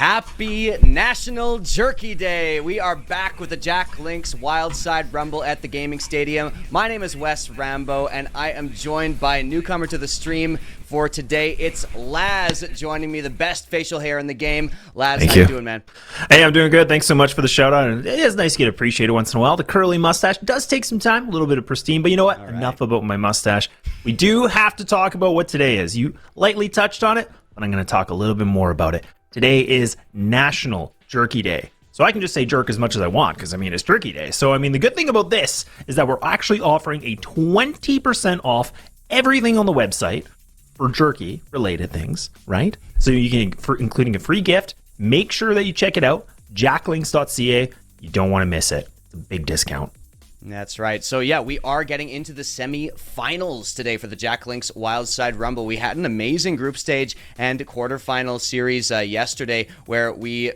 Happy National Jerky Day! We are back with the Jack Link's Wild Side Rumble at the Gaming Stadium. My name is Wes Rambo, and I am joined by a newcomer to the stream for today. It's Laz joining me, the best facial hair in the game. Laz, how you doing, man? Hey, I'm doing good. Thanks so much for the shout out. And it is nice to get appreciated once in a while. The curly mustache does take some time, a little bit of pristine, but you know what? Enough about my mustache. We do have to talk about what today is. You lightly touched on it, but I'm going to talk a little bit more about it. Today is National Jerky Day. So I can just say jerk as much as I want because, I mean, it's Jerky Day. So, I mean, the good thing about this is that we're actually offering a 20% off everything on the website for jerky-related things, right? So you can, including a free gift, make sure that you check it out, jacklinks.ca. You don't want to miss it. It's a big discount. That's right. So, yeah, we are getting into the semi-finals today for the Jack Link's Wild Side Rumble. We had an amazing group stage and quarterfinal series yesterday where we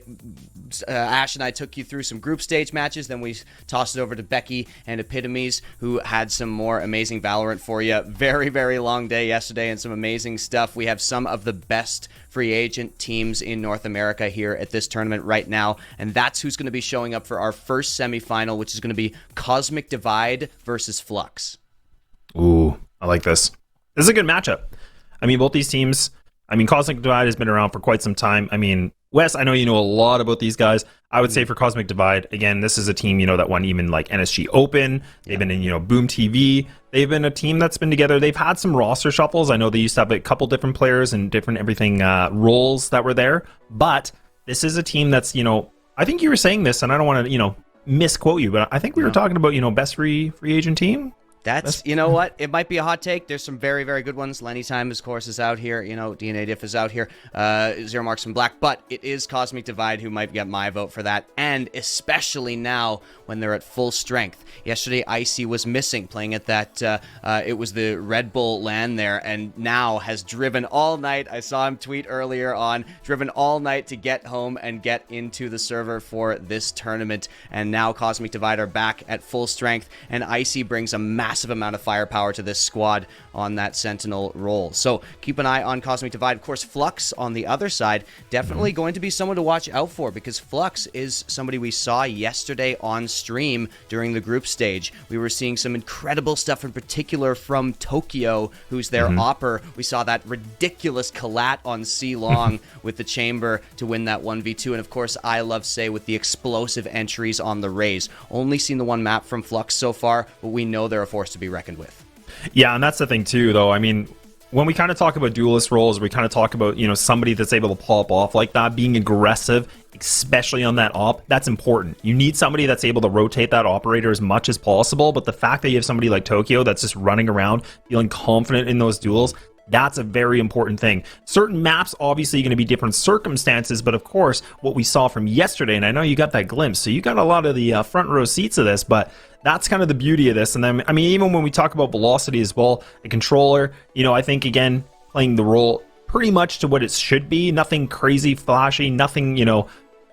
Ash and I took you through some group stage matches. Then we tossed it over to Becky and Epitomes, who had some more amazing Valorant for you. Very, very long day yesterday and some amazing stuff. We have some of the best free agent teams in North America here at this tournament right now, and that's who's going to be showing up for our first semifinal, which is going to be Cosmic Divide versus Flux. Ooh, I like this. This is a good matchup. I mean, both these teams, Cosmic Divide has been around for quite some time. Wes, I know you know a lot about these guys. I would say for Cosmic Divide, again, this is a team, that won even like NSG Open. They've been in, Boom TV. They've been a team that's been together. They've had some roster shuffles. I know they used to have a couple different players and different everything roles that were there. But this is a team that's, I think you were saying this, and I don't want to, misquote you, but I think we were talking about, best free agent team. That's, you know what? It might be a hot take. There's some very, very good ones. Lenny Time, of course, is out here. DNA Diff is out here. Zero Marks from Black. But it is Cosmic Divide who might get my vote for that. And especially now when they're at full strength. Yesterday, Icy was missing, playing at that, it was the Red Bull LAN there, and now has driven all night. I saw him tweet earlier on, driven all night to get home and get into the server for this tournament. And now Cosmic Divide are back at full strength, and Icy brings a massive amount of firepower to this squad on that Sentinel role. So keep an eye on Cosmic Divide. Of course, Flux on the other side, definitely going to be someone to watch out for, because Flux is somebody we saw yesterday on stream during the group stage. We were seeing some incredible stuff, in particular from Tokyo, who's their opper. We saw that ridiculous collat on C Long with the chamber to win that 1v2. And of course, I Love Say with the explosive entries on the Raze. Only seen the one map from Flux so far, but we know they're a force to be reckoned with. Yeah, and that's the thing too, though. When we kind of talk about duelist roles, we kind of talk about, somebody that's able to pop off like that, being aggressive, especially on that op, that's important. You need somebody that's able to rotate that operator as much as possible, but the fact that you have somebody like Tokyo that's just running around, feeling confident in those duels, that's a very important thing. Certain maps, obviously, going to be different circumstances, but of course, what we saw from yesterday, and I know you got that glimpse, so you got a lot of the front row seats of this, but that's kind of the beauty of this. And then, even when we talk about velocity as well, the controller, I think, again, playing the role pretty much to what it should be. Nothing crazy, flashy, nothing,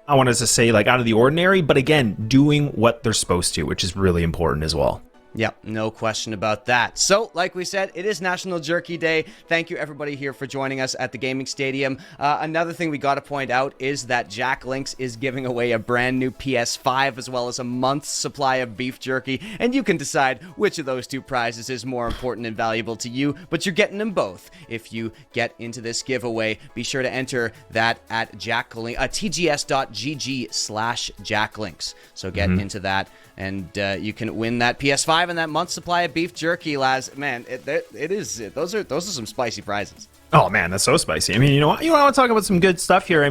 I wanted to say like out of the ordinary, but again, doing what they're supposed to, which is really important as well. Yep, no question about that. So, like we said, it is National Jerky Day. Thank you, everybody here, for joining us at the gaming stadium. Another thing we got to point out is that Jack Links is giving away a brand new PS5 as well as a month's supply of beef jerky, and you can decide which of those two prizes is more important and valuable to you, but you're getting them both if you get into this giveaway. Be sure to enter that at tgs.gg/jacklinks. So get into that, and you can win that PS5 and that month's supply of beef jerky, Laz. Man, those are some spicy prizes. Oh man, that's so spicy. You want to talk about some good stuff here.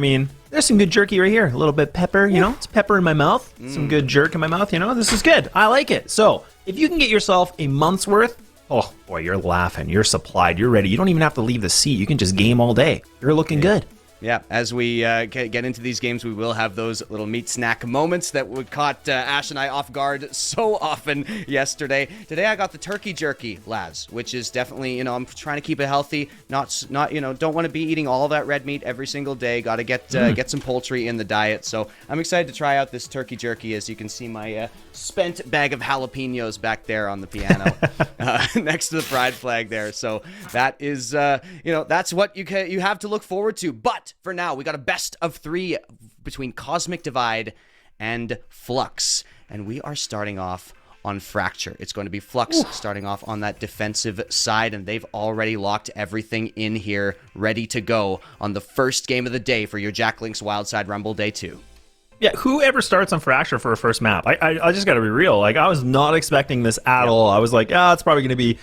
There's some good jerky right here. A little bit pepper, it's pepper in my mouth. Some good jerk in my mouth, this is good. I like it. So if you can get yourself a month's worth, oh boy, you're laughing. You're supplied. You're ready. You don't even have to leave the seat. You can just game all day. You're looking good. Yeah, as we get into these games, we will have those little meat snack moments that would caught Ash and I off guard so often yesterday. Today I got the turkey jerky, Laz, which is definitely, I'm trying to keep it healthy. Not don't want to be eating all that red meat every single day. Got to get some poultry in the diet. So I'm excited to try out this turkey jerky. As you can see, my spent bag of jalapenos back there on the piano next to the pride flag there. So that is, that's what you have to look forward to. But for now, we got a best of 3 between Cosmic Divide and Flux. And we are starting off on Fracture. It's going to be Flux starting off on that defensive side, and they've already locked everything in here, ready to go on the first game of the day for your Jack Links Wildside Rumble Day 2. Yeah, whoever starts on Fracture for a first map, I just got to be real. I was not expecting this at all. I was like, it's probably going to be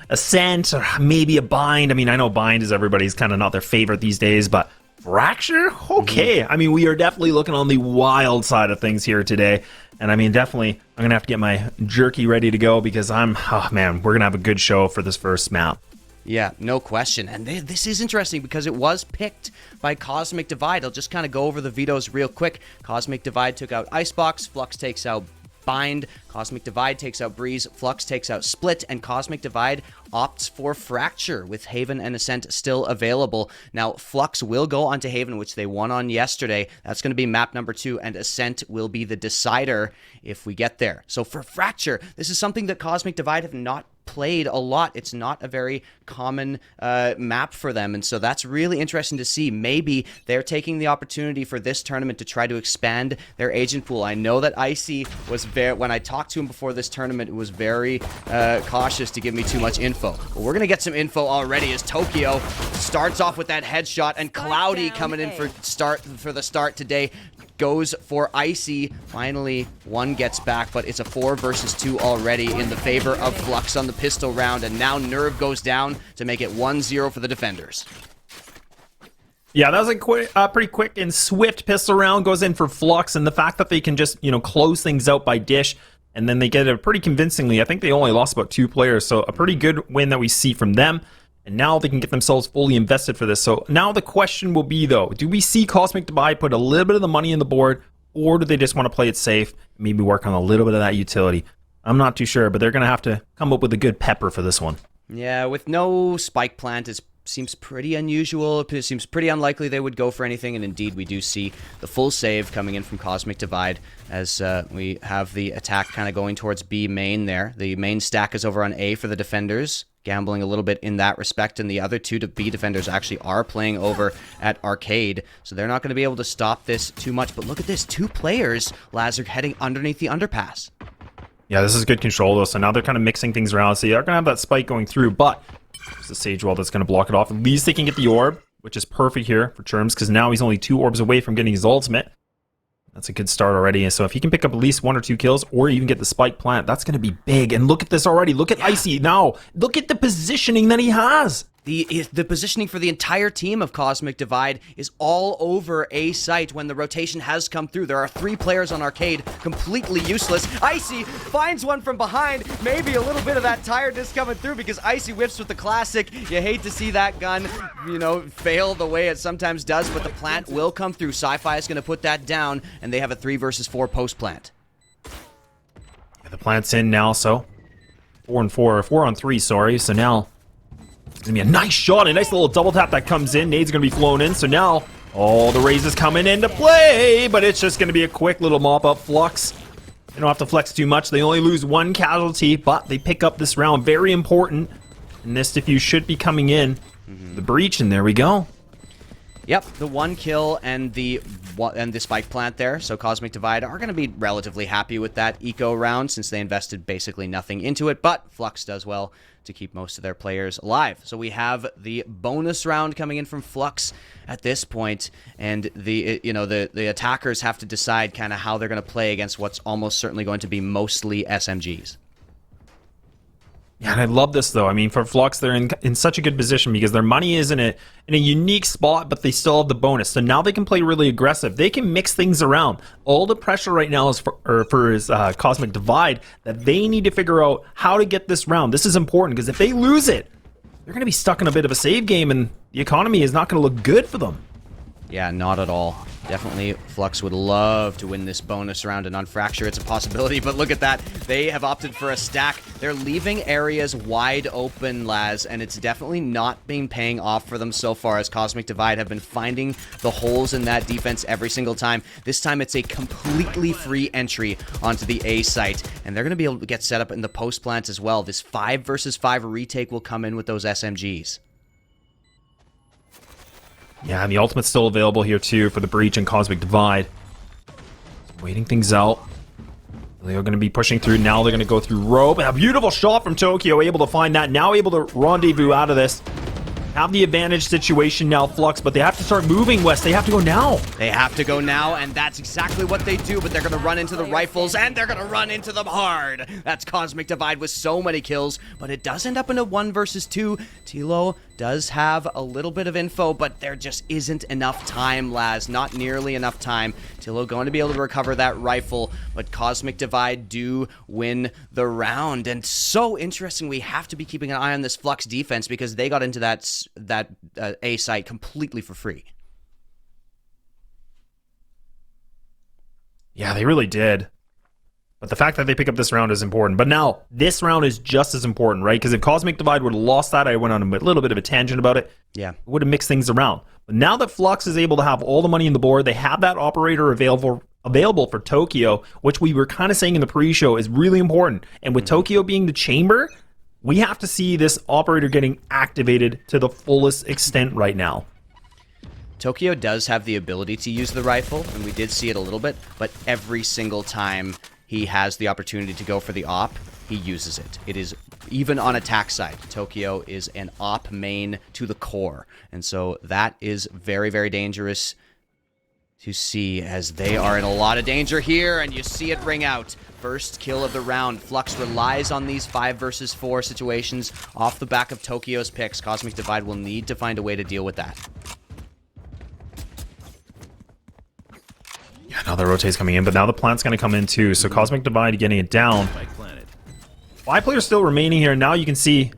Ascent or maybe a Bind. I know Bind is everybody's kind of not their favorite these days, but Fracture? Okay. We are definitely looking on the wild side of things here today. And definitely, I'm going to have to get my jerky ready to go because we're going to have a good show for this first map. Yeah, no question. And this is interesting because it was picked by Cosmic Divide. I'll just kind of go over the vetoes real quick. Cosmic Divide took out Icebox. Flux takes out Bind. Cosmic Divide takes out Breeze. Flux takes out Split. And Cosmic Divide opts for Fracture with Haven and Ascent still available. Now, Flux will go onto Haven, which they won on yesterday. That's going to be map number 2, and Ascent will be the decider if we get there. So for Fracture, this is something that Cosmic Divide have not played a lot. It's not a very common map for them, and so that's really interesting to see. Maybe they're taking the opportunity for this tournament to try to expand their agent pool. I know that Icy was when I talked to him before this tournament, was very cautious to give me too much info. But we're gonna get some info already as Tokyo starts off with that headshot, and Cloudy coming in for the start today goes for Icy. Finally, one gets back, but it's a 4 versus 2 already in the favor of Flux on the pistol round, and now Nerve goes down to make it 1-0 for the defenders. Yeah, that was a pretty quick and swift pistol round. Goes in for Flux, and the fact that they can just, close things out by dish, and then they get it pretty convincingly. I think they only lost about 2 players, so a pretty good win that we see from them. And now they can get themselves fully invested for this. So now the question will be, though, do we see Cosmic Divide put a little bit of the money in the board, or do they just want to play it safe, maybe work on a little bit of that utility? I'm not too sure, but they're going to have to come up with a good pepper for this one. Yeah, with no spike plant, it seems pretty unusual. It seems pretty unlikely they would go for anything, and indeed we do see the full save coming in from Cosmic Divide as we have the attack kind of going towards B main there. The main stack is over on A for the defenders, gambling a little bit in that respect, and the other 2 B defenders actually are playing over at Arcade, so they're not going to be able to stop this too much. But look at this, 2 players, Laz, are heading underneath the underpass. Yeah, this is good control, though, so now they're kind of mixing things around. So you're going to have that spike going through, but there's the Sage Wall that's going to block it off. At least they can get the orb, which is perfect here for Churms, because now he's only 2 orbs away from getting his ultimate. That's a good start already. And so if he can pick up at least 1 or 2 kills, or even get the spike plant, that's going to be big. And look at this already. Look at Icy now. Look at the positioning that he has. The positioning for the entire team of Cosmic Divide is all over A site when the rotation has come through. There are 3 players on Arcade, completely useless. Icy finds one from behind. Maybe a little bit of that tiredness coming through because Icy whips with the classic. You hate to see that gun, fail the way it sometimes does, but the plant will come through. Sci-Fi is going to put that down, and they have a 3 versus 4 post plant. Yeah, the plant's in now, so 4 on 3, sorry. So now it's going to be a nice shot, a nice little double tap that comes in. Nade's going to be flown in, so now all the Raze is coming into play, but it's just going to be a quick little mop-up. Flux, they don't have to flex too much. They only lose 1 casualty, but they pick up this round. Very important. And this diffuse should be coming in. The breach, and there we go. Yep, the 1 kill and the spike plant there. So Cosmic Divide are going to be relatively happy with that eco round since they invested basically nothing into it, but Flux does well to keep most of their players alive. So we have the bonus round coming in from Flux at this point, and the attackers have to decide kind of how they're going to play against what's almost certainly going to be mostly SMGs. Yeah, and I love this, though. I mean, for Flux, they're in such a good position because their money is in a unique spot, but they still have the bonus. So now they can play really aggressive. They can mix things around. All the pressure right now is for Cosmic Divide that they need to figure out how to get this round. This is important because if they lose it, they're going to be stuck in a bit of a save game, and the economy is not going to look good for them. Yeah, not at all. Definitely, Flux would love to win this bonus round, and on Fracture, it's a possibility, but look at that. They have opted for a stack. They're leaving areas wide open, Laz, and it's definitely not been paying off for them so far, as Cosmic Divide have been finding the holes in that defense every single time. This time, it's a completely free entry onto the A site, and they're going to be able to get set up in the post plants as well. This 5 versus 5 retake will come in with those SMGs. Yeah, and the ultimate's still available here, too, for the Breach and Cosmic Divide. Waiting things out. They're going to be pushing through. Now they're going to go through Rope. A beautiful shot from Tokyo, able to find that. Now able to rendezvous out of this. Have the advantage situation now, Flux, but they have to start moving, West. They have to go now. They have to go now, and that's exactly what they do, but they're going to run into the rifles, and they're going to run into them hard. That's Cosmic Divide with so many kills, but it does end up in a 1 versus 2. Tilo does have a little bit of info, but there just isn't enough time, Laz. Not nearly enough time. Tilo going to be able to recover that rifle, but Cosmic Divide do win the round. And so interesting, we have to be keeping an eye on this Flux defense because they got into that A site completely for free. Yeah, they really did. But the fact that they pick up this round is important. But now, this round is just as important, right? Because if Cosmic Divide would have lost that, I went on a little bit of a tangent about it. Yeah. It would have mixed things around. But now that Flux is able to have all the money in the board, they have that operator available for Tokyo, which we were kind of saying in the pre-show is really important. And with Tokyo being the chamber, we have to see this operator getting activated to the fullest extent right now. Tokyo does have the ability to use the rifle, and we did see it a little bit, but every single time he has the opportunity to go for the op, he uses it. It is, even on attack side, Tokyo is an op main to the core. And so that is very, very dangerous to see, as they are in a lot of danger here, and you see it ring out. First kill of the round. Flux relies on these 5 versus 4 situations off the back of Tokyo's picks. Cosmic Divide will need to find a way to deal with that. Yeah, now the rotate's coming in, but now the plant's going to come in too. So Cosmic Divide getting it down. 5 players still remaining here. Now you can see...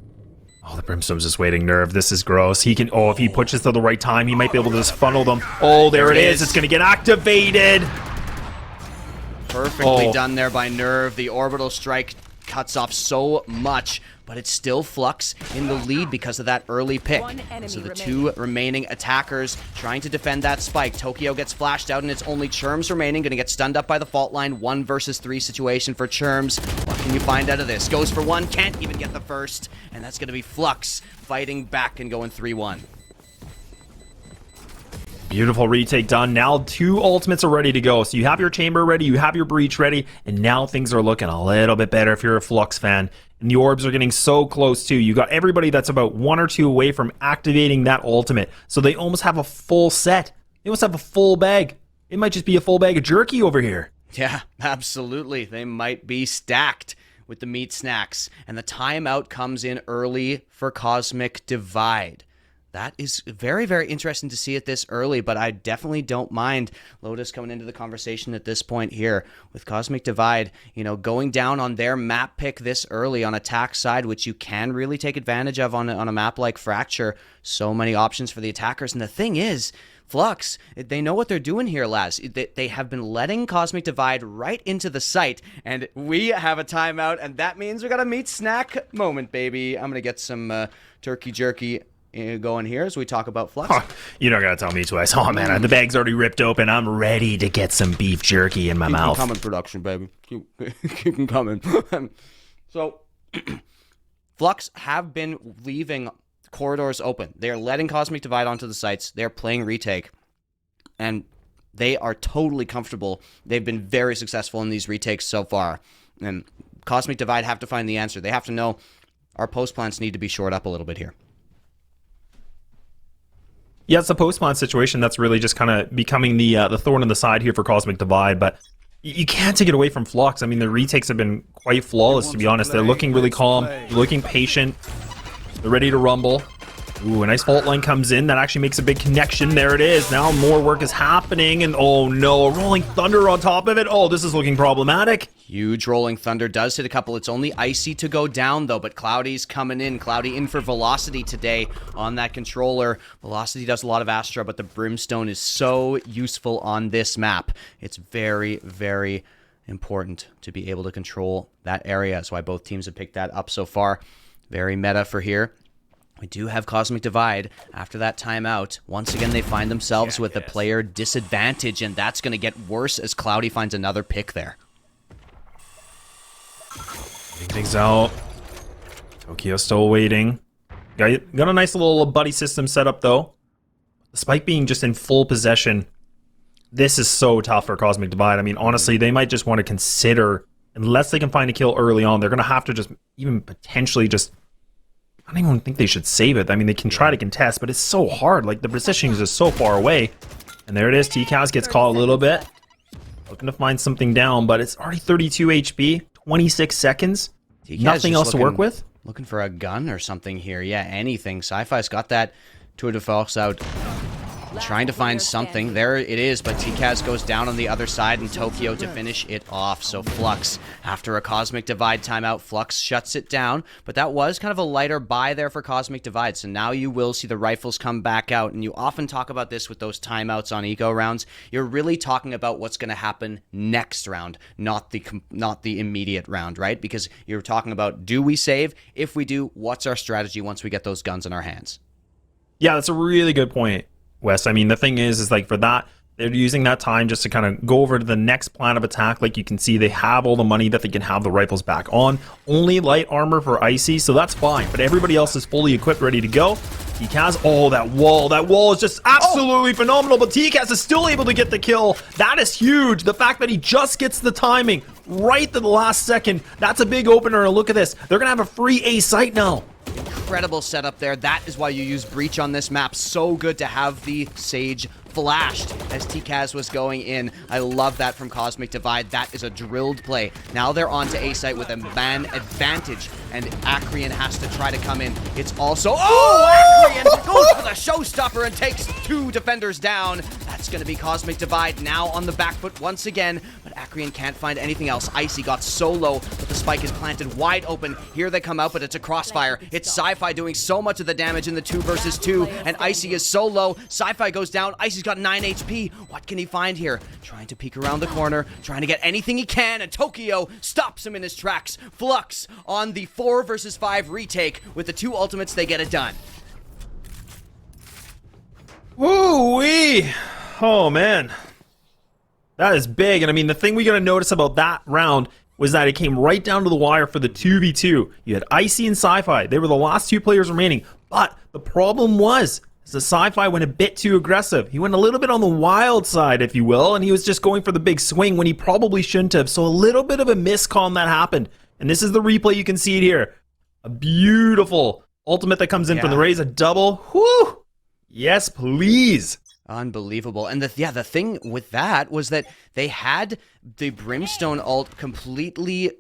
Oh, the Brimstone's just waiting. Nerve, this is gross. He can... Oh, if he pushes to the right time, he might be able to just funnel them. Oh, there it is. It's going to get activated. Perfectly done there by Nerve. The orbital strike cuts off so much, but it's still Flux in the lead because of that early pick. So the 2 remaining attackers trying to defend that spike. Tokyo gets flashed out, and it's only Churms remaining, going to get stunned up by the fault line. 1 versus 3 situation for Churms. What can you find out of this? Goes for 1, can't even get the first, and that's going to be Flux fighting back and going 3-1. Beautiful retake done. Now 2 ultimates are ready to go. So you have your chamber ready, you have your breach ready, and now things are looking a little bit better if you're a Flux fan. And the orbs are getting so close too. You got everybody that's about 1 or 2 away from activating that ultimate. So they almost have a full set. They almost have a full bag. It might just be a full bag of jerky over here. Yeah, absolutely. They might be stacked with the meat snacks. And the timeout comes in early for Cosmic Divide. That is very, very interesting to see it this early, but I definitely don't mind Lotus coming into the conversation at this point here with Cosmic Divide, you know, going down on their map pick this early on attack side, which you can really take advantage of on a map like Fracture. So many options for the attackers. And the thing is, Flux, they know what they're doing here, Laz. They have been letting Cosmic Divide right into the site, and we have a timeout, and that means we got a meat snack moment, baby. I'm going to get some turkey jerky going here as we talk about Flux. Huh, you don't gotta tell me twice. Oh man, the bag's already ripped open. I'm ready to get some beef jerky in my mouth. Keep coming, production, baby. Keep coming. So, Flux have been leaving corridors open. They're letting Cosmic Divide onto the sites. They're playing retake, and they are totally comfortable. They've been very successful in these retakes so far, and Cosmic Divide have to find the answer. They have to know our post plants need to be shored up a little bit here. Yeah, it's the post-plant situation that's really just kind of becoming the thorn in the side here for Cosmic Divide, but you can't take it away from Flux. I mean, the retakes have been quite flawless, to be honest. They're looking really calm, looking patient. They're ready to rumble. Ooh, a nice fault line comes in. That actually makes a big connection. There it is. Now more work is happening, and oh no, Rolling Thunder on top of it. Oh, this is looking problematic. Huge Rolling Thunder does hit a couple. It's only Icy to go down, though, but Cloudy's coming in. Cloudy in for Velocity today on that controller. Velocity does a lot of Astra, but the Brimstone is so useful on this map. It's very, very important to be able to control that area. That's why both teams have picked that up so far. Very meta for here. We do have Cosmic Divide after that timeout. Once again, they find themselves with a player disadvantage, and that's going to get worse as Cloudy finds another pick there. Getting things out. Tokyo still waiting. Got a nice little buddy system set up, though. The spike being just in full possession. This is so tough for Cosmic Divide. I mean, honestly, they might just want to consider, unless they can find a kill early on, they're going to have to just even potentially just... I don't even think they should save it. I mean, they can try to contest, but it's so hard. Like, the positioning is just so far away. And there it is. TCAS gets caught a little bit. Looking to find something down, but it's already 32 HP, 26 seconds. TCAS Nothing else to work with. Looking for a gun or something here. Yeah, anything. Sci-Fi's got that Tour de Force out. Trying to find something. There it is, but TKAS goes down on the other side, and Tokyo to finish it off. So Flux, after a Cosmic Divide timeout, Flux shuts it down, but that was kind of a lighter buy there for Cosmic Divide. So now you will see the rifles come back out, and you often talk about this with those timeouts on eco rounds. You're really talking about what's going to happen next round, not the immediate round, right? Because you're talking about, do we save? If we do, what's our strategy once we get those guns in our hands? Yeah, that's a really good point, Wes. I mean, the thing is like for that, they're using that time just to kind of go over to the next plan of attack. Like you can see, they have all the money that they can have the rifles back on. Only light armor for Icy, so that's fine. But everybody else is fully equipped, ready to go. TKAS, oh, that wall is just absolutely phenomenal, but TKAS is still able to get the kill. That is huge. The fact that he just gets the timing right to the last second, that's a big opener. And look at this. They're going to have a free A site now. Incredible setup there. That is why you use Breach on this map. So good to have the Sage flashed as TKAS was going in. I love that from Cosmic Divide. That is a drilled play. Now they're on to A site with a man advantage, and Acreon has to try to come in. It's also... Oh! Acreon goes for the showstopper and takes 2 defenders down. That's going to be Cosmic Divide now on the back foot once again, but Acreon can't find anything else. Icy got so low, but the spike is planted wide open. Here they come out, but it's a crossfire. It's Sci-Fi doing so much of the damage in the 2 versus 2, and Icy is so low. Sci-Fi goes down. Icy's got 9 HP. What can he find here? Trying to peek around the corner, trying to get anything he can, and Tokyo stops him in his tracks. Flux on the 4 versus 5 retake. With the 2 ultimates, they get it done. Woo-wee! Oh, man. That is big. And I mean, the thing we got to notice about that round was that it came right down to the wire for the 2v2. You had Icy and Sci-Fi. They were the last 2 players remaining. But the problem was, the Sci-Fi went a bit too aggressive. He went a little bit on the wild side, if you will, and he was just going for the big swing when he probably shouldn't have. So a little bit of a miscom that happened. And this is the replay. You can see it here. A beautiful ultimate that comes in from the Raze, a double. Whoo! Yes, please. Unbelievable. And the thing with that was that they had the Brimstone ult completely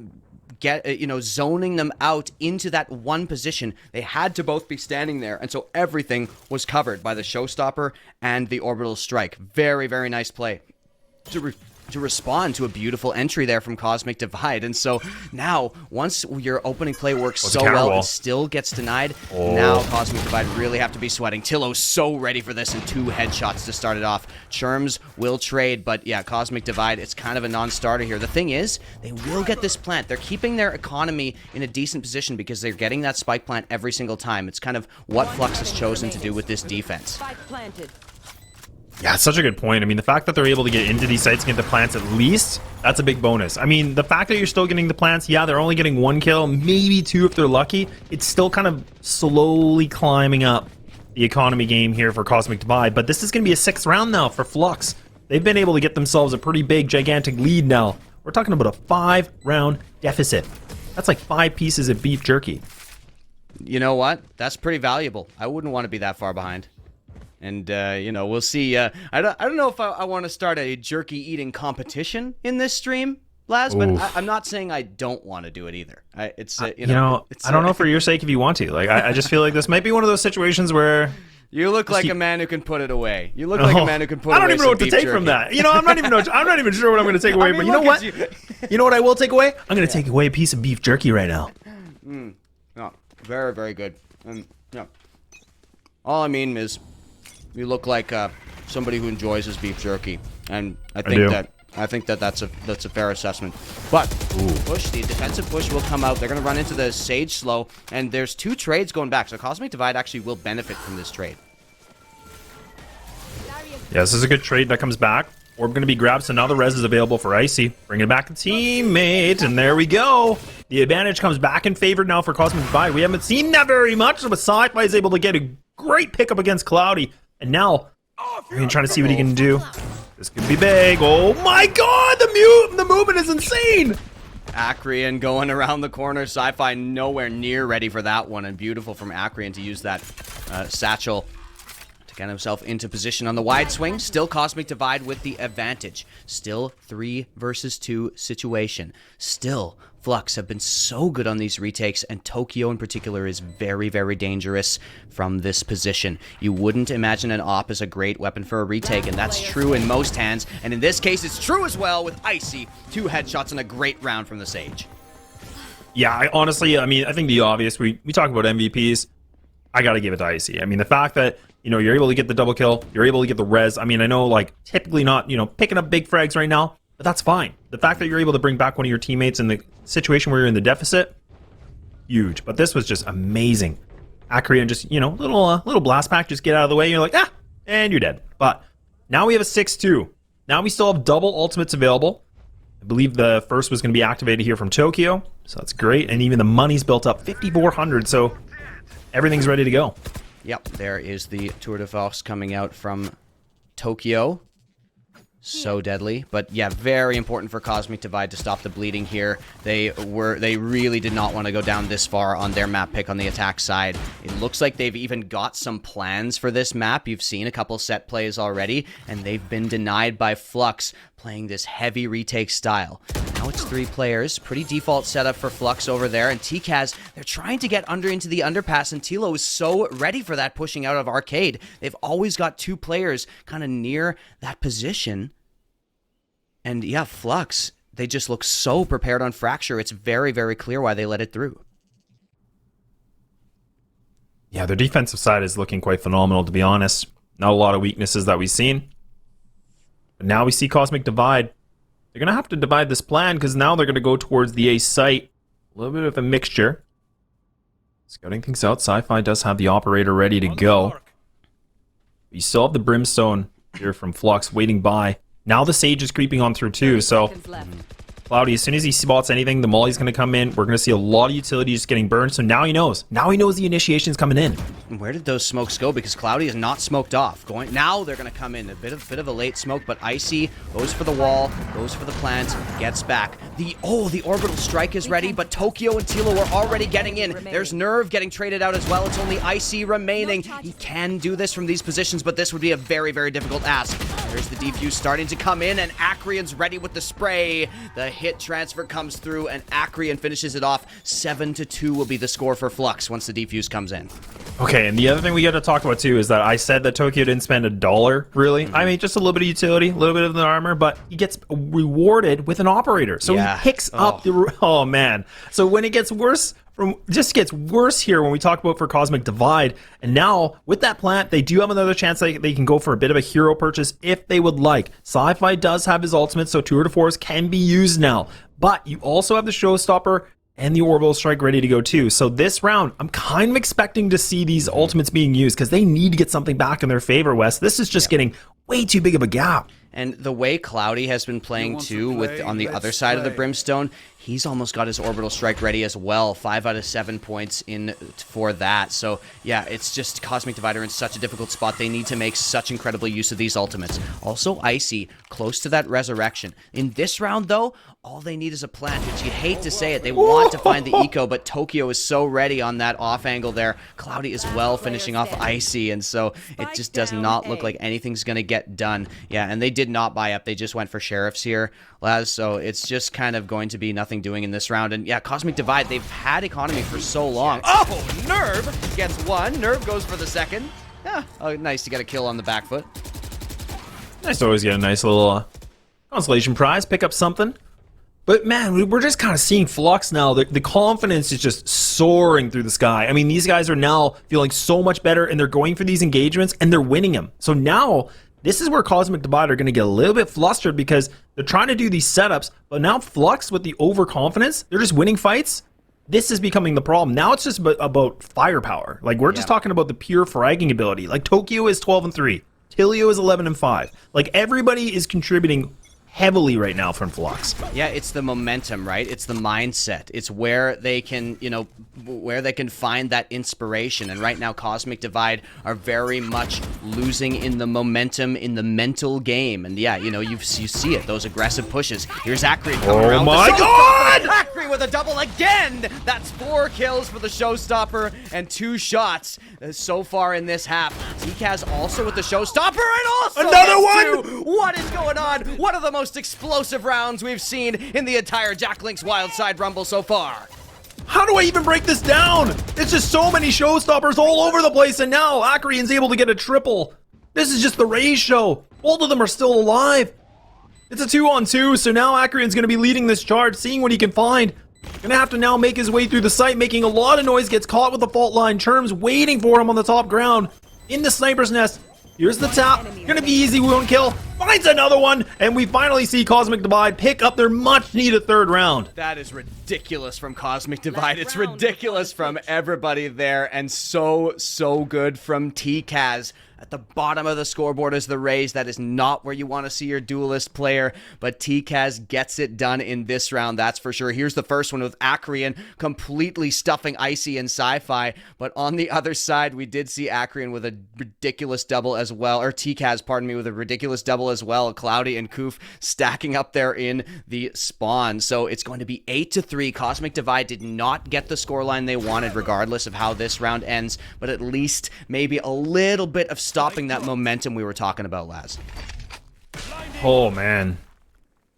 zoning them out into that one position. They had to both be standing there, and so everything was covered by the showstopper and the orbital strike. Very, very nice play to respond to a beautiful entry there from Cosmic Divide. And so now, once your opening play works so well and still gets denied, now Cosmic Divide really have to be sweating. Tillo's so ready for this, and 2 headshots to start it off. Churms will trade, but yeah, Cosmic Divide, it's kind of a non-starter here. The thing is, they will get this plant. They're keeping their economy in a decent position because they're getting that spike plant every single time. It's kind of what Flux has chosen to do with this defense. Yeah, it's such a good point. I mean, the fact that they're able to get into these sites and get the plants at least, that's a big bonus. I mean, the fact that you're still getting the plants, yeah, they're only getting 1 kill, maybe 2 if they're lucky. It's still kind of slowly climbing up the economy game here for Cosmic Divide. But this is going to be a 6th round now for Flux. They've been able to get themselves a pretty big, gigantic lead now. We're talking about a 5-round deficit. That's like 5 pieces of beef jerky. You know what? That's pretty valuable. I wouldn't want to be that far behind. And, we'll see. I don't know if I want to start a jerky eating competition in this stream, Laz, but I'm not saying I don't want to do it either. I don't know for your sake if you want to. Like, I just feel like this might be one of those situations where... You look like a man who can put it away. You look like a man who can put away. I don't even know what to take from that. I'm not even sure what I'm going to take away. But you know what? You know what I will take away? I'm going to take away a piece of beef jerky right now. No, very, very good. All I mean is, you look like somebody who enjoys his beef jerky, and I think that's a fair assessment. But the defensive push will come out. They're going to run into the Sage slow, and there's 2 trades going back. So Cosmic Divide actually will benefit from this trade. Yeah, this is a good trade that comes back. Orb going to be grabbed, so now the res is available for Icy. Bringing back a teammate, and there we go. The advantage comes back in favor now for Cosmic Divide. We haven't seen that very much, but Sci-Fi is able to get a great pickup against Cloudy. And now, we're going to try to see what he can do. This could be big. Oh my god, the movement is insane! Acreon going around the corner. Sci-Fi nowhere near ready for that one, and beautiful from Acreon to use that satchel to get himself into position on the wide swing. Still Cosmic Divide with the advantage. Still 3 versus 2 situation. Still Flux have been so good on these retakes, and Tokyo in particular is very, very dangerous from this position. You wouldn't imagine an AWP is a great weapon for a retake, and that's true in most hands, and in this case it's true as well with Icy. 2 headshots and a great round from the Sage. Yeah, I mean, I think the obvious, we talk about MVPs, I gotta give it to Icy. I mean, the fact that, you know, you're able to get the double kill, you're able to get the res, I mean, I know, like, typically not, you know, picking up big frags right now, but that's fine. The fact that you're able to bring back one of your teammates in the situation where you're in the deficit, huge. But this was just amazing. Acreon just, you know, little blast pack, just get out of the way, you're like, ah, and you're dead. But now we have a 6-2. Now we still have double ultimates available. I believe the first was going to be activated here from Tokyo, so that's great. And even the money's built up, 5,400, so everything's ready to go. Yep, there is the Tour de Force coming out from Tokyo. So deadly, but yeah, very important for Cosmic Divide to stop the bleeding here. They really did not want to go down this far on their map pick on the attack side. It looks like they've even got some plans for this map. You've seen a couple set plays already, and they've been denied by Flux playing this heavy retake style. Now it's 3 players, pretty default setup for Flux over there, and TCAS, they're trying to get into the underpass, and Tilo is so ready for that pushing out of Arcade. They've always got 2 players kind of near that position. And yeah, Flux, they just look so prepared on Fracture. It's very, very clear why they let it through. Yeah, their defensive side is looking quite phenomenal, to be honest. Not a lot of weaknesses that we've seen. But now we see Cosmic Divide. They're going to have to divide this plan because now they're going to go towards the A site. A little bit of a mixture. Scouting things out. Sci-Fi does have the operator ready to go. We still have the Brimstone here from Flux waiting by. Now the Sage is creeping on through too, so Cloudy, as soon as he spots anything, the Molly's going to come in. We're going to see a lot of utility just getting burned, so now he knows. Now he knows the initiation's coming in. Where did those smokes go? Because Cloudy is not smoked off. Now they're going to come in. A bit of a late smoke, but Icy goes for the wall, goes for the plant, gets back. The orbital strike is ready, but Tokyo and Tilo are already getting in. There's Nerve getting traded out as well. It's only Icy remaining. He can do this from these positions, but this would be a very, very difficult ask. There's the defuse starting to come in, and Acreon's ready with the spray. The hit transfer comes through, and Acreon finishes it off. 7-2 will be the score for Flux once the defuse comes in. Okay, and the other thing we got to talk about too is that I said that Tokyo didn't spend $1, really. I mean, just a little bit of utility, a little bit of the armor, but he gets rewarded with an operator. So he picks up the... Oh, man. So when it gets worse... just gets worse here when we talk about for Cosmic Divide. And now, with that plant, they do have another chance they can go for a bit of a hero purchase if they would like. Sci-Fi does have his ultimate, so Tour de Force can be used now. But you also have the Showstopper and the Orbital Strike ready to go too. So this round, I'm kind of expecting to see these ultimates being used because they need to get something back in their favor, Wes. This is just getting way too big of a gap. And the way Cloudy has been playing too, with on the other side of the Brimstone, he's almost got his Orbital Strike ready as well. 5 out of 7 points in for that. So yeah, it's just Cosmic Divider in such a difficult spot. They need to make such incredible use of these ultimates. Also Icy, close to that resurrection. In this round though, all they need is a plant, which you hate to say it. They want to find the eco, but Tokyo is so ready on that off angle there. Cloudy is well finishing off Icy, and so it just does not look like anything's going to get done. Yeah, and they did not buy up. They just went for sheriffs here, Laz, so it's just kind of going to be nothing doing in this round. And yeah, Cosmic Divide, they've had economy for so long. Oh, Nerve gets one. Nerve goes for the second. Yeah, nice to get a kill on the back foot. Nice to always get a nice little consolation prize, pick up something. But man, we're just kind of seeing Flux now. The confidence is just soaring through the sky. I mean, these guys are now feeling so much better, and they're going for these engagements, and they're winning them. So now, this is where Cosmic Divide are going to get a little bit flustered because they're trying to do these setups, but now Flux, with the overconfidence, they're just winning fights. This is becoming the problem. Now it's just about firepower. Like, we're just talking about the pure fragging ability. Like, Tokyo is 12-3. Tilio is 11-5. Like, everybody is contributing heavily right now from Flux. Yeah, it's the momentum, right? It's the mindset. It's where they can, you know, where they can find that inspiration. And right now, Cosmic Divide are very much losing in the momentum, in the mental game. And yeah, you know, you see it, those aggressive pushes. Here's Acri coming around. Oh my God! Acri with a double again! That's 4 kills for the Showstopper and 2 shots so far in this half. TCAS also with the Showstopper and also another one! 2. What is going on? One of the most most explosive rounds we've seen in the entire Jack Link's Wildside Rumble so far. How do I even break this down? It's just so many showstoppers all over the place, and now Acreon's able to get a triple. This is just the Raze show. Both of them are still alive. It's a 2-on-2, so now Acreon's going to be leading this charge, seeing what he can find. Gonna have to now make his way through the site, making a lot of noise, gets caught with the fault line. Churm's waiting for him on the top ground. In the sniper's nest. Here's the tap. Gonna be easy, wound kill. Finds another one, and we finally see Cosmic Divide pick up their much-needed third round. That is ridiculous from Cosmic Divide. It's ridiculous from everybody there, and so good from TGS. At the bottom of the scoreboard is the Raze. That is not where you want to see your duelist player, but TGS gets it done in this round, that's for sure. Here's the first one with Acreon completely stuffing Icy and Sci-Fi, but on the other side, we did see Acreon with a ridiculous double as well, or TGS, pardon me, with a ridiculous double as well. Cloudy and Koof stacking up there in the spawn. So it's going to be 8-3. Cosmic Divide did not get the scoreline they wanted, regardless of how this round ends, but at least maybe a little bit of stopping that momentum we were talking about, Laz. Oh, man.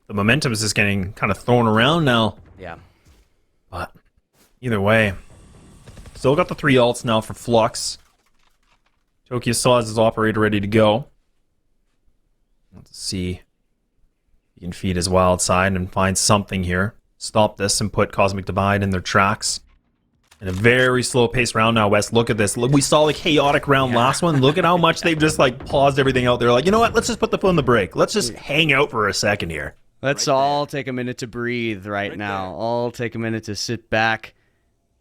The momentum is just getting kind of thrown around now. Yeah. But either way, still got the 3 ults now for Flux. Tokyo still has his operator ready to go. Let's see if he can feed his wild side and find something here. Stop this and put Cosmic Divide in their tracks. In a very slow-paced round now, Wes. Look at this. Look, we saw a chaotic round last one. Look at how much they've just like paused everything out there. Like, you know what? Let's just put the foot on the brake. Let's just hang out for a second here. Let's all take a minute to breathe right now. All take a minute to sit back,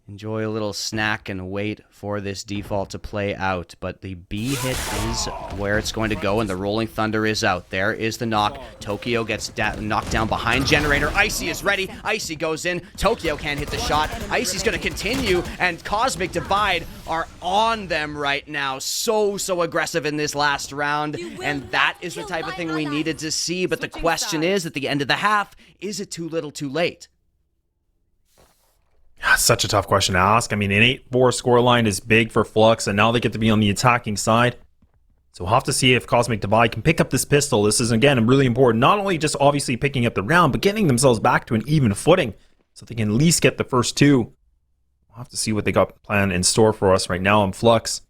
enjoy a little snack, and wait for this default to play out. But the B hit is where it's going to go, and the Rolling Thunder is out. There is the knock. Tokyo gets knocked down behind Generator. Icy is ready. Icy goes in. Tokyo can't hit the shot. Icy's going to continue, and Cosmic Divide are on them right now. So aggressive in this last round, and that is the type of thing we needed to see. But the question is, at the end of the half, is it too little too late? Such a tough question to ask. I mean, an 8-4 scoreline is big for Flux, and now they get to be on the attacking side. So we'll have to see if Cosmic Divide can pick up this pistol. This is, again, really important. Not only just obviously picking up the round, but getting themselves back to an even footing so they can at least get the first 2. We'll have to see what they got planned in store for us right now on Flux.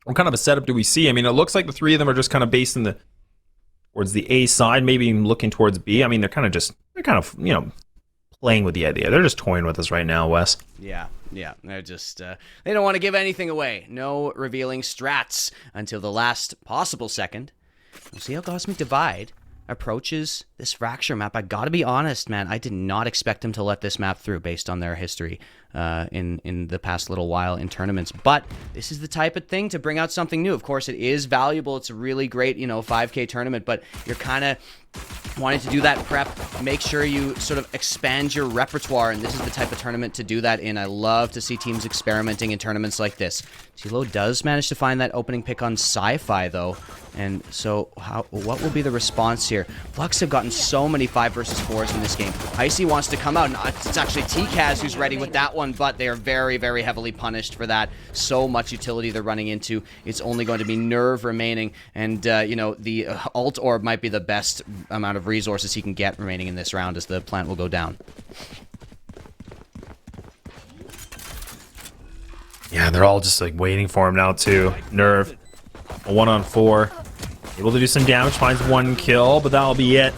What kind of a setup do we see? I mean, it looks like the 3 of them are just kind of based in the towards the A side, maybe even looking towards B. I mean, they're kind of, you know, playing with the idea. They're just toying with us right now, Wes. Yeah. They're just, they don't want to give anything away. No revealing strats until the last possible second. We'll see how Cosmic Divide approaches this Fracture map. I gotta be honest, man. I did not expect them to let this map through based on their history in the past little while in tournaments. But this is the type of thing to bring out something new. Of course, it is valuable. It's a really great, 5K tournament, but you're kind of wanting to do that prep, make sure you sort of expand your repertoire, and this is the type of tournament to do that in. I love to see teams experimenting in tournaments like this. Tilo does manage to find that opening pick on Sci-Fi, though, and so what will be the response here? Flux have gotten so many 5 versus 4s in this game. Icy wants to come out, and it's actually TGS who's ready with that one, but they are very, very heavily punished for that. So much utility they're running into. It's only going to be Nerve remaining, and, the Alt Orb might be the best amount of resources he can get remaining in this round as the plant will go down. Yeah, they're all just like waiting for him now too. Nerve, a 1-on-4, able to do some damage, finds 1 kill, but that'll be it.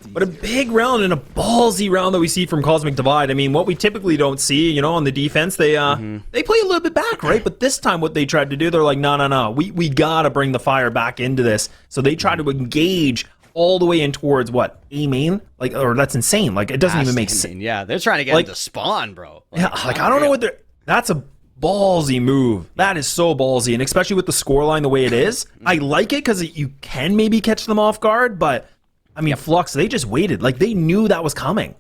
But a big round and a ballsy round that we see from Cosmic Divide. I mean, what we typically don't see, on the defense, they play a little bit back, right? But this time what they tried to do, they're like, no, we gotta bring the fire back into this. So they try to engage all the way in towards what? A main? Like, or that's insane. Like, it doesn't even make sense. Yeah, they're trying to get into spawn, bro. I don't know what they're... That's a ballsy move. That is so ballsy, and especially with the scoreline the way it is. I like it because you can maybe catch them off guard, but I mean, Flux, they just waited. Like, they knew that was coming.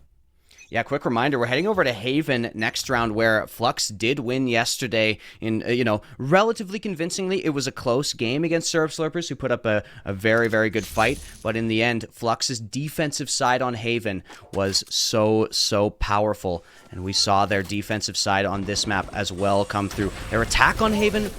Yeah, quick reminder, we're heading over to Haven next round, where Flux did win yesterday in, relatively convincingly. It was a close game against Syrup Slurpers, who put up a very, very good fight. But in the end, Flux's defensive side on Haven was so powerful. And we saw their defensive side on this map as well come through. Their attack on Haven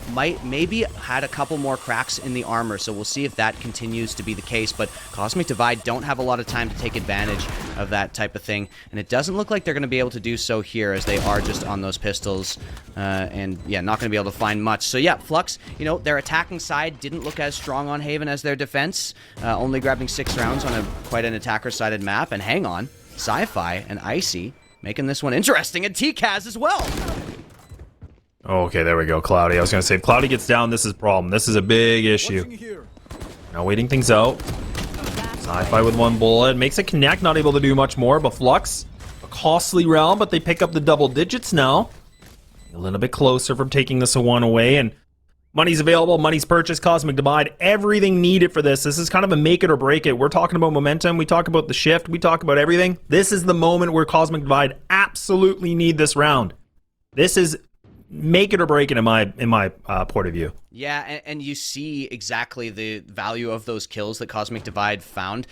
maybe had a couple more cracks in the armor, so we'll see if that continues to be the case. But Cosmic Divide don't have a lot of time to take advantage of that type of thing. And it doesn't look like they're going to be able to do so here, as they are just on those pistols. And yeah, not going to be able to find much. So yeah, Flux, their attacking side didn't look as strong on Haven as their defense. Only grabbing 6 rounds on quite an attacker-sided map. And hang on, Sci-Fi and Icy making this one interesting, and TCAS as well. Okay, there we go, Cloudy. I was going to say, if Cloudy gets down, this is a problem. This is a big issue. Now waiting things out. Sci-Fi with 1 bullet. Makes it connect, not able to do much more, but Flux, a costly round, but they pick up the double digits now. A little bit closer from taking this 1 away, and money's available, money's purchased, Cosmic Divide, everything needed for this. This is kind of a make it or break it. We're talking about momentum, we talk about the shift, we talk about everything. This is the moment where Cosmic Divide absolutely need this round. This is make it or break it in my point of view. Yeah, and you see exactly the value of those kills that Cosmic Divide found.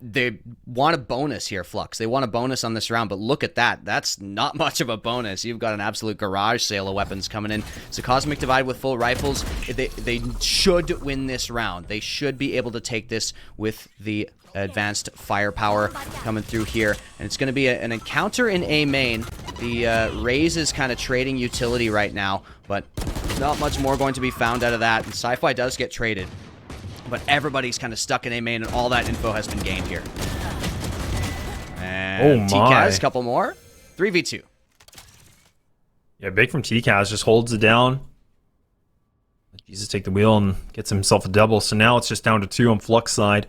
They want a bonus here, Flux. They want a bonus on this round, but look at that. That's not much of a bonus. You've got an absolute garage sale of weapons coming in. So Cosmic Divide with full rifles, they should win this round. They should be able to take this with the advanced firepower coming through here. And it's going to be an encounter in A main. The Raze is kind of trading utility right now, but not much more going to be found out of that. And Sci-Fi does get traded, but everybody's kind of stuck in A main, and all that info has been gained here. And TCAS, couple more. 3v2. Yeah, big from TCAS, just holds it down. Jesus take the wheel and gets himself a double. So now it's just down to 2 on Flux side.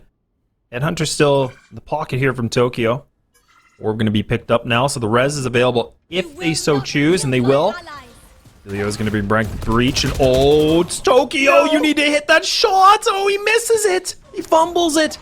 Headhunter's still in the pocket here from Tokyo. Orb going to be picked up now, so the res is available if they so choose, and they will. Leo's going to be breach, and oh, it's Tokyo! You need to hit that shot! Oh, he misses it! He fumbles it!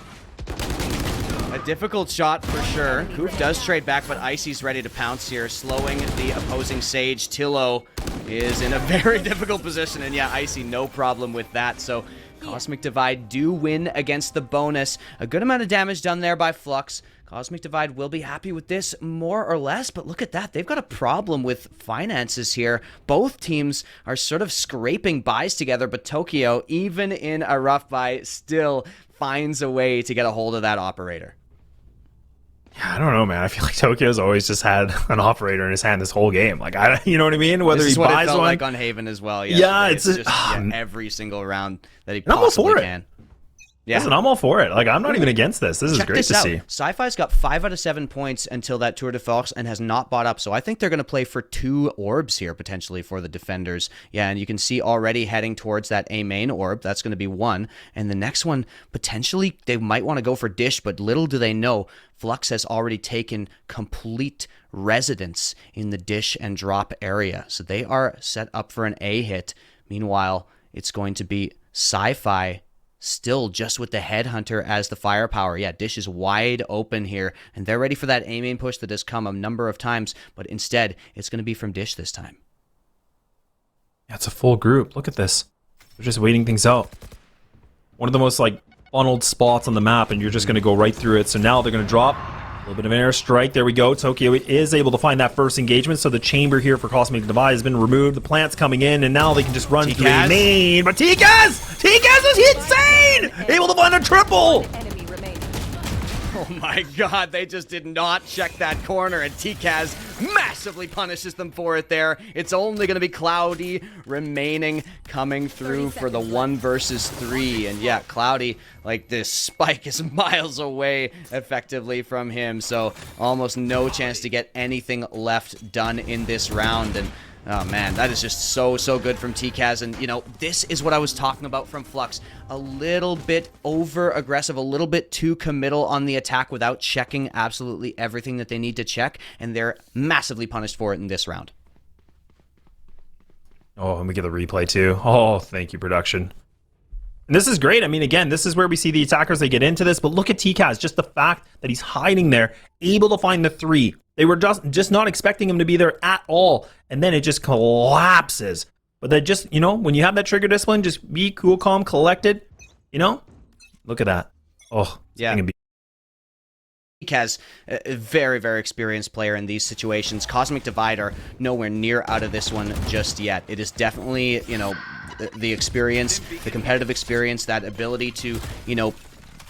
A difficult shot for sure. Koof does trade back, but Icy's ready to pounce here, slowing the opposing Sage. Tillo is in a very difficult position, and yeah, Icy, no problem with that. So Cosmic Divide do win against the bonus. A good amount of damage done there by Flux. Cosmic Divide will be happy with this, more or less, but look at that. They've got a problem with finances here. Both teams are sort of scraping buys together, but Tokyo, even in a rough buy, still finds a way to get a hold of that operator. Yeah, I don't know, man. I feel like Tokyo's always just had an operator in his hand this whole game. Like, you know what I mean? Whether this is he what buys it felt one, like on Haven as well. Yeah, it's just every single round that he possibly can. Yeah. Listen, I'm all for it. Like, I'm not even against this. This is great to see. Sci-Fi's got 5 out of 7 points until that Tour de Force and has not bought up. So I think they're going to play for 2 orbs here, potentially, for the defenders. Yeah, and you can see already heading towards that A main orb. That's going to be 1. And the next one, potentially, they might want to go for Dish, but little do they know, Flux has already taken complete residence in the Dish and drop area. So they are set up for an A hit. Meanwhile, it's going to be Sci-Fi still just with the Headhunter as the firepower. Yeah, Dish is wide open here, and they're ready for that A main push that has come a number of times, but instead, it's going to be from Dish this time. Yeah, it's a full group. Look at this. They're just waiting things out. One of the most, funneled spots on the map, and you're just going to go right through it. So now they're going to drop a little bit of an airstrike. There we go. Tokyo is able to find that first engagement, so the chamber here for Cosmic Divide has been removed. The plant's coming in, and now they can just run through the main. But TCAS is insane! Able to find a triple! Oh my god, they just did not check that corner, and TCAS massively punishes them for it there. It's only going to be Cloudy remaining, coming through for the 1 versus 3. And yeah, Cloudy, this spike is miles away effectively from him, so almost no chance to get anything left done in this round. And oh man, that is just so good from TCAS. And this is what I was talking about from Flux. A little bit over aggressive, a little bit too committal on the attack without checking absolutely everything that they need to check, and they're massively punished for it in this round. Oh, and we get the replay too. Oh, thank you, production. And this is great. I mean, again, this is where we see the attackers, they get into this, but look at TCAS, just the fact that he's hiding there, able to find the 3. They were just not expecting him to be there at all. And then it just collapses. But that just, you know, when you have that trigger discipline, just be cool, calm, collected. You know? Look at that. Oh, yeah. Has a very, very experienced player in these situations. Cosmic Divide are nowhere near out of this one just yet. It is definitely, you know, the experience, the competitive experience, that ability to, you know,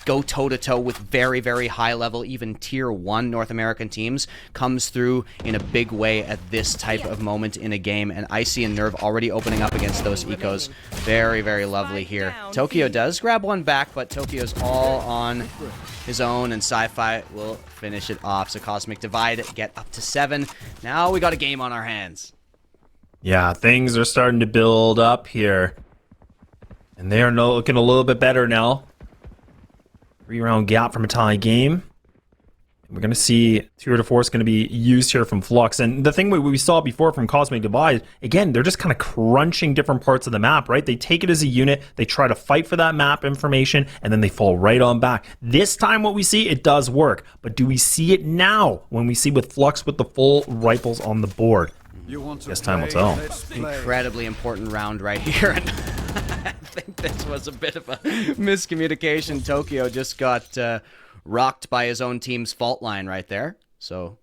go toe-to-toe with very, very high-level, even Tier 1 North American teams, comes through in a big way at this type of moment in a game, and Icy and Nerve already opening up against those ecos. Very, very lovely here. Tokyo does grab one back, but Tokyo's all on his own, and Sci-Fi will finish it off. So Cosmic Divide get up to 7. Now we got a game on our hands. Yeah, things are starting to build up here. And they are looking a little bit better now. 3-round gap from a tie game. We're going to see 2 out of 4 is going to be used here from Flux. And the thing we saw before from Cosmic Divide, again, they're just kind of crunching different parts of the map, right? They take it as a unit, they try to fight for that map information, and then they fall right on back. This time what we see, it does work. But do we see it now when we see with Flux with the full rifles on the board? Guess time will tell. Incredibly important round right here. And I think this was a bit of a miscommunication. Tokyo just got rocked by his own team's fault line right there. So,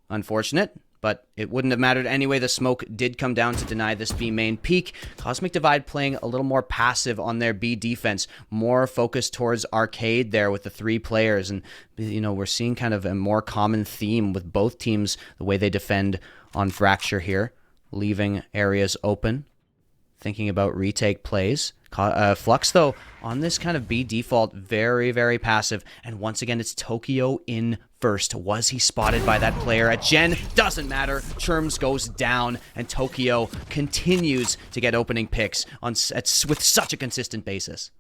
unfortunate. But it wouldn't have mattered anyway. The smoke did come down to deny this B main peak. Cosmic Divide playing a little more passive on their B defense. More focused towards arcade there with the 3 players. And, you know, we're seeing kind of a more common theme with both teams, the way they defend on Fracture here, leaving areas open, thinking about retake plays. Flux, though, on this kind of B default, very, very passive. And once again, it's Tokyo in first. Was he spotted by that player at Gen? Doesn't matter. Churms goes down, and Tokyo continues to get opening picks with such a consistent basis.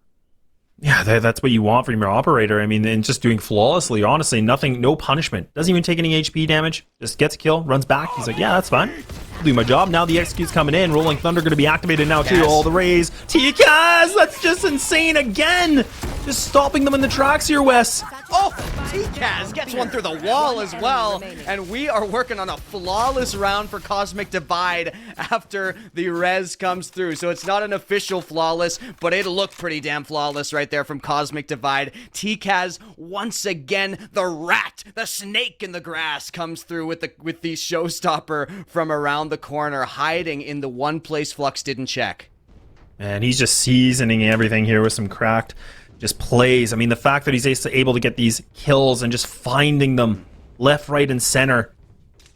Yeah, that's what you want from your operator. I mean, and just doing flawlessly, honestly, nothing, no punishment. Doesn't even take any HP damage. Just gets a kill, runs back. He's like, yeah, that's fine. I'll do my job. Now the execute's coming in. Rolling Thunder going to be activated now, too. All the rays. TGS! That's just insane again! Just stopping them in the tracks here, Wes. Oh, TGS gets one through the wall as well. And we are working on a flawless round for Cosmic Divide after the res comes through. So it's not an official flawless, but it looked pretty damn flawless right there from Cosmic Divide. TKaz once again, the rat, the snake in the grass comes through with the showstopper from around the corner, hiding in the one place Flux didn't check. And he's just seasoning everything here with some cracked just plays. I mean, the fact that he's able to get these kills and just finding them left, right, and center.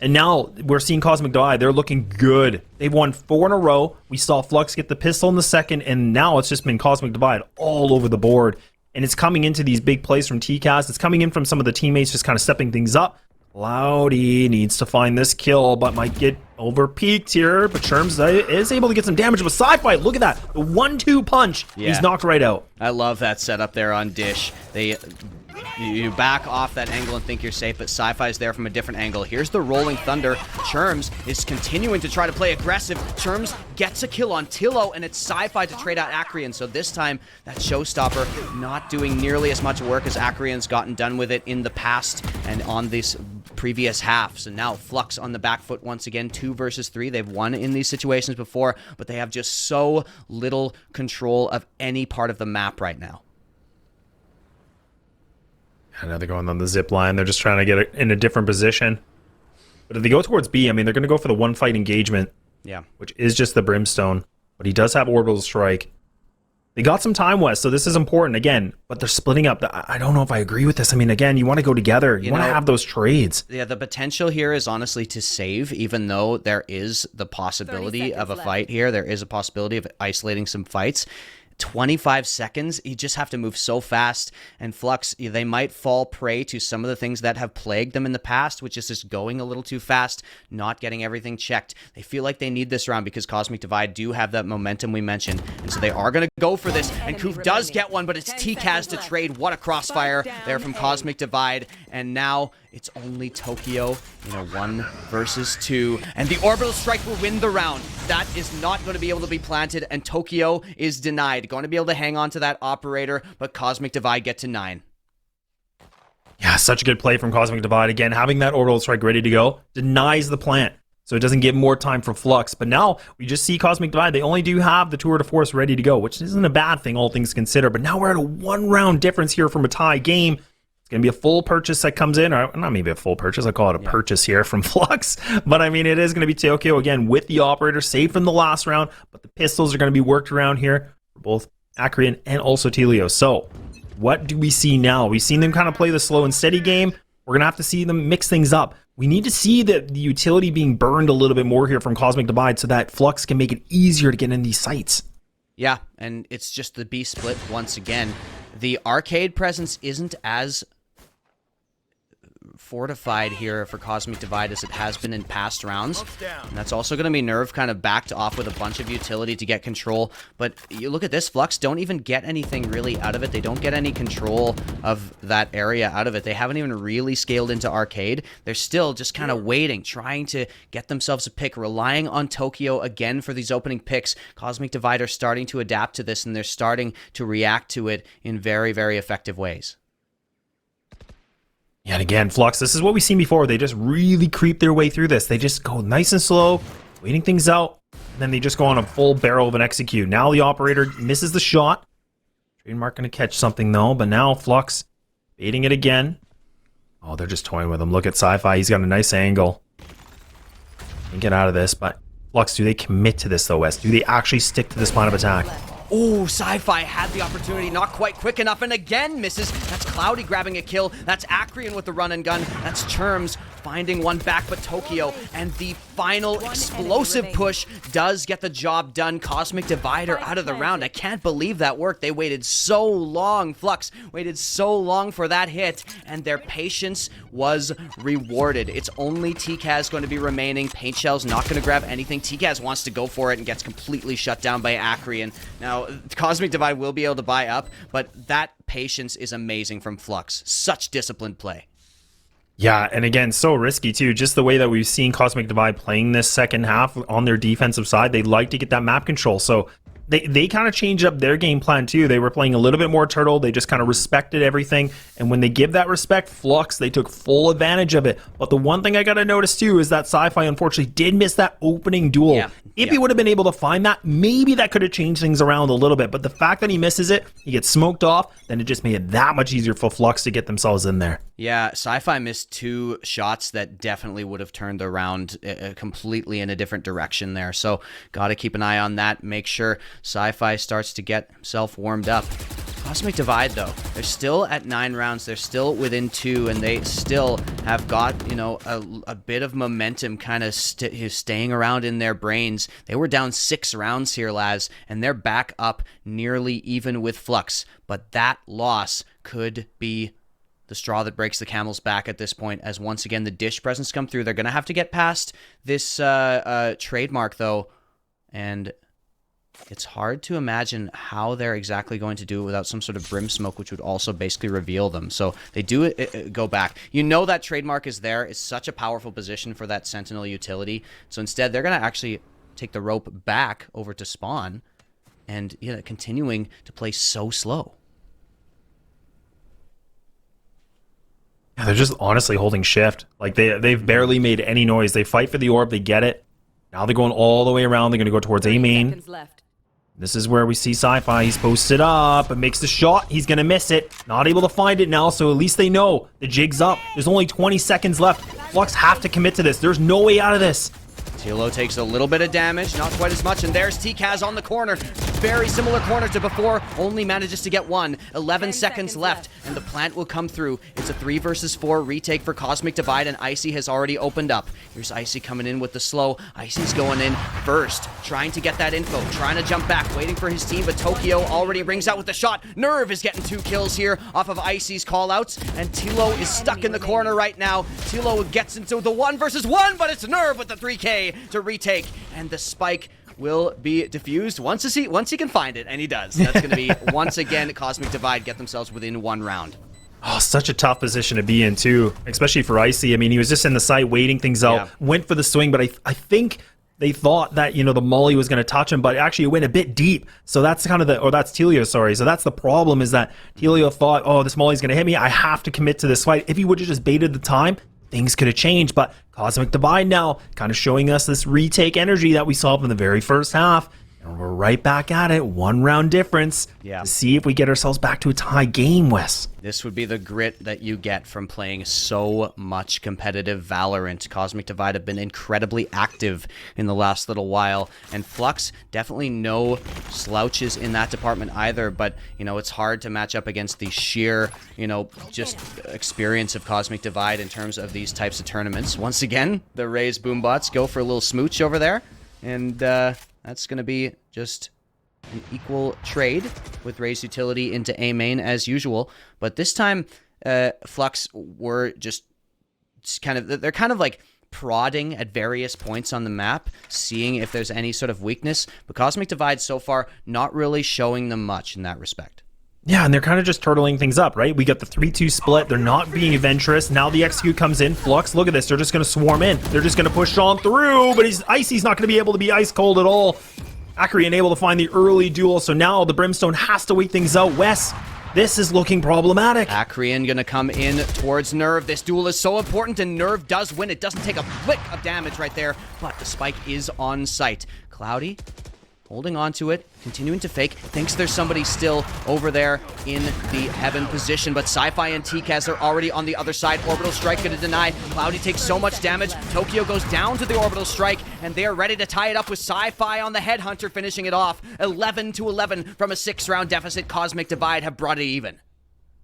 And now we're seeing Cosmic Divide. They're looking good. They've won 4 in a row. We saw Flux get the pistol in the second, and now it's just been Cosmic Divide all over the board. And it's coming into these big plays from TCAS. It's coming in from some of the teammates just kind of stepping things up. Cloudy needs to find this kill, but might get over peaked here. But Churms is able to get some damage with Sci-Fi. Look at that. The 1-2 punch. Yeah. He's knocked right out. I love that setup there on Dish. You back off that angle and think you're safe, but Sci-Fi's there from a different angle. Here's the Rolling Thunder. Churms is continuing to try to play aggressive. Churms gets a kill on Tillo, and it's Sci-Fi to trade out Acreon. So this time, that showstopper not doing nearly as much work as Acreon's gotten done with it in the past and on this previous half. So now Flux on the back foot once again, 2 versus 3. They've won in these situations before, but they have just so little control of any part of the map right now. I know they're going on the zip line. They're just trying to get it in a different position. But if they go towards B, I mean, they're going to go for the one fight engagement. Yeah. Which is just the Brimstone. But he does have Orbital Strike. They got some time, West, so this is important. Again, but they're splitting up. I don't know if I agree with this. I mean, again, you want to go together. You want to have those trades. Yeah, the potential here is honestly to save, even though there is the possibility of a fight here. There is a possibility of isolating some fights. 25 seconds, you just have to move so fast, and Flux, they might fall prey to some of the things that have plagued them in the past, which is just going a little too fast, not getting everything checked. They feel like they need this round because Cosmic Divide do have that momentum we mentioned, and so they are going to go for this, and Koof does get one, but it's TCAS to trade. What a crossfire there from Cosmic Divide, and now it's only Tokyo in a 1 versus 2, and the Orbital Strike will win the round. That is not going to be able to be planted, and Tokyo is denied. Going to be able to hang on to that operator, but Cosmic Divide get to 9. Yeah, such a good play from Cosmic Divide. Again, having that orbital strike ready to go denies the plant, so it doesn't give more time for Flux. But now we just see Cosmic Divide. They only do have the Tour de Force ready to go, which isn't a bad thing, all things considered. But now we're at a 1-round difference here from a tie game. It's going to be a full purchase that comes in, or not maybe a full purchase, I call it a purchase here from Flux. But I mean, it is going to be Tokyo again with the operator, saved from the last round. But the pistols are going to be worked around here for both Acreon and also Telio. So what do we see now? We've seen them kind of play the slow and steady game. We're going to have to see them mix things up. We need to see the utility being burned a little bit more here from Cosmic Divide so that Flux can make it easier to get in these sites. Yeah, and it's just the B split once again. The arcade presence isn't as fortified here for Cosmic Divide as it has been in past rounds. And that's also going to be Nerve kind of backed off with a bunch of utility to get control. But you look at this, Flux don't even get anything really out of it. They don't get any control of that area out of it. They haven't even really scaled into arcade. They're still just kind of waiting, trying to get themselves a pick, relying on Tokyo again for these opening picks. Cosmic Divide are starting to adapt to this, and they're starting to react to it in very, very effective ways. Yeah, and again, Flux, this is what we've seen before. They just really creep their way through this. They just go nice and slow, waiting things out, and then they just go on a full barrel of an execute. Now the operator misses the shot. Trademark going to catch something, though, but now Flux baiting it again. Oh, they're just toying with him. Look at Sci-Fi. He's got a nice angle. Can't get out of this, but Flux, do they commit to this, though, Wes? Do they actually stick to this plan of attack? Oh, Sci-Fi had the opportunity, not quite quick enough, and again misses. That's Cloudy grabbing a kill. That's Acreon with the run and gun. That's Cherms finding one back, but Tokyo, and the final explosive push does get the job done. Cosmic Divider out of the round. I can't believe that worked. They waited so long. Flux waited so long for that hit, and their patience was rewarded. It's only TKaz going to be remaining. Paint Shell's not going to grab anything. TKaz wants to go for it and gets completely shut down by Acreon. Now, Cosmic Divide will be able to buy up, but that patience is amazing from Flux. Such disciplined play. Yeah, and again, so risky too. Just the way that we've seen Cosmic Divide playing this second half on their defensive side, they like to get that map control. So they kind of changed up their game plan too. They were playing a little bit more turtle. They just kind of respected everything. And when they give that respect, Flux, they took full advantage of it. But the one thing I got to notice too is that Sci-Fi unfortunately did miss that opening duel. Yeah. If he would have been able to find that, maybe that could have changed things around a little bit. But the fact that he misses it, he gets smoked off, then it just made it that much easier for Flux to get themselves in there. Yeah, Sci-Fi missed 2 shots that definitely would have turned the round completely in a different direction there. So got to keep an eye on that. Make sure Sci-Fi starts to get himself warmed up. Cosmic Divide, though, they're still at 9 rounds. They're still within 2, and they still have got, you know, a bit of momentum kind of staying around in their brains. They were down 6 rounds here, Laz, and they're back up nearly even with Flux. But that loss could be the straw that breaks the camel's back at this point, as once again the dish presence come through. They're going to have to get past this trademark, though, and it's hard to imagine how they're exactly going to do it without some sort of brim smoke, which would also basically reveal them. So they do go back. You know that trademark is there. It's such a powerful position for that Sentinel utility. So instead, they're going to actually take the rope back over to spawn and continuing to play so slow. Yeah, they're just honestly holding shift. Like they've barely made any noise. They fight for the orb. They get it. Now they're going all the way around. They're going to go towards A main. This is where we see Sci-Fi. He's posted up and makes the shot. He's going to miss it. Not able to find it now, so at least they know the jig's up. There's only 20 seconds left. Flux have to commit to this. There's no way out of this. Tilo takes a little bit of damage, not quite as much, and there's TKaz on the corner. Very similar corner to before, only manages to get one. 11 seconds left, and the plant will come through. It's a 3 versus 4 retake for Cosmic Divide, and Icy has already opened up. Here's Icy coming in with the slow. Icy's going in first, trying to get that info, trying to jump back, waiting for his team, but Tokyo already rings out with the shot. Nerve is getting 2 kills here off of Icy's callouts, and Tilo is stuck in the corner right now. Tilo gets into the 1 versus 1, but it's Nerve with the 3K to retake, and the spike will be diffused once he can find it, and he does. That's going to be, once again, Cosmic Divide get themselves within 1 round. Oh, such a tough position to be in, too, especially for Icy. I mean, he was just in the site waiting things out, went for the swing, but I think they thought that, the molly was going to touch him, but actually it went a bit deep. So that's kind of that's Telio, sorry. So that's the problem, is that Telio thought, oh, this molly's going to hit me. I have to commit to this fight. If he would have just baited the time, things could have changed. But Cosmic Divide now kind of showing us this retake energy that we saw from the very first half. And we're right back at it, 1 round difference, to see if we get ourselves back to a tie game, Wes. This would be the grit that you get from playing so much competitive Valorant. Cosmic Divide have been incredibly active in the last little while, and Flux, definitely no slouches in that department either, but, it's hard to match up against the sheer, just experience of Cosmic Divide in terms of these types of tournaments. Once again, the Raze Boombots go for a little smooch over there, and, that's going to be just an equal trade with Raze Utility into A main as usual. But this time, Flux were just they're kind of like prodding at various points on the map, seeing if there's any sort of weakness. But Cosmic Divide so far not really showing them much in that respect. Yeah, and they're kind of just turtling things up, right? We got the 3-2 split. They're not being adventurous. Now the execute comes in. Flux, look at this. They're just going to swarm in. They're just going to push on through, but Icy's not going to be able to be ice cold at all. Acrean able to find the early duel, so now the Brimstone has to wait things out. Wes, this is looking problematic. Acrean going to come in towards Nerve. This duel is so important, and Nerve does win. It doesn't take a flick of damage right there, but the spike is on site. Cloudy holding on to it, continuing to fake, thinks there's somebody still over there in the heaven position, but Sci-Fi and TCAS are already on the other side. Orbital Strike gonna deny. Cloudy takes so much damage. Tokyo goes down to the Orbital Strike, and they are ready to tie it up with Sci-Fi on the Headhunter, finishing it off. 11-11 from a 6-round deficit. Cosmic Divide have brought it even.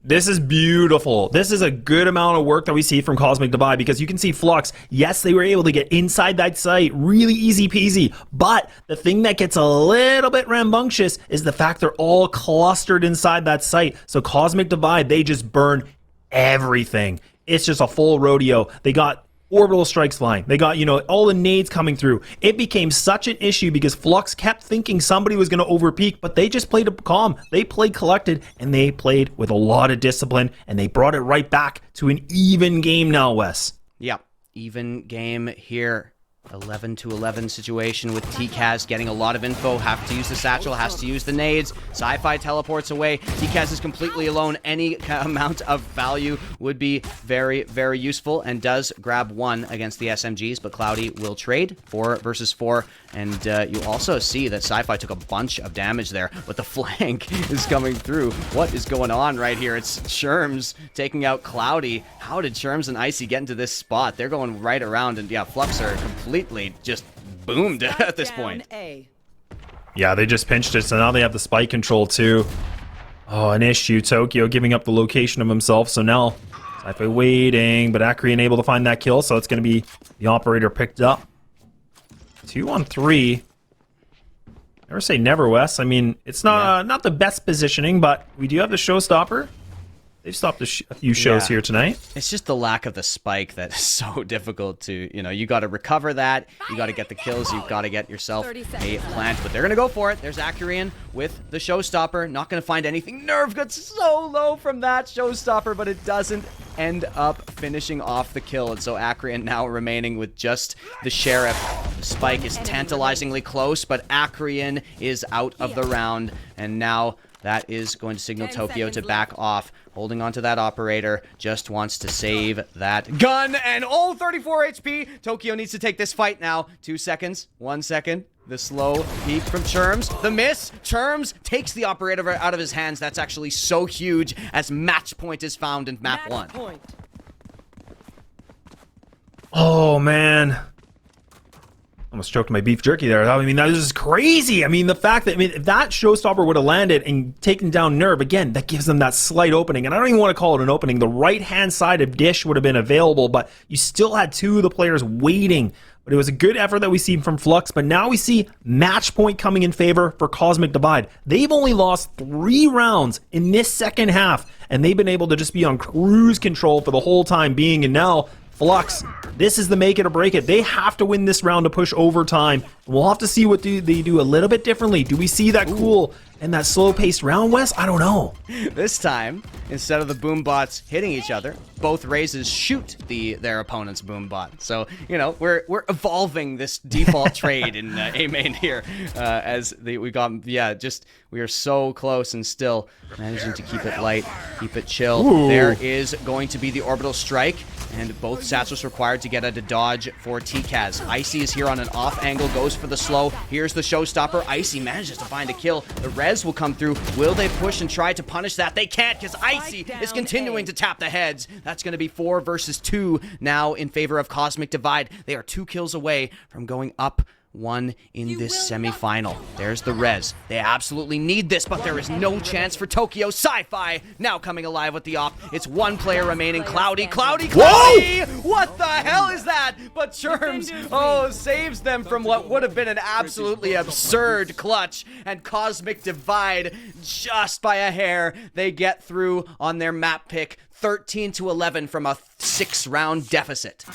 This is beautiful. This is a good amount of work that we see from Cosmic Divide, because you can see Flux, yes, they were able to get inside that site, really easy peasy, but the thing that gets a little bit rambunctious is the fact they're all clustered inside that site. So Cosmic Divide, they just burn everything. It's just a full rodeo. They got orbital strikes flying. They got, all the nades coming through. It became such an issue because Flux kept thinking somebody was going to overpeak, but they just played calm. They played collected, and they played with a lot of discipline, and they brought it right back to an even game now, Wes. Yep, even game here. 11-11 situation with TCAS getting a lot of info. Have to use the satchel, has to use the nades. Sci-Fi teleports away. TCAS is completely alone. Any amount of value would be very, very useful, and does grab 1 against the SMGs, but Cloudy will trade 4 versus 4. And you also see that Sci-Fi took a bunch of damage there, but the flank is coming through. What is going on right here? It's Sherms taking out Cloudy. How did Sherms and Icy get into this spot? They're going right around, and yeah, Flux are completely just boomed at this point. Yeah, they just pinched it, so now they have the spike control too. Oh, an issue. Tokyo giving up the location of himself, so now Sci-Fi waiting, but Acrean able to find that kill, so it's going to be the operator picked up. 2-on-3. Never say never, Wes. I mean, it's not the best positioning, but we do have the showstopper. They've stopped a few shows here tonight. It's just the lack of the spike that is so difficult to, you got to recover that. You got to get the kills. You've got to get yourself a plant. But they're going to go for it. There's Acrean with the showstopper. Not going to find anything. Nerve got so low from that showstopper, but it doesn't end up finishing off the kill. And so Acrean now remaining with just the Sheriff. The spike is tantalizingly close, but Acrean is out of the round. And now that is going to signal Tokyo to back off. Holding on to that operator, just wants to save that gun, and 34 HP. Tokyo needs to take this fight now. 2 seconds, 1 second. The slow peek from Cherms. The miss. Cherms takes the operator out of his hands. That's actually so huge as match point is found in map 1. Oh, man. Almost choked my beef jerky there. I mean, that is crazy. I mean, the fact that, if that showstopper would have landed and taken down Nerve, again, that gives them that slight opening. And I don't even want to call it an opening. The right-hand side of Dish would have been available, but you still had 2 of the players waiting. But it was a good effort that we see from Flux. But now we see match point coming in favor for Cosmic Divide. They've only lost 3 rounds in this second half, and they've been able to just be on cruise control for the whole time being. And now Flux, this is the make it or break it. They have to win this round to push overtime. We'll have to see what they do a little bit differently. Do we see that cool in that slow-paced round, Wes? I don't know. This time, instead of the boom bots hitting each other, both raises shoot their opponent's boom bot. So, you know, we're evolving this default trade in A main here we are so close and still managing to keep it light, keep it chill. Ooh. There is going to be the orbital strike, and both Satchels required to get out a dodge for TCAS. Icy is here on an off angle, goes for the slow. Here's the showstopper. Icy manages to find a kill. The res will come through. Will they push and try to punish that? They can't, because Icy is continuing to tap the heads. That's going to be 4 versus 2 now in favor of Cosmic Divide. They are 2 kills away from going up 1 in this semi-final. There's the res. They absolutely need this, but there is no chance for Tokyo. Sci-Fi now coming alive with the op. It's 1 player remaining. Cloudy. Whoa! What the hell is that? But Germs, saves them from what would have been an absolutely absurd clutch. And Cosmic Divide, just by a hair, they get through on their map pick, 13-11 from a 6-round deficit.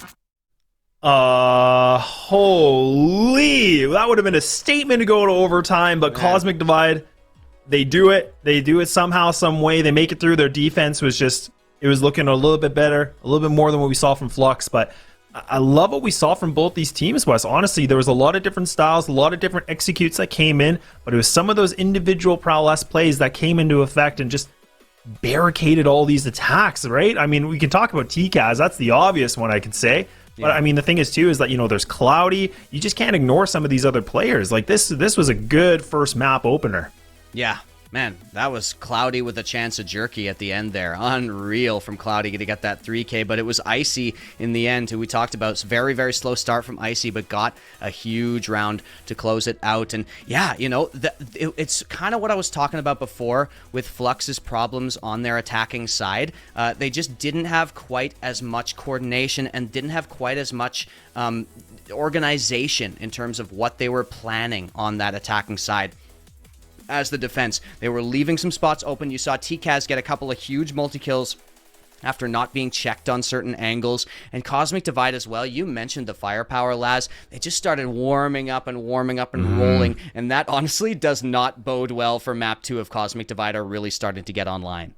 Holy, that would have been a statement to go to overtime, but man. Cosmic Divide, they do it somehow, some way. They make it through. Their defense was it was looking a little bit better, a little bit more than what we saw from Flux, but I love what we saw from both these teams, Wes. Honestly, there was a lot of different styles, a lot of different executes that came in, but it was some of those individual prowess plays that came into effect and just barricaded all these attacks, right? I mean, we can talk about TCAS, that's the obvious one I could say. But I mean, the thing is too is that, you know, there's Cloudy. You just can't ignore some of these other players. Like this was a good first map opener. Yeah. Man, that was Cloudy with a chance of Jerky at the end there. Unreal from Cloudy to get that 3K, but it was Icy in the end, who we talked about. It's very, very slow start from Icy, but got a huge round to close it out. And yeah, you know, it's kind of what I was talking about before with Flux's problems on their attacking side. They just didn't have quite as much coordination and didn't have quite as much organization in terms of what they were planning on that attacking side. As the defense, they were leaving some spots open. You saw TCAS get a couple of huge multi-kills after not being checked on certain angles, and Cosmic Divide as well. You mentioned the firepower, Laz. They just started warming up and rolling, and that honestly does not bode well for map 2 if Cosmic Divide are really starting to get online.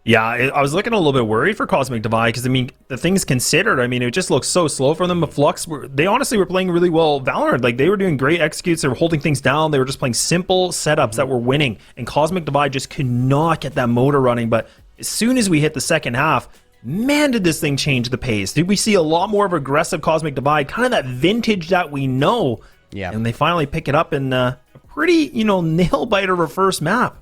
Yeah, I was looking a little bit worried for Cosmic Divide because, I mean, the things considered, I mean, it just looks so slow for them. But Flux, they honestly were playing really well Valorant. Like, they were doing great executes. They were holding things down. They were just playing simple setups that were winning. And Cosmic Divide just could not get that motor running. But as soon as we hit the second half, man, did this thing change the pace. Did we see a lot more of aggressive Cosmic Divide, kind of that vintage that we know. Yeah. And they finally pick it up in a pretty, you know, nail-biter of a first map.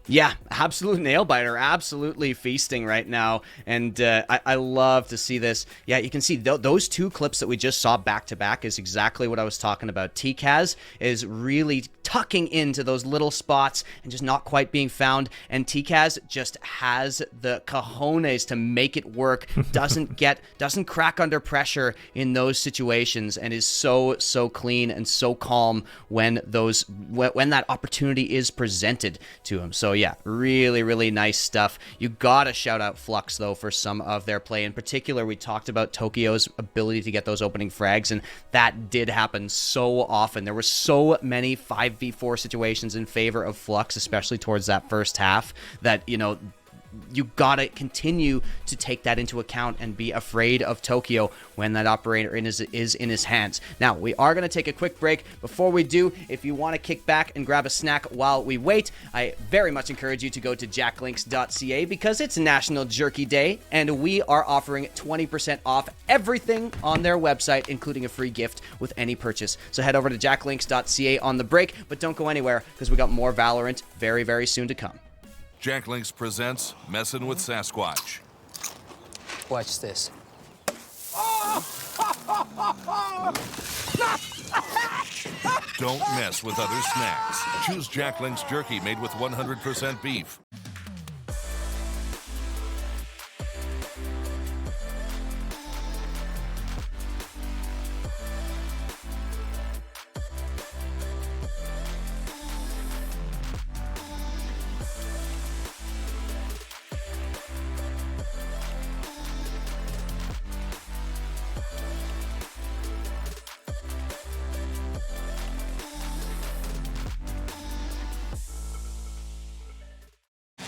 Yeah, absolute nail-biter, absolutely feasting right now, and I love to see this. Yeah, you can see those 2 clips that we just saw back-to-back is exactly what I was talking about. TCAS is really tucking into those little spots and just not quite being found, and TCAS just has the cojones to make it work, doesn't crack under pressure in those situations, and is so clean and so calm when that opportunity is presented to him. So yeah, really nice stuff. You gotta shout out Flux though for some of their play. In particular, we talked about Tokyo's ability to get those opening frags, and that did happen so often. There were so many 5v4 situations in favor of Flux, especially towards that first half, that, you know, you gotta continue to take that into account and be afraid of Tokyo when that operator is in his hands. Now, we are going to take a quick break. Before we do, if you want to kick back and grab a snack while we wait, I very much encourage you to go to jacklinks.ca because it's National Jerky Day, and we are offering 20% off everything on their website, including a free gift with any purchase. So head over to jacklinks.ca on the break, but don't go anywhere because we got more Valorant very, very soon to come. Jacklinks presents Messin' with Sasquatch. Watch this. Don't mess with other snacks. Choose Jacklinks jerky made with 100% beef.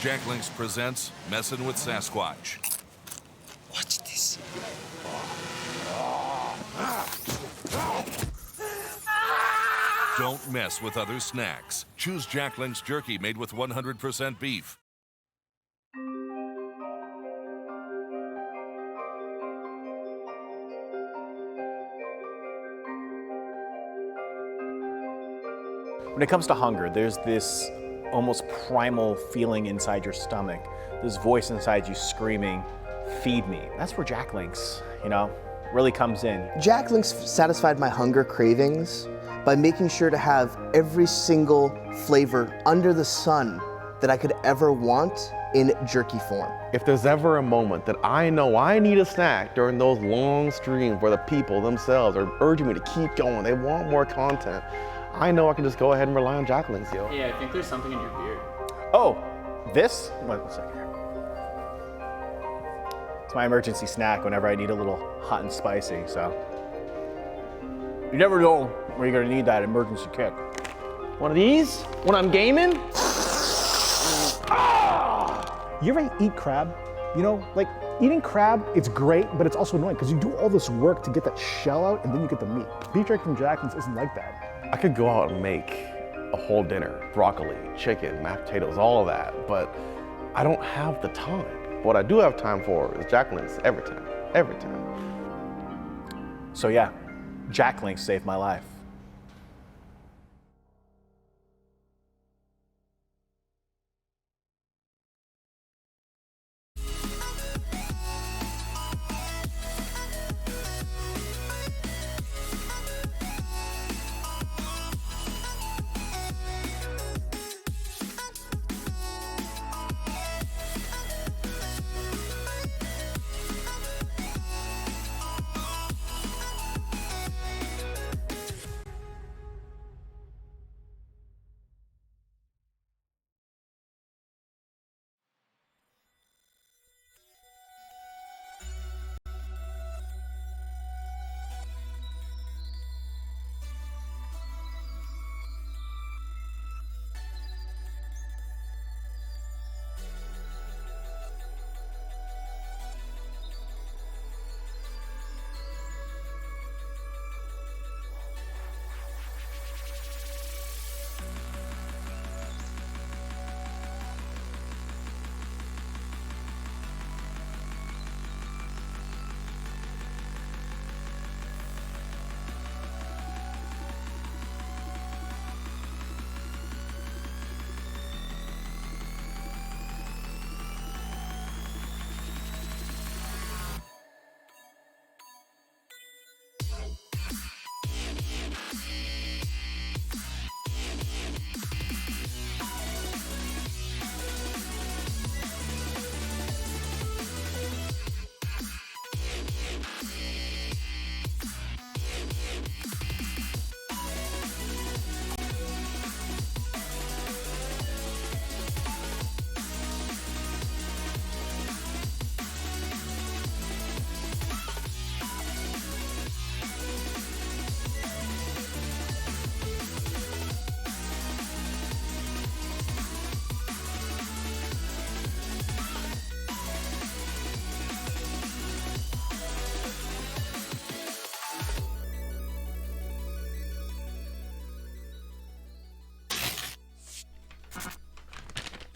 Jack Links presents Messin' with Sasquatch. Watch this. Don't mess with other snacks. Choose Jack Links Jerky made with 100% beef. When it comes to hunger, there's this almost primal feeling inside your stomach, this voice inside you screaming, feed me. That's where Jack Links, really comes in. Jack Links satisfied my hunger cravings by making sure to have every single flavor under the sun that I could ever want in jerky form. If there's ever a moment that I know I need a snack during those long streams where the people themselves are urging me to keep going, they want more content, I know I can just go ahead and rely on Jack Links, yo. Hey, I think there's something in your beard. Oh, this? One second here. It's my emergency snack whenever I need a little hot and spicy, so. You never know where you're gonna need that emergency kick. One of these? When I'm gaming? You ever eat crab? Like eating crab, it's great, but it's also annoying because you do all this work to get that shell out and then you get the meat. Beef jerky from Jack Links isn't like that. I could go out and make a whole dinner, broccoli, chicken, mashed potatoes, all of that, but I don't have the time. What I do have time for is Jack Links every time, every time. So yeah, Jack Links saved my life.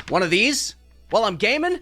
One of these while I'm gaming?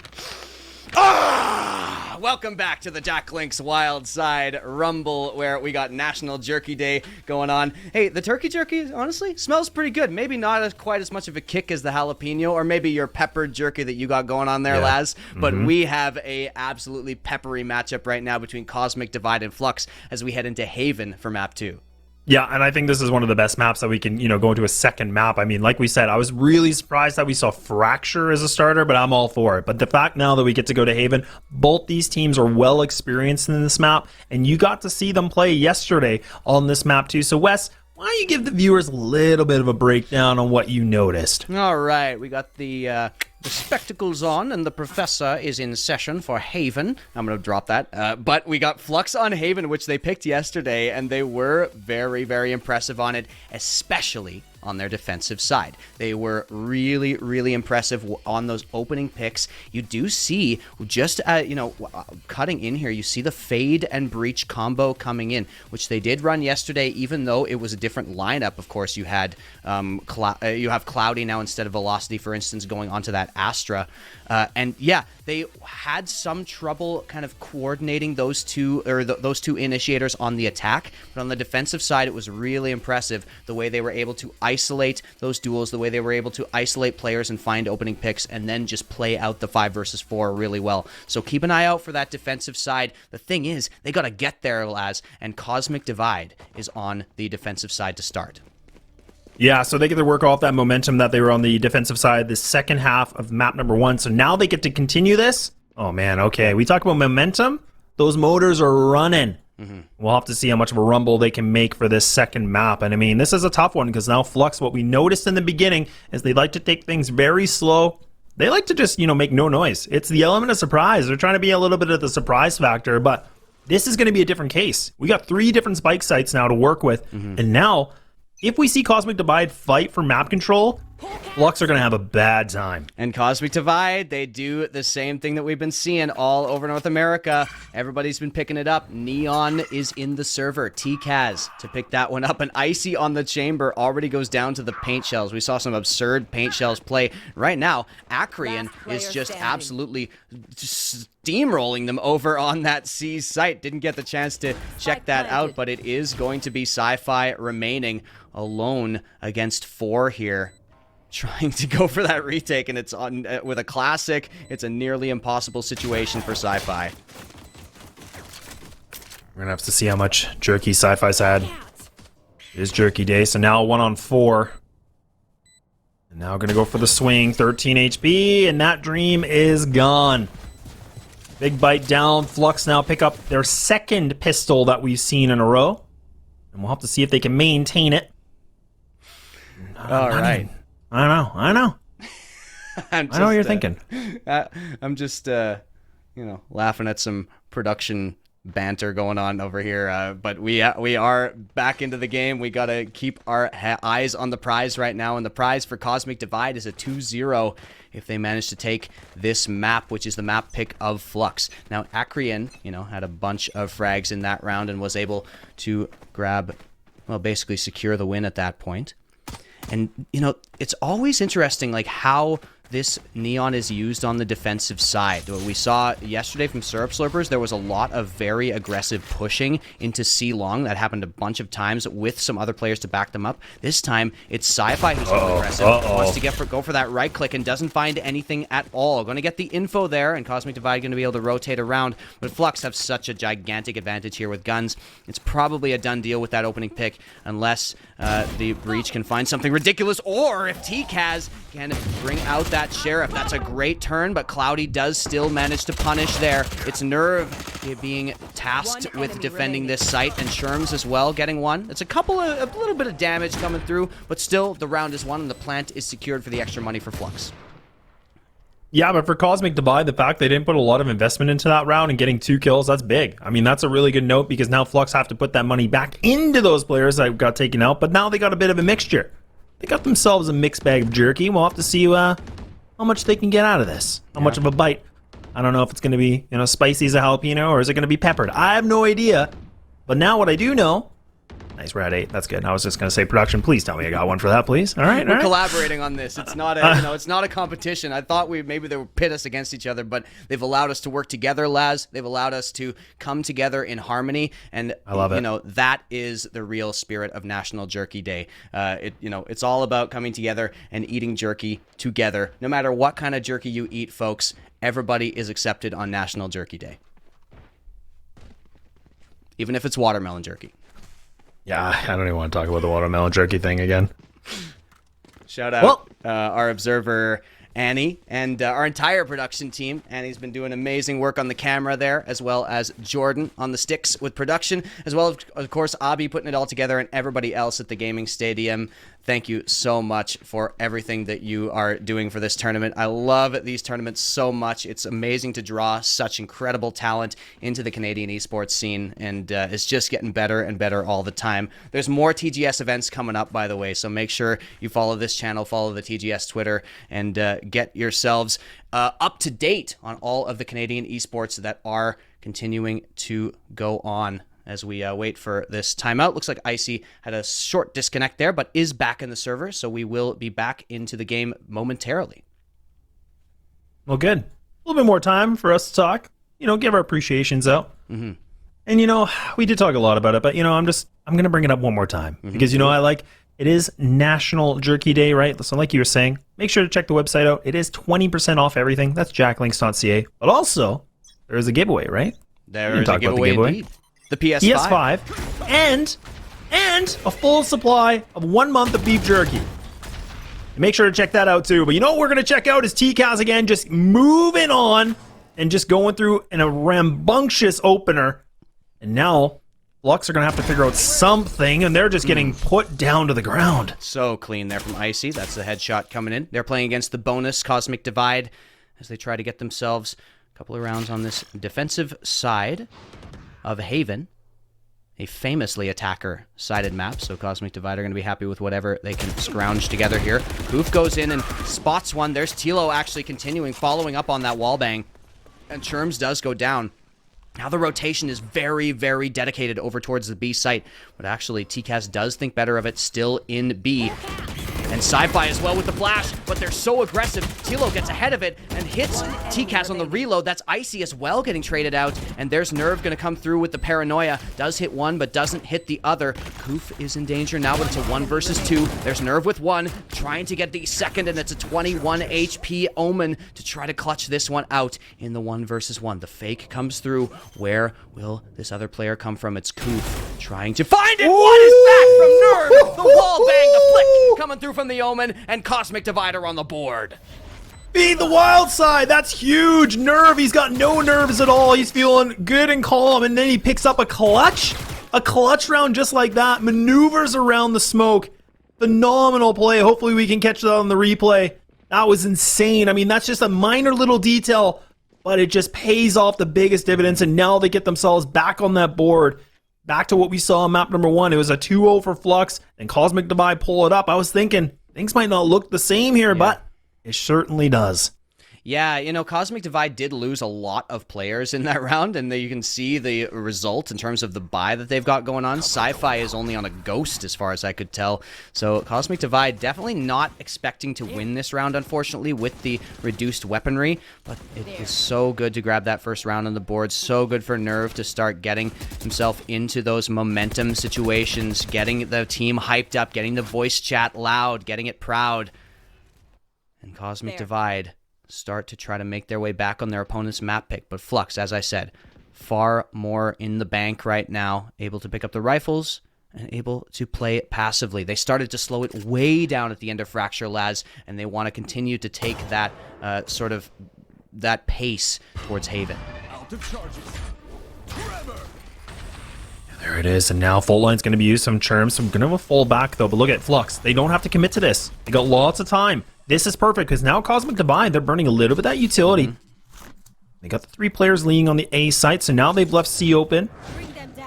Welcome back to the Jack Links Wild Side Rumble, where we got National Jerky Day going on. Hey, the turkey jerky, honestly, smells pretty good. Maybe not quite as much of a kick as the jalapeno, or maybe your peppered jerky that you got going on there, Laz. But we have a absolutely peppery matchup right now between Cosmic Divide and Flux as we head into Haven for Map 2. Yeah, and I think this is one of the best maps that we can, go into a second map. I mean, like we said, I was really surprised that we saw Fracture as a starter, but I'm all for it. But the fact now that we get to go to Haven, both these teams are well experienced in this map, and you got to see them play yesterday on this map too. So Wes, why don't you give the viewers a little bit of a breakdown on what you noticed? All right, we got the spectacles on, and the professor is in session for Haven. I'm going to drop that. But we got Flux on Haven, which they picked yesterday, and they were very, very impressive on it, especially on their defensive side. They were really, really impressive on those opening picks. You do see just, cutting in here, you see the fade and breach combo coming in, which they did run yesterday, even though it was a different lineup. Of course, you had you have Cloudy now instead of Velocity, for instance, going onto that Astra. And yeah, they had some trouble kind of coordinating those two initiators on the attack, but on the defensive side, it was really impressive the way they were able to isolate those duels, the way they were able to isolate players and find opening picks, and then just play out the 5 versus 4 really well. So keep an eye out for that defensive side. The thing is, they got to get there, Laz, and Cosmic Divide is on the defensive side to start. Yeah, so they get to work off that momentum that they were on the defensive side the second half of map number 1. So now they get to continue this. Oh, man, okay. We talk about momentum. Those motors are running. We'll have to see how much of a rumble they can make for this second map. And I mean, this is a tough one because now Flux, what we noticed in the beginning is they like to take things very slow. They like to just, make no noise. It's the element of surprise. They're trying to be a little bit of the surprise factor, but this is going to be a different case. We got 3 different spike sites now to work with. And now, if we see Cosmic Divide fight for map control, Flux are going to have a bad time. And Cosmic Divide, they do the same thing that we've been seeing all over North America. Everybody's been picking it up. Neon is in the server. TCAS to pick that one up. And Icy on the chamber already goes down to the paint shells. We saw some absurd paint shells play. Right now, Acrian is just absolutely steamrolling them over on that C site. Didn't get the chance to check that out, but it is going to be Sci-Fi remaining alone against 4 here, trying to go for that retake, and it's on with a classic. It's a nearly impossible situation for Sci-Fi. We're gonna have to see how much Jerky Sci-Fi's had. It is Jerky Day, so now 1-on-4. And now gonna go for the swing, 13 HP, and that dream is gone. Big bite down. Flux now pick up their second pistol that we've seen in a row. And we'll have to see if they can maintain it. All right. I know. I know what you're thinking. I'm just, laughing at some production banter going on over here. But we are back into the game. We got to keep our eyes on the prize right now. And the prize for Cosmic Divide is a 2-0 if they manage to take this map, which is the map pick of Flux. Now, Acrian, had a bunch of frags in that round and was able to grab, basically secure the win at that point. And, it's always interesting, how this Neon is used on the defensive side. What we saw yesterday from Syrup Slurpers, there was a lot of very aggressive pushing into C long. That happened a bunch of times with some other players to back them up. This time, it's Sci-Fi who's more aggressive. Wants to go for that right click and doesn't find anything at all. Going to get the info there, and Cosmic Divide going to be able to rotate around. But Flux have such a gigantic advantage here with guns. It's probably a done deal with that opening pick, unless the Breach can find something ridiculous, or if TCAS can bring out that Sheriff. That's a great turn, but Cloudy does still manage to punish there. It's Nerve being tasked with defending this site, and Sherms as well getting one. It's a little bit of damage coming through, but still the round is won and the plant is secured for the extra money for Flux. Yeah, but for Cosmic Divide, the fact they didn't put a lot of investment into that round and getting 2 kills, that's big. I mean, that's a really good note because now Flux have to put that money back into those players that got taken out, but now they got a bit of a mixture. They got themselves a mixed bag of jerky. We'll have to see how much they can get out of this. How much of a bite. I don't know if it's going to be, spicy as a jalapeno, or is it going to be peppered? I have no idea. But now what I do know... Nice Rad 8. That's good. I was just going to say, production, please tell me I got one for that, please. All right, We're collaborating on this. It's not a, it's not a competition. I thought maybe they would pit us against each other, but they've allowed us to work together, Laz. They've allowed us to come together in harmony, and I love it. That is the real spirit of National Jerky Day. It's all about coming together and eating jerky together. No matter what kind of jerky you eat, folks, everybody is accepted on National Jerky Day. Even if it's watermelon jerky. Yeah, I don't even want to talk about the watermelon jerky thing again. Shout out our observer, Annie, and our entire production team. Annie's been doing amazing work on the camera there, as well as Jordan on the sticks with production, as well as, of course, Abby putting it all together, and everybody else at the gaming stadium. Thank you so much for everything that you are doing for this tournament. I love these tournaments so much. It's amazing to draw such incredible talent into the Canadian esports scene, and it's just getting better and better all the time. There's more TGS events coming up, by the way, so make sure you follow this channel, follow the TGS Twitter, and get yourselves up to date on all of the Canadian esports that are continuing to go on. As we wait for this timeout. Looks like Icy had a short disconnect there, but is back in the server, so we will be back into the game momentarily. Well, good. A little bit more time for us to talk. Give our appreciations out. Mm-hmm. And we did talk a lot about it, but I'm gonna bring it up one more time because it is National Jerky Day, right? So like you were saying, make sure to check the website out. It is 20% off everything. That's jacklinks.ca. But also, there is a giveaway, right? There is a giveaway indeed. The PS5 and a full supply of 1 month of beef jerky. Make sure to check that out too. But what we're going to check out is TCAS again, just moving on and just going through in a rambunctious opener. And now Flux are going to have to figure out something, and they're just getting put down to the ground. So clean there from Icy. That's the headshot coming in. They're playing against the bonus Cosmic Divide as they try to get themselves a couple of rounds on this defensive side of Haven, a famously attacker-sided map, so Cosmic Divide are going to be happy with whatever they can scrounge together here. Boof goes in and spots one. There's Tseal actually continuing, following up on that wallbang, and Churms does go down. Now the rotation is very, very dedicated over towards the B site, but actually TCAS does think better of it, still in B. And Sci-Fi as well with the flash, but they're so aggressive. Tilo gets ahead of it and hits TCAS on the reload. That's Icy as well getting traded out. And there's Nerve going to come through with the paranoia. Does hit one, but doesn't hit the other. Koof is in danger now, but it's a 1 versus 2. There's Nerve with 1, trying to get the second, and it's a 21 HP Omen to try to clutch this one out in the 1 versus 1. The fake comes through. Where will this other player come from? It's Koof trying to find it. What is that from Nerve? The wall bang, the flick coming through from the Omen, and Cosmic Divider on the board. Beat the wild side. That's huge. Nerve. He's got no nerves at all. He's feeling good and calm, and then he picks up a clutch round just like that. Maneuvers around the smoke. Phenomenal play. Hopefully we can catch that on the replay. That was insane. I mean, that's just a minor little detail, but it just pays off the biggest dividends, and now they get themselves back on that board. Back to what we saw on map number 1. It was a 2-0 for Flux, and Cosmic Divide pull it up. I was thinking, things might not look the same here, but it certainly does. Yeah, Cosmic Divide did lose a lot of players in that round, and you can see the result in terms of the buy that they've got going on. Sci-Fi is only on a ghost, as far as I could tell. So Cosmic Divide definitely not expecting to win this round, unfortunately, with the reduced weaponry. But it is so good to grab that first round on the board. So good for Nerve to start getting himself into those momentum situations, getting the team hyped up, getting the voice chat loud, getting it proud. And Cosmic Divide start to try to make their way back on their opponent's map pick. But Flux, as I said, far more in the bank right now, able to pick up the rifles and able to play it passively. They started to slow it way down at the end of Fracture Laz, and they want to continue to take that that pace towards Haven. There it is, and now full line's going to be used, some Churms, some going to fall back though, but look at Flux. They don't have to commit to this. They got lots of time. This is perfect, because now Cosmic Divide, they're burning a little bit of that utility. They got the 3 players leaning on the A site, so now they've left C open.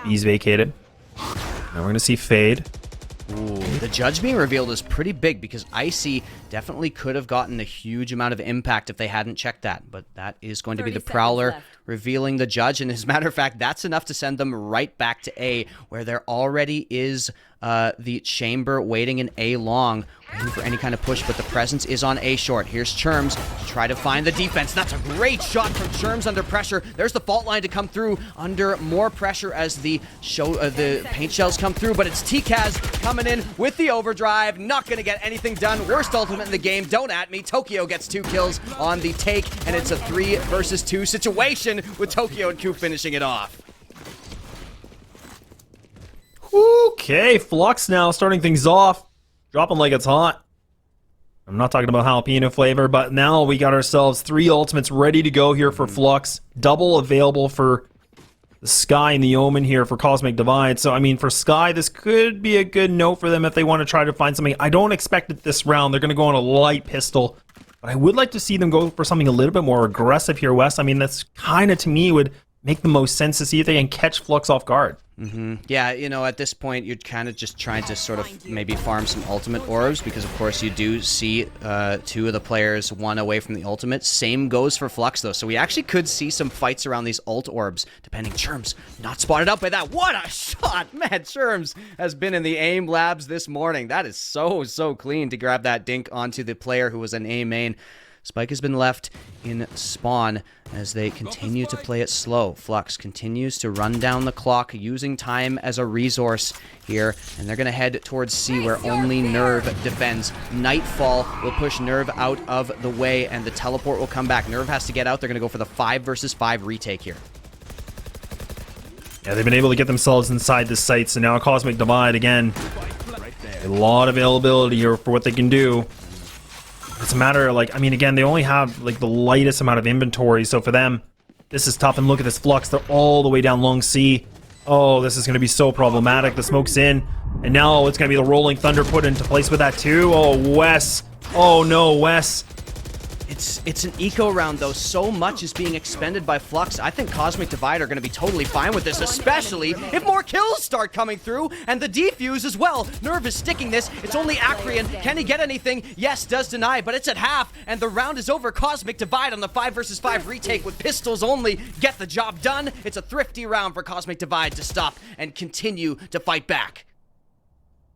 B's vacated. Now we're going to see Fade. Ooh, the judge being revealed is pretty big, because Icy definitely could have gotten a huge amount of impact if they hadn't checked that. But that is going to be the Prowler revealing the judge. And as a matter of fact, that's enough to send them right back to A, where there already is the chamber waiting in A long, waiting for any kind of push, but the presence is on A short. Here's Churms to try to find the defense. That's a great shot from Churms under pressure. There's the fault line to come through under more pressure as the paint shells come through, but it's TCAS coming in with the overdrive. Not going to get anything done. Worst ultimate in the game. Don't at me. Tokyo gets 2 kills on the take, and it's a 3 versus 2 situation with Tokyo and Q finishing it off. Okay, Flux now starting things off. Dropping like it's hot. I'm not talking about jalapeno flavor, but now we got ourselves 3 ultimates ready to go here for Flux. Double available for the Sky and the Omen here for Cosmic Divide. So, I mean, for Sky, this could be a good note for them if they want to try to find something. I don't expect it this round. They're going to go on a light pistol. But I would like to see them go for something a little bit more aggressive here, Wes. I mean, that's kind of, to me, would make the most sense to see if they can catch Flux off guard. Yeah, you know, at this point, you're kind of just trying to sort of maybe farm some ultimate orbs because, of course, you do see 2 of the players 1 away from the ultimate. Same goes for Flux, though. So we actually could see some fights around these ult orbs, depending. Churms not spotted out by that. What a shot! Man, Churms has been in the aim labs this morning. That is so clean to grab that dink onto the player who was an A main. Spike has been left in spawn as they continue to play it slow. Flux continues to run down the clock, using time as a resource here, and they're going to head towards C where only Nerve defends. Nightfall will push Nerve out of the way, and the teleport will come back. Nerve has to get out. They're going to go for the 5 versus 5 retake here. Yeah, they've been able to get themselves inside this site, so now Cosmic Divide again. A lot of availability here for what they can do. It's a matter of, like, I mean, again, they only have, like, the lightest amount of inventory, so for them, this is tough. And look at this Flux. They're all the way down long C. Oh, this is going to be so problematic. The smoke's in, and now it's going to be the Rolling Thunder put into place with that, too. Oh, Wes. Oh, no, Wes. It's an eco round, though. So much is being expended by Flux. I think Cosmic Divide are going to be totally fine with this, especially if more kills start coming through, and the defuse as well. Nerve is sticking this. It's only Acrian. Can he get anything? Yes, does deny, but it's at half, and the round is over. Cosmic Divide on the 5 versus 5 retake with pistols only. Get the job done. It's a thrifty round for Cosmic Divide to stop and continue to fight back.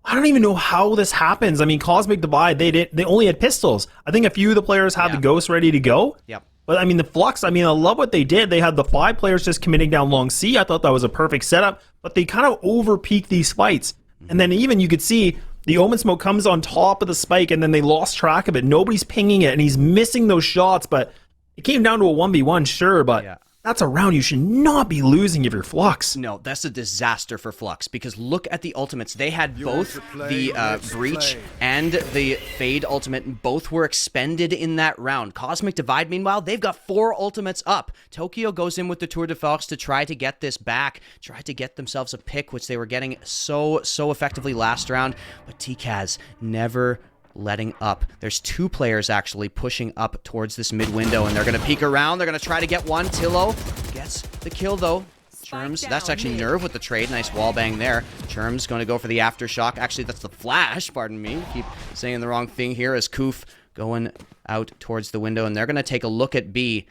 I don't even know how this happens. I mean, Cosmic Divide, they only had pistols. I think a few of the players had the ghosts ready to go. Yep. But I mean, the Flux, I mean, I love what they did. They had the 5 players just committing down long C. I thought that was a perfect setup, but they kind of over-peaked these fights. And then even you could see the Omen smoke comes on top of the spike, and then they lost track of it. Nobody's pinging it, and he's missing those shots, but it came down to a 1v1, sure, but that's a round you should not be losing if you're Flux. No, that's a disaster for Flux, because look at the ultimates. They had both the Breach and the Fade ultimate, and both were expended in that round. Cosmic Divide, meanwhile, they've got 4 ultimates up. Tokyo goes in with the Tour de Force to try to get this back, try to get themselves a pick, which they were getting so effectively last round, but TGS never letting up. There's 2 players actually pushing up towards this mid window, and they're going to peek around. They're going to try to get one. Tillo gets the kill, though. Churms, that's actually Nerve with the trade. Nice wall bang there. Churms going to go for the aftershock. Actually, that's the flash, pardon me. Keep saying the wrong thing here as Koof going out towards the window, and they're going to take a look at B.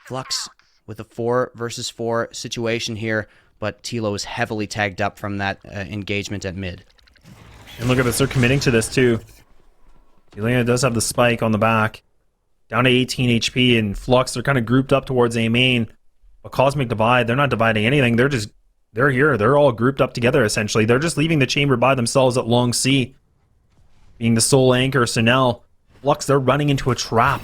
Flux with a 4 versus 4 situation here, but Tilo is heavily tagged up from that engagement at mid. And look at this, they're committing to this too. Elena does have the spike on the back. Down to 18 HP, and Flux, they're kind of grouped up towards A main. But Cosmic Divide, they're not dividing anything. They're here. They're all grouped up together, essentially. They're just leaving the chamber by themselves at long C. Being the sole anchor, so now Flux, they're running into a trap.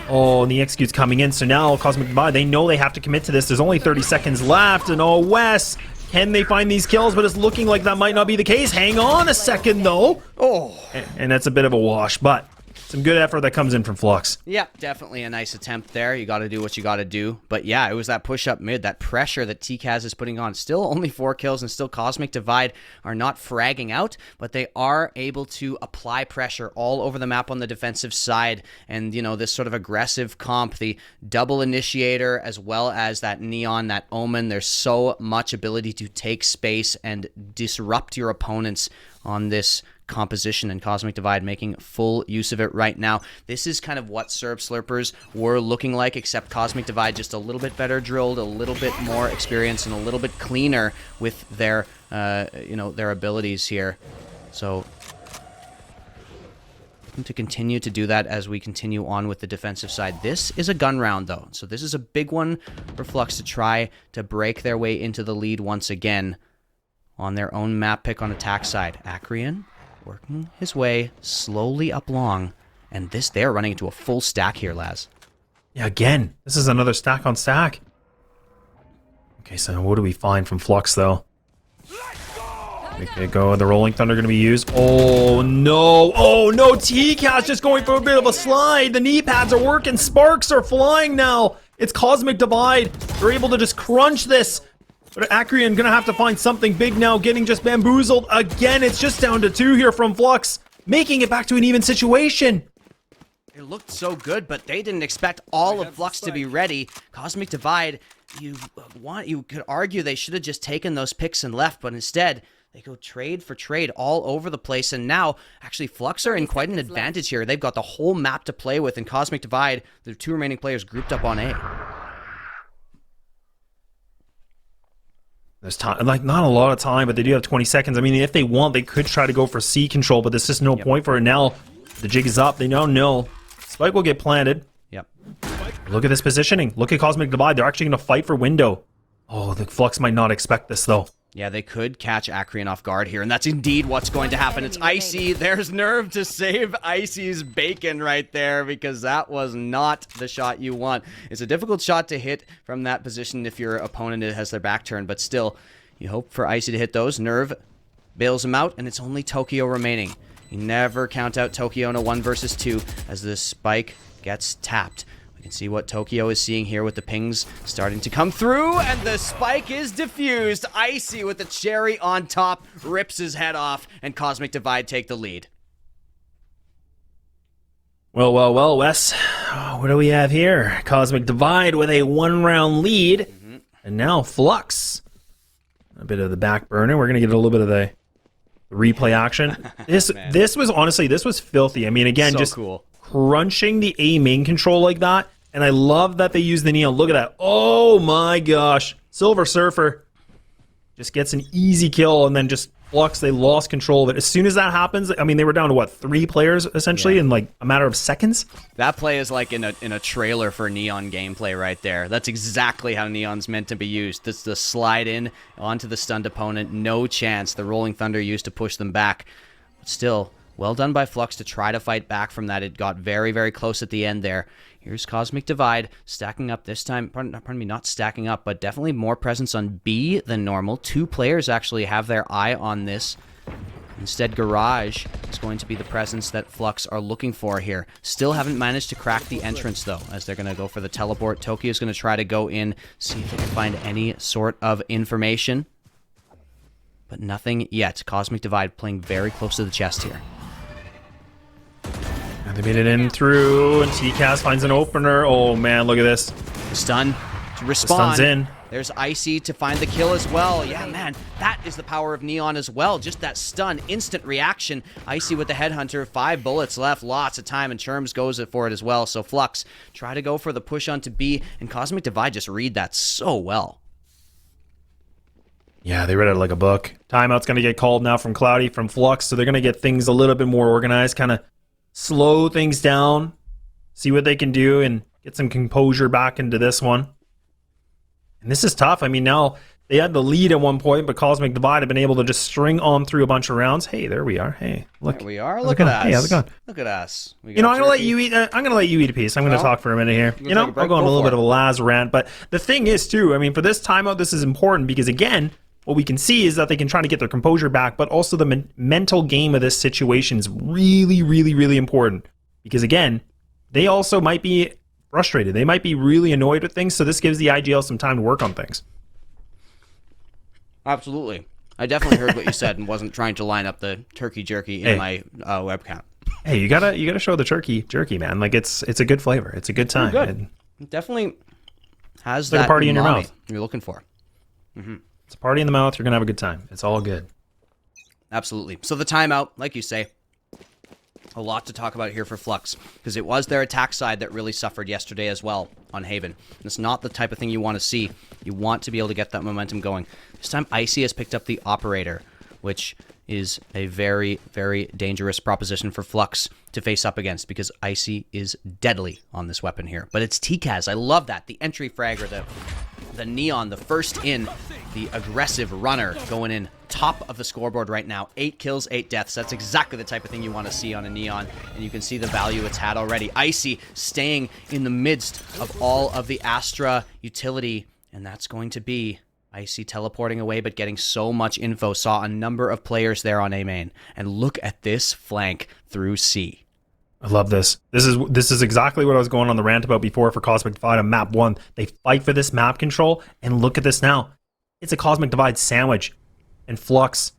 Oh, and the execute's coming in, so now Cosmic Divide, they know they have to commit to this. There's only 30 seconds left, and oh, Wes, can they find these kills? But it's looking like that might not be the case. Hang on a second, though. Oh. And that's a bit of a wash, but some good effort that comes in from Flux. Yeah, definitely a nice attempt there. You got to do what you got to do. But yeah, it was that push up mid, that pressure that TGS is putting on. Still only 4 kills, and still Cosmic Divide are not fragging out, but they are able to apply pressure all over the map on the defensive side. And, you know, this sort of aggressive comp, the double initiator, as well as that Neon, that Omen, there's so much ability to take space and disrupt your opponents on this composition, and Cosmic Divide making full use of it right now. This is kind of what Serb Slurpers were looking like, except Cosmic Divide just a little bit better drilled, a little bit more experienced, and a little bit cleaner with their, you know, their abilities here. So to continue to do that as we continue on with the defensive side. This is a gun round, though, so this is a big one for Flux to try to break their way into the lead once again on their own map pick on attack side. Acrian working his way slowly up long, and they're running into a full stack here, Laz. Yeah, again, this is another stack on stack. Okay, so what do we find from Flux, though? Okay, go. The Rolling Thunder going to be used. Oh, no. Oh, no. TCAS just going for a bit of a slide. The knee pads are working. Sparks are flying now. It's Cosmic Divide. They're able to just crunch this. But Acreon going to have to find something big now, getting just bamboozled again. It's just down to 2 here from Flux, making it back to an even situation. It looked so good, but they didn't expect all of Flux to be ready. Cosmic Divide, you could argue they should have just taken those picks and left, but instead they go trade for trade all over the place. And now, actually, Flux are in quite an advantage here. They've got the whole map to play with, and Cosmic Divide, the 2 remaining players grouped up on A. There's time, like not a lot of time, but they do have 20 seconds. I mean, if they want, they could try to go for C control, but there's just no point for it now. The jig is up. They now know Spike will get planted. Yep. Look at this positioning. Look at Cosmic Divide. They're actually going to fight for window. Oh, the Flux might not expect this, though. Yeah, they could catch Acreon off guard here, and that's indeed what's going to happen. It's Icy. There's Nerve to save Icy's bacon right there, because that was not the shot you want. It's a difficult shot to hit from that position if your opponent has their back turned, but still, you hope for Icy to hit those. Nerve bails him out, and it's only Tokyo remaining. You never count out Tokyo in a 1 versus 2 as the spike gets tapped. You can see what Tokyo is seeing here with the pings starting to come through, and the spike is diffused. Icy with the cherry on top rips his head off, and Cosmic Divide take the lead. Well, Wes. What do we have here? Cosmic Divide with a 1-round lead, and now Flux. A bit of the back burner. We're going to get a little bit of the replay action. This was honestly, this was filthy. I mean, again, So just cool. Crunching the A main control like that. And I love that they use the Neon. Look at that. Oh my gosh. Silver Surfer just gets an easy kill, and then just Flux, they lost control of it. As soon as that happens, I mean, they were down to what, 3 players essentially in like a matter of seconds? That play is like in a trailer for Neon gameplay right there. That's exactly how Neon's meant to be used. That's the slide in onto the stunned opponent. No chance. The Rolling Thunder used to push them back. But still, well done by Flux to try to fight back from that. It got very, very close at the end there. Here's Cosmic Divide stacking up this time. Pardon me, not stacking up, but definitely more presence on B than normal. 2 players actually have their eye on this. Instead, Garage is going to be the presence that Flux are looking for here. Still haven't managed to crack the entrance, though, as they're going to go for the teleport. Tokyo's going to try to go in, see if they can find any sort of information. But nothing yet. Cosmic Divide playing very close to the chest here. And they made it in through, and TCAS finds an opener. Oh man, look at this. The stun to respawn. The stun's in. There's Icy to find the kill as well. Yeah, man, that is the power of Neon as well. Just that stun, instant reaction. Icy with the Headhunter, 5 bullets left, lots of time, and Churms goes for it as well. So Flux try to go for the push onto B, and Cosmic Divide just read that so well. Yeah, they read it like a book. Timeout's going to get called now from Cloudy, from Flux, so they're going to get things a little bit more organized, kind of slow things down, see what they can do, and get some composure back into this one. And this is tough. I mean, now they had the lead at one point, but Cosmic Divide have been able to just string on through a bunch of rounds. Hey, there we are. Hey, look. There we are. Look at us. Hey, how's it going? Look at us. I'm gonna let you eat. I'm gonna let you eat a piece. I'm gonna talk for a minute here. You know, I'll go on a little bit of a Laz rant, but the thing is, too, I mean, for this timeout, this is important because again, what we can see is that they can try to get their composure back, but also the mental game of this situation is really, really, really important. Because again, they also might be frustrated. They might be really annoyed with things, so this gives the IGL some time to work on things. Absolutely. I definitely heard what you said and wasn't trying to line up the turkey jerky in my webcam. Hey, you gotta show the turkey jerky, man. Like it's a good flavor. It's a good time. Good. It definitely has like that a party in your mouth you're looking for. It's a party in the mouth. You're gonna have a good time. It's all good. Absolutely. So the timeout, like you say, a lot to talk about here for Flux, because it was their attack side that really suffered yesterday as well on Haven. And it's not the type of thing you want to see. You want to be able to get that momentum going. This time, Icy has picked up the Operator, which is a very, very dangerous proposition for Flux to face up against, because Icy is deadly on this weapon here. But it's TCAS. I love that. The entry fragger, the Neon, the first in, the aggressive runner going in top of the scoreboard right now. 8 kills, 8 deaths. That's exactly the type of thing you want to see on a Neon, and you can see the value it's had already. Icy staying in the midst of all of the Astra utility, and that's going to be Icy teleporting away, but getting so much info. Saw a number of players there on A main. And look at this flank through C. I love this. This is exactly what I was going on the rant about before for Cosmic Divide on map 1. They fight for this map control, and look at this now. It's a Cosmic Divide sandwich. And Flux,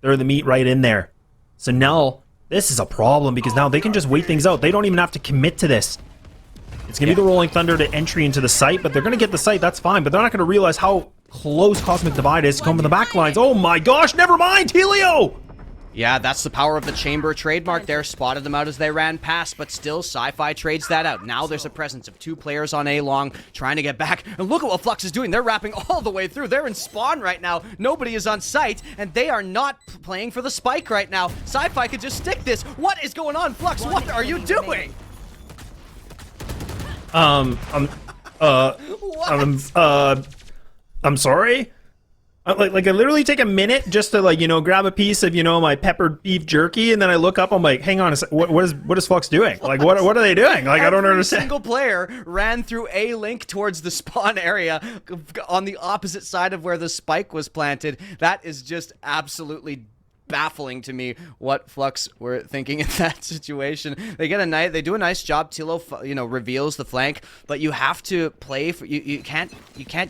they're the meat right in there. So now, this is a problem because now they can just wait things out. They don't even have to commit to this. It's going to be the Rolling Thunder to entry into the site, but they're going to get the site, that's fine. But they're not going to realize how close Cosmic Divide is to come from the back lines. Oh my gosh, never mind, Helio! Yeah, that's the power of the Chamber trademark there. Spotted them out as they ran past, but still, Sci-Fi trades that out. Now there's a presence of 2 players on A long, trying to get back. And look at what Flux is doing. They're wrapping all the way through. They're in spawn right now. Nobody is on site, and they are not playing for the spike right now. Sci-Fi could just stick this. What is going on, Flux? What are you doing? I'm sorry? Like I literally take a minute just to, like, you know, grab a piece of, you know, my peppered beef jerky, and then I look up, I'm like, hang on a sec, what is Flux doing? Like, what are they doing? Like, I don't understand. Every single player ran through A link towards the spawn area on the opposite side of where the spike was planted. That is just absolutely baffling to me what Flux were thinking in that situation. They do a nice job. Tseal, you know, reveals the flank, but you have to play for you can't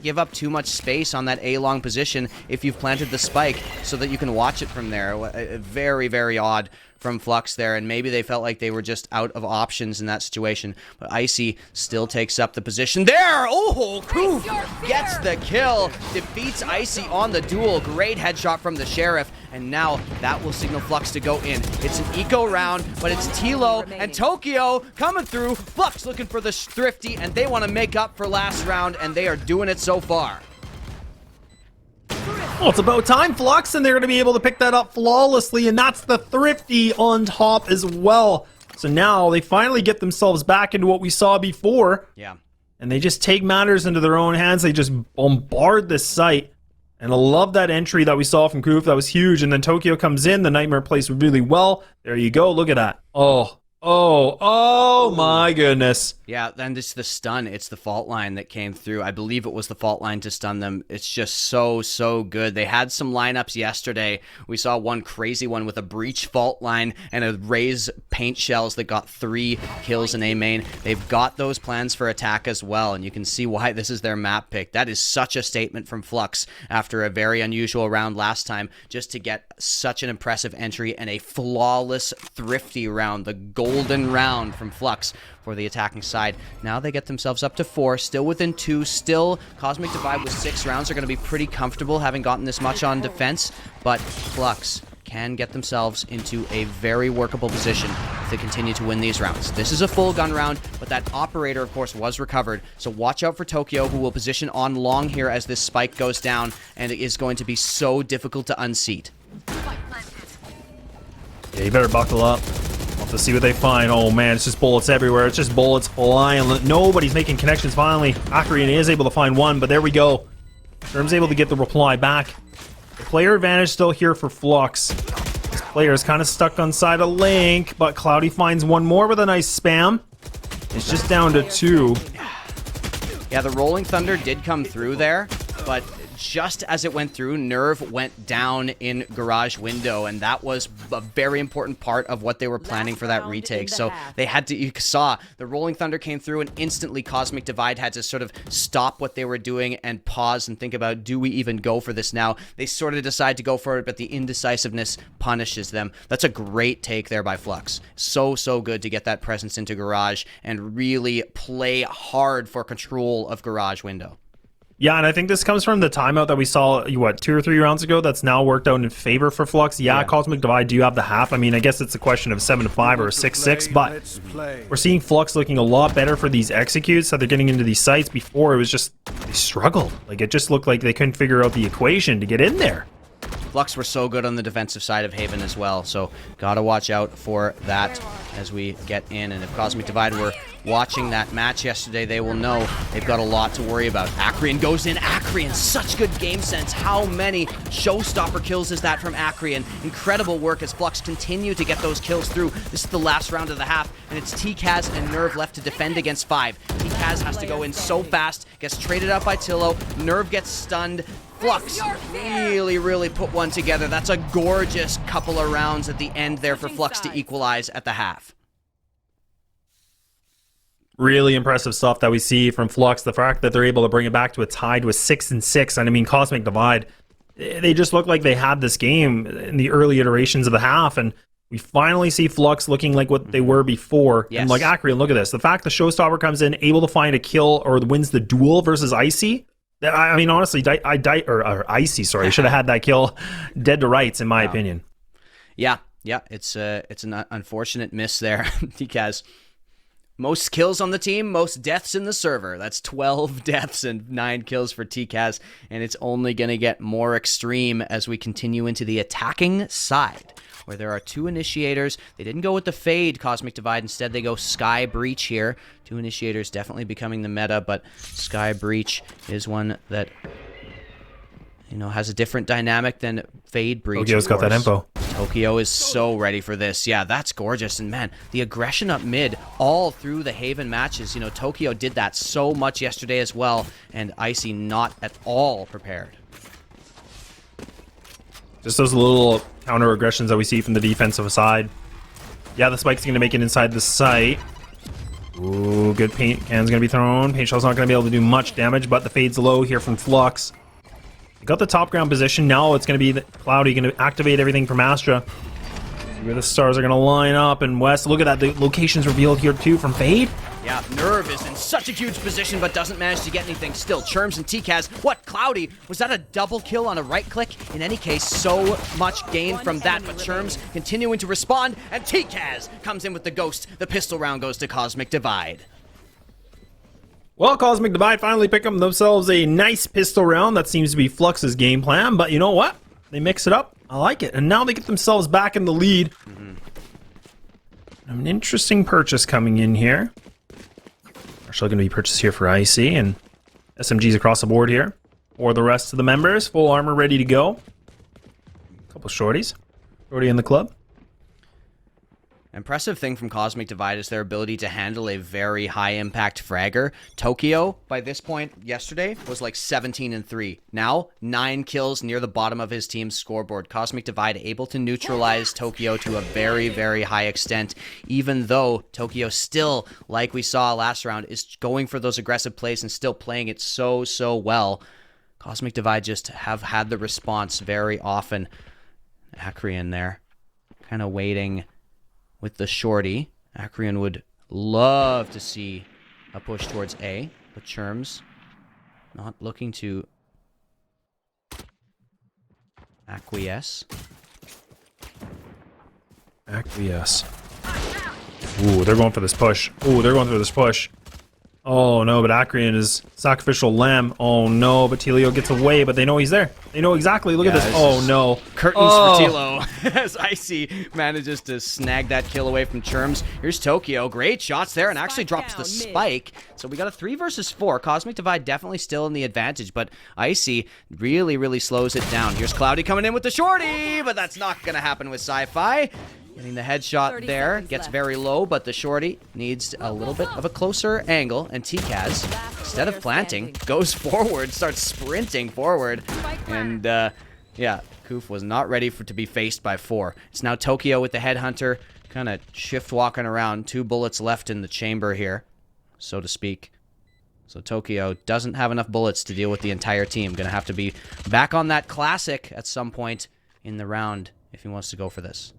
give up too much space on that A long position if you've planted the spike so that you can watch it from there. Very, very odd from Flux there, and maybe they felt like they were just out of options in that situation. But Icy still takes up the position there. Oh, Koof gets the kill, defeats Icy on the duel. Great headshot from the Sheriff, and now that will signal Flux to go in. It's an eco round, but it's Tilo and Tokyo coming through. Flux looking for the Thrifty, and they want to make up for last round, and they are doing it so far. Well, it's about time, Flux, and they're going to be able to pick that up flawlessly, and that's the Thrifty on top as well. So now they finally get themselves back into what we saw before. Yeah. And they just take matters into their own hands. They just bombard this site. And I love that entry that we saw from Koof. That was huge. And then Tokyo comes in. The Nightmare plays really well. There you go. Look at that. Oh my goodness. Yeah, then it's the stun. It's the fault line that came through. I believe it was the fault line to stun them. It's just so good. They had some lineups yesterday. We saw one crazy one with a breach fault line and a raise paint shells that got 3 kills in A main. They've got those plans for attack as well, and you can see why this is their map pick. That is such a statement from Flux after a very unusual round last time, just to get such an impressive entry and a flawless Thrifty round, the golden round from Flux for the attacking side. Now they get themselves up to 4, still within 2, still Cosmic Divide with 6 rounds are going to be pretty comfortable having gotten this much on defense, but Flux can get themselves into a very workable position if they continue to win these rounds. This is a full gun round, but that operator, of course, was recovered, so watch out for Tokyo, who will position on long here as this spike goes down, and it is going to be so difficult to unseat. Yeah, you better buckle up. We'll have to see what they find. Oh man, it's just bullets everywhere. It's just bullets flying. Nobody's making connections finally. Akrian is able to find one, but there we go. Sherm's able to get the reply back. The player advantage still here for Flux. This player is kind of stuck on side of Link, but Cloudy finds one more with a nice spam. It's just down to 2. Yeah, the Rolling Thunder did come through there, but just as it went through, Nerve went down in garage window, and that was a very important part of what they were planning for that retake. So they had to, you saw the Rolling Thunder came through, and instantly Cosmic Divide had to sort of stop what they were doing and pause and think about, do we even go for this now? They sort of decide to go for it, but the indecisiveness punishes them. That's a great take there by Flux. So good to get that presence into garage and really play hard for control of garage window. Yeah, and I think this comes from the timeout that we saw, what, 2 or 3 rounds ago that's now worked out in favor for Flux. Yeah, Cosmic Divide do have the half. I mean, I guess it's a question of 7-5 or a 6-6, but we're seeing Flux looking a lot better for these executes that they're getting into these sites. Before, it was just, they struggled. Like, it just looked like they couldn't figure out the equation to get in there. Flux were so good on the defensive side of Haven as well, so gotta watch out for that as we get in. And if Cosmic Divide were watching that match yesterday, they will know they've got a lot to worry about. Akrian goes in. Akrian, such good game sense. How many showstopper kills is that from Akrian? Incredible work as Flux continue to get those kills through. This is the last round of the half, and it's TKaz and Nerve left to defend against 5. TKaz has to go in so fast, gets traded out by Tillo. Nerve gets stunned. Flux really put one together. That's a gorgeous couple of rounds at the end there for Flux to equalize at the half. Really impressive stuff that we see from Flux. The fact that they're able to bring it back to a tied with 6-6. And I mean, Cosmic Divide, they just look like they had this game in the early iterations of the half. And we finally see Flux looking like what they were before. Yes. And like Acreon, look at this. The fact the Showstopper comes in, able to find a kill or wins the duel versus Icy. I mean, honestly, Icy, sorry. I should have had that kill dead to rights, in my opinion. Yeah, it's an unfortunate miss there. TGS. Most kills on the team, most deaths in the server. That's 12 deaths and 9 kills for TGS, and it's only going to get more extreme as we continue into the attacking side, where there are 2 initiators. They didn't go with the Fade Cosmic Divide. Instead, they go Sky Breach here. 2 initiators definitely becoming the meta, but Sky Breach is one that, you know, has a different dynamic than Fade Breach. Tokyo's got that info. Tokyo is so ready for this. Yeah, that's gorgeous. And man, the aggression up mid all through the Haven matches. You know, Tokyo did that so much yesterday as well, and Icy not at all prepared. Just those little counter aggressions that we see from the defensive side. Yeah, the spike's going to make it inside the site. Ooh, good paint can's going to be thrown. Paint shell's not going to be able to do much damage, but the fade's low here from Flux. Got the top ground position. Now it's going to be Cloudy going to activate everything from Astra. See where the stars are going to line up. And West, look at that. The location's revealed here too from Fade. Yeah, Nerve is in such a huge position, but doesn't manage to get anything still. Churms and TGS. What, Cloudy? Was that a double kill on a right click? In any case, so much gain from that, but Churms continuing to respond, and TGS comes in with the ghost. The pistol round goes to Cosmic Divide. Well, Cosmic Divide finally pick up themselves a nice pistol round. That seems to be Flux's game plan, but you know what? They mix it up. I like it. And now they get themselves back in the lead. An interesting purchase coming in here. Actually going to be purchased here for IC and SMGs across the board here. For the rest of the members, full armor ready to go. A couple shorties. Shorty in the club. Impressive thing from Cosmic Divide is their ability to handle a very high-impact fragger. Tokyo, by this point yesterday, was like 17-3. Now, 9 kills near the bottom of his team's scoreboard. Cosmic Divide able to neutralize Tokyo to a very high extent, even though Tokyo still, like we saw last round, is going for those aggressive plays and still playing it so well. Cosmic Divide just have had the response very often. Acreon there, kind of waiting with the shorty. Acreon would love to see a push towards A, but Churms not looking to acquiesce. Ooh, they're going for this push. Oh no, but Acreon is sacrificial lamb. Oh no, but Telio gets away, but they know he's there. They know exactly. Look at this. Oh no. Curtains for Tilo as Icy manages to snag that kill away from Churms. Here's Tokyo. Great shots there and actually drops the spike. So we got a 3 versus 4. Cosmic Divide definitely still in the advantage, but Icy really slows it down. Here's Cloudy coming in with the shorty, but that's not going to happen with Sci-Fi. Getting the headshot there, gets very low, but the shorty needs a little bit of a closer angle, and TGS, instead of planting, goes forward, starts sprinting forward, and yeah, Koof was not ready to be faced by 4. It's now Tokyo with the headhunter, kind of shift walking around, 2 bullets left in the chamber here, so to speak. So Tokyo doesn't have enough bullets to deal with the entire team. Gonna have to be back on that classic at some point in the round if he wants to go for this.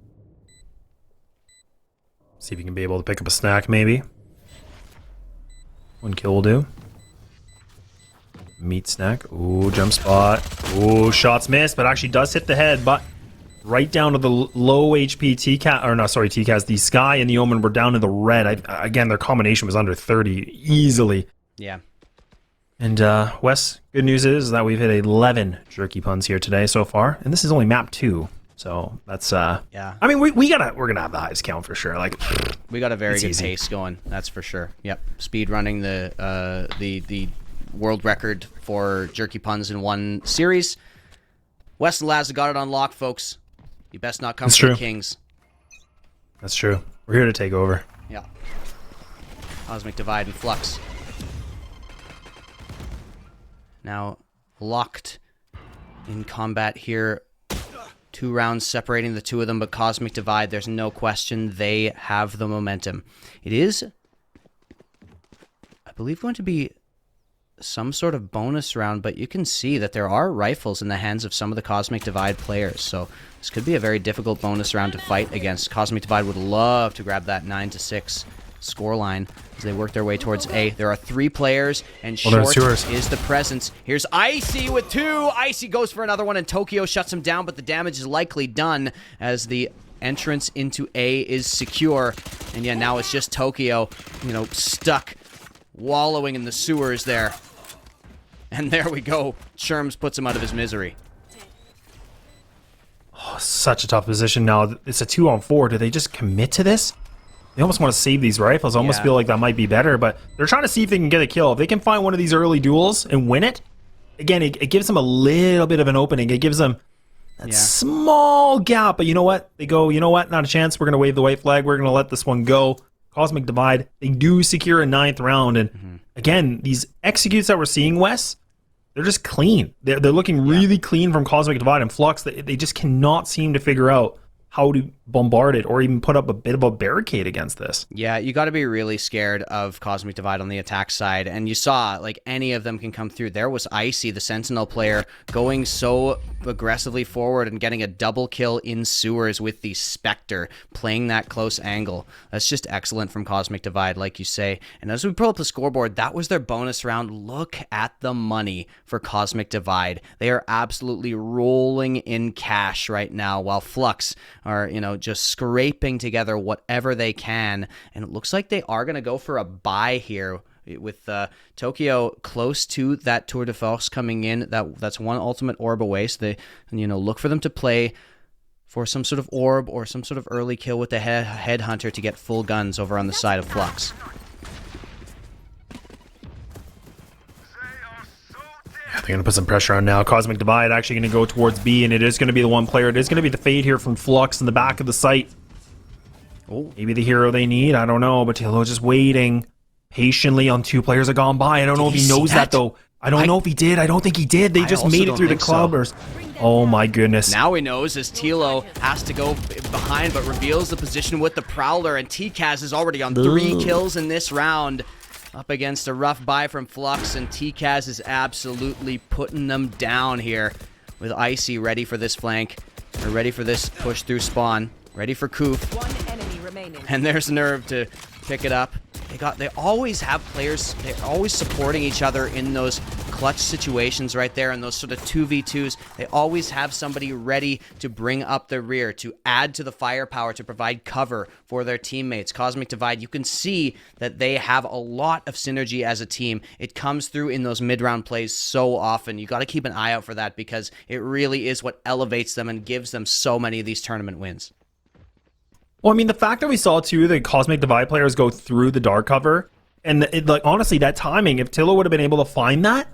See if you can be able to pick up a snack, maybe. 1 kill will do. Meat snack. Ooh, jump spot. Ooh, shots missed, but actually does hit the head, but right down to the low HP TCAS, or no, sorry, TCAS. The Sky and the Omen were down to the red. Again, their combination was under 30 easily. Yeah. And Wes, good news is that we've hit 11 jerky puns here today so far, and this is only map 2. So that's yeah. I mean, we're gonna have the highest count for sure. Like, we got a very good easy pace going. That's for sure. Yep, speed running the world record for jerky puns in one series. Wes and Laz got it on lock, folks. You best not come for the Kings. That's true. We're here to take over. Yeah. Cosmic Divide and Flux. Now locked in combat here. 2 rounds separating the two of them, but Cosmic Divide, there's no question they have the momentum. It is, I believe, going to be some sort of bonus round, but you can see that there are rifles in the hands of some of the Cosmic Divide players, so this could be a very difficult bonus round to fight against. Cosmic Divide would love to grab that 9-6 scoreline as they work their way towards A. There are 3 players, and Short is the presence. Here's Icy with 2. Icy goes for another one, and Tokyo shuts him down, but the damage is likely done as the entrance into A is secure. And yeah, now it's just Tokyo, you know, stuck, wallowing in the sewers there. And there we go. Sherms puts him out of his misery. Oh, such a tough position now. It's a 2-on-4. Do they just commit to this? They almost want to save these rifles. I almost feel like that might be better, but they're trying to see if they can get a kill. If they can find one of these early duels and win it, again, it gives them a little bit of an opening. It gives them that small gap, but you know what? They go, you know what? Not a chance. We're going to wave the white flag. We're going to let this one go. Cosmic Divide, they do secure a 9th round, and again, these executes that we're seeing, Wes, they're just clean. They're looking really clean from Cosmic Divide and Flux. They just cannot seem to figure out how to bombard it or even put up a bit of a barricade against this. Yeah, you got to be really scared of Cosmic Divide on the attack side, and you saw, like, any of them can come through. There was Icy, the Sentinel player, going so aggressively forward and getting a double kill in sewers with the Spectre, playing that close angle. That's just excellent from Cosmic Divide, like you say. And as we pull up the scoreboard, that was their bonus round. Look at the money for Cosmic Divide. They are absolutely rolling in cash right now, while Flux are, you know, just scraping together whatever they can. And it looks like they are going to go for a buy here with Tokyo close to that Tour de Force coming in. That's one ultimate orb away, so they, you know, look for them to play for some sort of orb or some sort of early kill with the headhunter to get full guns over on the side of Flux. They're going to put some pressure on now. Cosmic Divide actually going to go towards B, and it is going to be the one player. It is going to be the fade here from Flux in the back of the site. Oh, maybe the hero they need. I don't know, but Tilo just waiting patiently on 2 players have gone by. I don't know if he knows that, though. I don't know if he did. I don't think he did. They just made it through the clubbers. Oh, my goodness. Now he knows as Tilo has to go behind, but reveals the position with the Prowler, and TCAS is already on 3 kills in this round. Up against a rough buy from Flux, and TCAS is absolutely putting them down here with Icy ready for this flank, or ready for this push through spawn, ready for Koof. And there's Nerve to pick it up. They always have players, they're always supporting each other in those clutch situations right there, and those sort of 2v2s. They always have somebody ready to bring up the rear, to add to the firepower, to provide cover for their teammates. Cosmic Divide, you can see that they have a lot of synergy as a team. It comes through in those mid-round plays so often. You got to keep an eye out for that, because it really is what elevates them and gives them so many of these tournament wins. Well, I mean, the fact that we saw, too, the Cosmic Divide players go through the dark cover, and like, honestly, that timing, if Tilo would have been able to find that,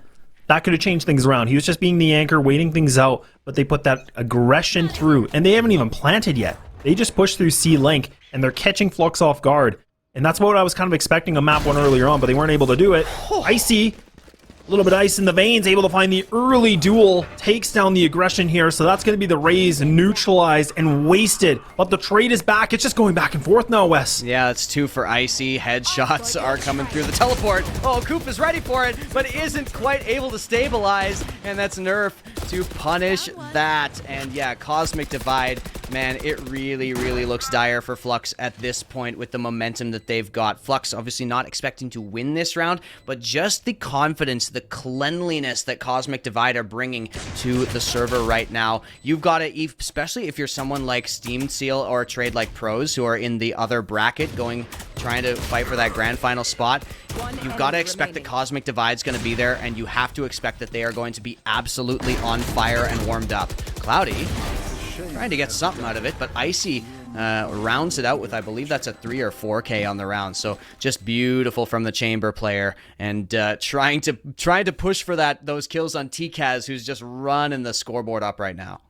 that could have changed things around. He was just being the anchor, waiting things out, but they put that aggression through, and they haven't even planted yet. They just pushed through C-Link, and they're catching Flux off guard, and that's what I was kind of expecting on map 1 earlier on, but they weren't able to do it. Icy, a little bit of ice in the veins, able to find the early duel, takes down the aggression here, so that's going to be the raise, neutralized and wasted, but the trade is back. It's just going back and forth now, Wes. Yeah, that's 2 for Icy. Headshots are coming through the teleport. Oh, Coop is ready for it, but isn't quite able to stabilize, and that's Nerf to punish that. And yeah, Cosmic Divide, man, it really, really looks dire for Flux at this point with the momentum that they've got. Flux obviously not expecting to win this round, but just the confidence, the cleanliness that Cosmic Divide are bringing to the server right now. You've got to, especially if you're someone like Tseal or a trade like Pros who are in the other bracket trying to fight for that grand final spot, you've got to expect that Cosmic Divide's going to be there, and you have to expect that they are going to be absolutely on fire and warmed up. Cloudy trying to get something out of it, but Icy rounds it out with, I believe that's a 3 or 4K on the round. So just beautiful from the chamber player, and trying to push for those kills on TCAS, who's just running the scoreboard up right now.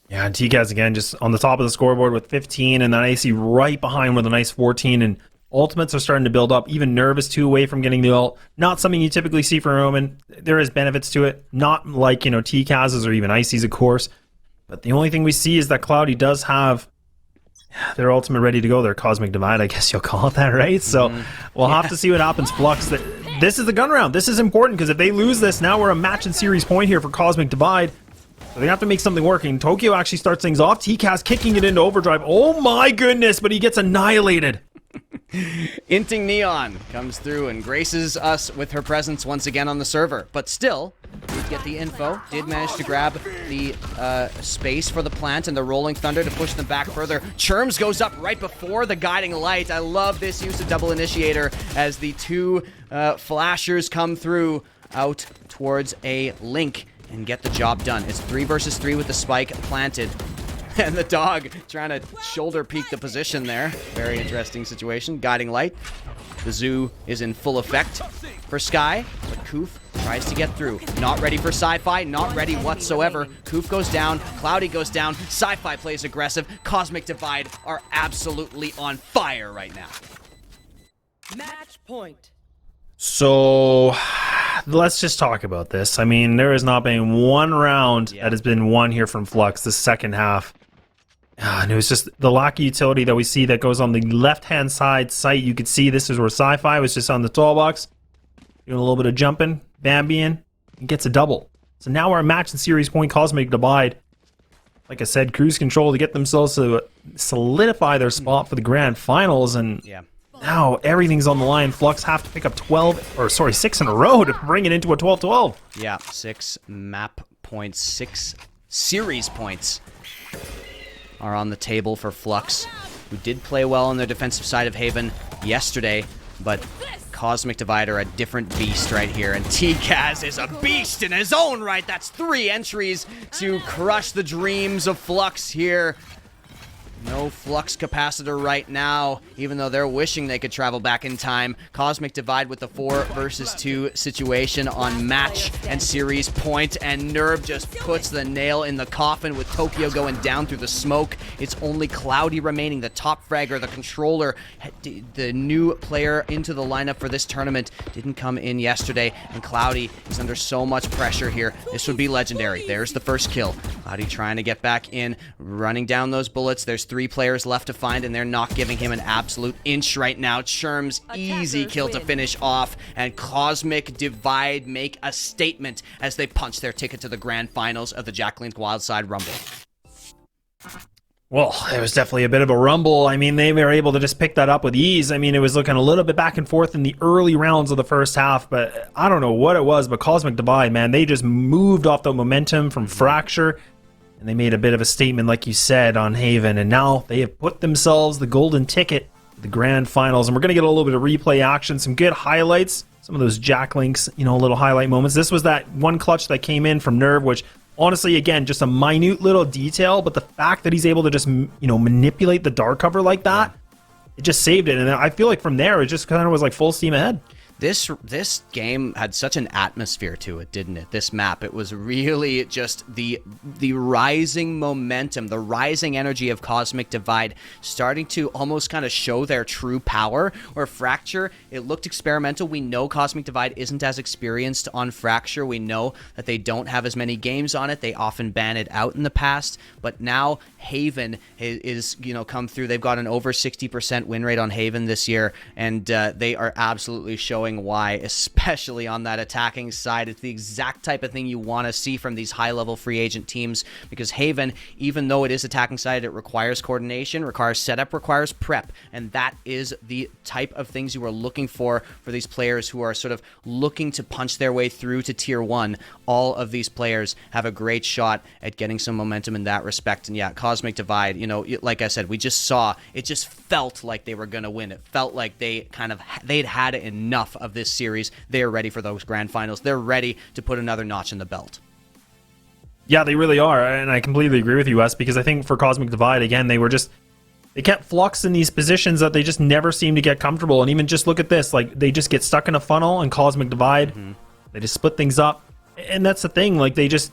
Yeah, and TCAS again just on the top of the scoreboard with 15, and then Icy right behind with a nice 14, and Ultimates are starting to build up. Even Nerve is 2 away from getting the ult. Not something you typically see from Roman. There is benefits to it. Not like, TCASs or even Icy's, of course. But the only thing we see is that Cloudy does have their ultimate ready to go. Their Cosmic Divide, I guess you'll call it that, right? So we'll have to see what happens. Flux, this is the gun round. This is important because if they lose this, now we're a match and series point here for Cosmic Divide. So they have to make something working. Tokyo actually starts things off. TCAS kicking it into overdrive. Oh my goodness, but he gets annihilated. Inting Neon comes through and graces us with her presence once again on the server. But still, did get the info, did manage to grab the space for the plant and the Rolling Thunder to push them back further. Churms goes up right before the Guiding Light. I love this use of double initiator as the 2 flashers come through out towards a link and get the job done. It's 3 versus 3 with the spike planted. And the dog trying to shoulder peek the position there. Very interesting situation. Guiding Light. The zoo is in full effect for Sky, but Koof tries to get through. Not ready for Sci-Fi, not ready whatsoever. Koof goes down, Cloudy goes down, Sci-Fi plays aggressive. Cosmic Divide are absolutely on fire right now. Match point. So let's just talk about this. I mean, there has not been one round that has been won here from Flux the second half. And it was just the lack of utility that we see that goes on the left-hand side site. You could see this is where Sci-Fi was just on the tall box, doing a little bit of jumping, Bambian, and gets a double. So now we're a match and series point. Cosmic Divide, like I said, cruise control to get themselves to solidify their spot for the grand finals. And now everything's on the line. Flux have to pick up 6 in a row to bring it into a 12-12. Yeah, 6 map points, 6 series points are on the table for Flux, who did play well on their defensive side of Haven yesterday, but Cosmic Divide are a different beast right here, and TCAS is a beast in his own right. That's 3 entries to crush the dreams of Flux here. No Flux capacitor right now, even though they're wishing they could travel back in time. Cosmic Divide with the 4 versus 2 situation on match and series point, and Nerve just puts the nail in the coffin with Tokyo going down through the smoke. It's only Cloudy remaining, the top fragger, the controller, the new player into the lineup for this tournament. Didn't come in yesterday, and Cloudy is under so much pressure here. This would be legendary. There's the first kill. Cloudy trying to get back in, running down those bullets. There's 3 players left to find, and they're not giving him an absolute inch right now. Churms, easy kill to finish off, and Cosmic Divide make a statement as they punch their ticket to the grand finals of the Jack Link Wildside Rumble. Well, it was definitely a bit of a rumble. I mean, they were able to just pick that up with ease. I mean, it was looking a little bit back and forth in the early rounds of the first half, but I don't know what it was, but Cosmic Divide, man, they just moved off the momentum from Fracture, and they made a bit of a statement, like you said, on Haven, and now they have put themselves the golden ticket to the grand finals, and we're going to get a little bit of replay action, some good highlights, some of those Jack Links, little highlight moments. This was that one clutch that came in from Nerve, which honestly, again, just a minute little detail, but the fact that he's able to just, manipulate the dark cover like that, it just saved it. And I feel like from there, it just kind of was like full steam ahead. This game had such an atmosphere to it, didn't it? This map, it was really just the rising momentum, the rising energy of Cosmic Divide starting to almost kind of show their true power. Where Fracture, it looked experimental. We know Cosmic Divide isn't as experienced on Fracture. We know that they don't have as many games on it. They often ban it out in the past, but now Haven is come through. They've got an over 60% win rate on Haven this year, and they are absolutely showing why, especially on that attacking side. It's the exact type of thing you want to see from these high-level free agent teams, because Haven, even though it is attacking side, it requires coordination, requires setup, requires prep, and that is the type of things you are looking for these players who are sort of looking to punch their way through to tier 1. All of these players have a great shot at getting some momentum in that respect. And yeah, Cosmic Divide, like I said, we just saw, it just felt like they were going to win. It felt like they'd had enough of this series. They're ready for those grand finals. They're ready to put another notch in the belt. Yeah, they really are, and I completely agree with you, Wes, because I think for Cosmic Divide, again, they kept Flux in these positions that they just never seem to get comfortable. And even just look at this, like they just get stuck in a funnel, and Cosmic Divide, they just split things up. And that's the thing, like this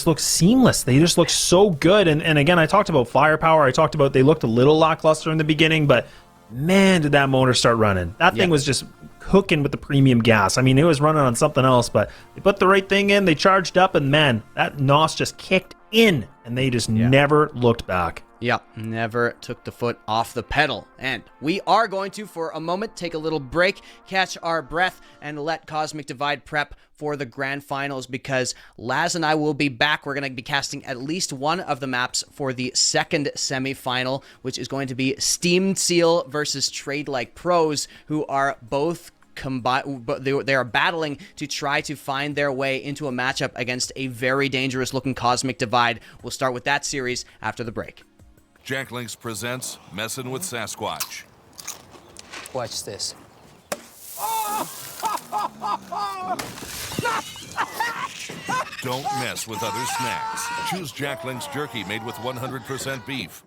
looks seamless. They just look so good. And again, I talked about firepower. I talked about they looked a little lackluster in the beginning, but man, did that motor start running. That thing was just cooking with the premium gas. I mean, it was running on something else, but they put the right thing in, they charged up, and man, that NOS just kicked in, and they just never looked back. Yep, never took the foot off the pedal. And we are going to, for a moment, take a little break, catch our breath, and let Cosmic Divide prep for the grand finals, because Laz and I will be back. We're going to be casting at least one of the maps for the second semifinal, which is going to be Steam Tseal versus Trade Like Pros, who are both they are battling to try to find their way into a matchup against a very dangerous looking Cosmic Divide. We'll start with that series after the break. Jack Links presents Messin' with Sasquatch. Watch this. Don't mess with other snacks. Choose Jack Links Jerky made with 100% beef.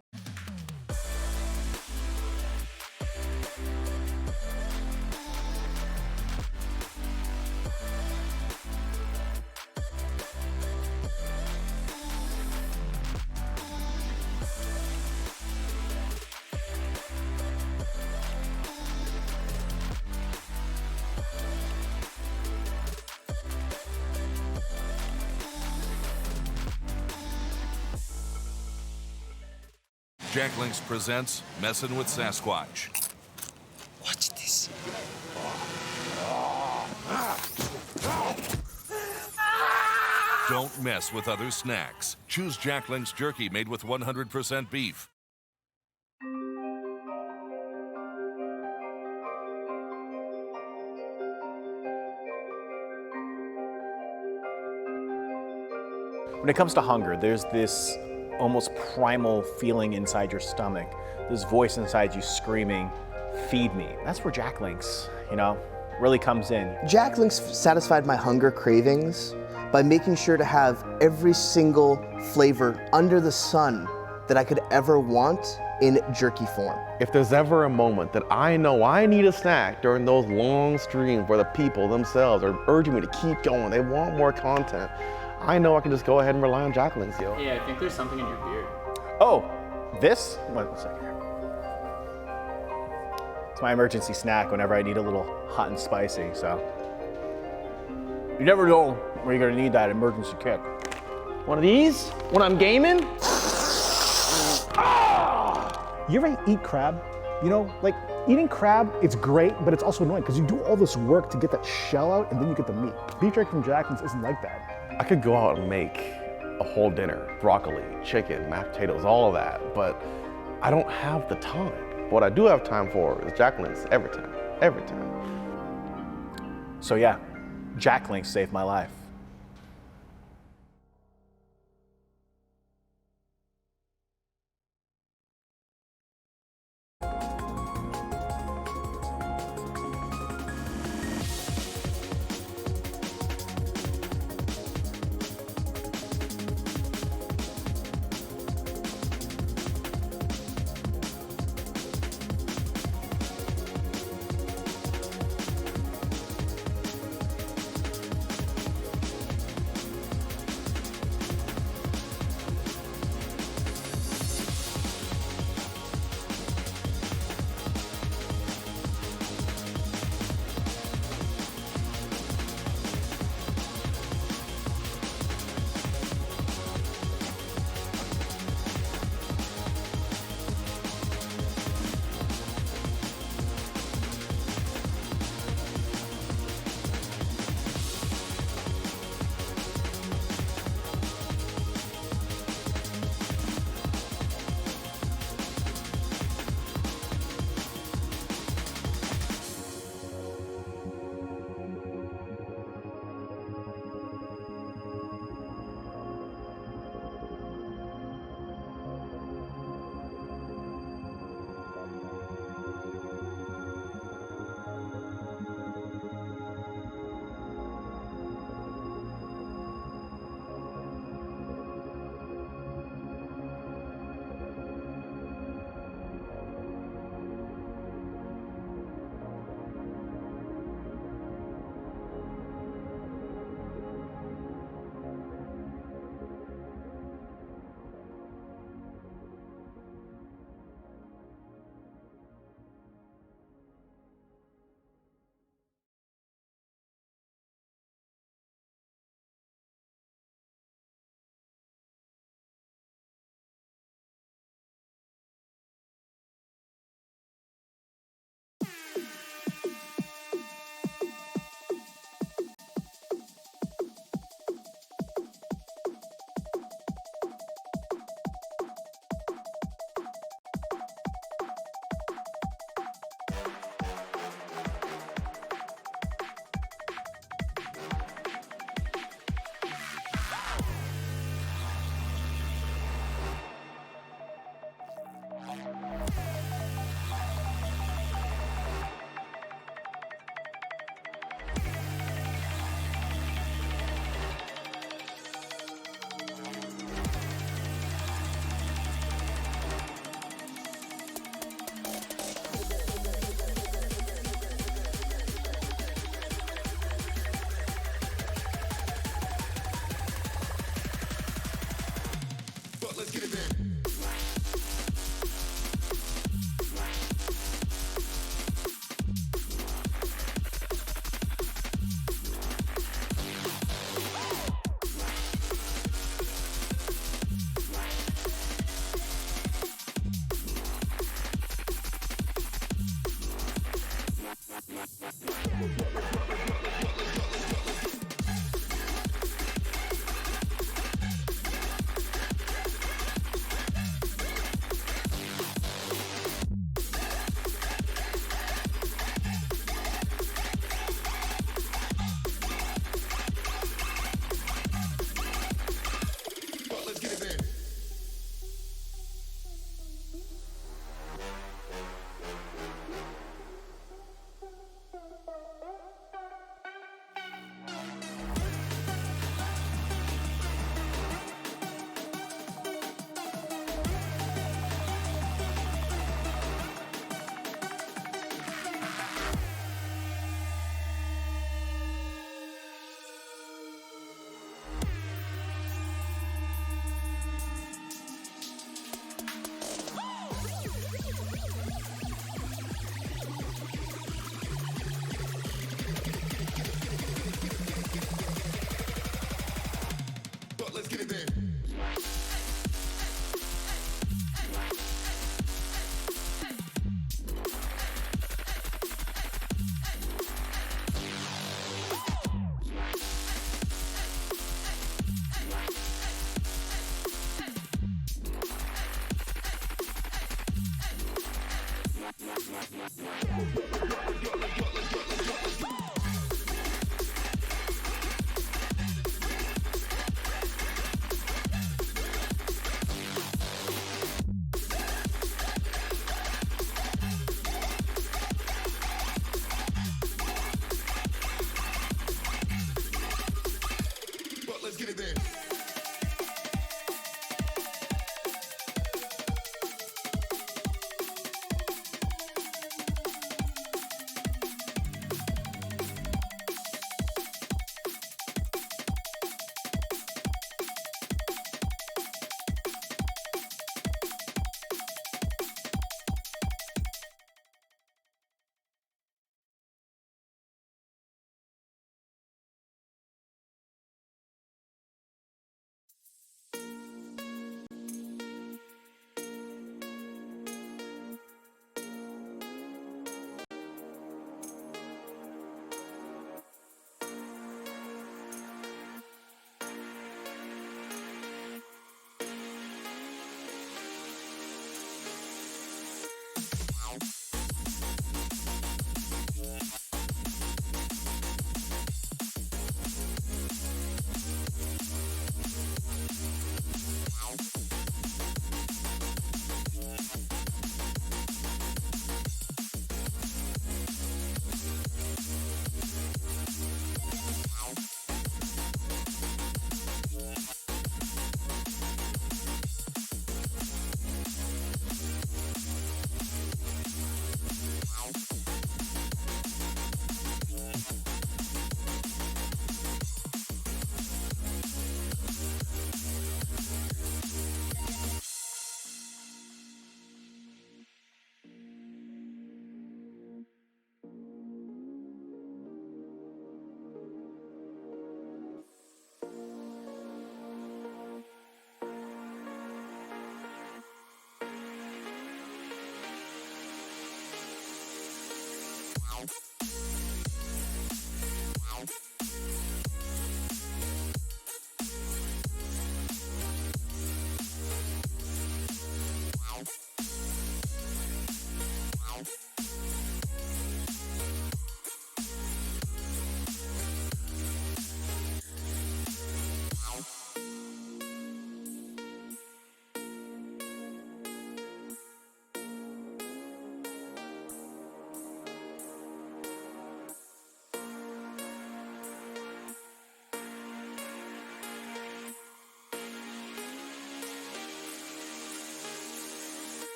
Jack Links presents Messin' with Sasquatch. Watch this. Don't mess with other snacks. Choose Jack Links Jerky made with 100% beef. When it comes to hunger, there's this almost primal feeling inside your stomach. This voice inside you screaming, feed me. That's where Jack Links, really comes in. Jack Links satisfied my hunger cravings by making sure to have every single flavor under the sun that I could ever want in jerky form. If there's ever a moment that I know I need a snack during those long streams where the people themselves are urging me to keep going, they want more content, I know I can just go ahead and rely on Jack Links, yo. Hey, I think there's something in your beard. Oh, this? Wait a second here. It's my emergency snack whenever I need a little hot and spicy, so. You never know where you're gonna need that emergency kick. One of these? When I'm gaming? You ever eat crab? Like eating crab, it's great, but it's also annoying because you do all this work to get that shell out and then you get the meat. Beef jerky from Jack Links isn't like that. I could go out and make a whole dinner, broccoli, chicken, mashed potatoes, all of that, but I don't have the time. What I do have time for is Jack Links every time, every time. So yeah, Jack Links saved my life.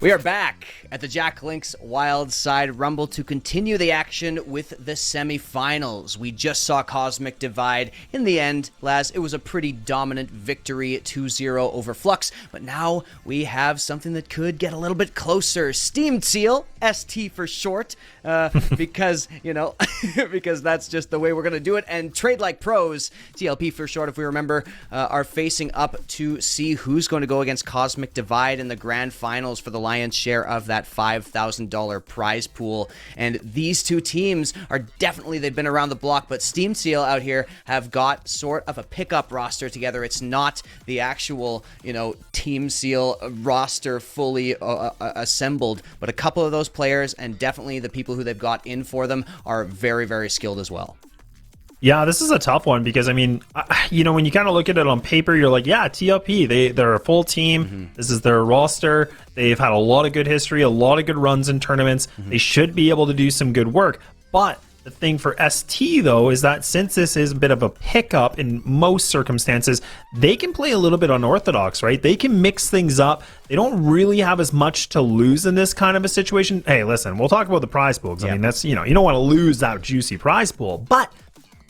We are back at the Jack Links Wild Side Rumble to continue the action with the semifinals. We just saw Cosmic Divide. In the end, Laz, it was a pretty dominant victory, 2-0 over Flux, but now we have something that could get a little bit closer. Tseal, ST for short, because, you know, because that's just the way we're going to do it, and Trade Like Pros, TLP for short, if we remember, are facing up to see who's going to go against Cosmic Divide in the grand finals for the lion's share of that $5,000 prize pool. And these two teams are definitely, they've been around the block, but Tseal out here have got sort of a pickup roster together. It's not the actual, you know, Team Seal roster fully assembled, but a couple of those players and definitely the people who they've got in for them are very, very skilled as well. Yeah, this is a tough one because, I mean, you know, when you kind of look at it on paper, you're like, yeah, TLP, they're a full team. This is their roster. They've had a lot of good history, a lot of good runs in tournaments. They should be able to do some good work. But the thing for ST, though, is that since this is a bit of a pickup in most circumstances, they can play a little bit unorthodox, right? They can mix things up. They don't really have as much to lose in this kind of a situation. Hey, listen, we'll talk about the prize pool. I mean, that's, you know, you don't want to lose that juicy prize pool. But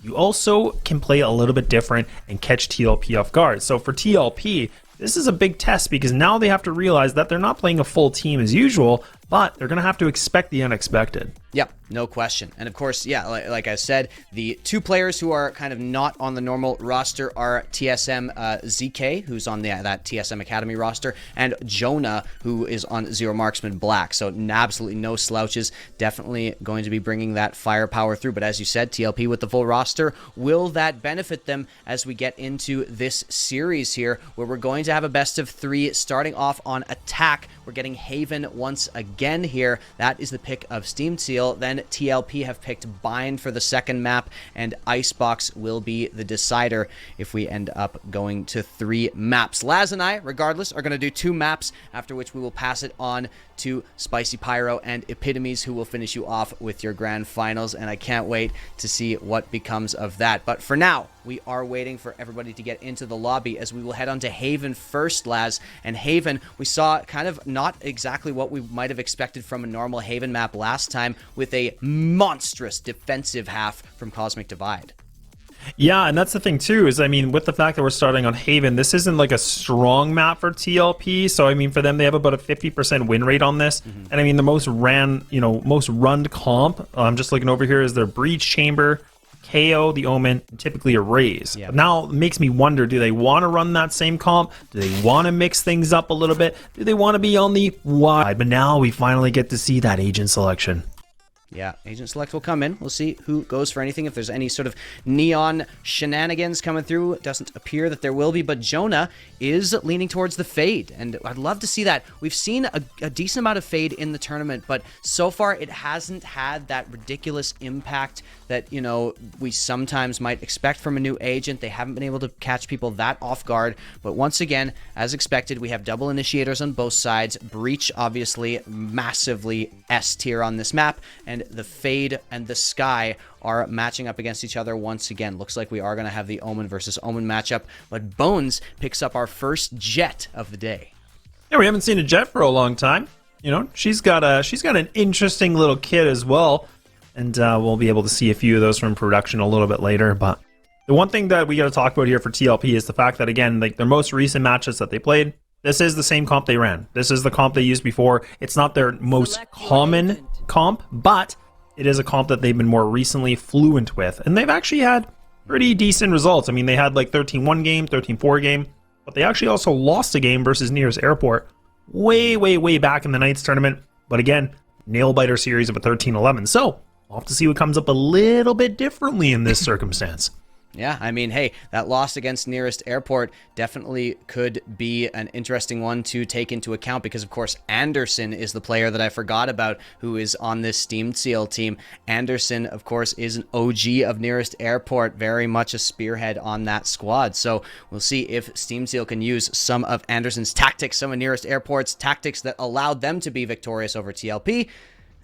you also can play a little bit different and catch TLP off guard. So for TLP, this is a big test because now they have to realize that they're not playing a full team as usual, but they're going to have to expect the unexpected. Yep, no question. And of course, yeah, like I said, the two players who are kind of not on the normal roster are TSM ZK, who's on that TSM Academy roster, and Jonah, who is on Zero Marksman Black. So absolutely no slouches. Definitely going to be bringing that firepower through. But as you said, TLP with the full roster, will that benefit them as we get into this series here, where we're going to have a best of three starting off on attack. We're getting Haven once again here. That is the pick of Tseal. Then TLP have picked Bind for the second map, and Icebox will be the decider if we end up going to 3 maps. Laz and I, regardless, are going to do 2 maps, after which we will pass it on to Spicy Pyro and Epitomes, who will finish you off with your grand finals, and I can't wait to see what becomes of that. But for now, we are waiting for everybody to get into the lobby as we will head on to Haven first, Laz. And Haven, we saw kind of not exactly what we might have expected from a normal Haven map last time, with a monstrous defensive half from Cosmic Divide. Yeah, and that's the thing too, is I mean, with the fact that we're starting on Haven, this isn't like a strong map for TLP. So I mean, for them, they have about a 50% win rate on this. And I mean, the most run comp, I'm just looking over here, is their Breach Chamber, KO, the Omen, and typically a Raze. But now it makes me wonder, do they want to run that same comp? Do they want to mix things up a little bit? Do they want to be on the wide? But now we finally get to see that agent selection. Yeah, Agent Select will come in. We'll see who goes for anything. If there's any sort of neon shenanigans coming through, it doesn't appear that there will be, but Jonah is leaning towards the Fade, and I'd love to see that. We've seen a decent amount of Fade in the tournament, but so far it hasn't had that ridiculous impact that, you know, we sometimes might expect from a new agent. They haven't been able to catch people that off guard, but once again, as expected, we have double initiators on both sides. Breach, obviously, massively S tier on this map, and the Fade and the Sky are matching up against each other once again. Looks like we are going to have the Omen versus Omen matchup, but Bones picks up our first Jet of the day. Yeah, we haven't seen a Jet for a long time. You know, she's got an interesting little kit as well, and we'll be able to see a few of those from production a little bit later. But the one thing that we got to talk about here for TLP is the fact that, again, like their most recent matches that they played, this is the same comp they ran. This is the comp they used before. It's not their most common comp, but it is a comp that they've been more recently fluent with, and they've actually had pretty decent results. I mean, they had like 13-1 game, 13-4 game, but they actually also lost a game versus Nearest Airport way back in the Knights tournament. But again, nail-biter series of a 13-11. So we'll have to see what comes up a little bit differently in this circumstance. Yeah, I mean, hey, that loss against Nearest Airport definitely could be an interesting one to take into account because, of course, Anderson is the player that I forgot about who is on this Tseal team. Anderson, of course, is an OG of Nearest Airport, very much a spearhead on that squad. So we'll see if Tseal can use some of Anderson's tactics, some of Nearest Airport's tactics that allowed them to be victorious over TLP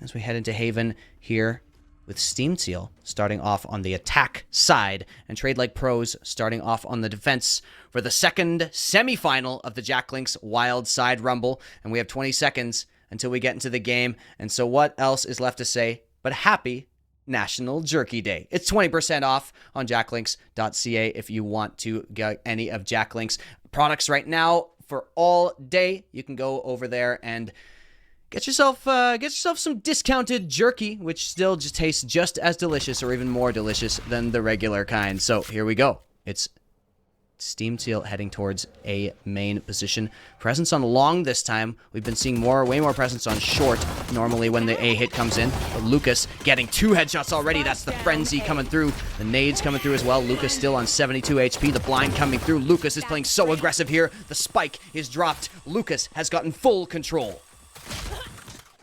as we head into Haven here, with Tseal starting off on the attack side and Trade Like Pros starting off on the defense for the second semifinal of the Jack Links Wild Side Rumble. And we have 20 seconds until we get into the game. And so what else is left to say but happy National Jerky Day. It's 20% off on jacklinks.ca if you want to get any of JackLinks products right now for all day. You can go over there and get yourself some discounted jerky, which still just tastes just as delicious or even more delicious than the regular kind. So here we go. It's Steam Tseal heading towards a main position. Presence on long this time. We've been seeing way more presence on short normally when the A hit comes in. But Lucas getting 2 headshots already. That's the frenzy coming through. The nades coming through as well. Lucas still on 72 HP. The blind coming through. Lucas is playing so aggressive here. The spike is dropped. Lucas has gotten full control.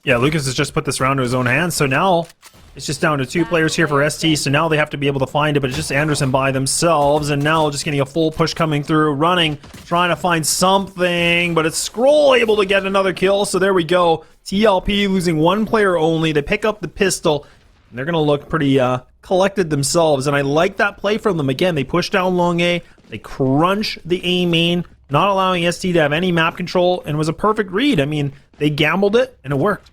Yeah, Lucas has just put this round to his own hands, so now it's just down to 2 players here for ST, so now they have to be able to find it, but it's just Anderson by themselves, and now just getting a full push coming through, running, trying to find something, but it's Scroll able to get another kill, so there we go. TLP losing 1 player only. They pick up the pistol, and they're going to look pretty collected themselves, and I like that play from them. Again, they push down long A, they crunch the A main, not allowing ST to have any map control, and it was a perfect read. I mean, they gambled it, and it worked.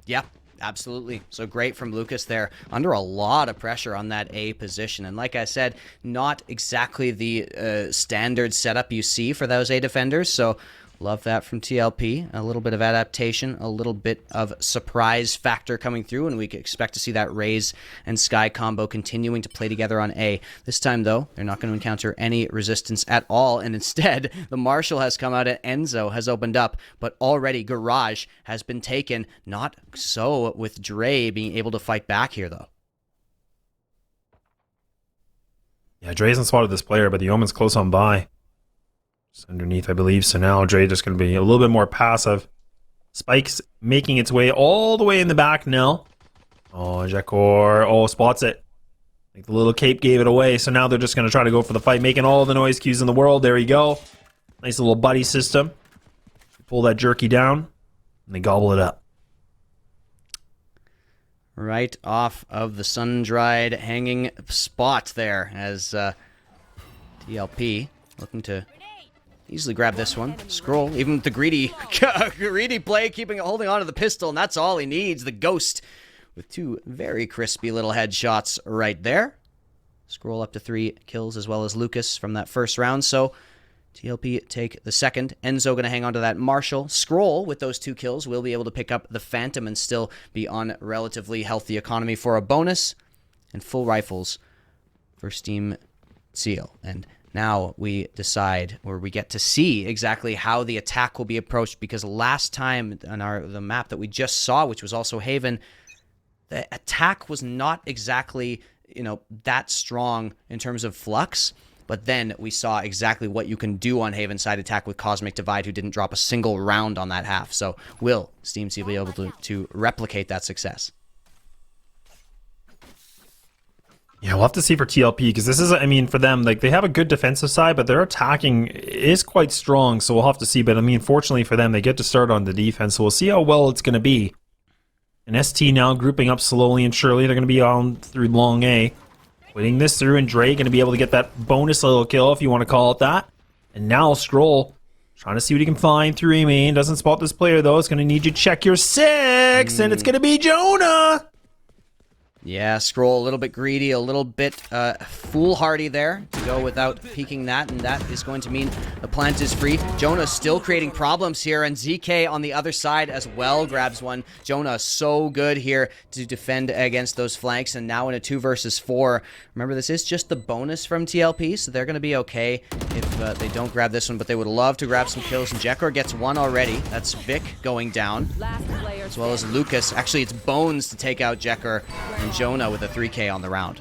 Yeah, absolutely. So great from Lucas there. Under a lot of pressure on that A position. And like I said, not exactly the standard setup you see for those A defenders. So love that from TLP. A little bit of adaptation, a little bit of surprise factor coming through, and we can expect to see that Raze and Sky combo continuing to play together on A. This time, though, they're not going to encounter any resistance at all, and instead, the Marshal has come out and Enzo has opened up, but already Garage has been taken. Not so with Dre being able to fight back here, though. Yeah, Dre hasn't spotted this player, but the Omen's close on by. Underneath, I believe. So now Dre just going to be a little bit more passive. Spike's making its way all the way in the back now. Oh, Jakor. Oh, spots it. I think the little cape gave it away. So now they're just going to try to go for the fight, making all the noise cues in the world. There you go. Nice little buddy system. Pull that jerky down, and they gobble it up. Right off of the sun-dried hanging spot there as TLP looking to easily grab this one. Scroll, even with the greedy play, holding on to the pistol, and that's all he needs. The Ghost with 2 very crispy little headshots right there. Scroll up to 3 kills as well as Lucas from that first round. So TLP take the second. Enzo going to hang on to that Marshal. Scroll with those 2 kills will be able to pick up the Phantom and still be on relatively healthy economy for a bonus. And full rifles for Steam Tseal. And now we decide, or we get to see exactly how the attack will be approached, because last time on the map that we just saw, which was also Haven, the attack was not exactly, that strong in terms of Flux. But then we saw exactly what you can do on Haven side attack with Cosmic Divide, who didn't drop a single round on that half. So will Steam Tseal be able to replicate that success? Yeah, we'll have to see for TLP, because this is, for them, they have a good defensive side, but their attacking is quite strong, so we'll have to see. But, fortunately for them, they get to start on the defense, so we'll see how well it's going to be. And ST now grouping up slowly and surely. They're going to be on through long A. Putting this through, and Dre going to be able to get that bonus little kill, if you want to call it that. And now Scroll trying to see what he can find through A main. Doesn't spot this player, though. It's going to need you to check your 6, and it's going to be Jonah! Yeah, Scroll a little bit greedy, a little bit foolhardy there to go without peeking that, and that is going to mean the plant is free. Jonah still creating problems here, and ZK on the other side as well grabs one. Jonah so good here to defend against those flanks, and now in a 2 versus 4. Remember, this is just the bonus from TLP, so they're going to be okay if they don't grab this one, but they would love to grab some kills, and Jekor gets 1 already. That's Vic going down, as well as Lucas. Actually, it's Bones to take out Jekor, and Jonah with a 3K on the round.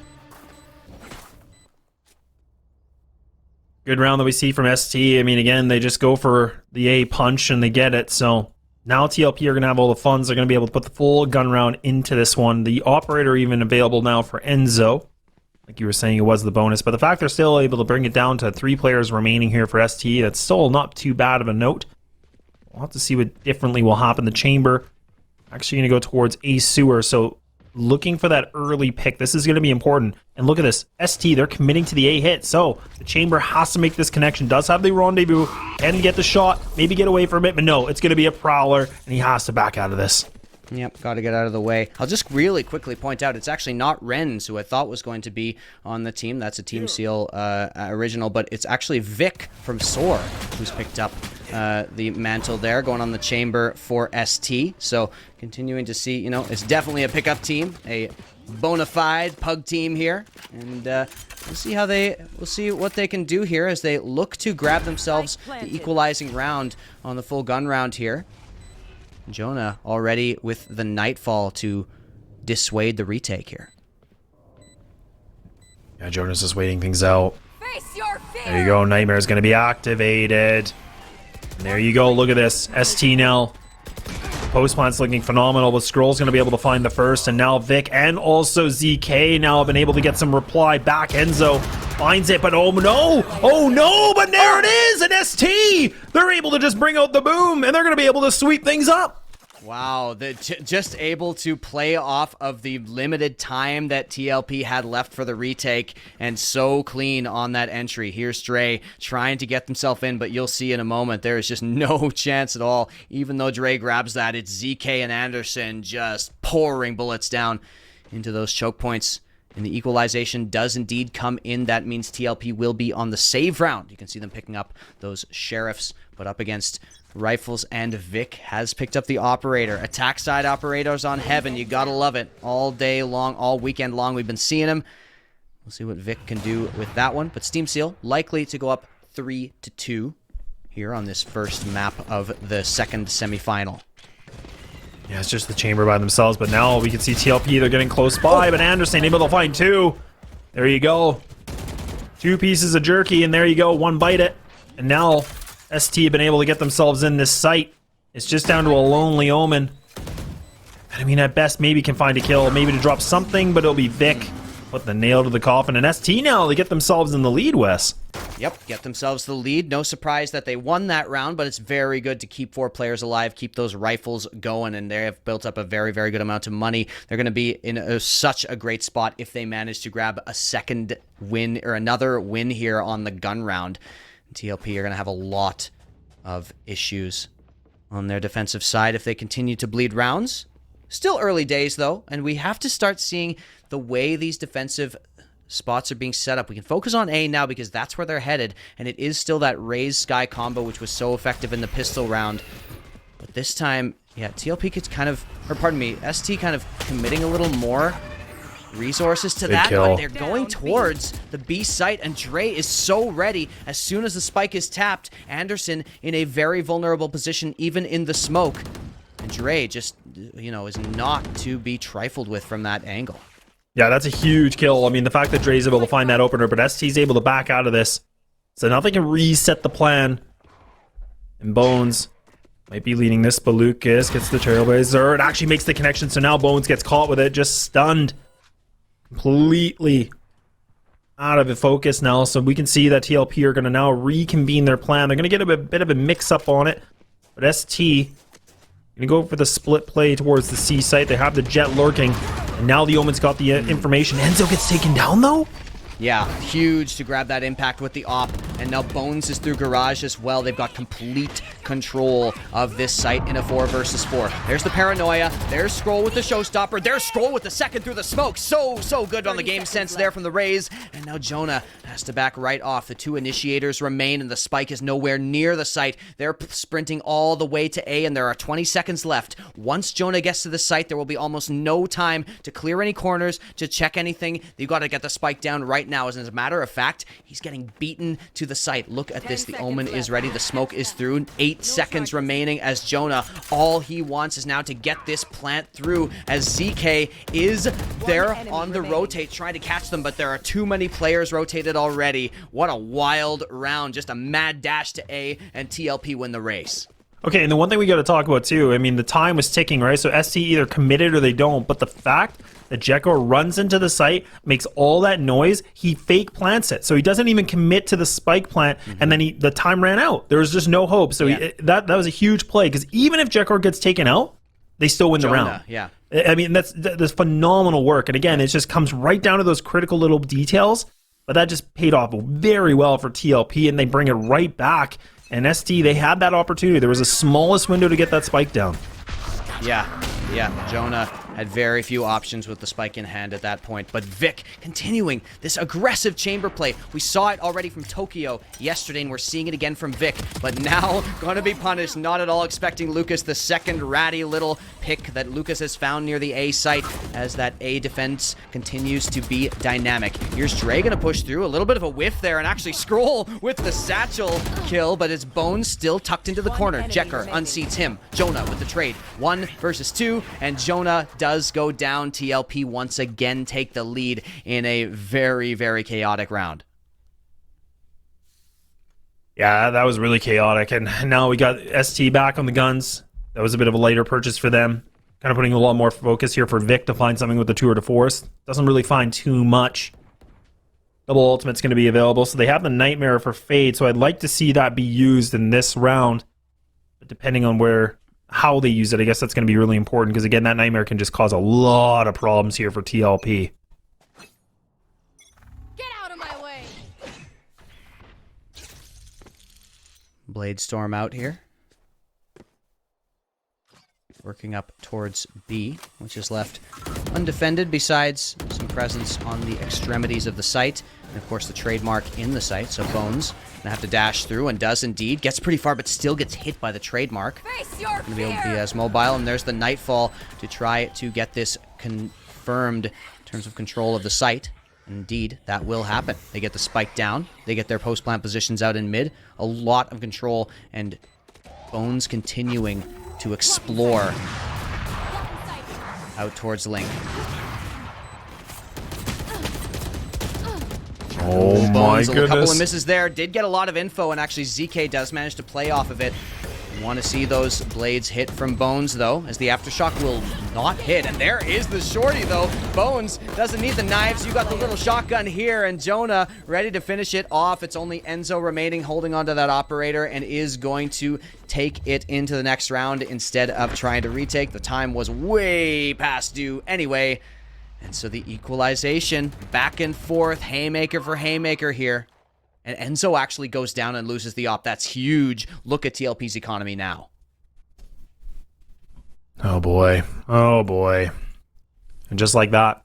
Good round that we see from ST. Again, they just go for the A punch and they get it. So now TLP are going to have all the funds. They're going to be able to put the full gun round into this one. The operator even available now for Enzo. Like you were saying, it was the bonus. But the fact they're still able to bring it down to 3 players remaining here for ST, that's still not too bad of a note. We'll have to see what differently will happen. The chamber actually going to go towards A sewer. So looking for that early pick. This is going to be important. And look at this. ST, they're committing to the A hit. So the Chamber has to make this connection. Does have the rendezvous. Can get the shot. Maybe get away from it. But no, it's going to be a Prowler. And he has to back out of this. Yep, got to get out of the way. I'll just really quickly point out, it's actually not Renz, who I thought was going to be on the team. That's a Team Tseal original, but it's actually Vic from SOAR who's picked up the mantle there, going on the Chamber for ST. So continuing to see, you know, it's definitely a pickup team, a bona fide pug team here, and we'll see how we'll see what they can do here as they look to grab themselves the equalizing round on the full gun round here. Jonah already with the Nightfall to dissuade the retake here. Yeah, Jonah's just waiting things out. There you go. Nightmare's going to be activated. And there you go. Look at this. ST now. Post plant's looking phenomenal, but Scroll's going to be able to find the first. And now Vic and also ZK now have been able to get some reply back. Enzo finds it, but oh no! Oh no! But there it is! An ST! They're able to just bring out the boom, and they're going to be able to sweep things up. Wow, just able to play off of the limited time that TLP had left for the retake, and so clean on that entry. Here's Dre trying to get himself in, but you'll see in a moment there is just no chance at all. Even though Dre grabs that, it's ZK and Anderson just pouring bullets down into those choke points. And the equalization does indeed come in. That means TLP will be on the save round. You can see them picking up those sheriffs, but up against Rifles, and Vic has picked up the operator. Attack side operators on Heaven. You gotta love it. All day long, all weekend long, we've been seeing him. We'll see what Vic can do with that one. But Steam Tseal likely to go up 3-2 here on this first map of the second semifinal. Yeah, it's just the Chamber by themselves, but now we can see TLP, they're getting close by, but Anderson able to find two. There you go. 2 pieces of jerky, and there you go, 1 bite it. And now ST have been able to get themselves in this site. It's just down to a lonely Omen. I mean, at best, maybe can find a kill, maybe to drop something, but it'll be Vic. Put the nail to the coffin, and ST now, they get themselves in the lead, Wes. Yep, get themselves the lead. No surprise that they won that round, but it's very good to keep 4 players alive, keep those rifles going, and they have built up a very, very good amount of money. They're going to be in such a great spot if they manage to grab a second win or another win here on the gun round. TLP are going to have a lot of issues on their defensive side if they continue to bleed rounds. Still early days, though, and we have to start seeing the way these defensive spots are being set up. We can focus on A now because that's where they're headed, and it is still that Raze Sky combo which was so effective in the pistol round. But this time, yeah, TLP gets kind of, or pardon me, ST kind of committing a little more resources to that, but they're going towards the B site, and Dre is so ready. As soon as the spike is tapped, Anderson in a very vulnerable position, even in the smoke. And Dre just, you know, is not to be trifled with from that angle. Yeah, that's a huge kill. I mean, the fact that Dre's able to find that opener, but ST's able to back out of this. So now they can reset the plan. And Bones might be leading this, but Lucas gets the Trailblazer. It actually makes the connection, so now Bones gets caught with it, just stunned. Completely out of focus now, so we can see that TLP are going to now reconvene their plan. They're going to get a bit of a mix-up on it, but ST going to go for the split play towards the C site. They have the jet lurking, and now the Omen's got the information. Enzo gets taken down, though? Yeah, huge to grab that impact with the op, and now Bones is through Garage as well. They've got complete control of this site in a 4 versus 4. There's the Paranoia, there's Scroll with the Showstopper, there's Scroll with the second through the smoke. So good on the game sense there from the Rays, and now Jonah has to back right off. The 2 initiators remain, and the spike is nowhere near the site. They're sprinting all the way to A, and there are 20 seconds left. Once Jonah gets to the site, there will be almost no time to clear any corners, to check anything. You've got to get the spike down right now. As a matter of fact, he's getting beaten to the site. Look at this. The Omen is ready. The smoke is through. 8 seconds remaining as Jonah, all he wants is now to get this plant through, as ZK is there on the rotate trying to catch them, but there are too many players rotated already. What a wild round. Just a mad dash to A, and TLP win the race. Okay, and the one thing we got to talk about too, I mean, the time was ticking, right? So ST either committed or they don't, but the fact that Jekko runs into the site, makes all that noise, he fake plants it. So he doesn't even commit to the spike plant, and then the time ran out. There was just no hope. So that was a huge play, because even if Jekko gets taken out, they still win the Jonah, round. yeah. I mean, that's phenomenal work. And again, it just comes right down to those critical little details. But that just paid off very well for TLP, and they bring it right back. And ST, they had that opportunity. There was the smallest window to get that spike down. Yeah, Jonah had very few options with the spike in hand at that point, but Vic continuing this aggressive chamber play. We saw it already from Tokyo yesterday, and we're seeing it again from Vic, but now going to be punished. Not at all expecting Lucas, the second ratty little pick that Lucas has found near the A site, as that A defense continues to be dynamic. Here's Dre going to push through, a little bit of a whiff there, and actually Scroll with the satchel kill, but his Bones still tucked into the corner. Jekker unseats him. Jonah with the trade. 1 versus 2, and Jonah does go down. TLP once again take the lead in a very, very chaotic round. Yeah, that was really chaotic. And now we got ST back on the guns. That was a bit of a later purchase for them. Kind of putting a lot more focus here for Vic to find something with the Tour de Force. Doesn't really find too much. Double ultimate's going to be available. So they have the Nightmare for Fade. So I'd like to see that be used in this round. But depending on how they use it, I guess that's going to be really important, because again, that Nightmare can just cause a lot of problems here for TLP. Get out of my way. Blade Storm out here. Working up towards B, which is left undefended, besides some presence on the extremities of the site. And of course the trademark in the site, so Bones gonna have to dash through, and does indeed. Gets pretty far, but still gets hit by the trademark. Gonna be able to be as mobile, and there's the Nightfall to try to get this confirmed in terms of control of the site. Indeed, that will happen. They get the spike down, they get their post-plant positions out in mid. A lot of control, and Bones continuing to explore out towards Link. Oh my goodness. A couple of misses there. Did get a lot of info, and actually ZK does manage to play off of it. Want to see those blades hit from Bones, though, as the Aftershock will not hit. And there is the shorty, though. Bones doesn't need the knives. You got the little shotgun here, and Jonah ready to finish it off. It's only Enzo remaining, holding onto that operator, and is going to take it into the next round instead of trying to retake. The time was way past due anyway. And so the equalization, back and forth, haymaker for haymaker here. And Enzo actually goes down and loses the op. That's huge. Look at TLP's economy now. Oh boy. Oh boy. And just like that.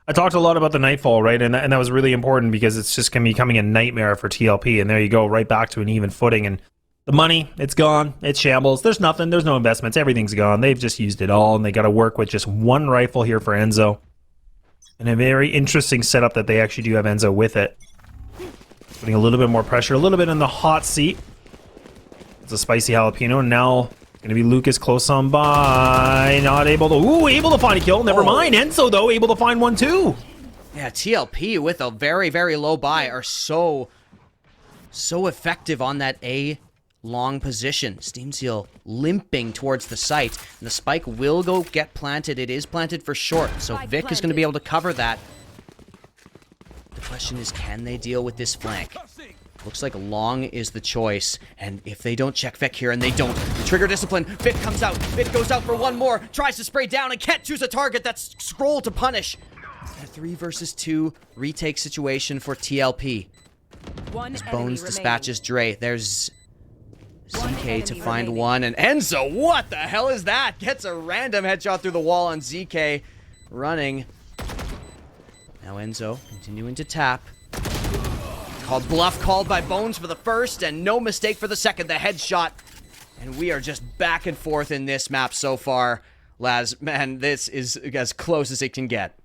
I talked a lot about the Nightfall, right? And that was really important, because it's just going to be becoming a nightmare for TLP. And there you go, right back to an even footing. And the money, it's gone. It's shambles. There's nothing. There's no investments. Everything's gone. They've just used it all. And they got to work with just one rifle here for Enzo. And a very interesting setup that they actually do have Enzo with it. Putting a little bit more pressure, a little bit in the hot seat. It's a spicy jalapeno. Now going to be Lucas close on by. Not able to. Able to find a kill. Never mind. Enzo, though, able to find one, too. Yeah, TLP with a very, very low buy are so effective on that A long position. Tseal limping towards the site. And the spike will go get planted. It is planted for short. So Vic is going to be able to cover that. The question is, can they deal with this flank? Looks like long is the choice, and if they don't check Vic here, and they don't, the trigger discipline, Vic comes out, Vic goes out for one more, tries to spray down, and can't choose a target. That's Scroll to punish. A 3 versus 2 retake situation for TLP. As Bones dispatches Dre. There's ZK to find one, and Enzo, what the hell is that? Gets a random headshot through the wall on ZK, running. Now Enzo continuing to tap. Called bluff, called by Bones for the first, and no mistake for the second, the headshot. And we are just back and forth in this map so far. Laz, man, this is as close as it can get.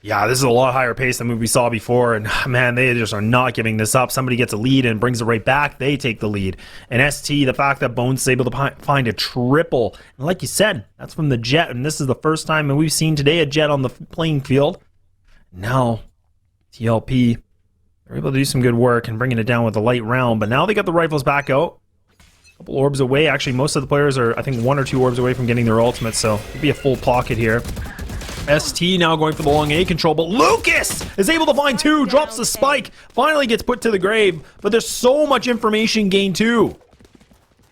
Yeah, this is a lot higher pace than we saw before, and man, they just are not giving this up. Somebody gets a lead and brings it right back. They take the lead. And ST, the fact that Bones is able to find a triple, and like you said, that's from the Jet, and this is the first time we've seen today a Jet on the playing field. Now, TLP, they're able to do some good work and bringing it down with a light round, but now they got the rifles back out. A couple orbs away. Actually, most of the players are, I think, 1 or 2 orbs away from getting their ultimate, so it'd be a full pocket here. ST now going for the long A control, but Lucas is able to find 2, drops the spike, finally gets put to the grave, but there's so much information gained too.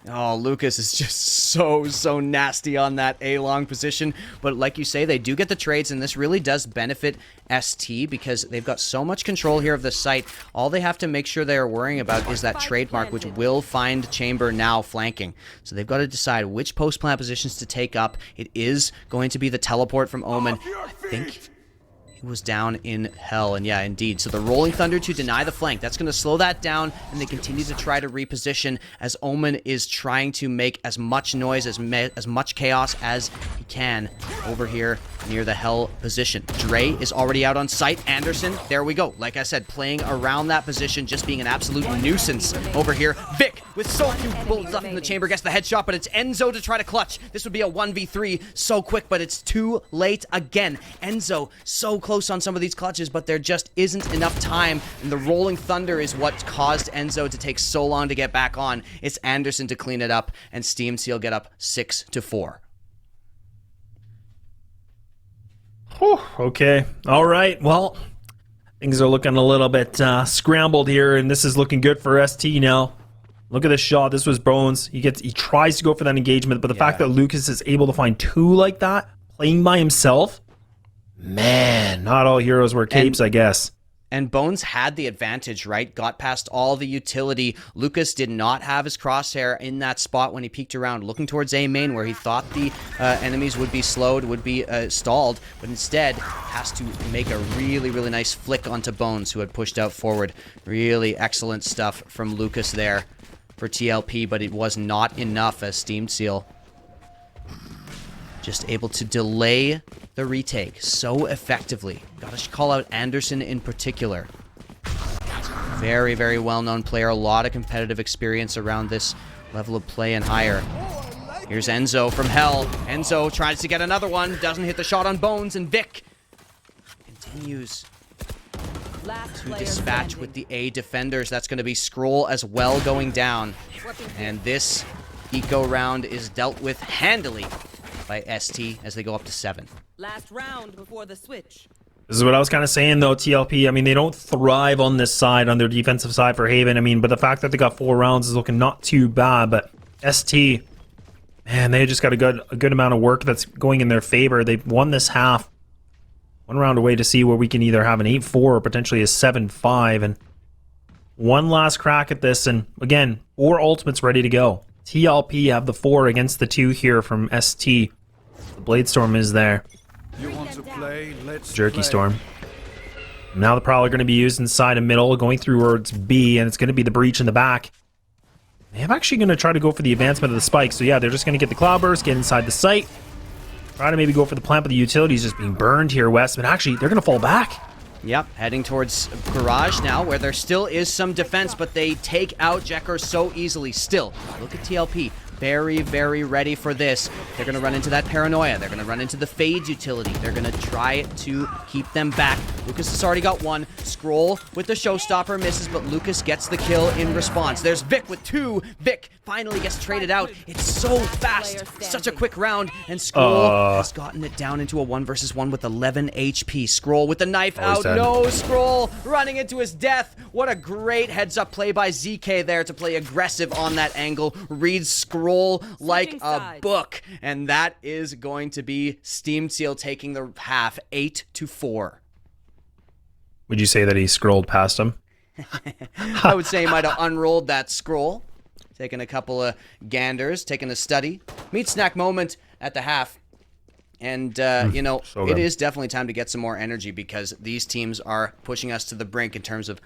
Oh, Lucas is just so nasty on that A-long position. But like you say, they do get the trades, and this really does benefit ST because they've got so much control here of the site. All they have to make sure they are worrying about is that trademark, which will find Chamber now flanking. So they've got to decide which post-plant positions to take up. It is going to be the teleport from Omen. I think he was down in hell, and yeah, indeed. So the Rolling Thunder to deny the flank. That's going to slow that down, and they continue to try to reposition as Omen is trying to make as much noise, as much chaos as he can over here near the hell position. Dre is already out on site. Anderson, there we go. Like I said, playing around that position, just being an absolute nuisance over here. Vic, with so few bullets left in the chamber, gets the headshot, but it's Enzo to try to clutch. This would be a 1v3 so quick, but it's too late again. Enzo, so close on some of these clutches, but there just isn't enough time, and the Rolling Thunder is what caused Enzo to take so long to get back on. It's Anderson to clean it up, and Tseal get up 6-4. Whew, okay. All right. Well, things are looking a little bit scrambled here, and this is looking good for ST now. Look at this shot. This was Bones. He tries to go for that engagement, but the fact that Lucas is able to find two like that, playing by himself, man, not all heroes wear capes, I guess. And Bones had the advantage, right? Got past all the utility. Lucas did not have his crosshair in that spot when he peeked around, looking towards A main, where he thought the enemies would be slowed, would be stalled, but instead has to make a really nice flick onto Bones, who had pushed out forward. Really excellent stuff from Lucas there for TLP, but it was not enough as Tseal just able to delay the retake so effectively. Gotta call out Anderson in particular. Very well-known player. A lot of competitive experience around this level of play and higher. Here's Enzo from hell. Enzo tries to get another one. Doesn't hit the shot on Bones, and Vic continues to dispatch with the A defenders. That's going to be Scroll as well going down. And this eco round is dealt with handily by ST as they go up to 7. Last round before the switch. This is what I was kind of saying, though, TLP. I mean, they don't thrive on this side, on their defensive side for Haven. I mean, but the fact that they got 4 rounds is looking not too bad. But ST, man, they just got a good amount of work that's going in their favor. They've won this half. 1 round away to see where we can either have an 8-4 or potentially a 7-5. And one last crack at this. And again, 4 ultimates ready to go. TLP have the 4 against the 2 here from ST. The Bladestorm is there. You want to play? Let's Jerky play. Storm. Now the Prowler going to be used inside a middle, going through towards B, and it's going to be the breach in the back. They're actually going to try to go for the advancement of the spike. So yeah, they're just going to get the Cloudburst, get inside the site. Try to maybe go for the plant, but the utility's just being burned here, West. But actually, they're going to fall back. Yep, heading towards Garage now, where there still is some defense, but they take out Jekker so easily. Still, look at TLP. Very ready for this. They're going to run into that Paranoia. They're going to run into the Fades utility. They're going to try to keep them back. Lucas has already got 1. Scroll with the Showstopper misses, but Lucas gets the kill in response. There's Vic with 2. Vic finally gets traded out. It's so fast. Such a quick round. And Scroll has gotten it down into a 1 versus 1 with 11 HP. Scroll with the knife out. No, Scroll running into his death. What a great heads-up play by ZK there to play aggressive on that angle. Reads Scroll like a book, and that is going to be Tseal taking the half 8-4. Would you say that he scrolled past him? I would say he might have unrolled that scroll, taking a couple of ganders, taking a study. Meat snack moment at the half. And, you know, it is definitely time to get some more energy because these teams are pushing us to the brink in terms of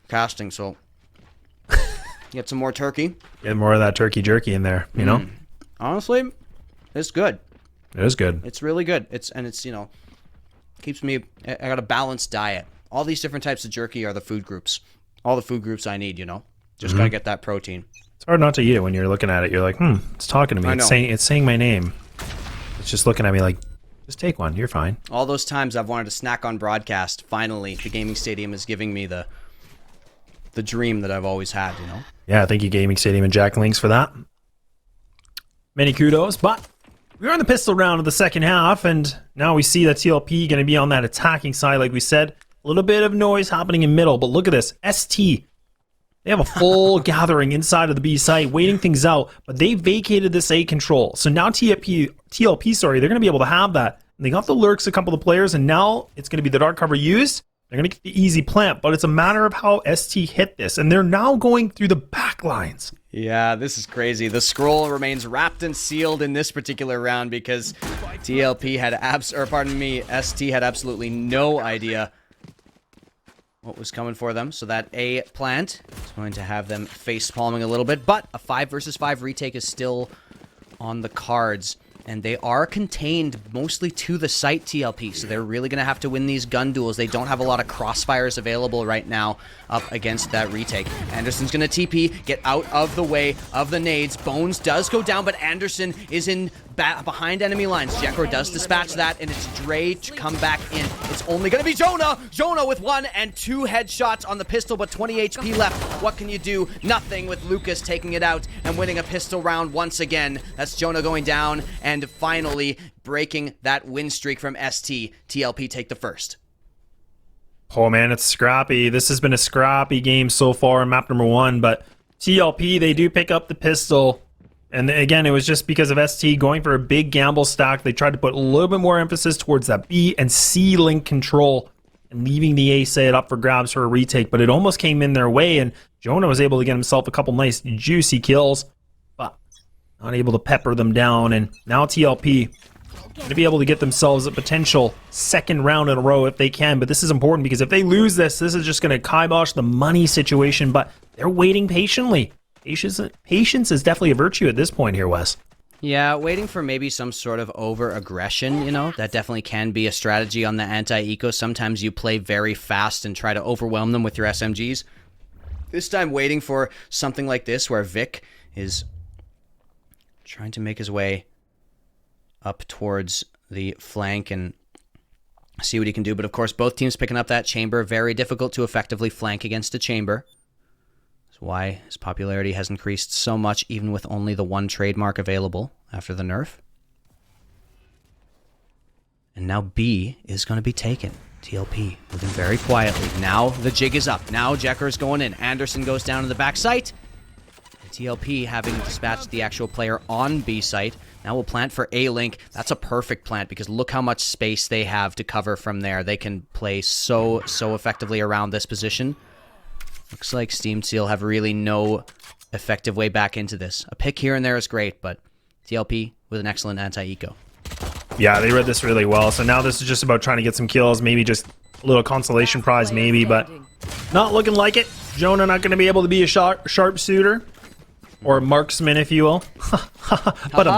casting, so get some more turkey. Get more of that turkey jerky in there, you know? Honestly, it's good. It is good. It's really good. It's, you know, keeps me, I got a balanced diet. All these different types of jerky are the food groups. All the food groups I need, you know? Just gotta get that protein. It's hard not to eat it when you're looking at it. You're like, it's talking to me. It's saying my name. It's just looking at me like, just take one. You're fine. All those times I've wanted to snack on broadcast, finally, the gaming stadium is giving me the dream that I've always had, you know? Yeah, thank you, Gaming Stadium and Jack Links, for that. Many kudos, but we're in the pistol round of the second half, and now we see that TLP going to be on that attacking side, like we said. A little bit of noise happening in middle, but look at this. ST They have a full gathering inside of the B site, waiting things out, but they vacated this A control. So now TLP, sorry, they're going to be able to have that. And they got the lurks, a couple of players, and now it's going to be the dark cover used. They're going to get the easy plant, but it's a matter of how ST hit this, and they're now going through the back lines. Yeah, this is crazy. The scroll remains wrapped and sealed in this particular round because TLP had ST had absolutely no idea what was coming for them. So that A plant is going to have them face palming a little bit, but a 5 versus 5 retake is still on the cards. And they are contained mostly to the site, TLP, so they're really going to have to win these gun duels. They don't have a lot of crossfires available right now up against that retake. Anderson's going to TP, get out of the way of the nades. Bones does go down, but Anderson is in behind enemy lines. Jekor does dispatch that, and it's Dre to come back in. It's only going to be Jonah! Jonah with 1 and 2 headshots on the pistol, but 20 HP left. What can you do? Nothing with Lucas taking it out and winning a pistol round once again. That's Jonah going down and finally breaking that win streak from ST. TLP take the first. Oh man, it's scrappy. This has been a scrappy game so far in map number 1, but TLP, they do pick up the pistol. And again, it was just because of ST going for a big gamble stack. They tried to put a little bit more emphasis towards that B and C link control and leaving the A side up for grabs for a retake, but it almost came in their way, and Jonah was able to get himself a couple nice juicy kills, but not able to pepper them down. And now TLP going to be able to get themselves a potential second round in a row if they can, but this is important because if they lose this is just going to kibosh the money situation, but they're waiting patiently. Patience is definitely a virtue at this point here, Wes. Yeah, waiting for maybe some sort of over-aggression, you know, that definitely can be a strategy on the anti-eco. Sometimes you play very fast and try to overwhelm them with your SMGs. This time waiting for something like this where Vic is trying to make his way up towards the flank and see what he can do. But of course, both teams picking up that chamber. Very difficult to effectively flank against a chamber. That's why his popularity has increased so much, even with only the 1 trademark available after the nerf. And now B is going to be taken. TLP moving very quietly. Now the jig is up. Now Jekor is going in. Anderson goes down to the back site. And TLP having dispatched the actual player on B site. Now we'll plant for A link. That's a perfect plant because look how much space they have to cover from there. They can play so effectively around this position. Looks like Tseal have really no effective way back into this. A pick here and there is great, but TLP with an excellent anti-eco. Yeah, they read this really well. So now this is just about trying to get some kills, maybe just a little consolation prize maybe, but not looking like it. Jonah not going to be able to be a sharpshooter or marksman, if you will. But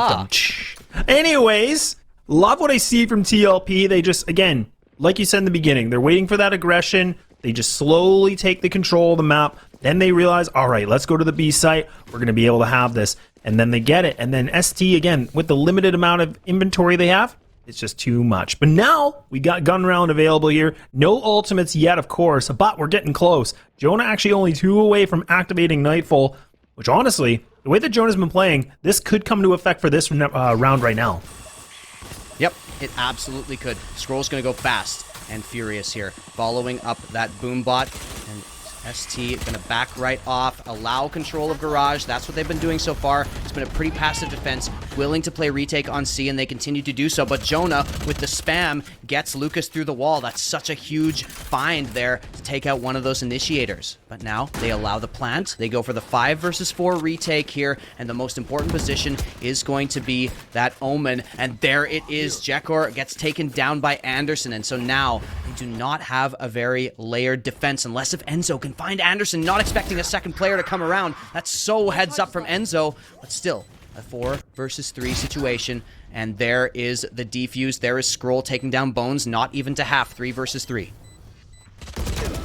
anyways, love what I see from TLP. They just, again, like you said in the beginning, they're waiting for that aggression. They just slowly take the control of the map. Then they realize, all right, let's go to the B site. We're going to be able to have this. And then they get it. And then ST, again, with the limited amount of inventory they have, it's just too much. But now we got gun round available here. No ultimates yet, of course, but we're getting close. Jonah actually only 2 away from activating Nightfall, which honestly, the way that Jonah's been playing, this could come to effect for this round right now. Yep, it absolutely could. Scroll's going to go fast and furious here, following up that boom bot, and ST gonna back right off, allow control of garage. That's what they've been doing so far. It's been a pretty passive defense, willing to play retake on C, and they continue to do so. But Jonah, with the spam, gets Lucas through the wall. That's such a huge find there to take out one of those initiators. But now they allow the plant. They go for the 5 versus 4 retake here, and the most important position is going to be that Omen. And there it is. Jekor gets taken down by Anderson, and so now they do not have a very layered defense unless if Enzo can find Anderson. Not expecting a second player to come around. That's so heads up from Enzo, but still a 4 versus 3 situation. And there is the defuse. There is Scroll taking down Bones, not even to half. 3 versus 3.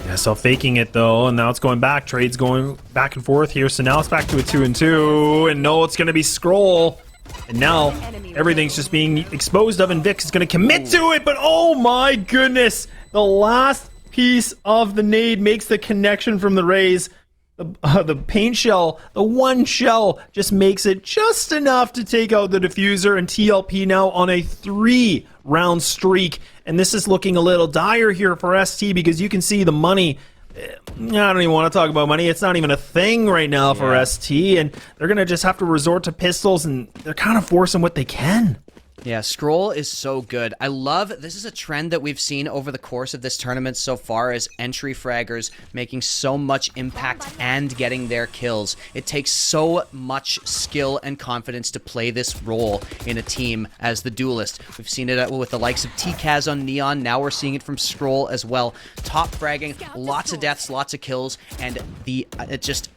Yeah, so faking it though, and now it's going back. Trade's going back and forth here, so now it's back to a 2-2, and no, it's going to be Scroll. And now everything's just being exposed of, and Vix is going to commit to it, but oh my goodness, the last piece of the nade makes the connection from the raise. The paint shell, the 1 shell, just makes it just enough to take out the diffuser, and TLP now on a 3-round streak. And this is looking a little dire here for ST because you can see the money I don't even want to talk about money. It's not even a thing right now for ST, and they're going to just have to resort to pistols, and they're kind of forcing what they can. Yeah, Scroll is so good. I love, this is a trend that we've seen over the course of this tournament so far, as entry fraggers making so much impact and getting their kills. It takes so much skill and confidence to play this role in a team as the duelist. We've seen it with the likes of TKaz on Neon, now we're seeing it from Scroll as well. Top fragging, lots of deaths, lots of kills, and it just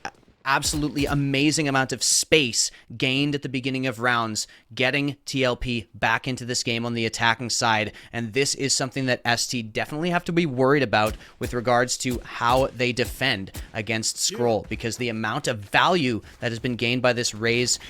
absolutely amazing amount of space gained at the beginning of rounds, getting TLP back into this game on the attacking side. And this is something that ST definitely have to be worried about with regards to how they defend against Scroll, because the amount of value that has been gained by this Raze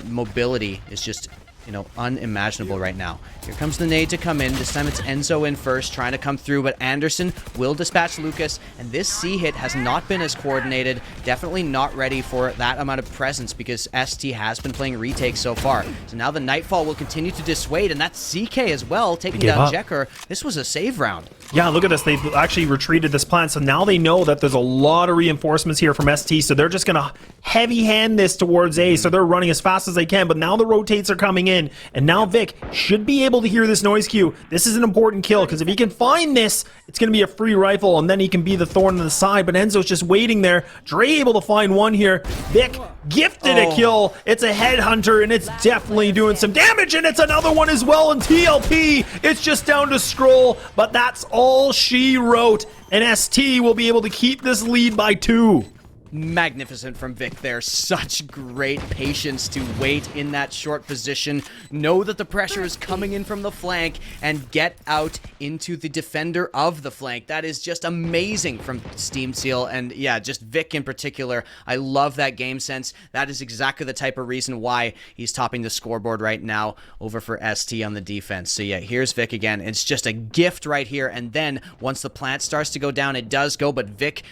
mobility is just, you know, unimaginable right now. Here comes the nade to come in. This time it's Enzo in first, trying to come through, but Anderson will dispatch Lucas, and this C hit has not been as coordinated. Definitely not ready for that amount of presence, because ST has been playing retakes so far. So now the Nightfall will continue to dissuade, and that's CK as well, taking down Jekker. This was a save round. Yeah, look at this. They've actually retreated this plant, so now they know that there's a lot of reinforcements here from ST, so they're just going to heavy hand this towards A, so they're running as fast as they can, but now the rotates are coming in, and now Vic should be able to hear this noise cue. This is an important kill, because if he can find this, it's going to be a free rifle, and then he can be the thorn in the side, but Enzo's just waiting there. Dre able to find one here. Vic gifted a kill. It's a headhunter, and it's definitely doing some damage, and it's another one as well, and TLP, it's just down to Scroll, but that's all she wrote, and ST will be able to keep this lead by 2. Magnificent from Vic there. Such great patience to wait in that short position, know that the pressure is coming in from the flank, and get out into the defender of the flank. That is just amazing from Tseal, and yeah, just Vic in particular. I love that game sense. That is exactly the type of reason why he's topping the scoreboard right now over for ST on the defense. So yeah, here's Vic again. It's just a gift right here, and then once the plant starts to go down, it does go, but Vic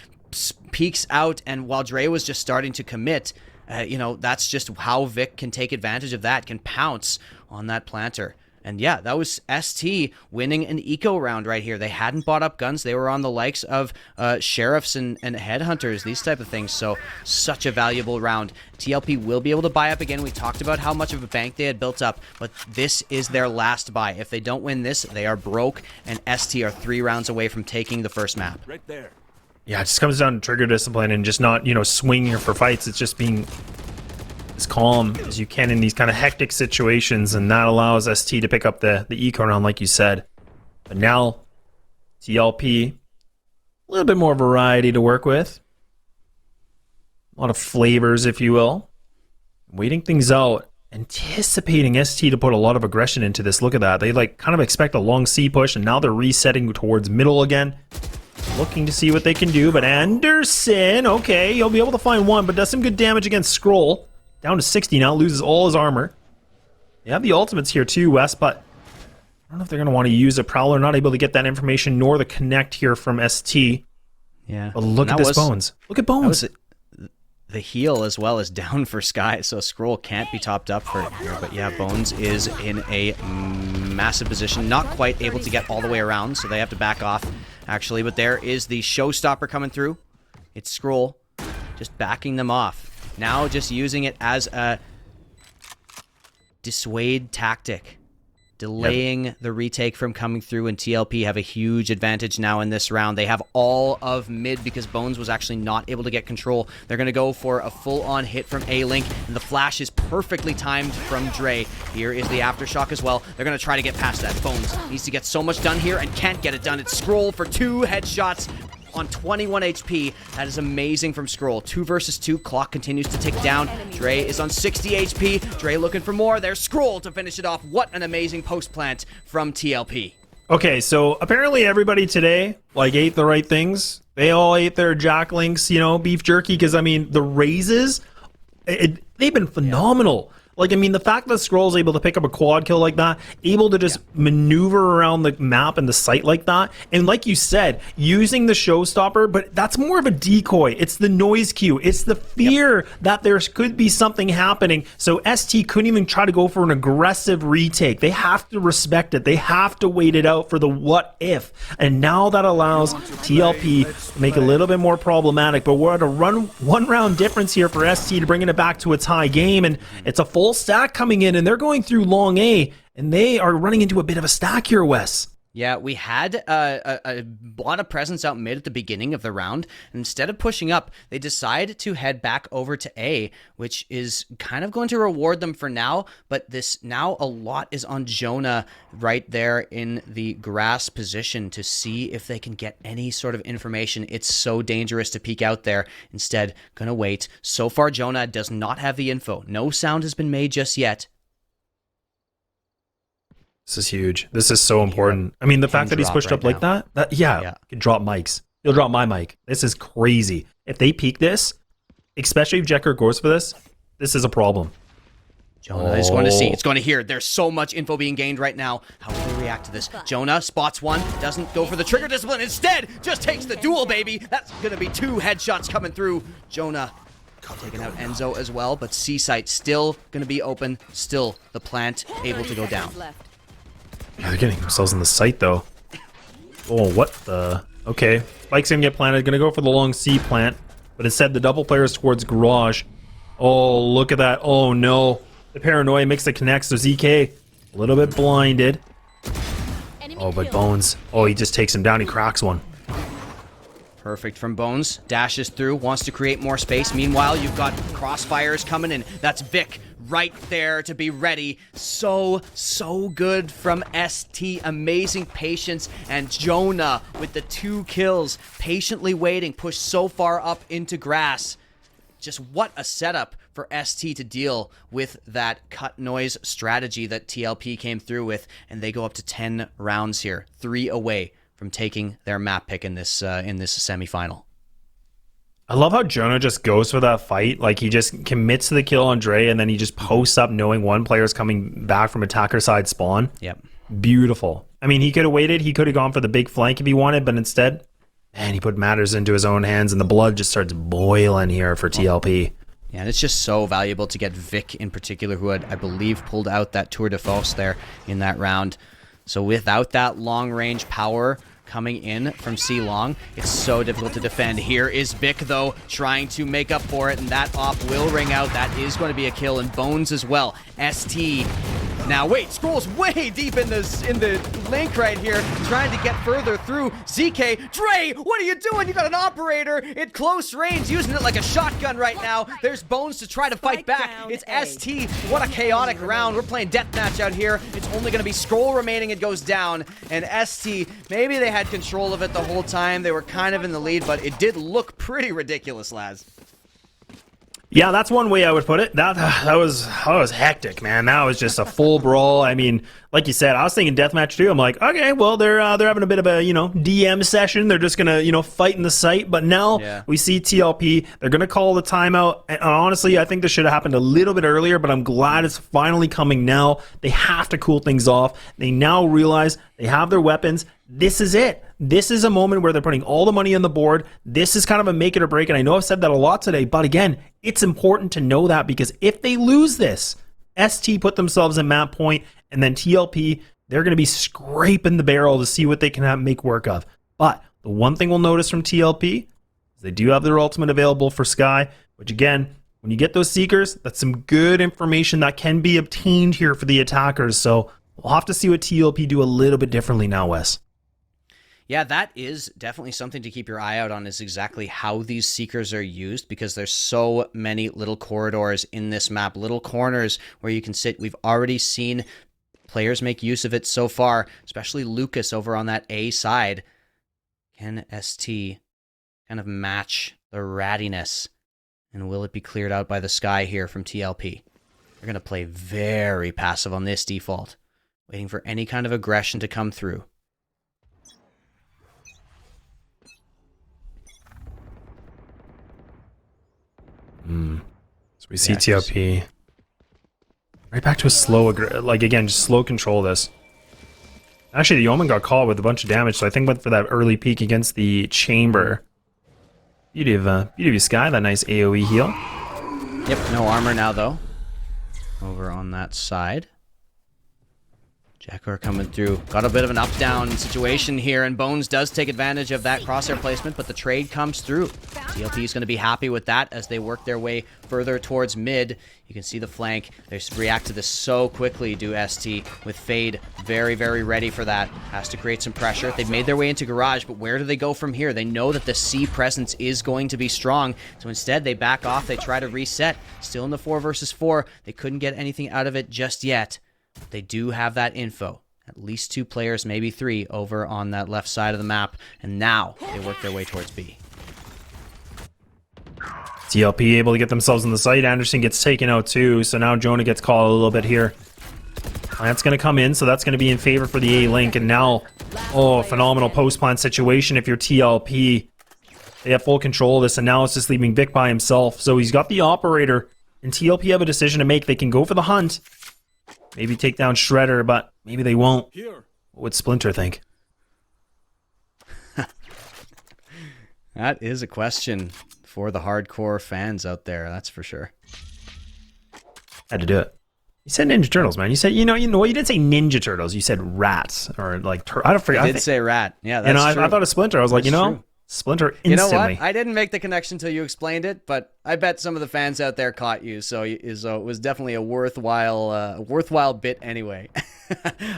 peeks out, and while Dre was just starting to commit, you know, that's just how Vic can take advantage of that, can pounce on that planter. And yeah, that was ST winning an eco round right here. They hadn't bought up guns. They were on the likes of sheriffs and headhunters, these type of things. So such a valuable round. TLP will be able to buy up again. We talked about how much of a bank they had built up, but this is their last buy. If they don't win this, they are broke, and ST are 3 rounds away from taking the first map. Right there. Yeah, it just comes down to trigger discipline and just not, you know, swinging for fights. It's just being as calm as you can in these kind of hectic situations, and that allows ST to pick up the eco round, like you said. But now, TLP, a little bit more variety to work with. A lot of flavors, if you will. Waiting things out, anticipating ST to put a lot of aggression into this. Look at that. They like kind of expect a long C push, and now they're resetting towards middle again. Looking to see what they can do, but Anderson, okay, he'll be able to find one, but does some good damage against Scroll. Down to 60 now, loses all his armor. They have the ultimates here too, Wes, but I don't know if they're going to want to use a Prowler. Not able to get that information, nor the connect here from ST. Yeah. But look at this Bones. Look at Bones. The heal as well is down for Sky, so Scroll can't be topped up for here. But yeah, Bones is in a massive position, not quite able to get all the way around, so they have to back off, actually. But there is the showstopper coming through. It's Scroll just backing them off. Now just using it as a dissuade tactic. Delaying the retake from coming through, and TLP have a huge advantage now in this round. They have all of mid because Bones was actually not able to get control. They're going to go for a full-on hit from A-Link, and the flash is perfectly timed from Dre. Here is the Aftershock as well. They're going to try to get past that. Bones needs to get so much done here and can't get it done. It's Scroll for 2 headshots on 21 HP. That is amazing from Scroll. 2 versus 2. Clock continues to tick down. Dre is on 60 HP. Dre looking for more. There's Scroll to finish it off. What an amazing post plant from TLP. Okay, so apparently everybody today, like, ate the right things. They all ate their Jack Links, you know, beef jerky, because, I mean, the raises, they've been phenomenal. Like, I mean, the fact that Skrull's able to pick up a quad kill like that, able to just maneuver around the map and the site like that, and like you said, using the showstopper, but that's more of a decoy. It's the noise cue. It's the fear that there could be something happening. So ST couldn't even try to go for an aggressive retake. They have to respect it. They have to wait it out for the what if. And now that allows TLP to make it a little bit more problematic, but we're at a one round difference here for ST to bringing it back to a tie game, and it's a full stack coming in, and they're going through long A, and they are running into a bit of a stack here, Wes. Yeah, we had a lot of presence out mid at the beginning of the round. And instead of pushing up, they decide to head back over to A, which is kind of going to reward them for now. But now a lot is on Jonah right there in the grass position to see if they can get any sort of information. It's so dangerous to peek out there. Instead, gonna wait. So far, Jonah does not have the info. No sound has been made just yet. This is huge. This is so important. I mean, the fact that he's pushed up like that, yeah, can drop mics. He'll drop my mic. This is crazy. If they peek this, especially if Jekker goes for this is a problem. Jonah is going to see. It's going to hear. There's so much info being gained right now. How will they react to this? Jonah spots one, doesn't go for the trigger discipline. Instead, just takes the duel, baby. That's going to be 2 headshots coming through. Jonah taking out Enzo as well, but C site still going to be open. Still the plant able to go down. Yeah, they're getting themselves in the site, though. Oh, what the... Okay. Spike's gonna get planted. Gonna go for the long C plant. But instead, the double players towards Garage. Oh, look at that. Oh, no. The paranoia makes the connect, so ZK a little bit blinded. Oh, but Bones. Oh, he just takes him down. He cracks one. Perfect from Bones. Dashes through, wants to create more space. Meanwhile, you've got crossfires coming in. That's Vic right there to be ready. So good from ST. Amazing patience. And Jonah with the 2 kills. Patiently waiting. Pushed so far up into grass. Just what a setup for ST to deal with that cut noise strategy that TLP came through with. And they go up to 10 rounds here. 3 away from taking their map pick in this semifinal. I love how Jonah just goes for that fight. Like, he just commits to the kill on Dre, and then he just posts up knowing one player's coming back from attacker side spawn. Yep. Beautiful. I mean, he could have waited. He could have gone for the big flank if he wanted, but instead, man, he put matters into his own hands, and the blood just starts boiling here for TLP. Yeah, and it's just so valuable to get Vic in particular, who had, I believe, pulled out that Tour de Force there in that round. So without that long-range power coming in from C Long, it's so difficult to defend. Here is Vic, though, trying to make up for it, and that op will ring out. That is going to be a kill, and Bones as well. ST. Now, wait, Skrull's way deep in the link right here, trying to get further through. ZK, Dre, what are you doing? You got an operator at close range, using it like a shotgun right now. There's Bones to try to fight back. It's ST. What a chaotic round. We're playing deathmatch out here. It's only going to be Skrull remaining. It goes down. And ST, maybe they had control of it the whole time. They were kind of in the lead, but it did look pretty ridiculous, lads. Yeah, that's one way I would put it. That was hectic, man. That was just a full brawl. I mean, like you said, I was thinking deathmatch too. I'm like, okay, well, they're having a bit of a, DM session. They're just gonna, fight in the site. But now we see TLP. They're gonna call the timeout. And honestly, I think this should have happened a little bit earlier, but I'm glad it's finally coming now. They have to cool things off. They now realize they have their weapons. This is it. This is a moment where they're putting all the money on the board. This is kind of a make it or break. And I know I've said that a lot today, but again, it's important to know that, because if they lose this, ST put themselves in map point, and then TLP, they're going to be scraping the barrel to see what they can make work of. But the one thing we'll notice from TLP is they do have their ultimate available for Sky, which again, when you get those Seekers, that's some good information that can be obtained here for the attackers. So we'll have to see what TLP do a little bit differently now, Wes. Yeah, that is definitely something to keep your eye out on, is exactly how these Seekers are used, because there's so many little corridors in this map, little corners where you can sit. We've already seen players make use of it so far, especially Lucas over on that A side. Can ST kind of match the rattiness? And will it be cleared out by the Sky here from TLP? They're going to play very passive on this default, waiting for any kind of aggression to come through. So we see TLP. Right back to a slow, like again, just slow control this. Actually, the Omen got caught with a bunch of damage, so I think went for that early peek against the Chamber. Beauty of Sky, that nice AoE heal. Yep, no armor now though. Over on that side. Jackor coming through. Got a bit of an up-down situation here, and Bones does take advantage of that crosshair placement, but the trade comes through. TLP is going to be happy with that as they work their way further towards mid. You can see the flank. They react to this so quickly, do ST, with Fade very, very ready for that. Has to create some pressure. They've made their way into Garage, but where do they go from here? They know that the C presence is going to be strong, so instead they back off. They try to reset. Still in the 4 versus 4. They couldn't get anything out of it just yet. They do have that info. At least 2 players, maybe 3, over on that left side of the map. And now they work their way towards B. TLP able to get themselves in the site. Anderson gets taken out too, so now Jonah gets caught a little bit here. Plant's going to come in, so that's going to be in favor for the A-Link. And now, oh, phenomenal post-plant situation if you're TLP. They have full control of this, and now it's just leaving Vic by himself. So he's got the operator, and TLP have a decision to make. They can go for the hunt. Maybe take down Shredder, but maybe they won't. What would Splinter think? That is a question for the hardcore fans out there, that's for sure. Had to do it. You said Ninja Turtles, man. You said, you know, you didn't say Ninja Turtles. You said rats, or like, I don't forget. I did say rat. Yeah, that's true. I thought of Splinter. I was like, true. Splinter instantly. You know what? I didn't make the connection until you explained it, but I bet some of the fans out there caught you, so it was definitely a worthwhile bit anyway.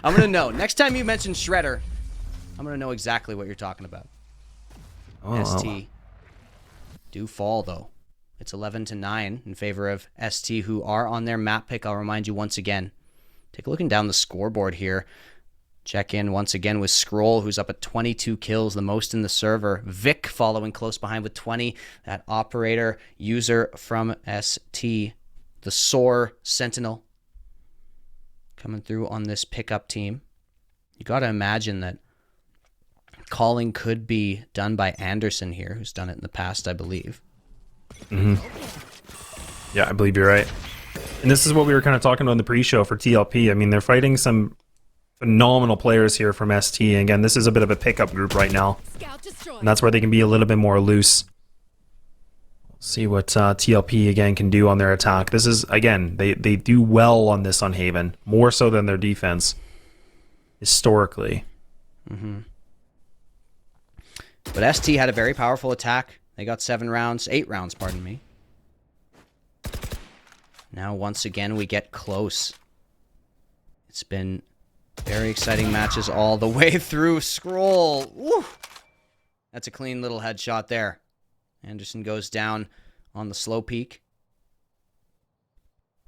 I'm going to know. Next time you mention Shredder, I'm going to know exactly what you're talking about. Oh, ST do fall, though. It's 11-9 in favor of ST, who are on their map pick. I'll remind you once again. Take a look down the scoreboard here. Check in once again with Scroll, who's up at 22 kills, the most in the server. Vic following close behind with 20. That operator user from ST, the Soar Sentinel, coming through on this pickup team. You got to imagine that calling could be done by Anderson here, who's done it in the past, I believe. Yeah, I believe you're right. And this is what we were kind of talking about in the pre-show for TLP. I mean, they're fighting some phenomenal players here from ST. And again, this is a bit of a pickup group right now. And that's where they can be a little bit more loose. We'll see what TLP, again, can do on their attack. This is, again, they do well on this on Haven. More so than their defense. Historically. But ST had a very powerful attack. They got 8 rounds, pardon me. Now, once again, we get close. It's been very exciting matches all the way through. Scroll. Woo! That's a clean little headshot there. Anderson goes down on the slow peak.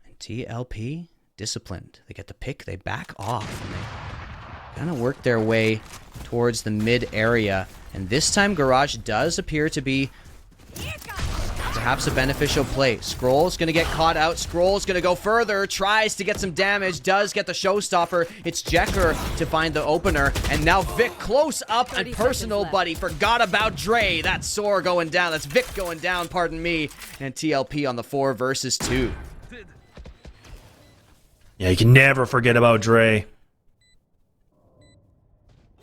And TLP, disciplined. They get the pick, they back off. And they kind of work their way towards the mid area. And this time, Garage does appear to be perhaps a beneficial play. Scroll's going to get caught out. Scroll's going to go further, tries to get some damage, does get the showstopper. It's Jekker to find the opener, and now Vic close up and personal, but he forgot about Dre. That's Soar going down. That's Vic going down, pardon me, and TLP on the 4 versus 2. Yeah, you can never forget about Dre.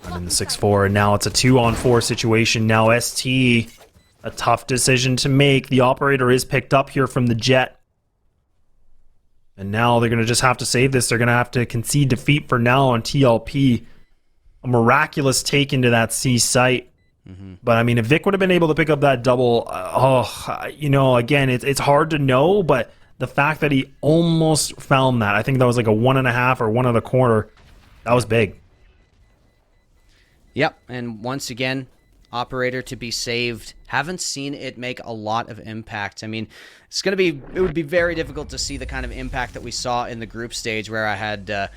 In the 6-4, and now it's a 2-on-4 situation. Now ST, a tough decision to make. The operator is picked up here from the Jet. And now they're going to just have to save this. They're going to have to concede defeat for now on TLP. A miraculous take into that C site. But, I mean, if Vic would have been able to pick up that double, again, it's hard to know, but the fact that he almost found that, I think that was like a 1.5 or 1.25, that was big. Yep, and once again, operator to be saved. Haven't seen it make a lot of impact. I mean, it would be very difficult to see the kind of impact that we saw in the group stage, where I had a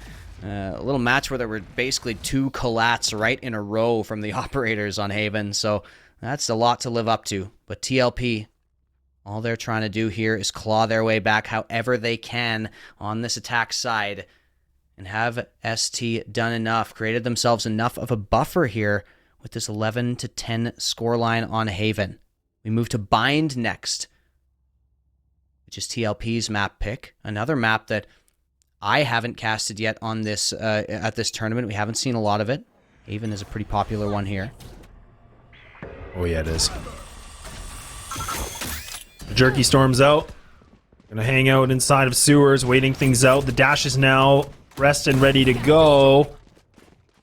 little match where there were basically 2 collats right in a row from the operators on Haven. So that's a lot to live up to. But TLP, all they're trying to do here is claw their way back however they can on this attack side. And have ST done enough, created themselves enough of a buffer here with this 11-10 scoreline on Haven. We move to Bind next, which is TLP's map pick. Another map that I haven't casted yet on this at this tournament. We haven't seen a lot of it. Haven is a pretty popular one here. Oh yeah, it is. Jerky storms out. Gonna hang out inside of sewers, waiting things out. The dash is now rest and ready to go.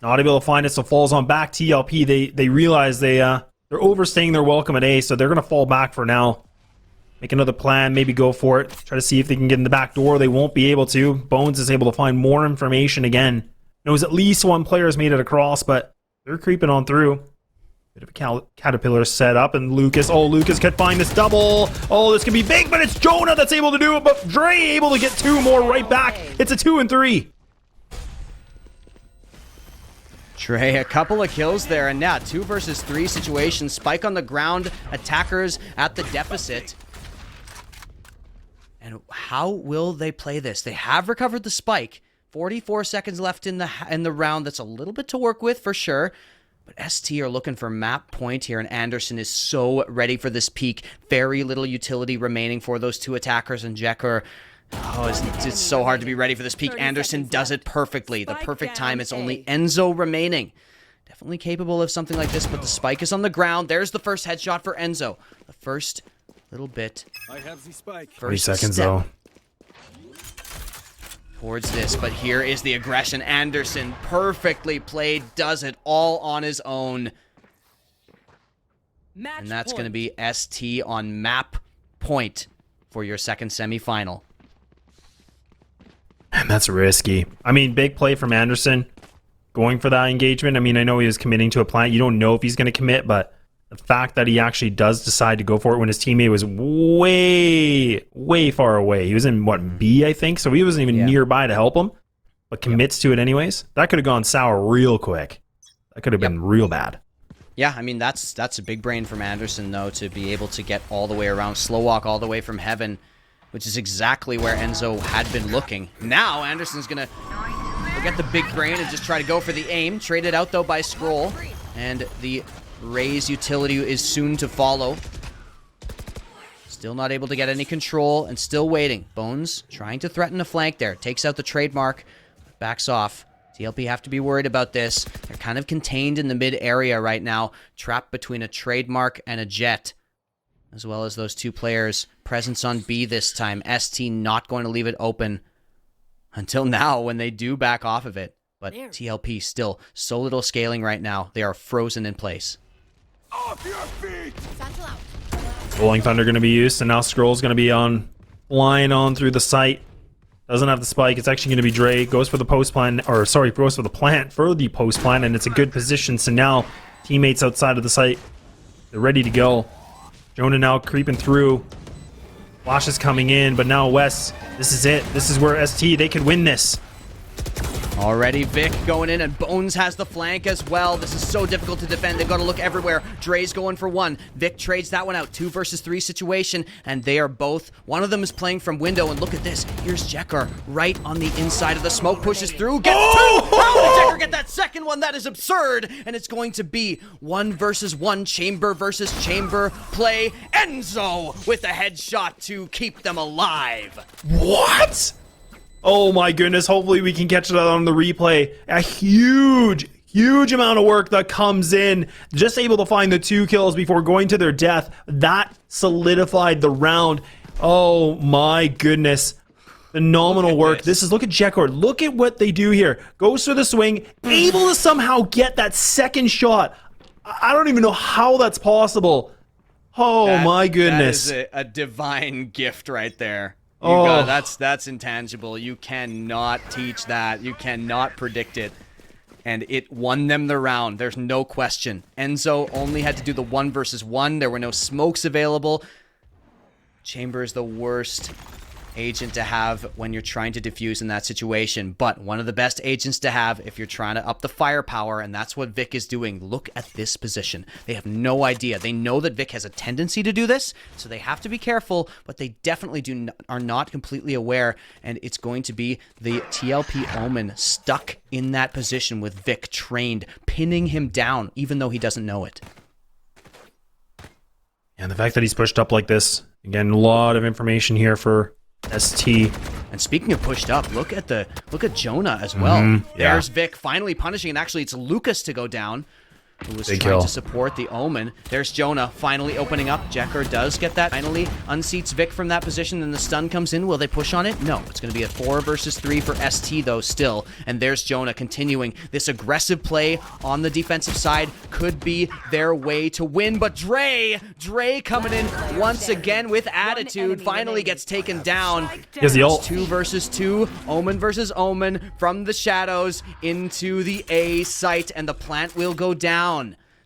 Not able to find it, so falls on back. TLP, they realize they're overstaying their welcome at A, so they're gonna fall back for now. Make another plan, maybe go for it. Try to see if they can get in the back door. They won't be able to. Bones is able to find more information again. Knows at least one player has made it across, but they're creeping on through. Bit of a caterpillar set up, and Lucas. Oh, Lucas could find this double. Oh, this could be big, but it's Jonah that's able to do it. But Dre able to get 2 more right back. It's a 2 and 3. Dre, a couple of kills there, and now 2 versus 3 situation. Spike on the ground, attackers at the deficit. And how will they play this? They have recovered the spike. 44 seconds left in the round. That's a little bit to work with for sure. But ST are looking for map point here, and Anderson is so ready for this peak. Very little utility remaining for those 2 attackers, and Jekker. Oh, it's so hard to be ready for this peak. Anderson does it perfectly. The perfect time. It's only Enzo remaining. Definitely capable of something like this, but the spike is on the ground. There's the first headshot for Enzo. The first little bit. I have the spike. 30 seconds though. Towards this, but here is the aggression. Anderson, perfectly played, does it all on his own. And that's going to be ST on map point for your second semifinal. And that's risky. I mean, big play from Anderson going for that engagement. I mean, I know he was committing to a plant. You don't know if he's going to commit, but the fact that he actually does decide to go for it when his teammate was way far away. He was in, what, B, I think? So he wasn't even nearby to help him, but commits to it anyways. That could have gone sour real quick. That could have been real bad. Yeah, I mean, that's a big brain from Anderson, though, to be able to get all the way around. Slow walk all the way from heaven, which is exactly where Enzo had been looking. Now, Anderson's going to get the big brain and just try to go for the aim. Traded out, though, by Scroll. And the Raze utility is soon to follow. Still not able to get any control and still waiting. Bones trying to threaten a flank there. Takes out the trademark. Backs off. TLP have to be worried about this. They're kind of contained in the mid area right now. Trapped between a trademark and a jet. As well as those 2 players. Presence on B this time. ST not going to leave it open. Until now when they do back off of it. But TLP still so little scaling right now. They are frozen in place. Off your feet! Rolling Thunder going to be used, and now Scroll's going to be flying on through the site. Doesn't have the spike. It's actually going to be Dre. Goes for the post plan, or sorry, goes for the plant for the post plan, and it's a good position. So now teammates outside of the site, they're ready to go. Jonah now creeping through. Flash is coming in, but now Wes, this is it. This is where ST, they could win this. Already Vic going in, and Bones has the flank as well. This is so difficult to defend. They've got to look everywhere. Dre's going for 1. Vic trades that one out. 2 versus 3 situation, and they are both. One of them is playing from window, and look at this. Here's Jekker right on the inside of the smoke. Pushes through. Gets 2! How did Jekker get that second one? That is absurd. And it's going to be 1 versus 1. Chamber versus Chamber play. Enzo with a headshot to keep them alive. What? Oh my goodness, hopefully we can catch that on the replay. A huge amount of work that comes in. Just able to find the 2 kills before going to their death. That solidified the round. Oh my goodness. Phenomenal work. Look at Jekker. Look at what they do here. Goes for the swing, able to somehow get that second shot. I don't even know how that's possible. Oh my goodness. That is a divine gift right there. That's intangible. You cannot teach that. You cannot predict it. And it won them the round. There's no question. Enzo only had to do the 1 versus 1. There were no smokes available. Chamber is the worst agent to have when you're trying to defuse in that situation, but one of the best agents to have if you're trying to up the firepower, and that's what Vic is doing. Look at this position. They have no idea. They know that Vic has a tendency to do this, so they have to be careful, but they definitely are not completely aware, and it's going to be the TLP Omen stuck in that position with Vic trained, pinning him down, even though he doesn't know it. And the fact that he's pushed up like this, again, a lot of information here for ST. And speaking of pushed up, look at Jonah as well. Yeah. There's Vic finally punishing, and actually it's Lucas to go down, who was Big trying kill. to support the Omen. There's Jonah finally opening up. Jekker does get that. Finally unseats Vic from that position, and the stun comes in. Will they push on it? No. It's going to be a 4 versus 3 for ST, though, still. And there's Jonah continuing this aggressive play on the defensive side. Could be their way to win, but Dre coming in once again with attitude. Finally gets taken down. Here's the ult. 2 versus 2. Omen versus Omen from the shadows into the A site, and the plant will go down.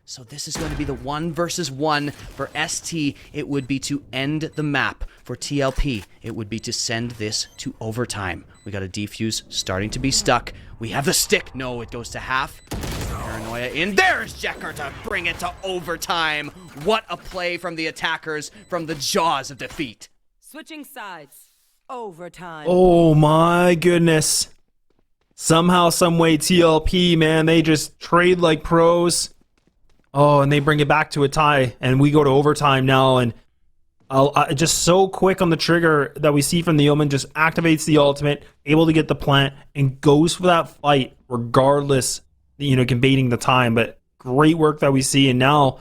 So this is going to be the 1 versus 1 for ST. It would be to end the map. For TLP, it would be to send this to overtime. We got a defuse starting to be stuck. We have the stick. No, it goes to half. Paranoia in. There's Jekker to bring it to overtime. What a play from the attackers from the jaws of defeat. Switching sides. Overtime. Oh my goodness. Somehow, someway, TLP, man, they just trade like pros. Oh, and they bring it back to a tie, and we go to overtime now, and just so quick on the trigger that we see from the Omen, just activates the ultimate, able to get the plant, and goes for that fight regardless, combating the time. But great work that we see, and now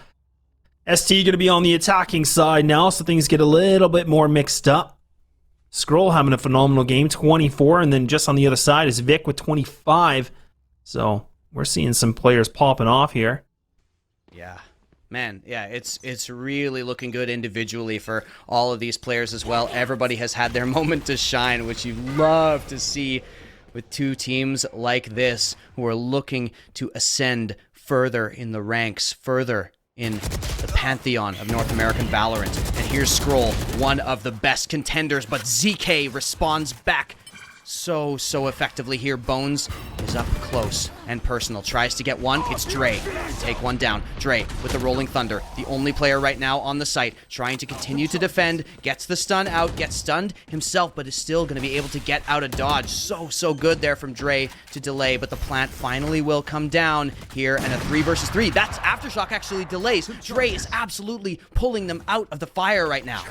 ST going to be on the attacking side now, so things get a little bit more mixed up. Scroll having a phenomenal game, 24, and then just on the other side is Vic with 25. So we're seeing some players popping off here. Yeah. Man, yeah, it's really looking good individually for all of these players as well. Everybody has had their moment to shine, which you love to see with two teams like this who are looking to ascend further in the ranks, further in the pantheon of North American Valorant. And here's Scroll, one of the best contenders, but ZK responds back so effectively here. Bones is up close and personal. Tries to get one. It's Dre. Take one down. Dre with the Rolling Thunder. The only player right now on the site. Trying to continue to defend. Gets the stun out. Gets stunned himself, but is still going to be able to get out of dodge. So good there from Dre to delay, but the plant finally will come down here, and a 3 versus 3. That's Aftershock actually delays. Dre is absolutely pulling them out of the fire right now.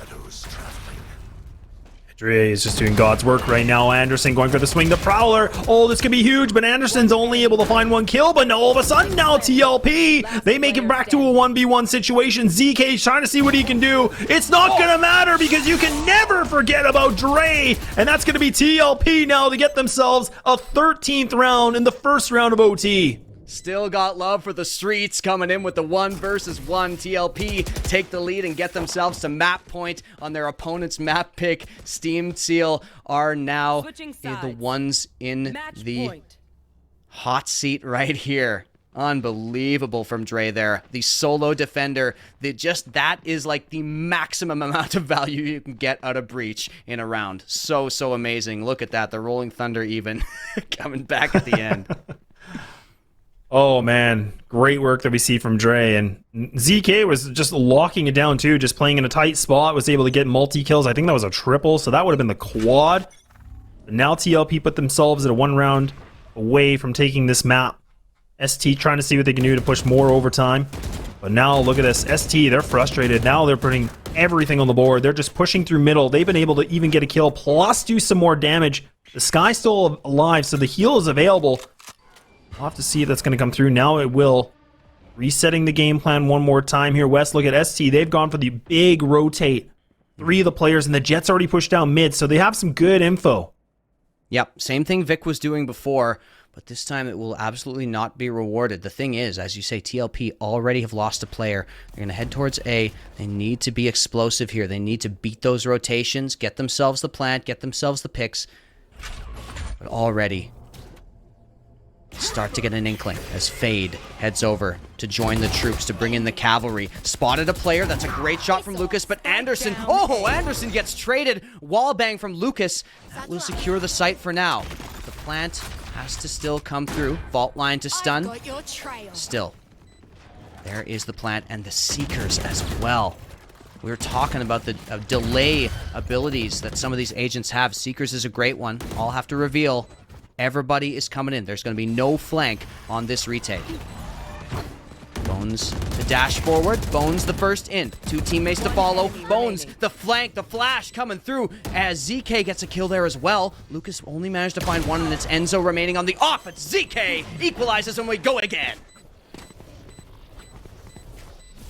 Dre is just doing God's work right now. Anderson going for the swing, the Prowler. Oh, this could be huge, but Anderson's only able to find one kill, but all of a sudden now TLP, they make it back to a 1v1 situation. ZK's trying to see what he can do. It's not gonna matter because you can never forget about Dre, and that's gonna be TLP now to get themselves a 13th round in the first round of OT. Still got love for the streets, coming in with the 1 versus 1. TLP take the lead and get themselves to map point on their opponent's map pick. Steam Tseal are now the ones in the hot seat right here. Unbelievable from Dre there. The solo defender. That is like the maximum amount of value you can get out of Breach in a round. So amazing. Look at that. The Rolling Thunder even coming back at the end. Oh man, great work that we see from Dre, and ZK was just locking it down too, just playing in a tight spot, was able to get multi-kills. I think that was a triple, so that would have been the quad. But now TLP put themselves at a 1 round away from taking this map. ST trying to see what they can do to push more overtime. But now look at this, ST, they're frustrated. Now they're putting everything on the board. They're just pushing through middle. They've been able to even get a kill, plus do some more damage. The Sky's still alive, so the heal is available. We'll have to see if that's going to come through. Now it will. Resetting the game plan one more time here. West, look at ST. They've gone for the big rotate. 3 of the players, and the Jets already pushed down mid, so they have some good info. Yep, same thing Vic was doing before, but this time it will absolutely not be rewarded. The thing is, as you say, TLP already have lost a player. They're going to head towards A. They need to be explosive here. They need to beat those rotations, get themselves the plant, get themselves the picks. But already start to get an inkling as Fade heads over to join the troops to bring in the cavalry. Spotted a player. That's a great shot from Lucas, but Anderson, Anderson gets traded. Wall bang from Lucas. That will secure the site for now. The plant has to still come through. Vault line to stun. Still, there is the plant and the Seekers as well. We were talking about the delay abilities that some of these agents have. Seekers is a great one. I'll have to reveal. Everybody is coming in. There's going to be no flank on this retake. Bones Bones, the dash forward. Bones the first in. 2 teammates to follow. Bones, the flank, the flash coming through as ZK gets a kill there as well. Lucas only managed to find one, and it's Enzo remaining on the off, but ZK equalizes and we go again.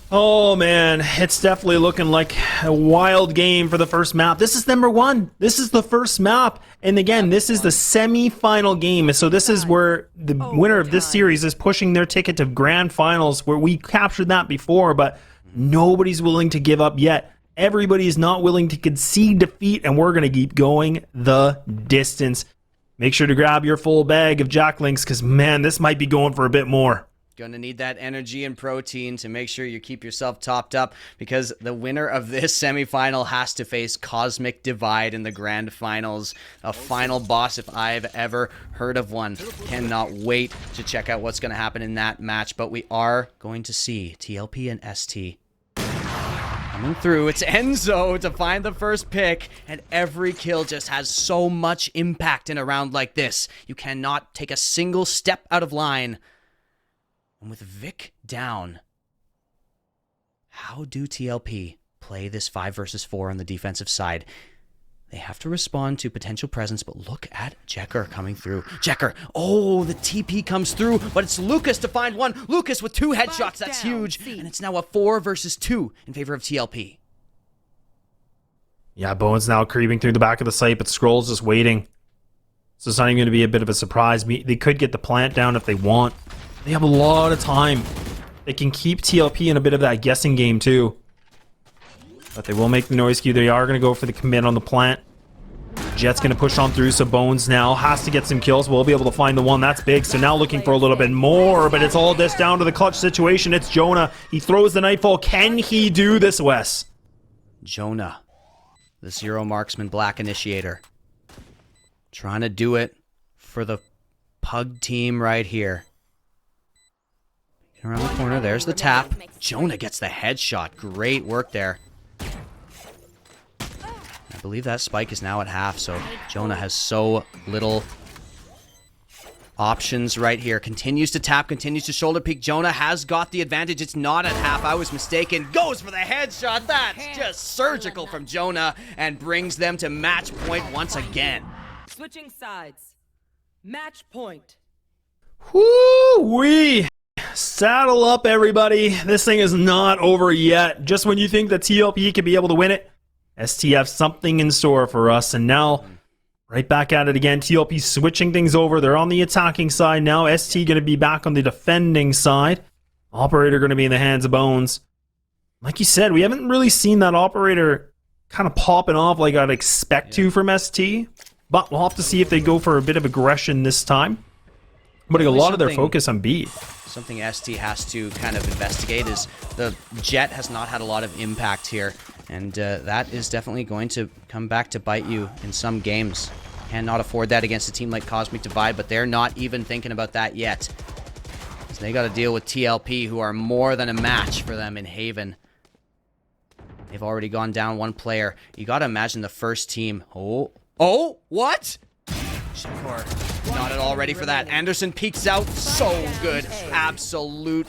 Oh man, it's definitely looking like a wild game for the first map. This is number 1. This is the first map. And again, this is the semi-final game. So this is where the winner of this series is pushing their ticket to grand finals, where we captured that before, but nobody's willing to give up yet. Everybody's not willing to concede defeat, and we're going to keep going the distance. Make sure to grab your full bag of Jack Links, because man, this might be going for a bit more. Gonna need that energy and protein to make sure you keep yourself topped up, because the winner of this semifinal has to face Cosmic Divide in the grand finals. A final boss if I've ever heard of one. Cannot wait to check out what's gonna happen in that match, but we are going to see TLP and ST coming through. It's Enzo to find the first pick, and every kill just has so much impact in a round like this. You cannot take a single step out of line. And with Vic down, how do TLP play this 5 versus 4 on the defensive side? They have to respond to potential presence, but look at Jekker coming through. Jekker, oh, the TP comes through, but it's Lucas to find one. Lucas with 2 headshots, that's huge. And it's now a 4 versus 2 in favor of TLP. Yeah, Bowen's now creeping through the back of the site, but Scroll's just waiting. So it's not even going to be a bit of a surprise. They could get the plant down if they want. They have a lot of time. They can keep TLP in a bit of that guessing game too. But they will make the noise cue. They are going to go for the commit on the plant. Jet's going to push on through, so Bones now has to get some kills. We'll be able to find the one. That's big. So now looking for a little bit more, but it's all this down to the clutch situation. It's Jonah. He throws the nightfall. Can he do this, Wes? Jonah, the Zero Marksman Black Initiator. Trying to do it for the Pug team right here. Around the corner, there's the tap. Jonah gets the headshot. Great work there. I believe that spike is now at half, so Jonah has so little options right here. Continues to tap, continues to shoulder peek. Jonah has got the advantage. It's not at half. I was mistaken. Goes for the headshot. That's just surgical from Jonah and brings them to match point once again. Switching sides. Match point. Woo-wee! Saddle up, everybody. This thing is not over yet. Just when you think that TLP could be able to win it, STF something in store for us. And now, right back at it again. TLP switching things over. They're on the attacking side now. ST going to be back on the defending side. Operator going to be in the hands of Bones. Like you said, we haven't really seen that Operator kind of popping off like I'd expect to from ST. But we'll have to see if they go for a bit of aggression this time. Putting a lot of their focus on B. Something ST has to kind of investigate is the Jet has not had a lot of impact here, and that is definitely going to come back to bite you in some games. Cannot afford that against a team like Cosmic Divide, but they're not even thinking about that yet. So they got to deal with TLP, who are more than a match for them in Haven. They've already gone down one player. You got to imagine the first team. Oh, what? Shakor, not at all ready for that. Anderson peeks out. So good. Absolute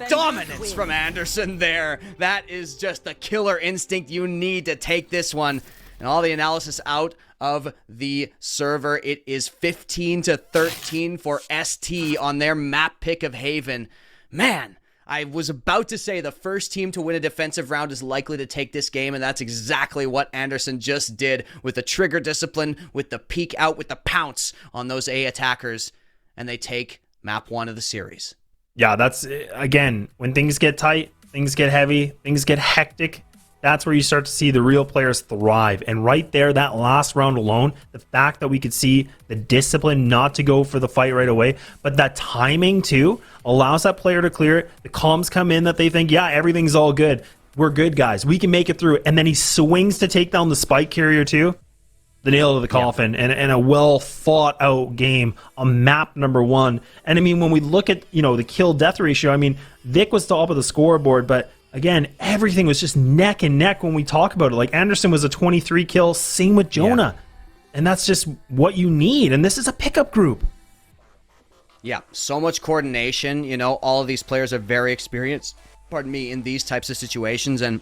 dominance from Anderson there. That is just the killer instinct you need to take this one. And all the analysis out of the server. It is 15-13 for ST on their map pick of Haven. Man, I was about to say the first team to win a defensive round is likely to take this game, and that's exactly what Anderson just did with the trigger discipline, with the peek out, with the pounce on those A attackers, and they take map 1 of the series. Yeah, that's, again, when things get tight, things get heavy, things get hectic, that's where you start to see the real players thrive. And right there, that last round alone, the fact that we could see the discipline not to go for the fight right away, but that timing too allows that player to clear it. The comms come in that they think, yeah, everything's all good. We're good, guys. We can make it through. And then he swings to take down the spike carrier too. The nail of the coffin, and a well thought out game on map number 1. And I mean, when we look at, you know, the kill death ratio, I mean, Vic was top of the scoreboard, but again, everything was just neck and neck when we talk about it. Like, Anderson was a 23 kill, same with Jonah. Yeah. And that's just what you need. And this is a pickup group. Yeah, so much coordination. You know, all of these players are very experienced, pardon me, in these types of situations, and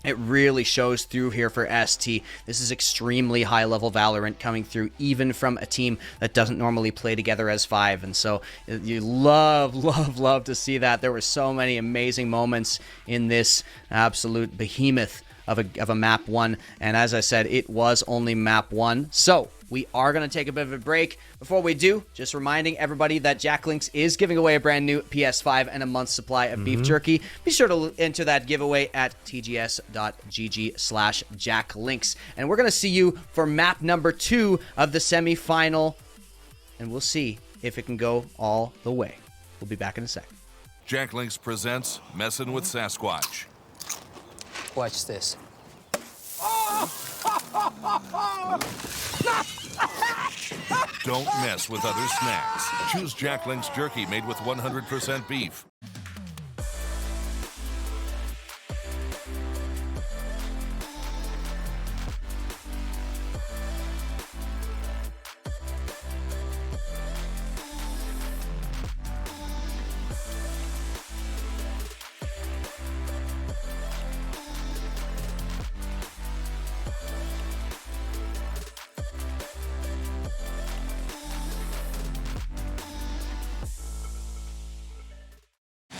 it really shows through here for ST. This is extremely high-level Valorant coming through, even from a team that doesn't normally play together as 5. And so you love to see that. There were so many amazing moments in this absolute behemoth of a map 1. And as I said, it was only map 1. So we are going to take a bit of a break. Before we do, just reminding everybody that Jack Links is giving away a brand new PS5 and a month's supply of beef jerky. Be sure to enter that giveaway at tgs.gg/jacklinks. And we're going to see you for map number 2 of the semifinal. And we'll see if it can go all the way. We'll be back in a sec. Jack Links presents Messin' with Sasquatch. Watch this. Don't mess with other snacks. Choose Jack Links Jerky made with 100% beef.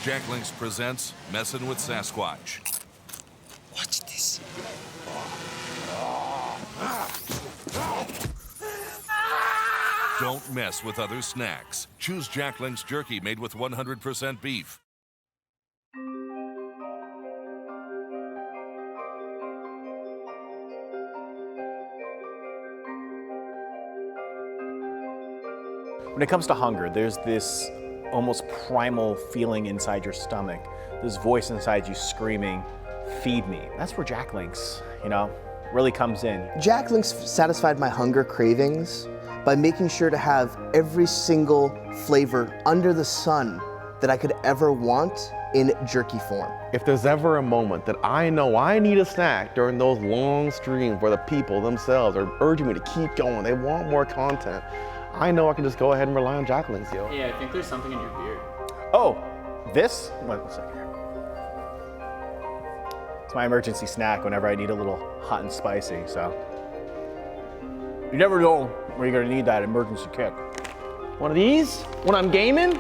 Jack Links presents Messin' with Sasquatch. Watch this. Don't mess with other snacks. Choose Jack Links Jerky made with 100% beef. When it comes to hunger, there's this almost primal feeling inside your stomach, this voice inside you screaming, feed me. That's where Jack Links, really comes in. Jack Links satisfied my hunger cravings by making sure to have every single flavor under the sun that I could ever want in jerky form. If there's ever a moment that I know I need a snack during those long streams where the people themselves are urging me to keep going, they want more content, I know I can just go ahead and rely on Jack Links, yo. Yeah, I think there's something in your beard. Oh, this? One second here. It's my emergency snack whenever I need a little hot and spicy, so. You never know where you're gonna need that emergency kick. One of these? When I'm gaming?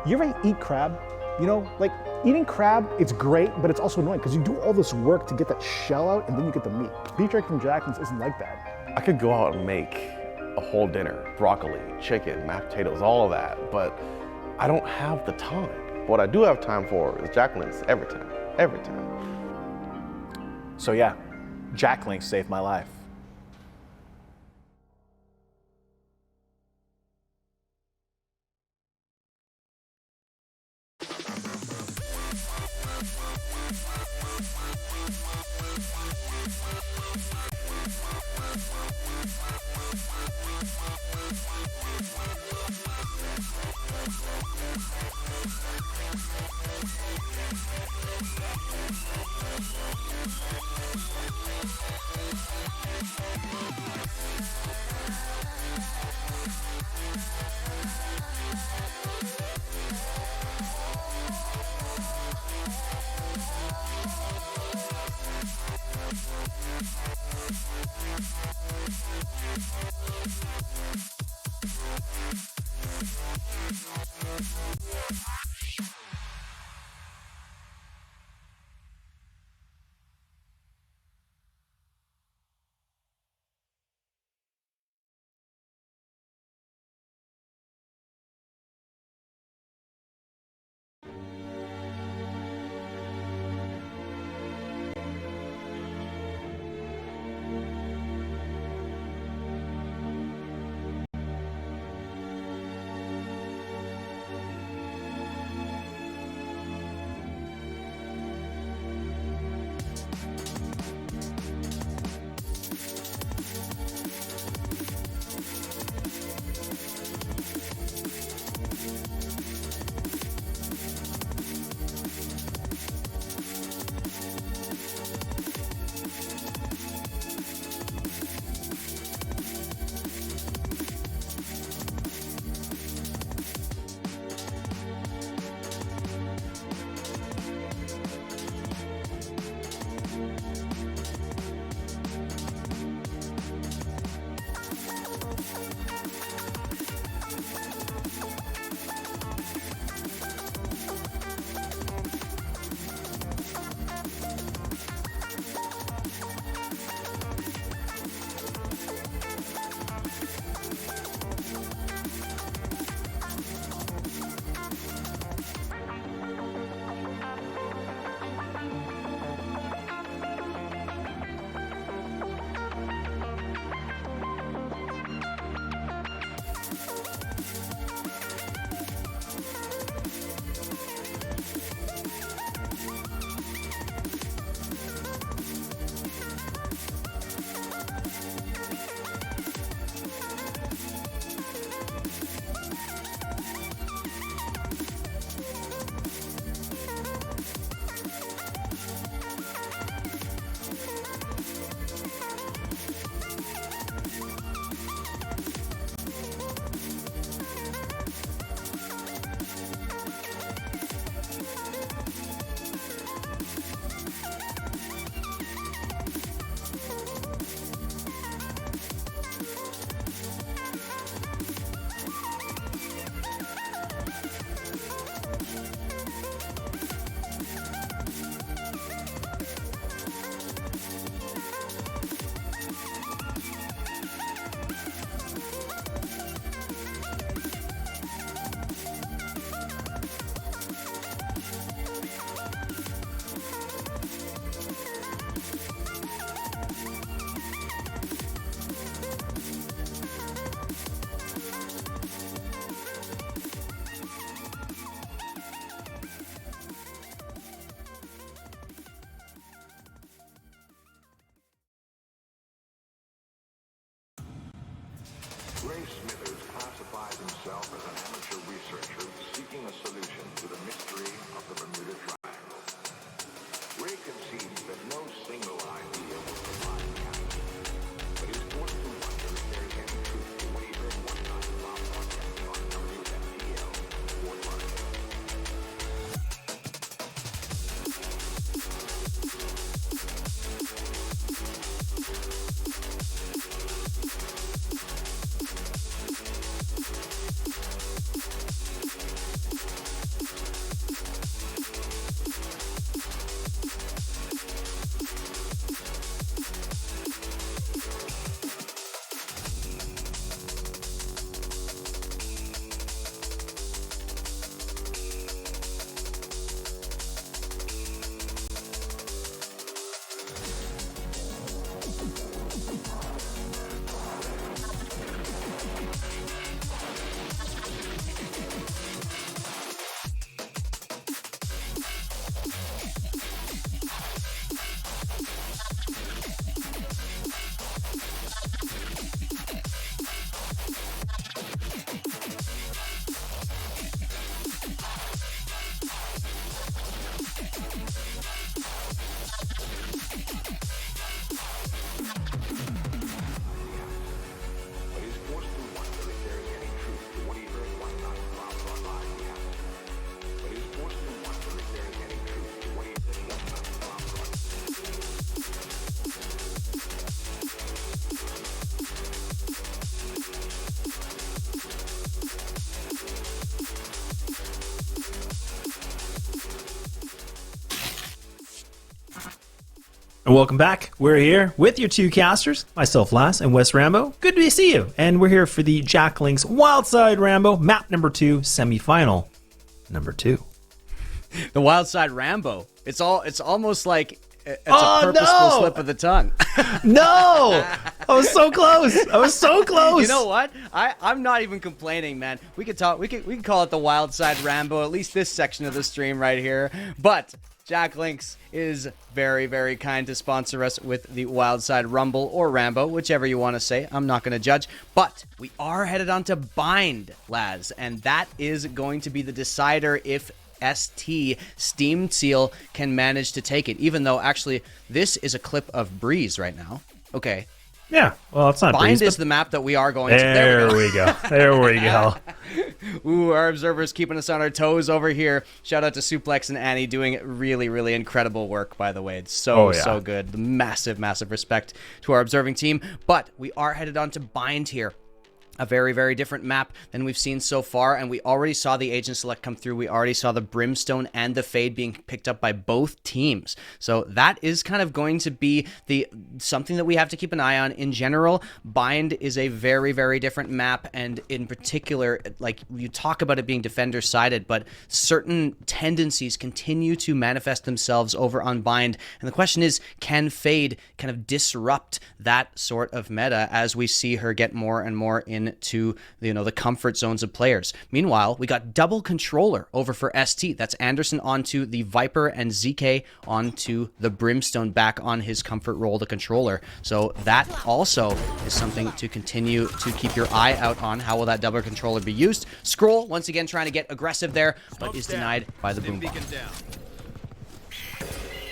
You ever eat crab? Like eating crab, it's great, but it's also annoying because you do all this work to get that shell out and then you get the meat. Beef jerky from Jack Links isn't like that. I could go out and make a whole dinner, broccoli, chicken, mashed potatoes, all of that, but I don't have the time. What I do have time for is Jack Links every time. So yeah, Jack Links saved my life. Ray Smithers classifies himself as an amateur researcher seeking a solution to the mystery of the Bermuda Triangle. Ray concedes that no single idea will provide the answer, but is forced to wonder if there is any truth to what he heard one night while broadcasting on WFTL, Fort Lauderdale. And welcome back. We're here with your two casters, myself, Lass, and Wes Rambo. Good to see you. And we're here for the Jack Links Wildside Rambo, map number 2, semifinal number 2. The Wildside Rambo. It's almost like it's a purposeful slip of the tongue. No! I was so close. I was so close. You know what? I'm not even complaining, man. We could call it the Wildside Rambo, at least this section of the stream right here. But Jack Links is very, very kind to sponsor us with the Wildside Rumble or Rambo, whichever you want to say. I'm not going to judge. But we are headed on to Bind, lads, and that is going to be the decider if ST Steam Tseal can manage to take it, even though actually this is a clip of Breeze right now. Okay. Yeah, well, it's not Bind Breeze, is the map that we are going to. There we go. There we go. Ooh, our observers keeping us on our toes over here. Shout out to Suplex and Annie doing really, really incredible work, by the way. It's so good. Massive, massive respect to our observing team. But we are headed on to Bind here. A very, very different map than we've seen so far, and we already saw the agent select come through. We already saw the Brimstone and the Fade being picked up by both teams. So that is kind of going to be something that we have to keep an eye on. In general, Bind is a very, very different map, and in particular, like you talk about it being defender-sided, but certain tendencies continue to manifest themselves over on Bind. And the question is, can Fade kind of disrupt that sort of meta as we see her get more and more into the comfort zones of players? Meanwhile, we got double controller over for ST. That's Anderson onto the Viper and ZK onto the Brimstone back on his comfort role, the controller. So that also is something to continue to keep your eye out on. How will that double controller be used? Scroll, once again, trying to get aggressive there, but is denied by the boom bomb.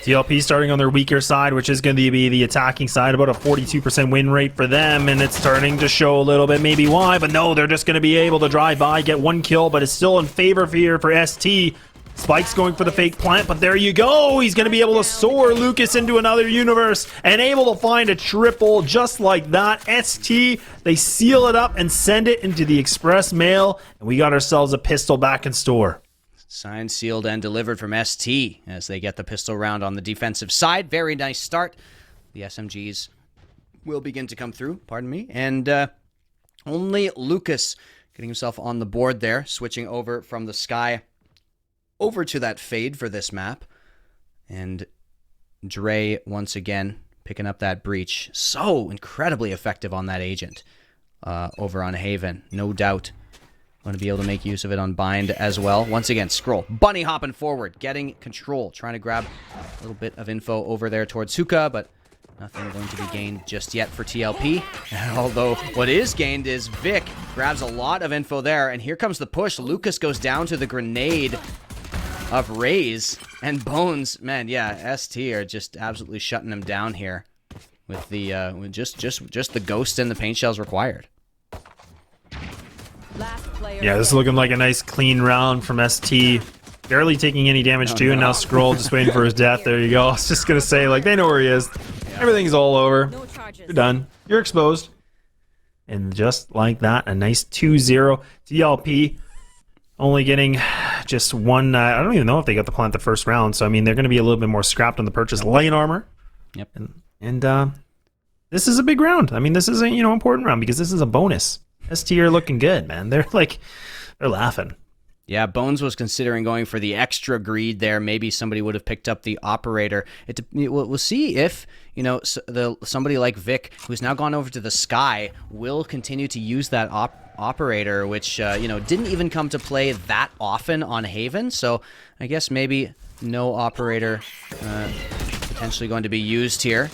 TLP starting on their weaker side, which is going to be the attacking side, about a 42% win rate for them, and it's starting to show a little bit maybe why, but no, they're just going to be able to drive by, get one kill, but it's still in favor here for ST. Spike's going for the fake plant, but there you go. He's going to be able to soar Lucas into another universe and able to find a triple just like that. ST, they seal it up and send it into the express mail, and we got ourselves a pistol back in store. Signed, sealed, and delivered from ST as they get the pistol round on the defensive side. Very nice start. The SMGs will begin to come through, pardon me. And only Lucas getting himself on the board there, switching over from the Sky over to that Fade for this map. And Dre, once again, picking up that breach. So incredibly effective on that agent over on Haven, no doubt. Going to be able to make use of it on Bind as well. Once again, Scroll. Bunny hopping forward, getting control. Trying to grab a little bit of info over there towards Hookah, but Nothing going to be gained just yet for TLP. Although what is gained is Vic grabs a lot of info there, and here comes the push. Lucas goes down to the grenade of Raze, and Bones, man, yeah, ST are just absolutely shutting him down here with the with just the ghost and the paint shells required. Yeah, this is looking like a nice clean round from ST. Barely taking any damage too, and now Scroll just waiting for his death. There you go. I was just gonna say, like, they know where he is. Everything's all over. You're done. You're exposed. And just like that, a nice 2-0. TLP only getting just one. I don't even know if they got the plant the first round. So I mean, they're gonna be a little bit more scrapped on the purchase. Light armor. Yep. And this is a big round. I mean, this is a important round because this is a bonus. ST are looking good, man. They're laughing. Yeah, Bones was considering going for the extra greed there. Maybe somebody would have picked up the operator. We'll see if, somebody like Vic, who's now gone over to the Sky, will continue to use that operator, which, didn't even come to play that often on Haven. So I guess maybe no operator potentially going to be used here.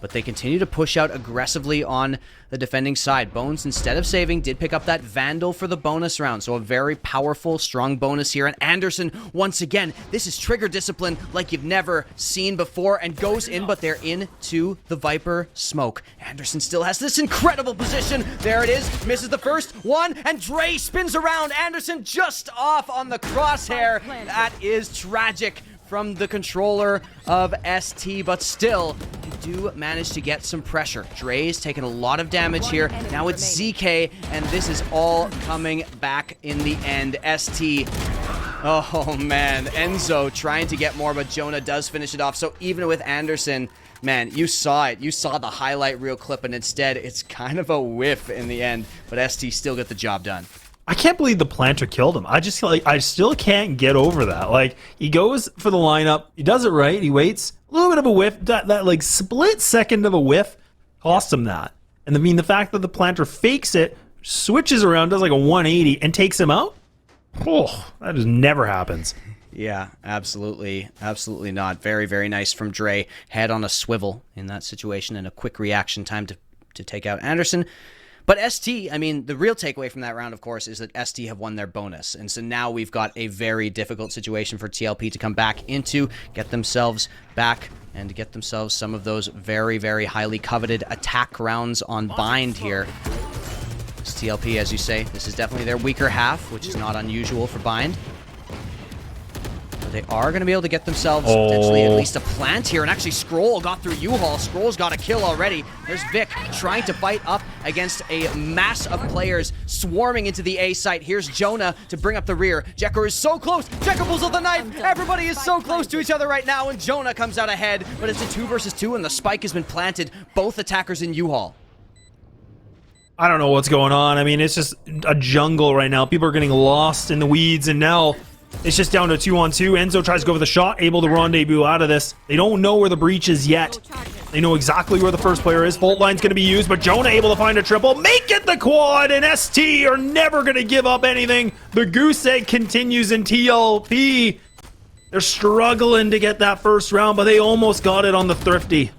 But they continue to push out aggressively on the defending side. Bones, instead of saving, did pick up that Vandal for the bonus round. So a very powerful, strong bonus here. And Anderson, once again, this is trigger discipline like you've never seen before, and goes in, but they're into the Viper smoke. Anderson still has this incredible position. There it is. Misses the first one, and Dre spins around. Anderson just off on the crosshair. That is tragic from the controller of ST, but still, you do manage to get some pressure. Dre's taking a lot of damage here. Now it's ZK, and this is all coming back in the end. ST, oh man, Enzo trying to get more, but Jonah does finish it off. So even with Anderson, man, you saw it. You saw the highlight reel clip, and instead, it's kind of a whiff in the end, but ST still get the job done. I can't believe the planter killed him. I still can't get over that. Like, he goes for the lineup, he does it right, he waits, a little bit of a whiff, that like split second of a whiff cost him that. And I mean, the fact that the planter fakes it, switches around, does like a 180, and takes him out, oh, that just never happens. Yeah, absolutely. Absolutely not. Very, very nice from Dre. Head on a swivel in that situation, and a quick reaction time to take out Anderson. But ST, I mean, the real takeaway from that round, of course, is that ST have won their bonus. And so now we've got a very difficult situation for TLP to come back into, get themselves back, and to get themselves some of those very, very highly coveted attack rounds on Bind here. It's TLP, as you say, this is definitely their weaker half, which is not unusual for Bind. They are going to be able to get themselves potentially at least a plant here. And actually, Scroll got through U-Haul. Scroll's got a kill already. There's Vic trying to fight up against a mass of players swarming into the A site. Here's Jonah to bring up the rear. Jekker is so close. Jekker pulls out the knife. Everybody is so close to each other right now, and Jonah comes out ahead. But it's a 2 versus 2, and the spike has been planted. Both attackers in U-Haul. I don't know what's going on. I mean, it's just a jungle right now. People are getting lost in the weeds, and now it's just down to 2-on-2. Enzo tries to go for the shot, able to rendezvous out of this. They don't know where the breach is yet. They know exactly where the first player is. Fault line's going to be used, but Jonah able to find a triple. Make it the quad, and ST are never going to give up anything. The goose egg continues in TLP. They're struggling to get that first round, but they almost got it on the Thrifty.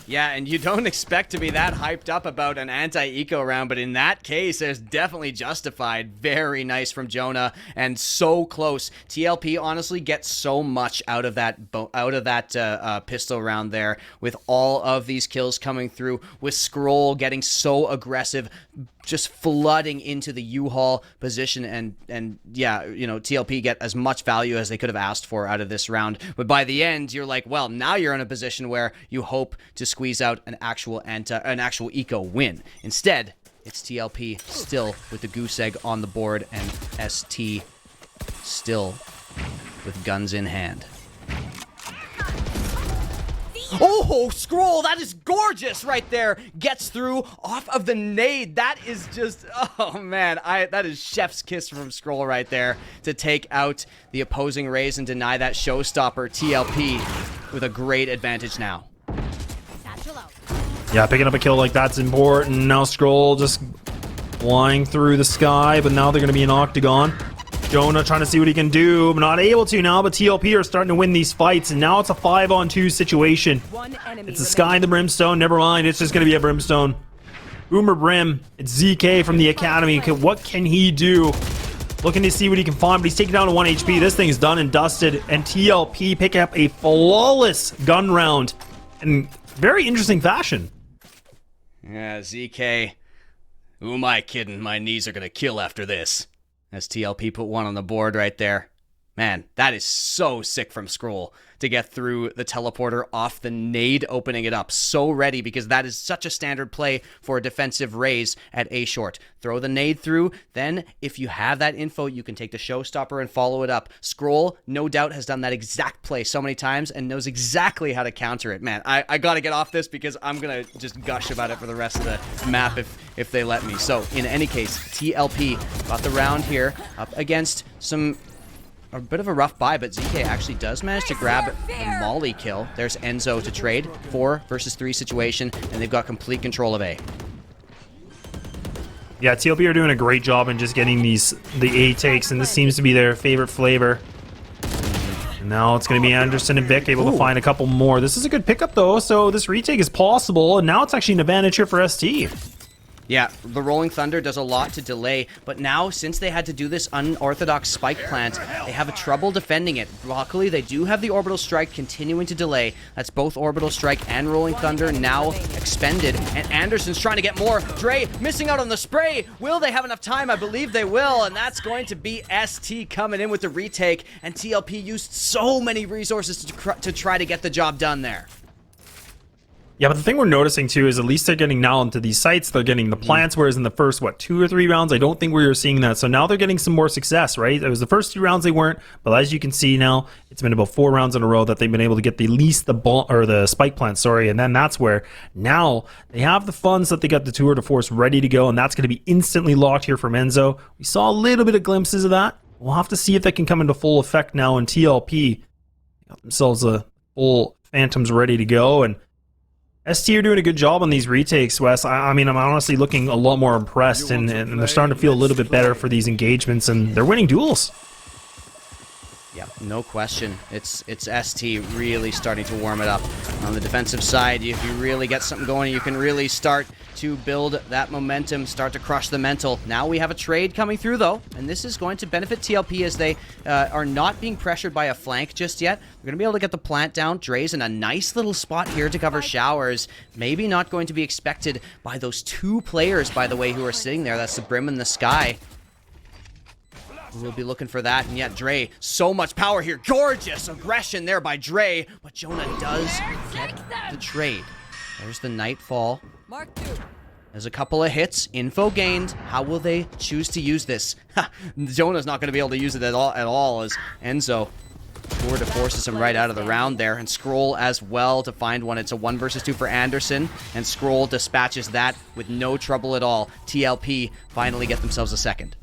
Yeah, and you don't expect to be that hyped up about an anti-eco round, but in that case, it's definitely justified. Very nice from Jonah, and so close. TLP honestly gets so much out of that pistol round there, with all of these kills coming through, with Scroll getting so aggressive, just flooding into the U-Haul position, and yeah, TLP get as much value as they could have asked for out of this round. But by the end, you're like, well, now you're in a position where you hope to squeeze out an actual eco win. Instead, it's TLP still with the goose egg on the board, and ST still with guns in hand. Oh, Scroll, that is gorgeous right there. Gets through off of the nade. That is just, oh man, that is chef's kiss from Scroll right there to take out the opposing Raze and deny that showstopper. TLP with a great advantage now. Yeah, picking up a kill like that's important. Now Scroll just flying through the sky, but now they're going to be in Octagon. Jonah trying to see what he can do, but not able to now, but TLP are starting to win these fights, and now it's a 5-on-2 situation. It's a Sky and the Brimstone, never mind, it's just going to be a Brimstone. Boomer Brim, it's ZK from the Academy. What can he do? Looking to see what he can find, but he's taken down to 1 HP. This thing's done and dusted, and TLP pick up a flawless gun round in very interesting fashion. Yeah, ZK. Who am I kidding? My knees are going to kill after this. As TLP put one on the board right there. Man, that is so sick from Scroll to get through the teleporter off the nade, opening it up. So ready, because that is such a standard play for a defensive raise at A short. Throw the nade through, then if you have that info, you can take the showstopper and follow it up. Scroll, no doubt, has done that exact play so many times and knows exactly how to counter it. Man, I gotta get off this because I'm gonna just gush about it for the rest of the map if they let me. So, in any case, TLP got the round here up against a bit of a rough buy, but ZK actually does manage to grab a Molly kill. There's Enzo to trade. 4 versus 3 situation, and they've got complete control of A. Yeah, TLP are doing a great job in just getting the A takes, and this seems to be their favorite flavor. And now it's going to be Anderson and Vic able to find a couple more. This is a good pickup, though, so this retake is possible, and now it's actually an advantage here for ST. Yeah, the Rolling Thunder does a lot to delay, but now, since they had to do this unorthodox spike plant, they have a trouble defending it. Luckily, they do have the Orbital Strike continuing to delay. That's both Orbital Strike and Rolling Thunder now expended, and Anderson's trying to get more. Dre missing out on the spray. Will they have enough time? I believe they will, and that's going to be ST coming in with the retake, and TLP used so many resources to try to get the job done there. Yeah, but the thing we're noticing too is at least they're getting now into these sites, they're getting the plants, whereas in the first, 2 or 3 rounds, I don't think we were seeing that. So now they're getting some more success, right? It was the first 2 rounds they weren't, but as you can see now, it's been about 4 rounds in a row that they've been able to get at least the spike plant, and then that's where now they have the funds that they got the tour de force ready to go, and that's going to be instantly locked here from Enzo. We saw a little bit of glimpses of that. We'll have to see if that can come into full effect now in TLP. Got themselves a full Phantoms ready to go, and ST are doing a good job on these retakes, Wes. I mean, I'm honestly looking a lot more impressed, and they're starting to feel a little bit better for these engagements, and they're winning duels. Yeah, no question. It's ST really starting to warm it up. On the defensive side, if you really get something going, you can really start to build that momentum, start to crush the mental. Now we have a trade coming through, though, and this is going to benefit TLP as they are not being pressured by a flank just yet. They're going to be able to get the plant down. Dre's in a nice little spot here to cover showers. Maybe not going to be expected by those 2 players, by the way, who are sitting there. That's the Brim and the Sky. We'll be looking for that, and yet Dre, so much power here. Gorgeous aggression there by Dre, but Jonah does get the trade. There's the Nightfall. There's a couple of hits, info gained. How will they choose to use this? Jonah's not going to be able to use it at all as Enzo tour de forces him right out of the round there, and Scroll as well to find one. It's a 1 versus 2 for Anderson, and Scroll dispatches that with no trouble at all. TLP finally get themselves a second.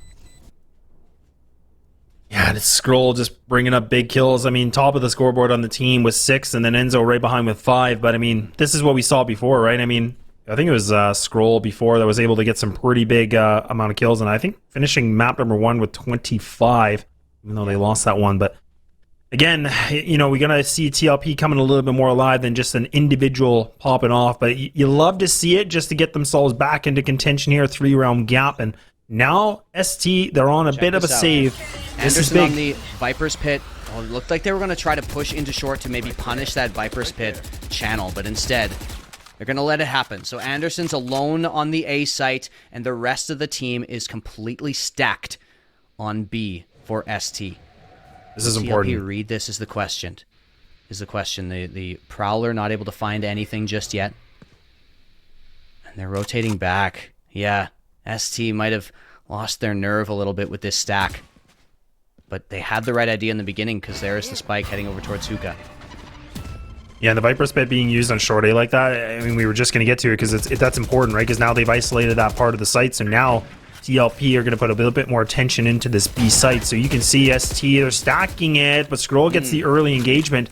Yeah, and it's Scroll just bringing up big kills. I mean, top of the scoreboard on the team with 6, and then Enzo right behind with 5. But I mean, this is what we saw before, right? I mean, I think it was Scroll before that was able to get some pretty big amount of kills, and I think finishing map number 1 with 25, even though they lost that one. But again, you know, we're gonna see TLP coming a little bit more alive than just an individual popping off. But you love to see it just to get themselves back into contention here. 3-round gap, and now ST, they're on a bit of a save. Anderson on the Viper's Pit. Oh, it looked like they were going to try to push into short to maybe punish that Viper's Pit channel, but instead, they're going to let it happen. So Anderson's alone on the A site, and the rest of the team is completely stacked on B for ST. This is important. Read this is the question. The Prowler not able to find anything just yet. And they're rotating back. Yeah, ST might have lost their nerve a little bit with this stack. But they had the right idea in the beginning, because there is the spike heading over towards Hookah. Yeah, and the Viper's Pit being used on short A like that, I mean, we were just going to get to it because that's important, right? Because now they've isolated that part of the site, so now TLP are going to put a little bit more attention into this B site. So you can see ST, they're stacking it, but Scroll gets the early engagement.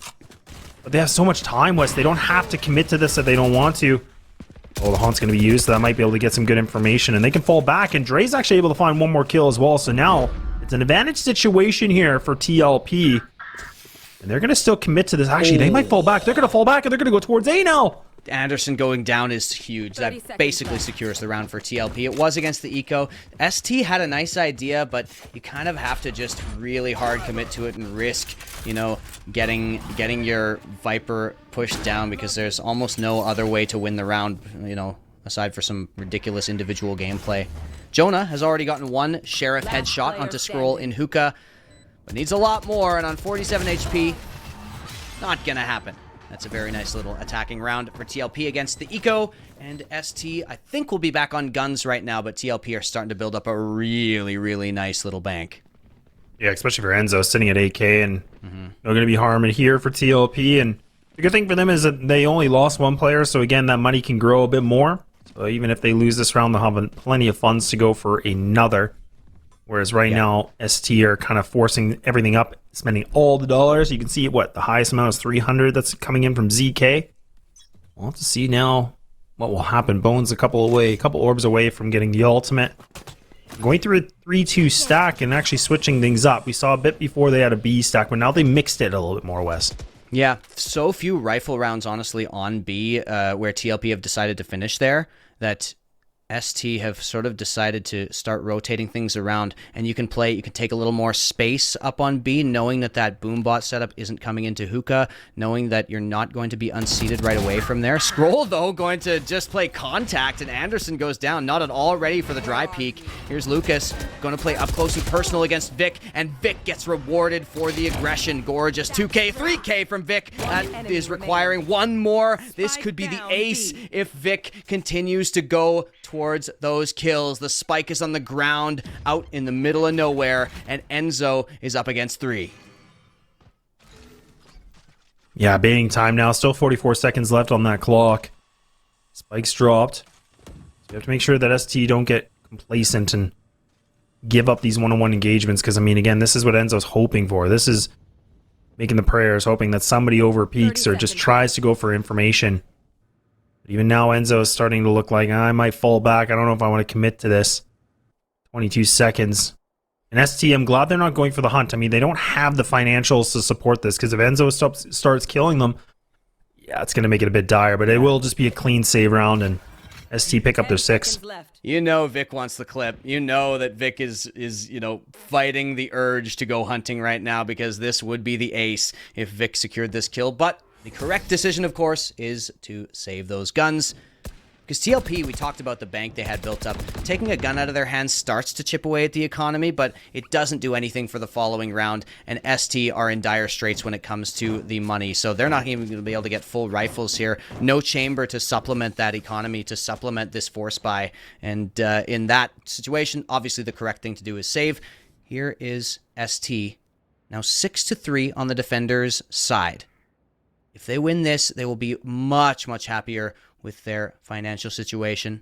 But they have so much time, Wes. They don't have to commit to this if they don't want to. Oh, the Haunt's going to be used, so that might be able to get some good information. And they can fall back, and Dre's actually able to find 1 more kill as well. So now It's an advantage situation here for TLP. And they're going to still commit to this. Actually, they might fall back. They're going to fall back, and they're going to go towards A now. Anderson going down is huge. That basically secures the round for TLP. It was against the Eco. ST had a nice idea, but you kind of have to just really hard commit to it and risk, you know, getting your Viper pushed down, because there's almost no other way to win the round, you know, aside for some ridiculous individual gameplay. Jonah has already gotten one Sheriff headshot onto Scroll in Hookah, but needs a lot more, and on 47 HP, not gonna happen. That's a very nice little attacking round for TLP against the Eco, and ST, I think, will be back on guns right now, but TLP are starting to build up a really, really nice little bank. Yeah, especially for Enzo sitting at 8K, and no going to be harm in here for TLP, and the good thing for them is that they only lost one player, so again, that money can grow a bit more. So even if they lose this round, they'll have plenty of funds to go for another. Whereas right now, ST are kind of forcing everything up, spending all the dollars. You can see what the highest amount is 300 that's coming in from ZK. We'll have to see now what will happen. Bones a couple orbs away from getting the ultimate. Going through a 3-2 stack and actually switching things up. We saw a bit before they had a B stack, but now they mixed it a little bit more, West. Yeah, so few rifle rounds, honestly, on B, where TLP have decided to finish there, that ST have sort of decided to start rotating things around, and you can take a little more space up on B, knowing that that boombot setup isn't coming into Hookah, knowing that you're not going to be unseated right away from there. Scroll, though, going to just play contact, and Anderson goes down, not at all ready for the dry peek. Here's Lucas, going to play up close and personal against Vic, and Vic gets rewarded for the aggression. Gorgeous 2K, 3K from Vic. That is requiring one more. This could be the ace if Vic continues to go towards those kills. The spike is on the ground out in the middle of nowhere, and Enzo is up against 3. Yeah, baiting time now. Still 44 seconds left on that clock. Spike's dropped. So you have to make sure that ST don't get complacent and give up these one-on-one engagements, because, I mean, again, this is what Enzo's hoping for. This is making the prayers, hoping that somebody over peaks or just tries to go for information. But even now, Enzo is starting to look like, I might fall back. I don't know if I want to commit to this. 22 seconds. And ST, I'm glad they're not going for the hunt. I mean, they don't have the financials to support this, because if Enzo starts killing them, yeah, it's going to make it a bit dire. But it will just be a clean save round, and ST pick up their 6. You know Vic wants the clip. You know that Vic is you know, fighting the urge to go hunting right now, because this would be the ace if Vic secured this kill. But the correct decision, of course, is to save those guns. Because TLP, we talked about the bank they had built up. Taking a gun out of their hands starts to chip away at the economy, but it doesn't do anything for the following round. And ST are in dire straits when it comes to the money. So they're not even going to be able to get full rifles here. No chamber to supplement that economy, to supplement this force buy. And in that situation, obviously the correct thing to do is save. Here is ST. Now 6-3 on the defenders' side. If they win this, they will be much, much happier with their financial situation.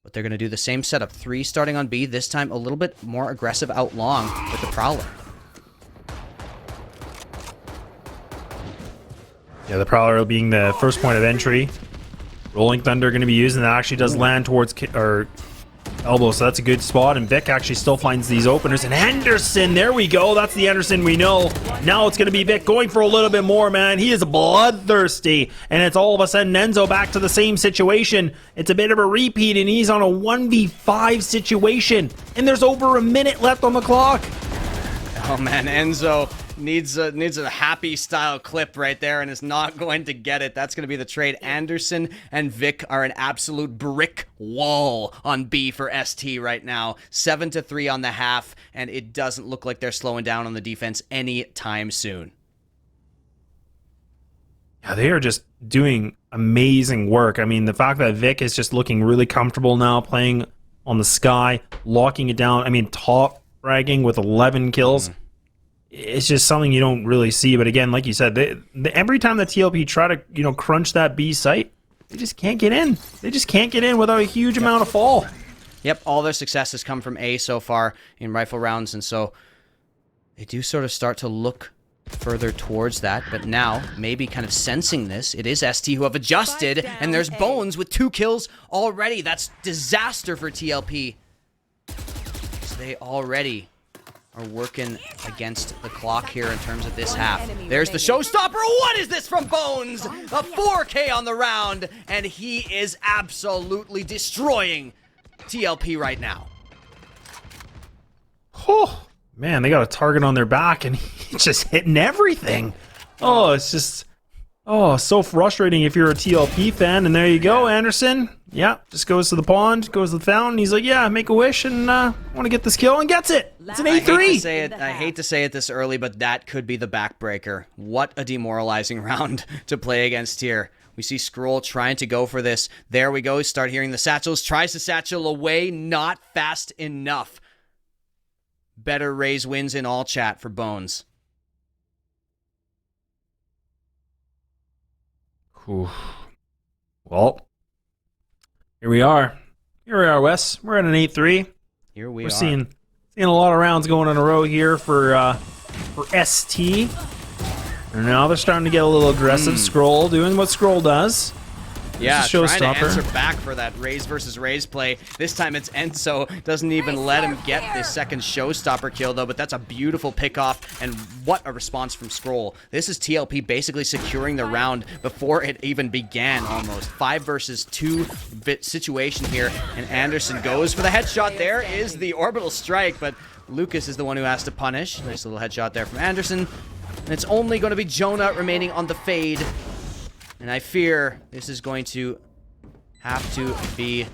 But they're going to do the same setup. 3 starting on B, this time a little bit more aggressive out long with the Prowler. Yeah, the Prowler being the first point of entry. Rolling Thunder going to be used, and that actually does land towards elbow, so that's a good spot. And Vic actually still finds these openers. And Anderson, there we go. That's the Anderson we know. Now it's going to be Vic going for a little bit more, man. He is bloodthirsty. And it's all of a sudden Enzo back to the same situation. It's a bit of a repeat, and he's on a 1v5 situation. And there's over a minute left on the clock. Oh, man, Enzo needs a happy style clip right there, and is not going to get it. That's going to be the trade. Anderson and Vic are an absolute brick wall on B for ST right now. 7-3 on the half, and it doesn't look like they're slowing down on the defense anytime soon. Yeah, they are just doing amazing work. I mean, the fact that Vic is just looking really comfortable now, playing on the sky, locking it down. I mean, top fragging with 11 kills. It's just something you don't really see. But again, like you said, every time the TLP try to, you know, crunch that B site, they just can't get in. They just can't get in without a huge amount of fall. Yep, all their success has come from A so far in rifle rounds, and so they do sort of start to look further towards that. But now, maybe kind of sensing this, it is ST who have adjusted, and there's Bones with 2 kills already. That's disaster for TLP. So they already are working against the clock here in terms of this half. There's the showstopper. What is this from Bones? A 4K on the round, and he is absolutely destroying TLP right now. Oh, man, they got a target on their back, and he's just hitting everything. Oh, it's just... Oh, so frustrating if you're a TLP fan, and there you go, Anderson. Yeah, just goes to the pond, goes to the fountain. He's like, yeah, make a wish, and want to get this kill, and gets it. It's an 8-3. I hate to say it this early, but that could be the backbreaker. What a demoralizing round to play against here. We see Skrull trying to go for this. There we go. Start hearing the satchels. Tries to satchel away. Not fast enough. Better Raise wins in all chat for Bones. Ooh. Well, here we are. Here we are, Wes. We're at an 8-3. Here we We're are. seeing a lot of rounds going in a row here for ST. And now they're starting to get a little aggressive. Skrull doing what Skrull does. Yeah, It's a trying to showstopper. answer back for that Raise versus Raise play. This time it's Enzo. Doesn't even let him get the second showstopper kill, though, but that's a beautiful pickoff, and what a response from Skrull. This is TLP basically securing the round before it even began, almost. 5 versus 2 situation here, and Anderson goes for the headshot. There is the orbital strike, but Lucas is the one who has to punish. Nice little headshot there from Anderson, and it's only going to be Jonah remaining on the fade. And I fear this is going to have to be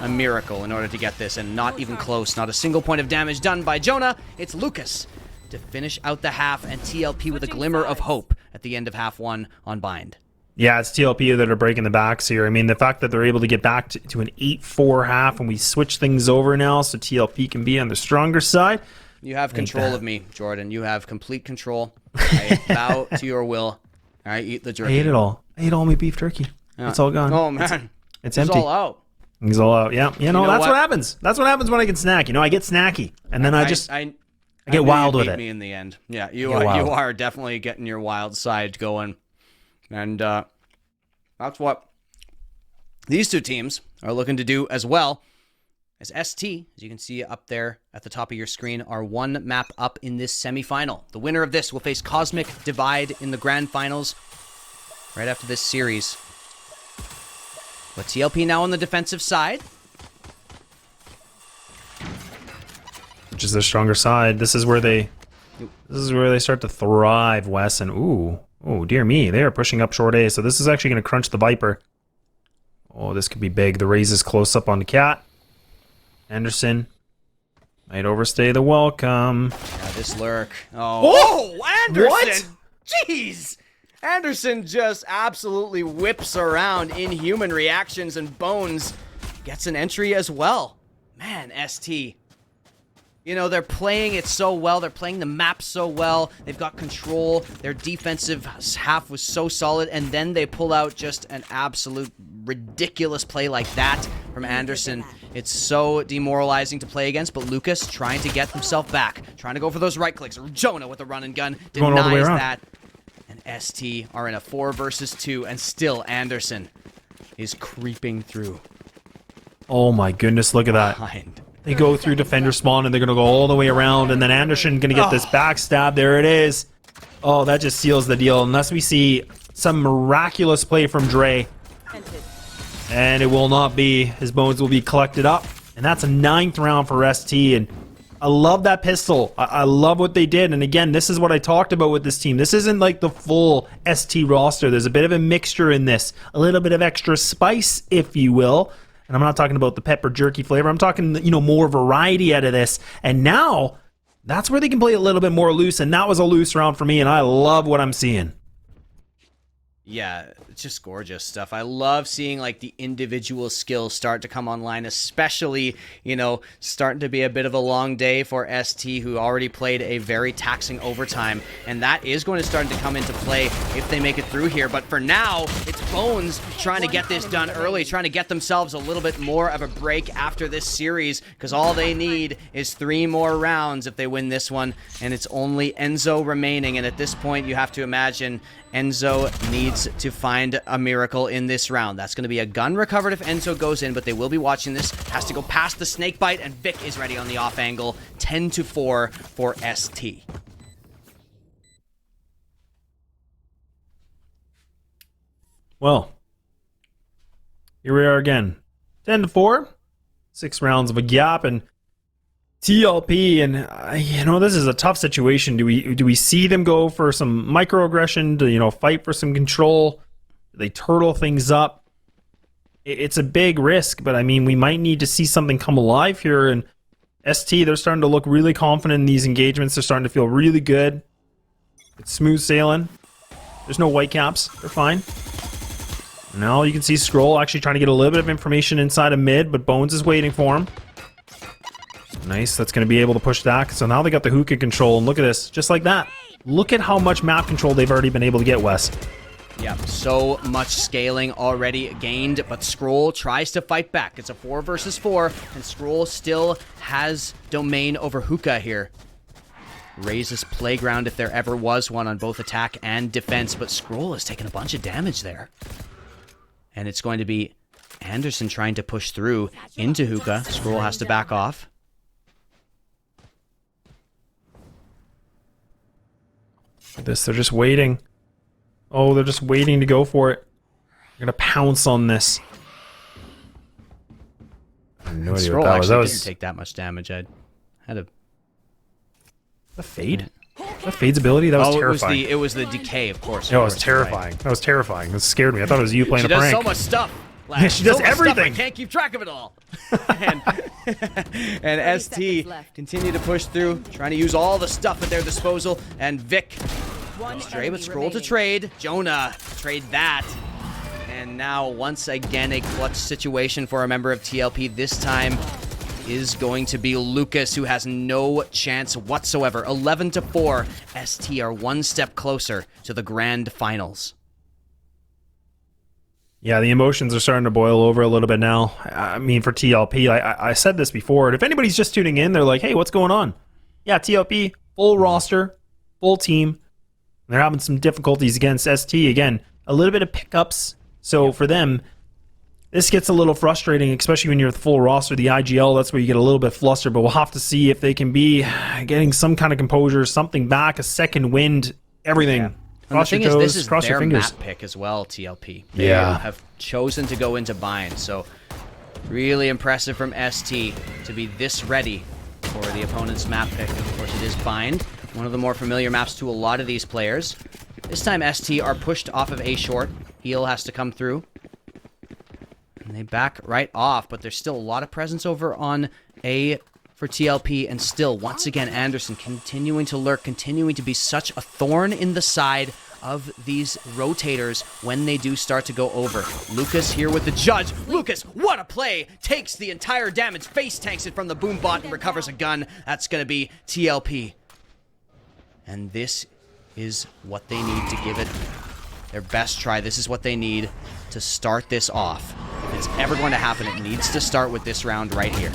a miracle in order to get this, and not even close. Not a single point of damage done by Jonah. It's Lucas to finish out the half, and TLP with a glimmer of hope at the end of half one on Bind. Yeah, it's TLP that are breaking the backs here. I mean, the fact that they're able to get back to an 8-4 half, and we switch things over now so TLP can be on the stronger side. You have control of me, Jordan. You have complete control. I bow to your will. All right, eat the jerky. I ate it all. I ate all my beef jerky. It's all gone. Oh, man. It's empty. It's all out. It's all out. Yeah. You know that's what? what happens. That's what happens when I get snacky. You know, I get snacky, and then I get knew wild you with beat it. me in the end. Yeah, you are definitely getting your wild side going, and that's what these two teams are looking to do as well. As ST, as you can see up there at the top of your screen, are one map up in this semifinal. The winner of this will face Cosmic Divide in the grand finals right after this series. But TLP now on the defensive side. Which is their stronger side. This is where they start to thrive, Wes. And oh dear me, they are pushing up short A. So this is actually going to crunch the Viper. Oh, this could be big. The Raise is close up on the Cat. Anderson might overstay the welcome. Yeah, this lurk. Oh, Anderson! What? Jeez! Anderson just absolutely whips around inhuman reactions, and Bones gets an entry as well. Man, ST. You know, they're playing it so well. They're playing the map so well. They've got control. Their defensive half was so solid, and then they pull out just an absolute ridiculous play like that from Anderson. It's so demoralizing to play against, but Lucas trying to get himself back, trying to go for those right clicks. Jonah with a run and gun denies that. And ST are in a 4 versus 2, and still Anderson is creeping through. Oh my goodness, look at that. Behind. They go through defender spawn, and they're going to go all the way around, and then Anderson going to get this backstab. There it is. Oh, that just seals the deal. Unless we see some miraculous play from Dre. And it will not be. His bones will be collected up. And that's a 9th round for ST. And I love that pistol. I love what they did. And again, this is what I talked about with this team. This isn't like the full ST roster. There's a bit of a mixture in this. A little bit of extra spice, if you will. And I'm not talking about the pepper jerky flavor. I'm talking, you know, more variety out of this. And now, that's where they can play a little bit more loose. And that was a loose round for me. And I love what I'm seeing. Yeah, it's just gorgeous stuff. I love seeing like the individual skills start to come online, especially, you know, starting to be a bit of a long day for ST, who already played a very taxing overtime, and that is going to start to come into play if they make it through here. But for now, it's Bones trying to get this done early, trying to get themselves a little bit more of a break after this series, because all they need is 3 more rounds if they win this one, and it's only Enzo remaining. And at this point, you have to imagine Enzo needs to find a miracle in this round. That's going to be a gun recovered if Enzo goes in, but they will be watching this. Has to go past the snake bite, and Vic is ready on the off angle. 10-4 for ST. Well, here we are again. 10-4. 6 rounds of a gap, and TLP, and you know, this is a tough situation. Do we see them go for some microaggression to, you know, fight for some control? Do they turtle things up? It's a big risk, but I mean, we might need to see something come alive here. And ST, they're starting to look really confident in these engagements. They're starting to feel really good. It's smooth sailing. There's no white caps. They're fine. Now you can see Scroll actually trying to get a little bit of information inside of mid, but Bones is waiting for him. Nice, that's going to be able to push that. So now they got the hookah control, and look at this, just like that. Look at how much map control they've already been able to get, Wes. Yeah, so much scaling already gained, but Scroll tries to fight back. It's a 4 versus 4, and Scroll still has domain over hookah here. Raises playground if there ever was one on both attack and defense, but Scroll has taken a bunch of damage there. And it's going to be Anderson trying to push through into hookah. Scroll has to back off. This, they're just waiting. Oh, they're just waiting to go for it. They're gonna pounce on this. I have no idea Scroll what that was. actually didn't take that much damage. I had a fade. That Fade's ability? That was terrifying. It was the decay, of course. No, it was terrifying. That was terrifying. That scared me. I thought it was you playing a prank. She does so much stuff. Yeah, she does everything. I can't keep track of it all. and ST continue to push through, trying to use all the stuff at their disposal. And Vic stray but Scroll to trade. Jonah trade that. And now once again a clutch situation for a member of TLP. This time is going to be Lucas, who has no chance whatsoever. 11-4. ST are one step closer to the grand finals. Yeah, the emotions are starting to boil over a little bit now. I mean, for TLP, I said this before, and if anybody's just tuning in, they're like, hey, what's going on? Yeah, TLP, full roster, full team. They're having some difficulties against ST. Again, a little bit of pickups. So for them, this gets a little frustrating, especially when you're the full roster. The IGL, that's where you get a little bit flustered, but we'll have to see if they can be getting some kind of composure, something back, a second wind, everything. Yeah. Cross and the your thing toes, is, this is cross your their fingers. map pick as well, TLP. They Yeah. have chosen to go into bind, so really impressive from ST to be this ready for the opponent's map pick. And of course, it is bind, one of the more familiar maps to a lot of these players. This time, ST are pushed off of A short. Heal has to come through. And they back right off, but there's still a lot of presence over on A for TLP, and still, once again, Anderson continuing to lurk, continuing to be such a thorn in the side of these rotators when they do start to go over. Lucas here with the judge. Lucas, what a play! Takes the entire damage, face tanks it from the boom bot, and recovers a gun. That's going to be TLP. And this is what they need to give it their best try. This is what they need to start this off. If it's ever going to happen, it needs to start with this round right here.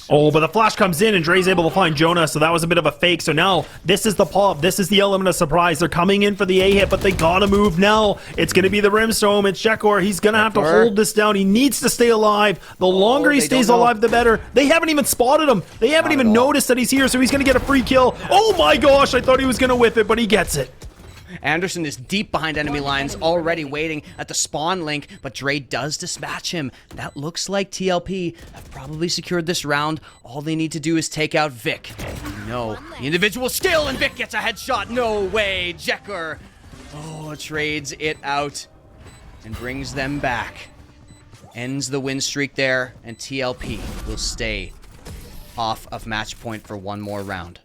Oh, but the flash comes in and Dre's able to find Jonah, so that was a bit of a fake. So now this is the pop. This is the element of surprise. They're coming in for the A hit, but they gotta move now. It's gonna be the Brimstone. It's Jekor. He's gonna have to hold this down. He needs to stay alive. The longer he stays alive, the better. They haven't even spotted him. They haven't even noticed that he's here, so he's gonna get a free kill. Oh my gosh, I thought he was gonna whip it, but he gets it. Anderson is deep behind enemy lines, already waiting at the spawn link, but Dre does dispatch him. That looks like TLP have probably secured this round. All they need to do is take out Vic. No, the individual skill, and Vic gets a headshot. No way, Jekor. Oh, trades it out and brings them back. Ends the win streak there, and TLP will stay off of match point for one more round.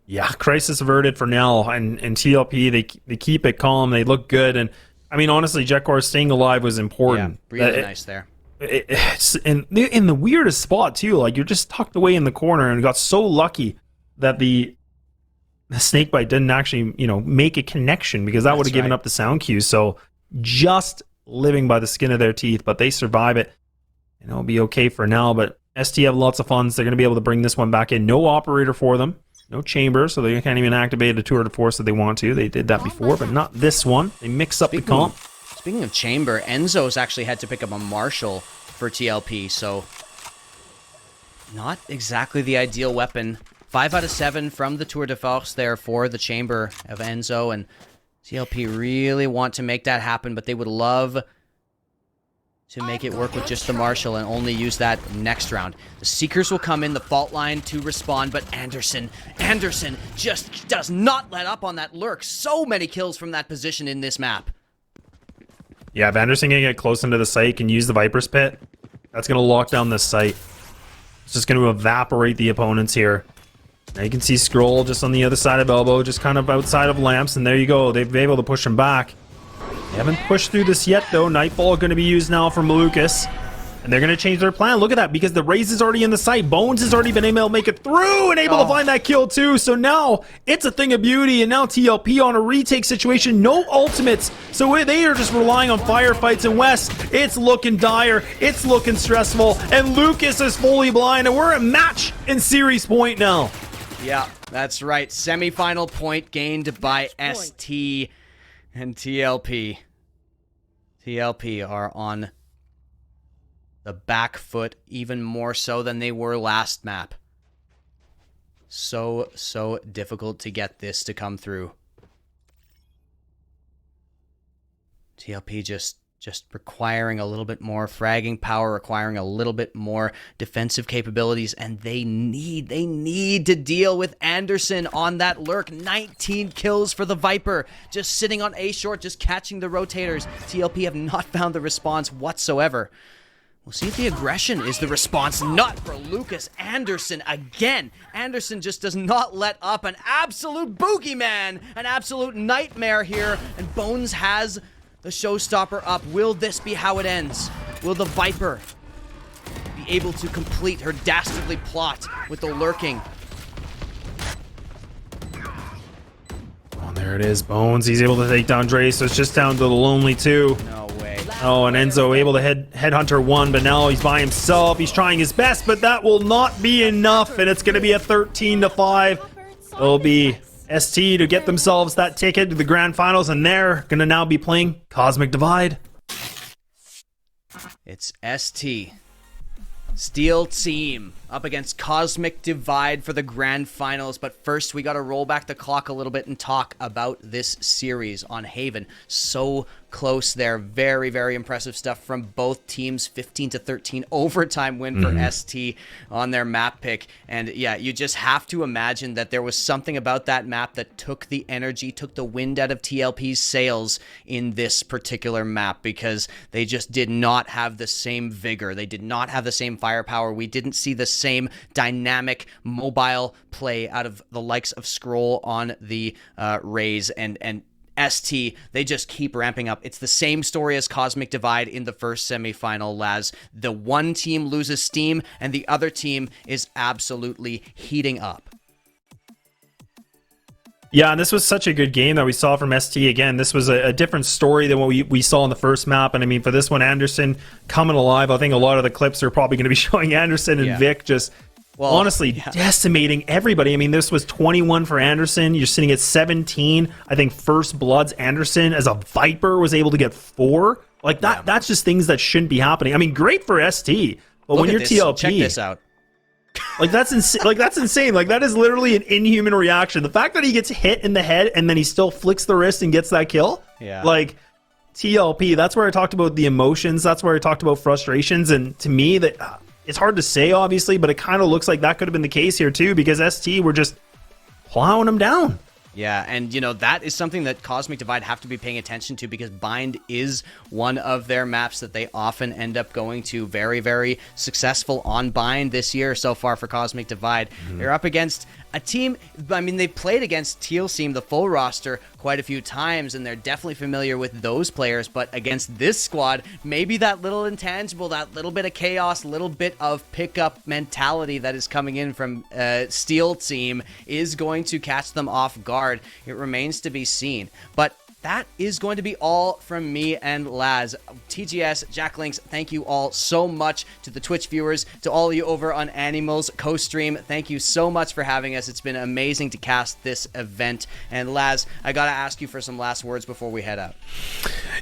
Yeah, crisis averted for now, and TLP, they keep it calm, they look good, and I mean, honestly, Jekor staying alive was important. Yeah, really nice there. It's in the weirdest spot, too. Like, you're just tucked away in the corner and got so lucky that the the snake bite didn't actually, make a connection, because that would have given up the sound cue. So just living by the skin of their teeth, but they survive it, and it'll be okay for now. But ST have lots of funds. They're going to be able to bring this one back in. No operator for them. No chamber, so they can't even activate a tour de force that they want to. They did that before, but not this one. They mix up the comp. Speaking of chamber, Enzo's actually had to pick up a Marshall for TLP, so not exactly the ideal weapon. 5 out of 7 from the tour de force there for the chamber of Enzo, and TLP really want to make that happen, but they would love to make it work with just the Marshall and only use that next round. The Seekers will come in, the fault line to respond, but Anderson just does not let up on that lurk. So many kills from that position in this map. Yeah, if Anderson can get close into the site and use the Viper's Pit, that's going to lock down this site. It's just going to evaporate the opponents here. Now you can see Scroll just on the other side of Elbow, just kind of outside of Lamps, and there you go. They've been able to push him back. They haven't pushed through this yet, though. Nightfall going to be used now for Malukas. And they're going to change their plan. Look at that, because the Raze is already in the site. Bones has already been able to make it through and able to find that kill, too. So now it's a thing of beauty. And now TLP on a retake situation. No ultimates. So they are just relying on firefights. And West, it's looking dire. It's looking stressful. And Lucas is fully blind. And we're at match in series point now. Yeah, that's right. Semi-final point gained by ST and TLP. TLP are on the back foot even more so than they were last map. So difficult to get this to come through. TLP just requiring a little bit more fragging power, requiring a little bit more defensive capabilities, and they need to deal with Anderson on that lurk. 19 kills for the Viper, just sitting on A short, just catching the rotators. TLP have not found the response whatsoever. We'll see if the aggression is the response. Not for Lucas. Anderson again. Anderson just does not let up. An absolute boogeyman, an absolute nightmare here, and Bones has the showstopper up. Will this be how it ends? Will the Viper be able to complete her dastardly plot with the lurking? Oh, there it is. Bones, he's able to take down Dre, so it's just down to the Lonely 2. No way. Oh, and Enzo able to headhunter 1, but now he's by himself. He's trying his best, but that will not be enough, and it's going to be a 13-5. It'll be ST to get themselves that ticket to the grand finals, and they're going to now be playing Cosmic Divide. It's ST. Steel Team up against Cosmic Divide for the grand finals. But first, we got to roll back the clock a little bit and talk about this series on Haven. So close there. Very, very impressive stuff from both teams. 15-13 overtime win for ST on their map pick. And yeah, you just have to imagine that there was something about that map that took the energy, took the wind out of TLP's sails in this particular map, because they just did not have the same vigor. They did not have the same firepower. We didn't see the same dynamic mobile play out of the likes of Scroll on the Raze and ST. They just keep ramping up. It's the same story as Cosmic Divide in the first semifinal, Laz. The one team loses steam and the other team is absolutely heating up. Yeah, and this was such a good game that we saw from ST. Again, this was a different story than what we saw in the first map. And I mean, for this one, Anderson coming alive. I think a lot of the clips are probably going to be showing Anderson and Vic just honestly decimating everybody. I mean, this was 21 for Anderson. You're sitting at 17. I think First Blood's Anderson as a Viper was able to get 4. Like that. That's just things that shouldn't be happening. I mean, great for ST, but when you're TLP, check this out. Like that's insane. Like that's insane. Like that is literally an inhuman reaction. The fact that he gets hit in the head and then he still flicks the wrist and gets that kill. Yeah. Like TLP. That's where I talked about the emotions. That's where I talked about frustrations. And to me, that it's hard to say, obviously, but it kind of looks like that could have been the case here too, because ST were just plowing him down. Yeah, and you know, that is something that Cosmic Divide have to be paying attention to, because Bind is one of their maps that they often end up going to. Very, very successful on Bind this year so far for Cosmic Divide. They're up against a team, I mean, they've played against Tseal team, the full roster, quite a few times, and they're definitely familiar with those players, but against this squad, maybe that little intangible, that little bit of chaos, little bit of pickup mentality that is coming in from Tseal team is going to catch them off guard. It remains to be seen, but that is going to be all from me and Laz. TGS, Jack Links, thank you all so much. To the Twitch viewers, to all of you over on Animals co-stream, thank you so much for having us. It's been amazing to cast this event. And Laz, I gotta ask you for some last words before we head out.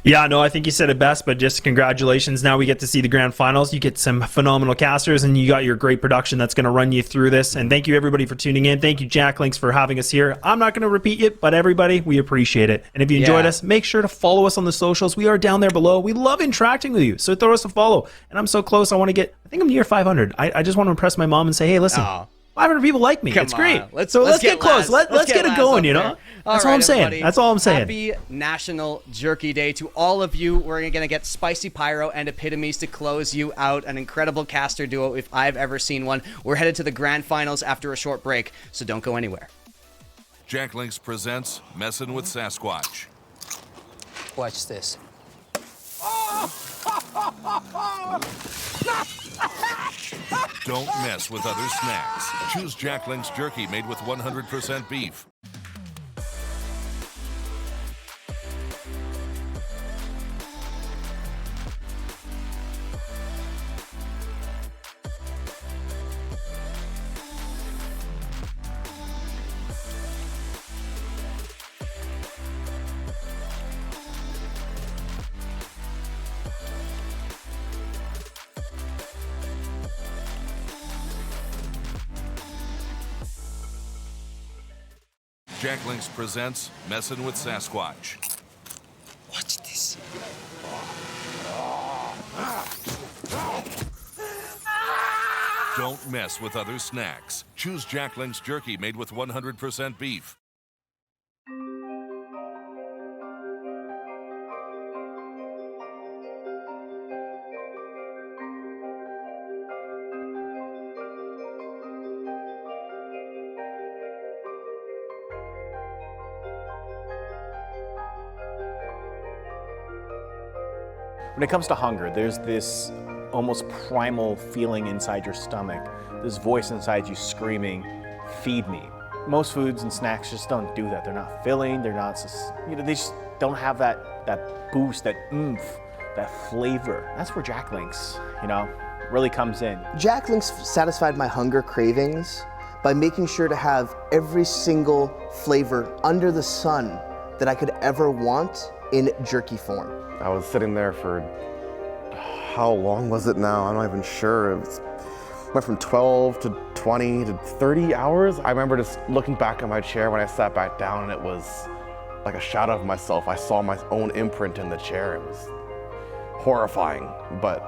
Yeah, no, I think you said it best, but just congratulations. Now we get to see the grand finals. You get some phenomenal casters, and you got your great production that's going to run you through this. And thank you, everybody, for tuning in. Thank you, Jack Links, for having us here. I'm not going to repeat it, but everybody, we appreciate it. And if you enjoyed us, make sure to follow us on the socials. We are down there below. We love interacting with you, so throw us a follow. And I'm so close, I want to get, I think I'm near 500. I just want to impress my mom and say, hey, listen, 500 people like me. It's great. Let's get close. Let's get it going, you know? That's all I'm saying. Everybody. That's all I'm saying. Happy National Jerky Day to all of you. We're going to get Spicy Pyro and Epitomes to close you out. An incredible caster duo if I've ever seen one. We're headed to the grand finals after a short break, so don't go anywhere. Jack Links presents Messin' with Sasquatch. Watch this. Don't mess with other snacks. Choose Jack Links Jerky made with 100% beef. Jack Links presents Messin' with Sasquatch. Watch this. Don't mess with other snacks. Choose Jack Links Jerky made with 100% beef. When it comes to hunger, there's this almost primal feeling inside your stomach, this voice inside you screaming, feed me. Most foods and snacks just don't do that. They're not filling, they're not, you know, they just don't have that boost, that oomph, that flavor. That's where Jack Links, you know, really comes in. Jack Links satisfied my hunger cravings by making sure to have every single flavor under the sun that I could ever want in jerky form. I was sitting there for, how long was it now? I'm not even sure. It went from 12 to 20 to 30 hours. I remember just looking back at my chair when I sat back down, and it was like a shadow of myself. I saw my own imprint in the chair. It was horrifying, but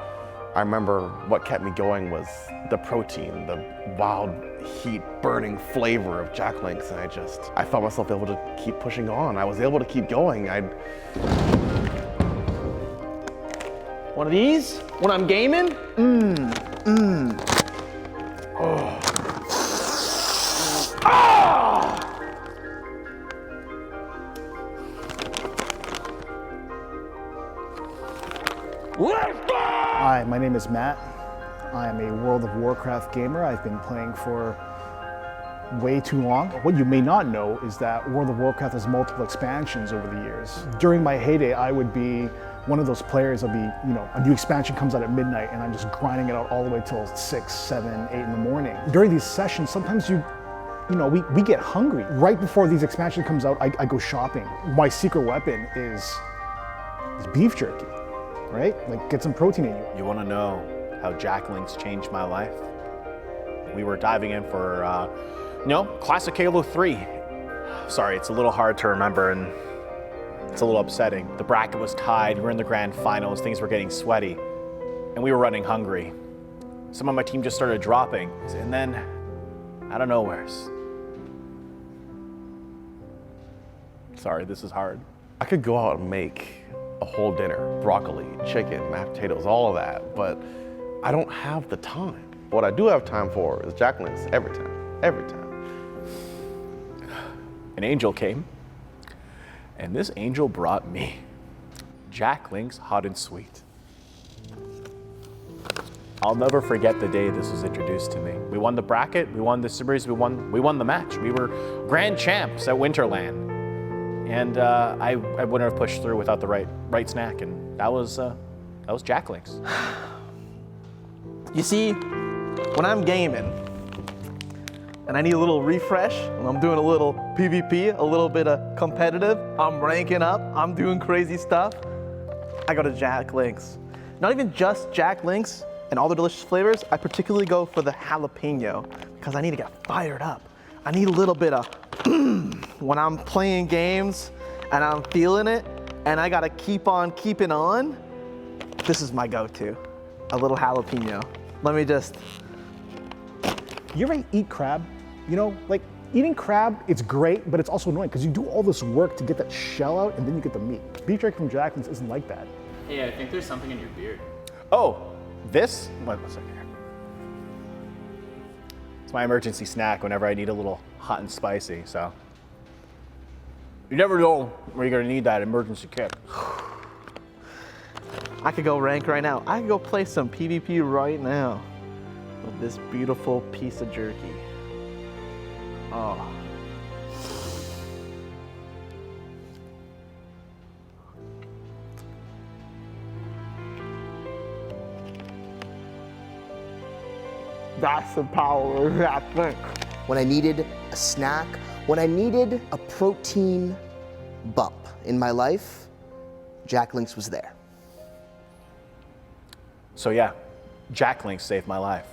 I remember what kept me going was the protein, the wild heat, burning flavor of Jack Links, and I felt myself able to keep pushing on. I was able to keep going. One of these, when I'm gaming, Oh. Hi, my name is Matt. I am a World of Warcraft gamer. I've been playing for way too long. What you may not know is that World of Warcraft has multiple expansions over the years. During my heyday, I would be one of those players that'll be, you know, a new expansion comes out at midnight and I'm just grinding it out all the way till 6, 7, 8 in the morning. During these sessions, sometimes you know, we get hungry. Right before these expansion comes out, I go shopping. My secret weapon is beef jerky, right? Like, get some protein in you. You want to know how Jack Links changed my life? We were diving in for, classic Halo 3. Sorry, it's a little hard to remember and it's a little upsetting. The bracket was tied, we were in the grand finals, things were getting sweaty, and we were running hungry. Some of my team just started dropping, and then, out of nowhere. Sorry, this is hard. I could go out and make a whole dinner, broccoli, chicken, mashed potatoes, all of that, but I don't have the time. What I do have time for is Jack Links every time, every time. an angel came, and this angel brought me Jack Link's Hot and Sweet. I'll never forget the day this was introduced to me. We won the bracket, we won the series, we won the match. We were grand champs at Winterland. And I wouldn't have pushed through without the right snack, and that was Jack Link's. You see, when I'm gaming and I need a little refresh, and I'm doing a little PvP, a little bit of competitive, I'm ranking up, I'm doing crazy stuff, I go to Jack Link's. Not even just Jack Link's and all the delicious flavors, I particularly go for the jalapeno because I need to get fired up. I need a little bit of when I'm playing games and I'm feeling it and I gotta keep on keeping on, this is my go-to, a little jalapeno. Let me just. You ever eat crab? You know, like eating crab, it's great, but it's also annoying because you do all this work to get that shell out and then you get the meat. Beef jerky from Jack Link's isn't like that. Hey, I think there's something in your beard. Oh, this? One second here. It's my emergency snack whenever I need a little hot and spicy, so. You never know where you're gonna need that emergency kick. I could go rank right now. I could go play some PvP right now with this beautiful piece of jerky. Oh. That's the power of that thing. When I needed a snack, when I needed a protein bump in my life, Jack Link's was there. So yeah, Jack Link's saved my life.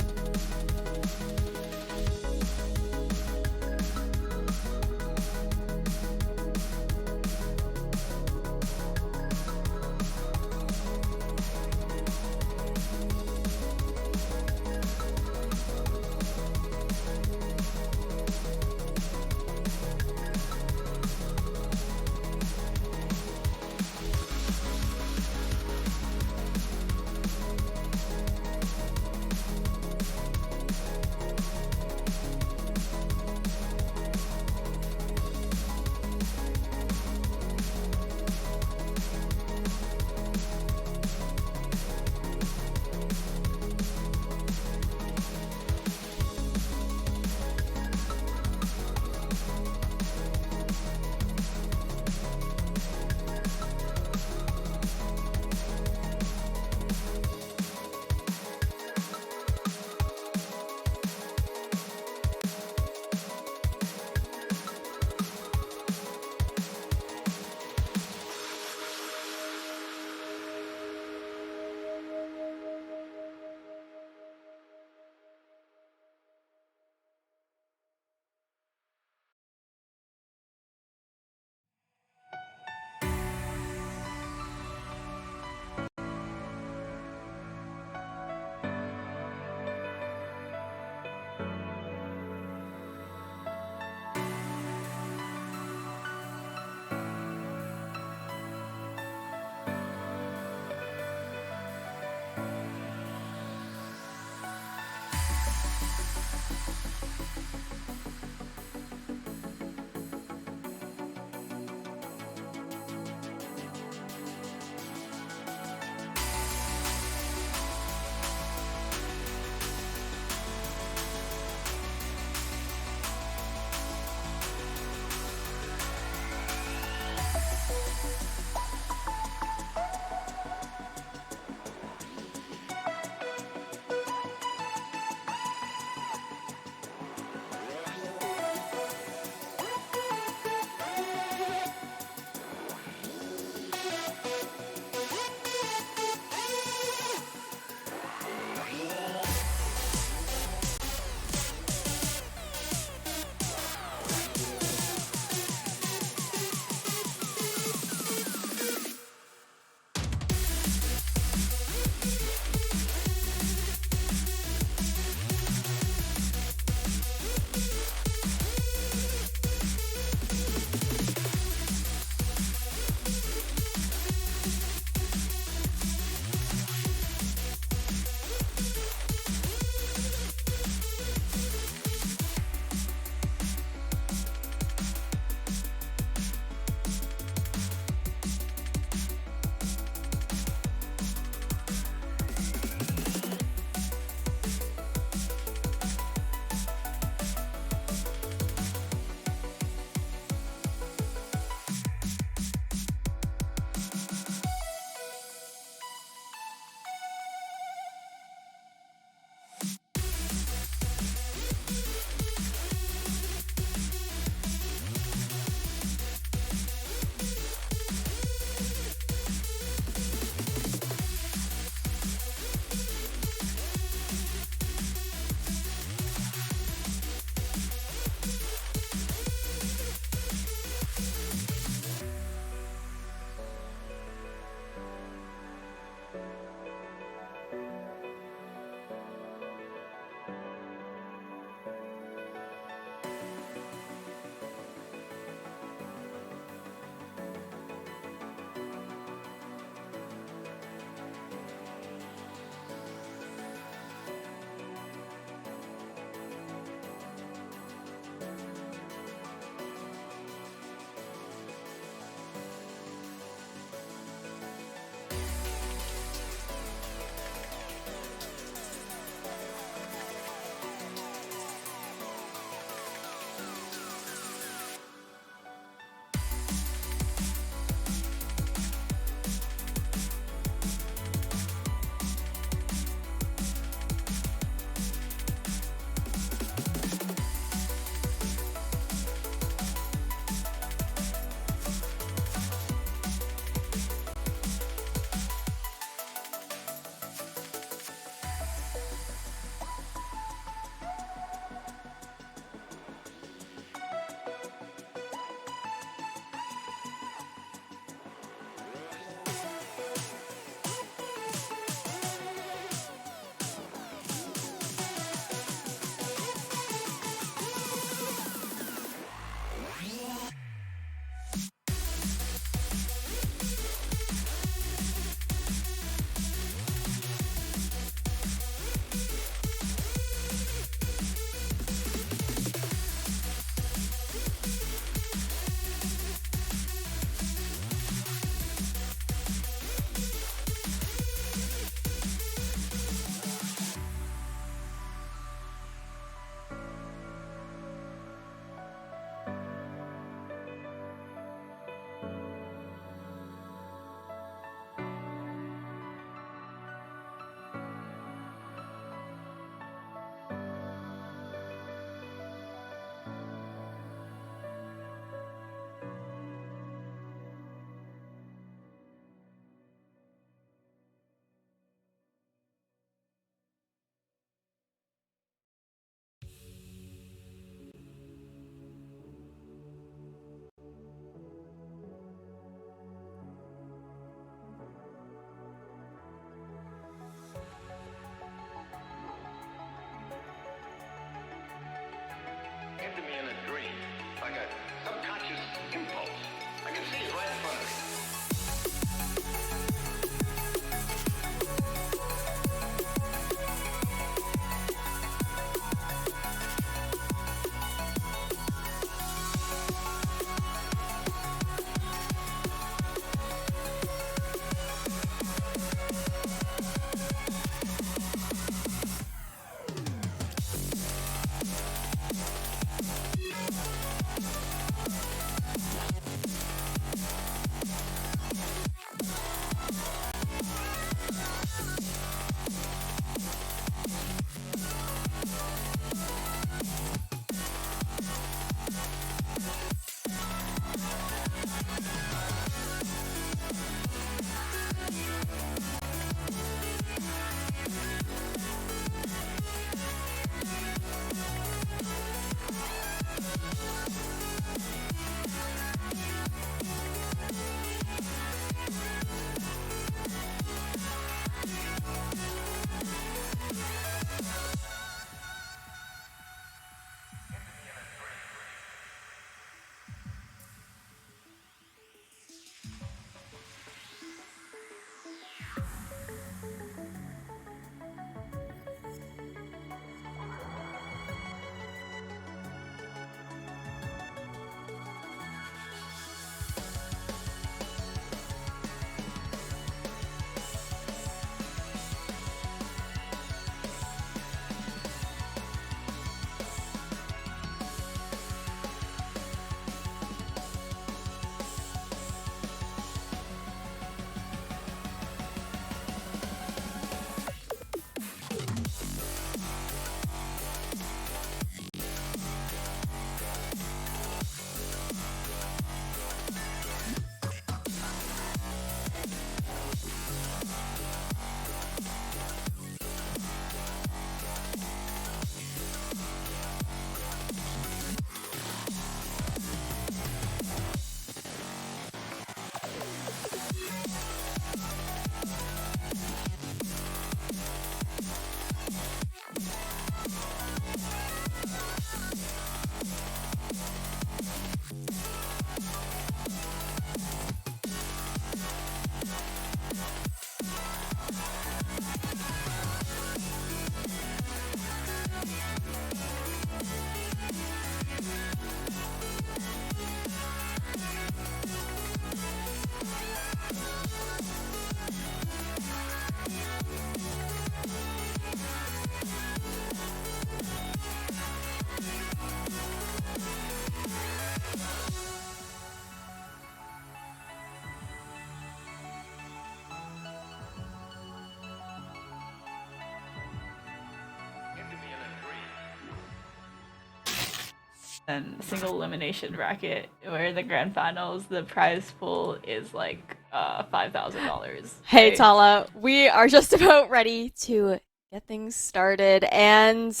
And single elimination bracket where the grand finals the prize pool is like $5,000. Hey Tala, we are just about ready to get things started, and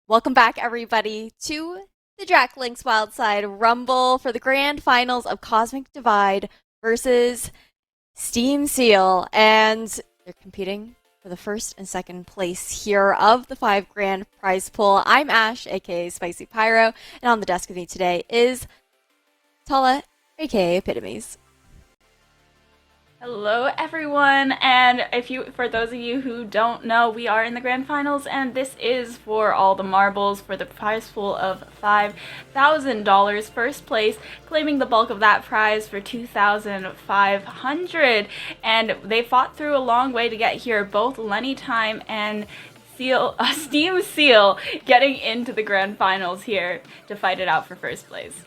welcome back everybody to the Jack Links Wildside Rumble for the grand finals of Cosmic Divide versus Steam Tseal, and they're competing for the first and second place here of the 5 grand prize pool. I'm Ash, aka Spicy Pyro, and on the desk with me today is Tala, aka Epitomes. Hello everyone, and for those of you who don't know, we are in the grand finals, and this is for all the marbles for the prize pool of $5,000. First place claiming the bulk of that prize for $2,500, and they fought through a long way to get here. Both Lenny Time and Steam Tseal getting into the grand finals here to fight it out for first place.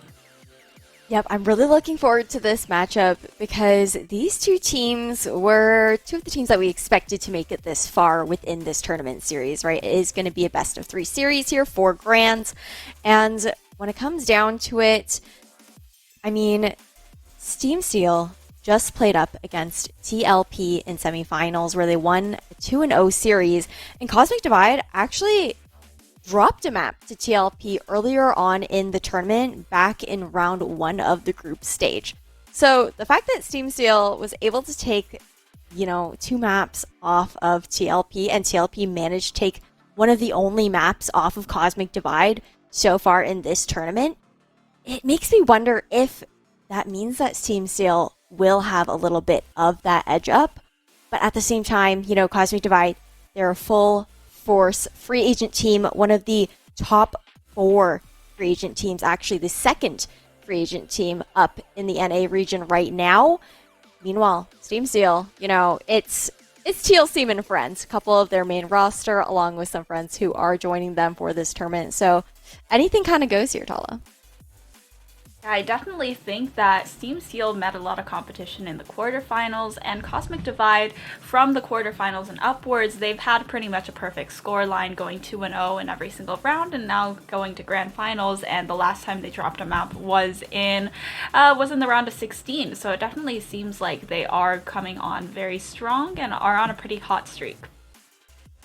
Yep, I'm really looking forward to this matchup because these two teams were two of the teams that we expected to make it this far within this tournament series, right? It is going to be a best of 3 series here, 4 grands. And when it comes down to it, I mean, Steam Tseal just played up against TLP in semifinals where they won a 2-0 series, and Cosmic Divide actually dropped a map to TLP earlier on in the tournament back in round 1 of the group stage. So the fact that Steam Tseal was able to take, 2 maps off of TLP, and TLP managed to take one of the only maps off of Cosmic Divide so far in this tournament, it makes me wonder if that means that Steam Tseal will have a little bit of that edge up. But at the same time, Cosmic Divide, they're a full force free agent team, one of the top 4 free agent teams, actually the second free agent team up in the NA region right now. Meanwhile, Steam Tseal, it's TLC and friends, a couple of their main roster along with some friends who are joining them for this tournament. So anything kind of goes here, Tala. I definitely think that Steam Tseal met a lot of competition in the quarterfinals, and Cosmic Divide from the quarterfinals and upwards, they've had pretty much a perfect score line, going 2-0 in every single round, and now going to grand finals. And the last time they dropped a map was in the round of 16. So it definitely seems like they are coming on very strong and are on a pretty hot streak.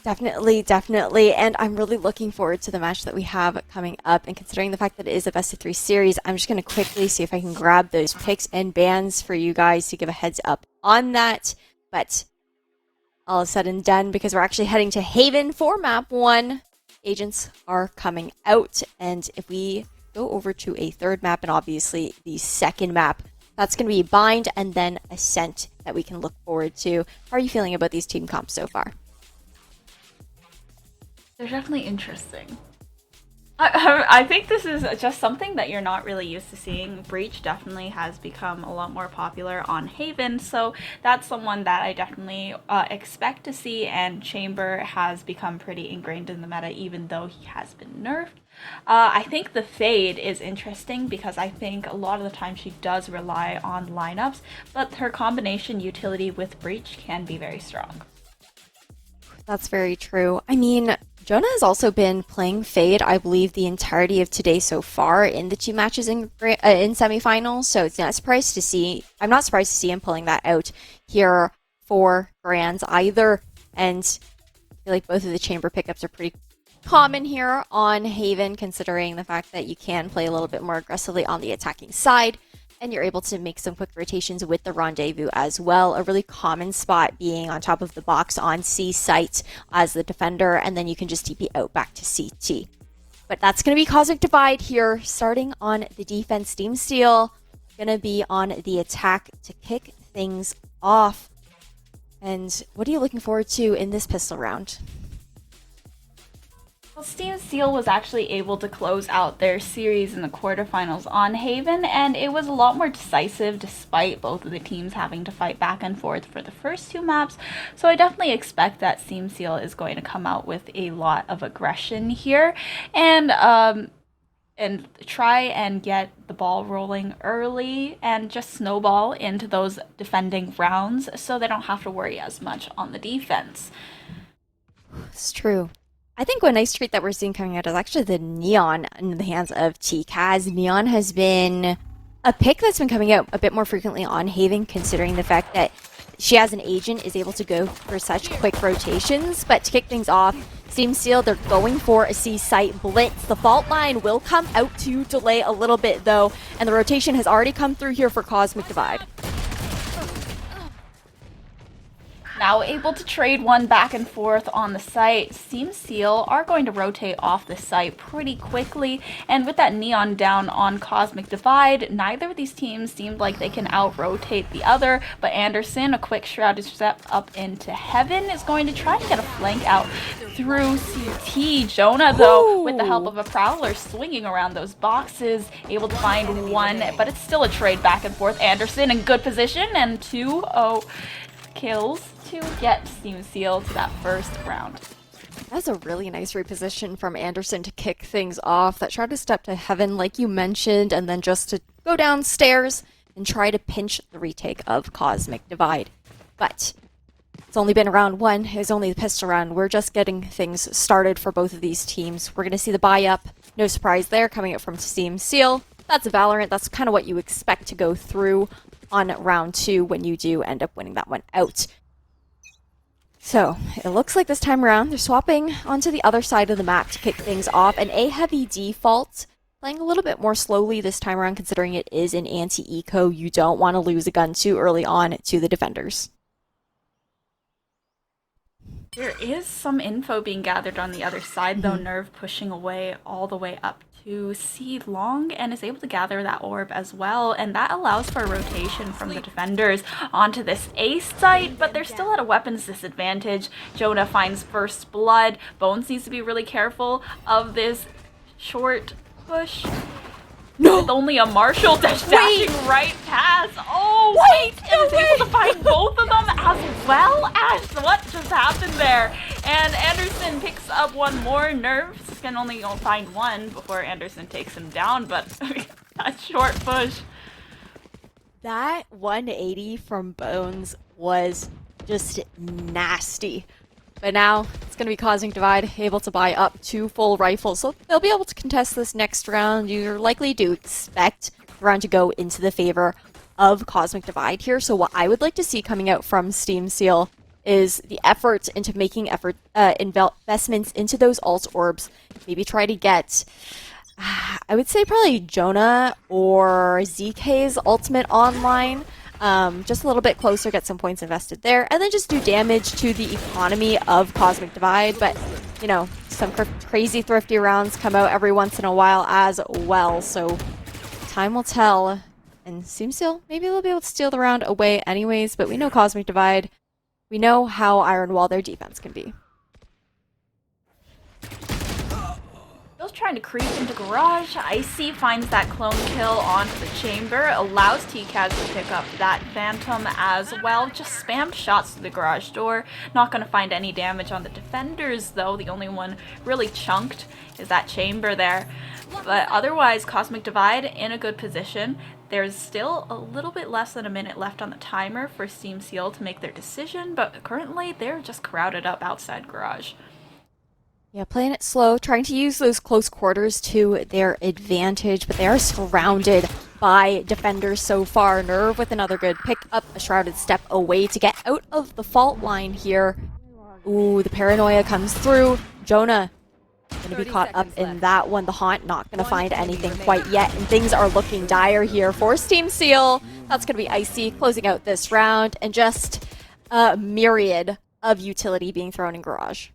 Definitely. And I'm really looking forward to the match that we have coming up. And considering the fact that it is a best of 3 series, I'm just going to quickly see if I can grab those picks and bans for you guys to give a heads up on that. But all said and done, because we're actually heading to Haven for map 1. Agents are coming out. And if we go over to a third map, and obviously the second map, that's going to be Bind and then Ascent that we can look forward to. How are you feeling about these team comps so far? They're definitely interesting. I think this is just something that you're not really used to seeing. Breach definitely has become a lot more popular on Haven, so that's someone that I definitely expect to see, and Chamber has become pretty ingrained in the meta even though he has been nerfed. I think the Fade is interesting because I think a lot of the time she does rely on lineups, but her combination utility with Breach can be very strong. That's very true. I mean, Jonah has also been playing Fade, I believe, the entirety of today so far in the 2 matches in semifinals. So I'm not surprised to see him pulling that out here for Grands either. And I feel like both of the Chamber pickups are pretty common here on Haven, considering the fact that you can play a little bit more aggressively on the attacking side. And you're able to make some quick rotations with the Rendezvous as well. A really common spot being on top of the box on C site as the defender, and then you can just TP out back to CT. But that's going to be Cosmic Divide here, starting on the defense. Tseal going to be on the attack to kick things off. And what are you looking forward to in this pistol round? Well, Tseal was actually able to close out their series in the quarterfinals on Haven, and it was a lot more decisive despite both of the teams having to fight back and forth for the first two maps. So I definitely expect that Tseal is going to come out with a lot of aggression here, and try and get the ball rolling early and just snowball into those defending rounds so they don't have to worry as much on the defense. It's true. I think one nice trait that we're seeing coming out is actually the Neon in the hands of TGS. Neon has been a pick that's been coming out a bit more frequently on Haven, considering the fact that she as an agent is able to go for such quick rotations. But to kick things off, Tseal, they're going for a C-site blitz. The fault line will come out to delay a little bit though, and the rotation has already come through here for Cosmic Divide. Now able to trade one back and forth on the site, Tseal are going to rotate off the site pretty quickly, and with that Neon down on Cosmic Divide, neither of these teams seemed like they can out-rotate the other, but Anderson, a quick shrouded step up into heaven, is going to try and get a flank out through CT. Jonah, though, with the help of a Prowler, swinging around those boxes, able to find one, but it's still a trade back and forth. Anderson in good position, and 2-0 kills to get Tseal to that first round. That's a really nice reposition from Anderson to kick things off. That tried to step to heaven, like you mentioned, and then just to go downstairs and try to pinch the retake of Cosmic Divide. But it's only been round one. It was only the pistol round. We're just getting things started for both of these teams. We're going to see the buy-up. No surprise there, coming up from Tseal. That's a Valorant. That's kind of what you expect to go through on round two when you do end up winning that one out. So, it looks like this time around, they're swapping onto the other side of the map to kick things off. An A-heavy default, playing a little bit more slowly this time around, considering it is an anti-eco. You don't want to lose a gun too early on to the defenders. There is some info being gathered on the other side, though. Nerve pushing away all the way up to C long and is able to gather that orb as well, and that allows for a rotation from the defenders onto this A site, but they're still at a weapons disadvantage. Jonah finds first blood. Bones needs to be really careful of this short push. No! With only a Marshall dashing right past. Oh, wait! And is able to find both of them as well as what just happened there. And Anderson picks up one more. Nerves can only find one before Anderson takes him down, but that short push. That 180 from Bones was just nasty. But now it's going to be Cosmic Divide, able to buy up 2 full rifles, so they'll be able to contest this next round. You're likely to expect the round to go into the favor of Cosmic Divide here. So what I would like to see coming out from Tseal is the effort into making investments into those alt orbs. Maybe try to get, I would say probably Jonah or ZK's ultimate online. Just a little bit closer, get some points invested there, and then just do damage to the economy of Cosmic Divide. But, you know, some crazy thrifty rounds come out every once in a while as well, so time will tell. And Tseal, maybe they'll be able to steal the round away anyways, but we know Cosmic Divide. We know how Iron Wall their defense can be. Bill's trying to creep into garage. Icy finds that clone kill onto the chamber, allows TCAS to pick up that Phantom as well. Just spammed shots to the garage door. Not going to find any damage on the defenders, though. The only one really chunked is that chamber there. But otherwise, Cosmic Divide in a good position. There's still a little bit less than a minute left on the timer for Tseal to make their decision, but currently they're just crowded up outside garage. Yeah, playing it slow, trying to use those close quarters to their advantage, but they are surrounded by defenders so far. Nerve with another good pick up, a shrouded step away to get out of the fault line here. Ooh, the paranoia comes through. Jonah gonna be caught up in that one. The Haunt not gonna find anything quite yet, and things are looking dire here for Tseal. That's gonna be Icy closing out this round, and just a myriad of utility being thrown in garage.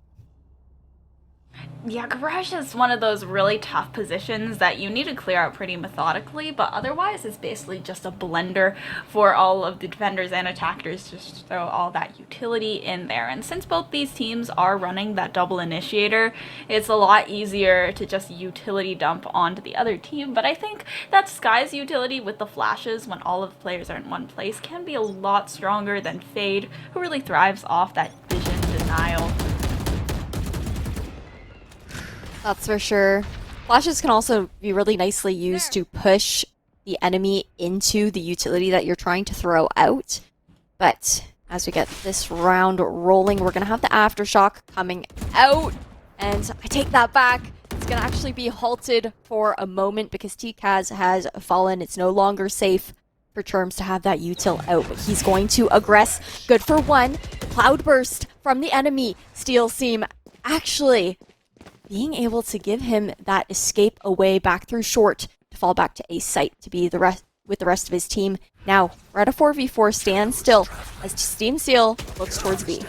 Yeah, Garage is one of those really tough positions that you need to clear out pretty methodically, but otherwise it's basically just a blender for all of the defenders and attackers to throw all that utility in there. And since both these teams are running that double initiator, it's a lot easier to just utility dump onto the other team. But I think that Sky's utility with the flashes when all of the players are in one place can be a lot stronger than Fade, who really thrives off that vision denial. That's for sure. Flashes can also be really nicely used to push the enemy into the utility that you're trying to throw out. But as we get this round rolling, we're going to have the Aftershock coming out. And I take that back. It's going to actually be halted for a moment because TKAZ has fallen. It's no longer safe for Terms to have that util out. But he's going to aggress. Good for one. Cloudburst from the enemy. Steel Seam actually being able to give him that escape away back through short to fall back to A site to be with the rest of his team. Now, we're at a 4v4 standstill as Steam Seal looks towards B.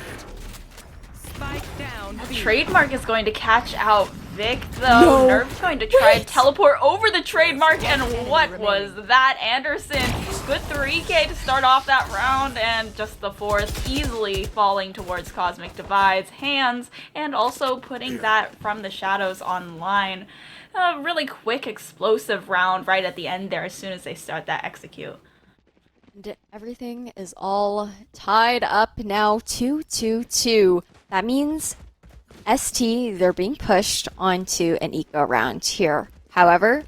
Trademark is going to catch out Vic, though. Nerf's going to try and teleport over the Trademark, and what was that? Anderson, good 3k to start off that round, and just the fourth easily falling towards Cosmic Divide's hands, and also putting that from the shadows online. A really quick, explosive round right at the end there as soon as they start that execute. And everything is all tied up now, 2-2-2. That means ST, they're being pushed onto an eco round here. However,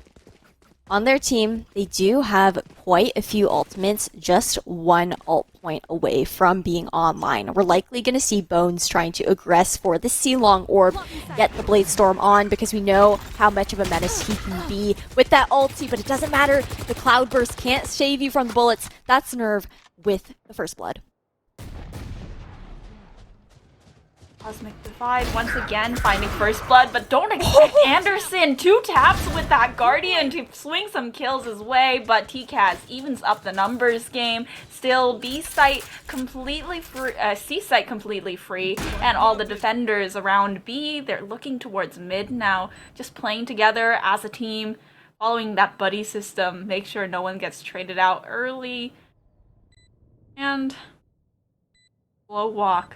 on their team, they do have quite a few ultimates, just one ult point away from being online. We're likely going to see Bones trying to aggress for the C-Long Orb, get the Blade Storm on, because we know how much of a menace he can be with that ulti, but it doesn't matter. The Cloudburst can't save you from the bullets. That's Nerve with the First Blood. Cosmic Divide once again finding First Blood, but don't expect Anderson 2 taps with that Guardian to swing some kills his way, but TKAZ evens up the numbers game. Still B site completely free, C site completely free, and all the defenders around B, they're looking towards mid now, just playing together as a team, following that buddy system, make sure no one gets traded out early. And slow walk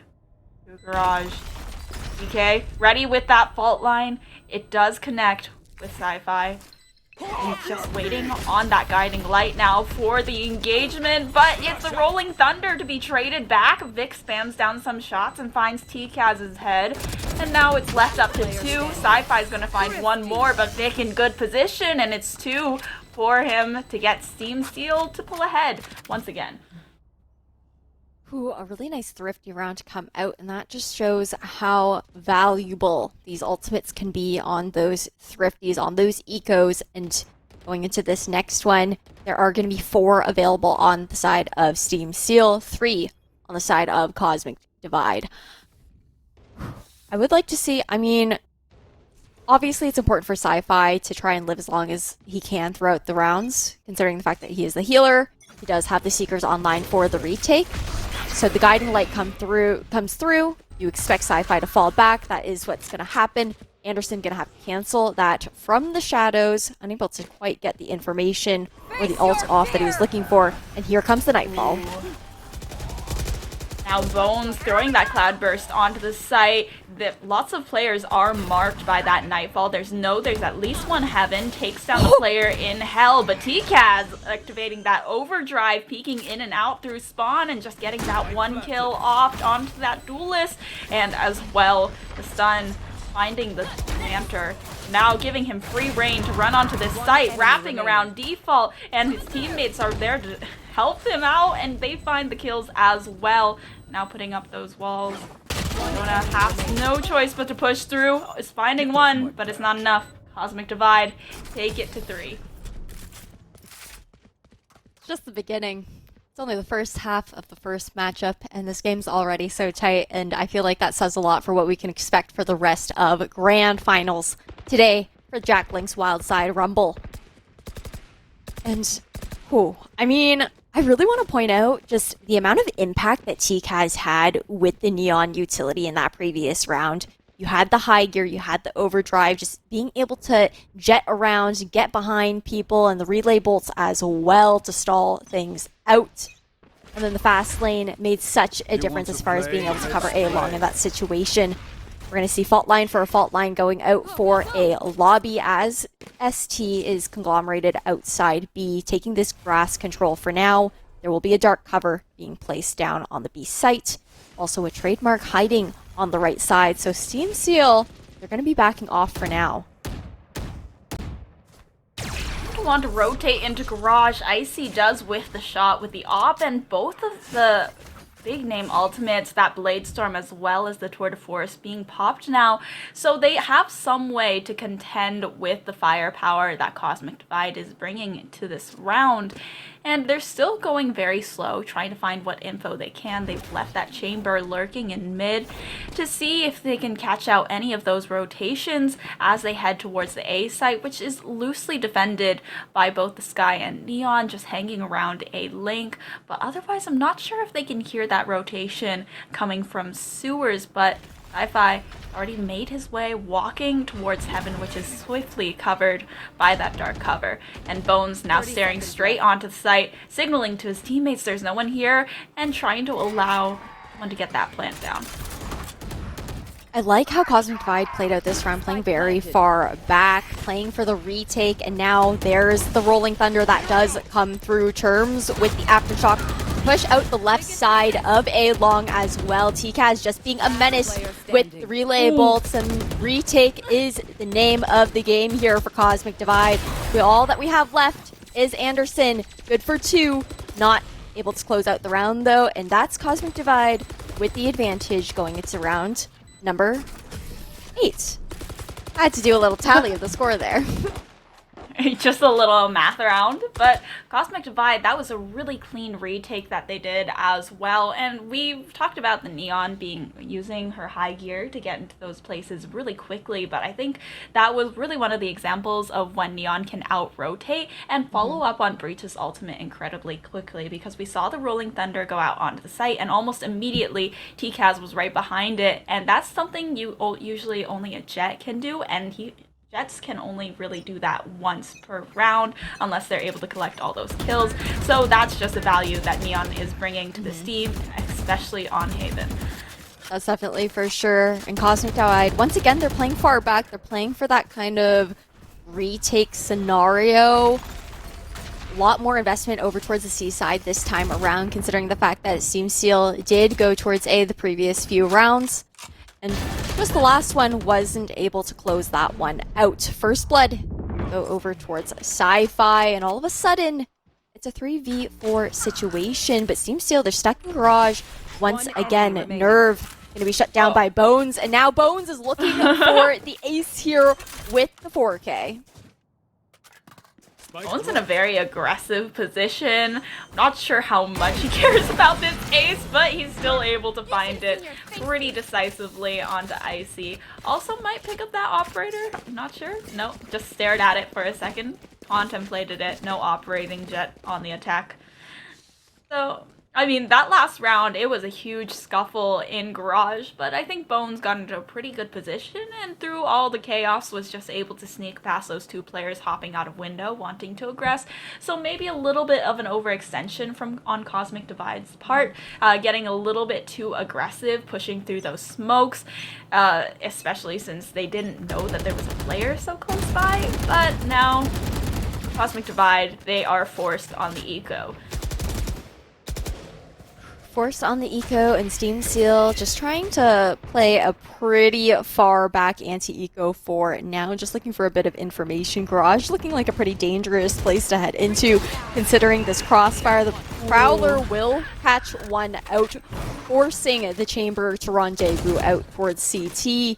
to Garage. DK, ready with that fault line. It does connect with Sci-Fi. He's just waiting on that guiding light now for the engagement, but it's a Rolling Thunder to be traded back. Vic spams down some shots and finds TKAZ's head, and now it's left up to 2. Sci-Fi's gonna find one more, but Vic in good position, and it's 2 for him to get Steam Steel to pull ahead once again. Ooh, a really nice thrifty round to come out, and that just shows how valuable these ultimates can be on those thrifties, on those ecos. And going into this next one, there are going to be 4 available on the side of Steam Seal, 3 on the side of Cosmic Divide. I would like to see, I mean, obviously it's important for Sci-Fi to try and live as long as he can throughout the rounds, considering the fact that he is the healer. He does have the Seekers online for the retake. So the guiding light comes through. You expect Sci-Fi to fall back. That is what's going to happen. Anderson going to have to cancel that from the shadows, unable to quite get the information or the ult off that he was looking for. And here comes the Nightfall. Now Bones throwing that Cloudburst onto the site. Lots of players are marked by that Nightfall. There's at least one Heaven, takes down the player in Hell, but TKAZ activating that overdrive, peeking in and out through spawn, and just getting that one kill off onto that duelist, and as well, the stun, finding the Lantern, now giving him free reign to run onto this site, wrapping around default, and his teammates are there to help him out, and they find the kills as well. Now putting up those walls. Jonah has no choice but to push through. Is finding one, but it's not enough. Cosmic Divide, take it to 3. It's just the beginning. It's only the first half of the first matchup, and this game's already so tight, and I feel like that says a lot for what we can expect for the rest of Grand Finals today for Jack Link's Wildside Rumble. And, I mean, I really want to point out just the amount of impact that TKAZ had with the Neon utility in that previous round. You had the high gear, you had the overdrive, just being able to jet around, get behind people, and the relay bolts as well to stall things out. And then the fast lane made such a difference as far as being able to cover A long in that situation. We're going to see fault line for a fault line going out for a lobby as ST is conglomerated outside B, taking this grass control for now. There will be a dark cover being placed down on the B site. Also a trademark hiding on the right side. So Tseal, they're going to be backing off for now. Want to rotate into garage. Icy does whiff the shot with the op, and both of the big name ultimates, that Blade Storm as well as the Tour de Force, being popped now, so they have some way to contend with the firepower that Cosmic Divide is bringing to this round. And they're still going very slow, trying to find what info they can. They've left that chamber lurking in mid to see if they can catch out any of those rotations as they head towards the A site, which is loosely defended by both the Sky and Neon, just hanging around a link. But otherwise, I'm not sure if they can hear that rotation coming from sewers, but Sci-Fi already made his way walking towards heaven, which is swiftly covered by that dark cover. And Bones now staring straight onto the site, signaling to his teammates there's no one here, and trying to allow someone to get that plant down. I like how Cosmic Divide played out this round, playing very far back, playing for the retake, and now there's the Rolling Thunder that does come through terms with the Aftershock. Push out the left side of A long as well. TCAS just being a menace with the relay bolts, and retake is the name of the game here for Cosmic Divide. All that we have left is Anderson, good for 2, not able to close out the round though, and that's Cosmic Divide with the advantage going into round number 8. I had to do a little tally of the score there. Just a little math around, but Cosmic Divide, that was a really clean retake that they did as well. And we've talked about the Neon using her high gear to get into those places really quickly, but I think that was really one of the examples of when Neon can out-rotate and follow up on Breach's ultimate incredibly quickly, because we saw the Rolling Thunder go out onto the site and almost immediately TCAS was right behind it, and that's something usually only a Jet can do, and Jets can only really do that once per round unless they're able to collect all those kills. So that's just a value that Neon is bringing to this team, especially on Haven. That's definitely for sure. And Cosmic Divide, once again, they're playing far back. They're playing for that kind of retake scenario. A lot more investment over towards the C side this time around, considering the fact that Tseal did go towards A the previous few rounds. And just the last one wasn't able to close that one out. First Blood go over towards Sci-Fi, and all of a sudden, it's a 3v4 situation. But Tseal, they're stuck in garage once again. Nerve going to be shut down by Bones, and now Bones is looking for the ace here with the 4K. Bones in a very aggressive position. Not sure how much he cares about this ace, but he's still able to find it pretty decisively onto Icy. Also might pick up that operator, not sure. No, just stared at it for a second, contemplated it. No operating jet on the attack. So, I mean, that last round, it was a huge scuffle in garage, but I think Bones got into a pretty good position, and through all the chaos was just able to sneak past those two players hopping out of window, wanting to aggress. So maybe a little bit of an overextension on Cosmic Divide's part, getting a little bit too aggressive, pushing through those smokes, especially since they didn't know that there was a player so close by. But now, Cosmic Divide, they are forced on the eco. Forced on the eco, and Tseal just trying to play a pretty far back anti-eco for now, just looking for a bit of information. Garage looking like a pretty dangerous place to head into, considering this crossfire. The Prowler will catch one out, forcing the chamber to rendezvous out towards CT.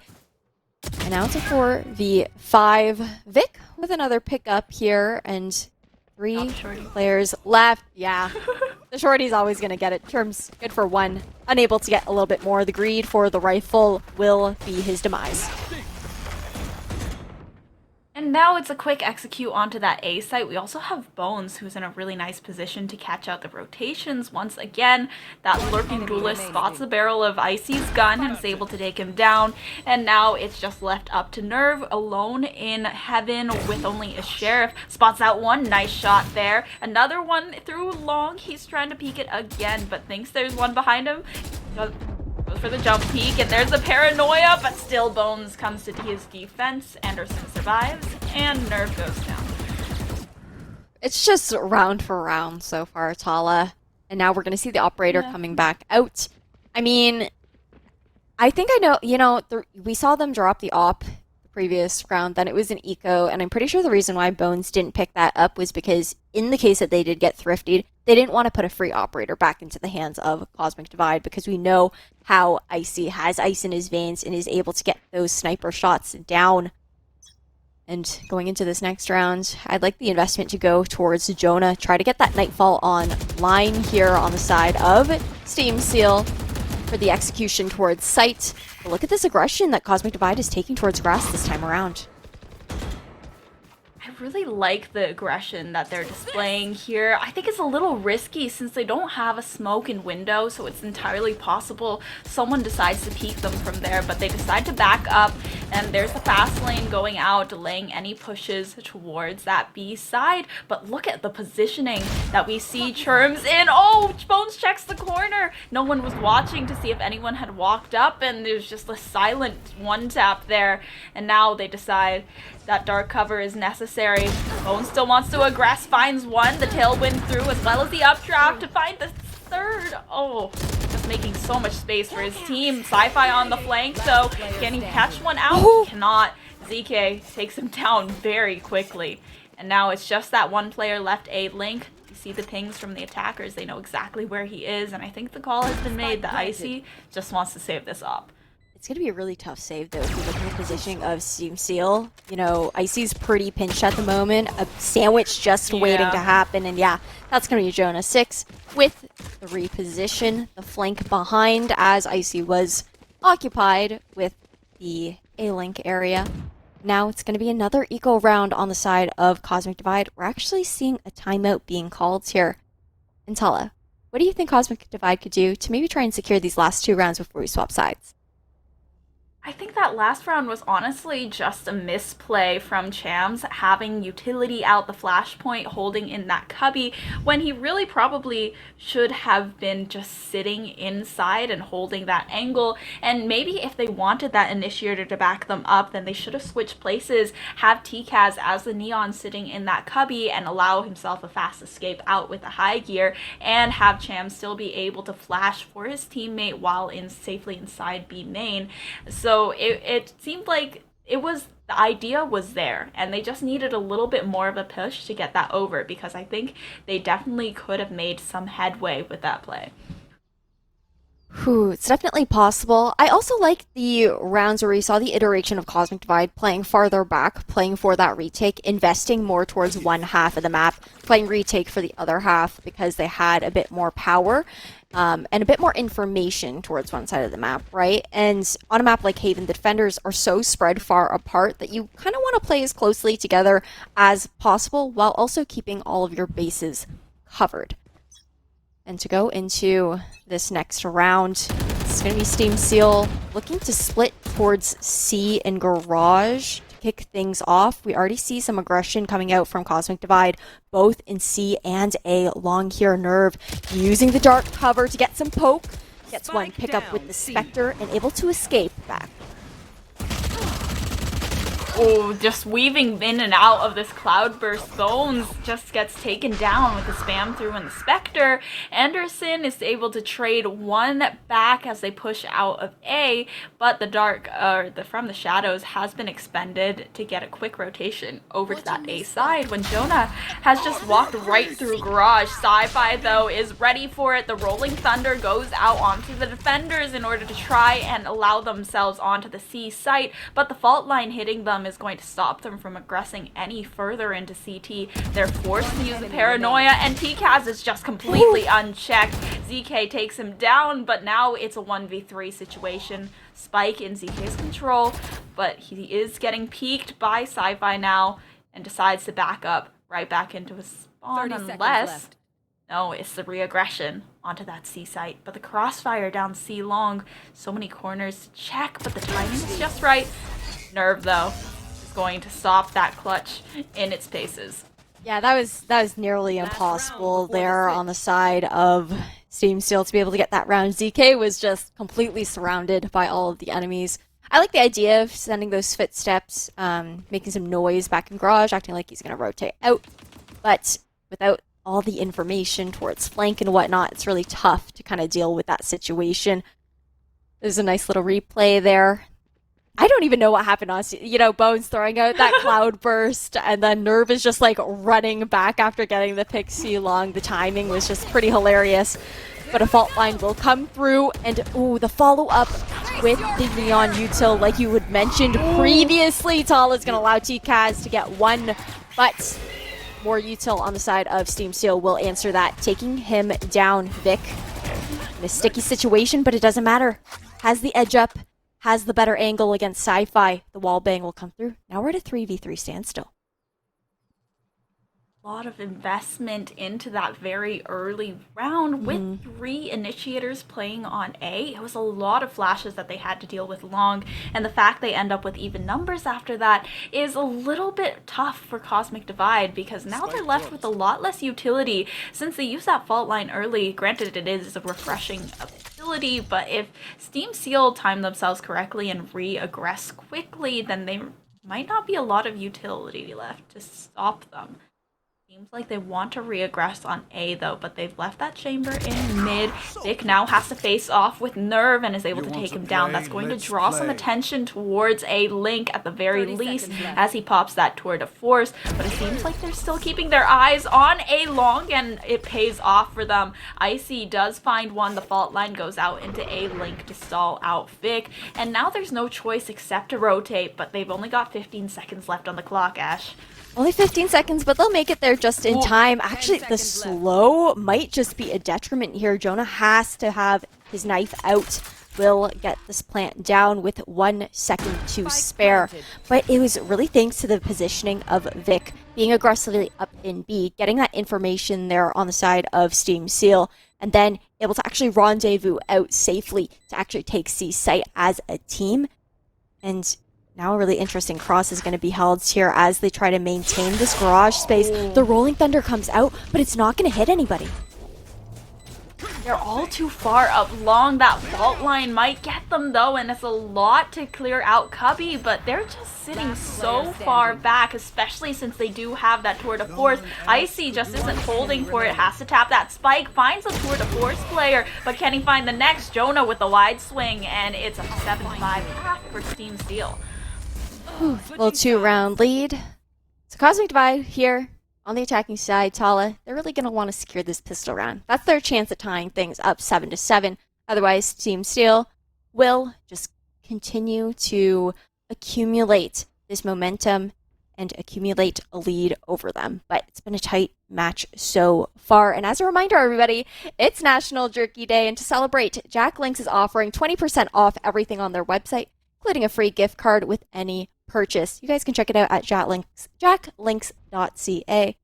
And now it's a 4v5. Vic with another pickup here, and 3 players left. Yeah. The shorty's always going to get it. Terms good for 1. Unable to get a little bit more. The greed for the rifle will be his demise. And now it's a quick execute onto that A site. We also have Bones, who's in a really nice position to catch out the rotations. Once again, that lurking duelist spots the barrel of Icy's gun and is able to take him down. And now it's just left up to Nerve, alone in heaven with only a Sheriff. Spots out one, nice shot there. Another one through long. He's trying to peek it again, but thinks there's one behind him. Goes for the jump peek, and there's a paranoia, but still Bones comes to his defense. Anderson survives, and Nerve goes down. It's just round for round so far, Tala. And now we're going to see the operator coming back out. I mean, I think I know, you know, we saw them drop the op the previous round, then it was an eco, and I'm pretty sure the reason why Bones didn't pick that up was because in the case that they did get thrifted, they didn't want to put a free operator back into the hands of Cosmic Divide, because we know how Icy has ice in his veins and is able to get those sniper shots down. And going into this next round, I'd like the investment to go towards Jonah. Try to get that Nightfall online here on the side of Tseal for the execution towards site. But look at this aggression that Cosmic Divide is taking towards grass this time around. I really like the aggression that they're displaying here. I think it's a little risky since they don't have a smoke and window, so it's entirely possible someone decides to peek them from there, but they decide to back up, and there's the fast lane going out, delaying any pushes towards that B side. But look at the positioning that we see Churms in. Oh, Bones checks the corner. No one was watching to see if anyone had walked up, and there's just a silent one tap there, and now they decide that dark cover is necessary. Bones still wants to aggress, finds one, the tailwind through, as well as the updraft to find the third. Oh, just making so much space for his team. Sci-Fi on the flank, though. Can he catch one out? He cannot. ZK takes him down very quickly. And now it's just that one player left, A Link. You see the pings from the attackers. They know exactly where he is, and I think the call has been made that Icy just wants to save this up. It's going to be a really tough save, though, if you look at the positioning of Tseal. You know, Icy's pretty pinched at the moment. A sandwich just waiting to happen. And yeah, that's going to be Jonah 6 with the reposition, the flank behind, as Icy was occupied with the A-Link area. Now it's going to be another eco round on the side of Cosmic Divide. We're actually seeing a timeout being called here. Intala, what do you think Cosmic Divide could do to maybe try and secure these last 2 rounds before we swap sides? I think that last round was honestly just a misplay from Chams, having utility out the flashpoint, holding in that cubby, when he really probably should have been just sitting inside and holding that angle. And maybe if they wanted that initiator to back them up, then they should have switched places, have TKaz as the Neon sitting in that cubby and allow himself a fast escape out with the high gear, and have Chams still be able to flash for his teammate while safely inside B main. So it seemed like the idea was there, and they just needed a little bit more of a push to get that over, because I think they definitely could have made some headway with that play. It's definitely possible. I also like the rounds where we saw the iteration of Cosmic Divide playing farther back, playing for that retake, investing more towards one half of the map, playing retake for the other half because they had a bit more power and a bit more information towards one side of the map, right? And on a map like Haven, the defenders are so spread far apart that you kind of want to play as closely together as possible while also keeping all of your bases covered. And to go into this next round, it's going to be Tseal looking to split towards C and Garage to kick things off. We already see some aggression coming out from Cosmic Divide, both in C and A. Long here, Nerve using the dark cover to get some poke. Gets one pick up with the Spectre and able to escape back. Oh, just weaving in and out of this Cloudburst. Bones just gets taken down with the spam through and the Spectre. Anderson is able to trade one back as they push out of A, but the dark, from the shadows has been expended to get a quick rotation over to that A side when Jonah has just walked right through Garage. Sci-Fi, though, is ready for it. The Rolling Thunder goes out onto the defenders in order to try and allow themselves onto the C site, but the fault line hitting them is going to stop them from aggressing any further into CT. They're forced to use the paranoia, and TKaz is just completely unchecked. ZK takes him down, but now it's a 1v3 situation. Spike in ZK's control. but he is getting peeked by Sci-Fi now and decides to back up right back into his spawn 30 seconds unless... left. No, it's the reaggression onto that C site. But the crossfire down C long. So many corners to check, but the timing is just right. Nerve, though, is going to stop that clutch in its paces. Yeah, that was nearly impossible there on the side of Steam Steel to be able to get that round. ZK was just completely surrounded by all of the enemies. I like the idea of sending those footsteps, making some noise back in Garage, acting like he's going to rotate out. But without all the information towards flank and whatnot, it's really tough to kind of deal with that situation. There's a nice little replay there. I don't even know what happened on, Bones throwing out that cloud burst, and then Nerve is just like running back after getting the pixie long. The timing was just pretty hilarious. But a fault line will come through, and the follow-up with the Neon Util, like you had mentioned previously. Tala is going to allow TKaz to get one, but more Util on the side of Steam Steel will answer that, taking him down. Vic in a sticky situation, but it doesn't matter. Has the edge up, has the better angle against Sci-Fi. The wall bang will come through. Now we're at a 3v3 standstill. Lot of investment into that very early round with 3 initiators playing on A. It was a lot of flashes that they had to deal with long, and the fact they end up with even numbers after that is a little bit tough for Cosmic Divide, because now they're left with a lot less utility since they use that fault line early. Granted, it is a refreshing ability, but if Steam Steel time themselves correctly and re-aggress quickly, then there might not be a lot of utility left to stop them. Seems like they want to reaggress on A though, but they've left that chamber in mid. Vic now has to face off with Nerve and is able to take him down. That's going to draw some attention towards a Link at the very least as he pops that tour de force. But it seems like they're still keeping their eyes on A long, and it pays off for them. Icy does find one. The fault line goes out into A Link to stall out Vic, and now there's no choice except to rotate, but they've only got 15 seconds left on the clock, Ash. Only 15 seconds, but they'll make it there just in time. Actually, the slow might just be a detriment here. Jonah has to have his knife out. Will get this plant down with 1 second to spare. But it was really thanks to the positioning of Vic being aggressively up in B, getting that information there on the side of Steam Steel, and then able to actually rendezvous out safely to actually take C site as a team. And now a really interesting cross is going to be held here as they try to maintain this garage space. The Rolling Thunder comes out, but it's not going to hit anybody. They're all too far up long. That fault line might get them though, and it's a lot to clear out Cubby, but they're just sitting so far back, especially since they do have that tour de force. Icy just isn't holding for it, has to tap that spike, finds a tour de force player, but can he find the next? Jonah with the wide swing, and it's a 7-5 half for Steam Steel. Little 2-round lead. So Cosmic Divide here on the attacking side. Tala, they're really going to want to secure this pistol round. That's their chance at tying things up 7-7. Otherwise, Team Steel will just continue to accumulate this momentum and accumulate a lead over them. But it's been a tight match so far. And as a reminder, everybody, it's National Jerky Day. And to celebrate, Jack Links is offering 20% off everything on their website, including a free gift card with any purchase. You guys can check it out at jacklinks.ca.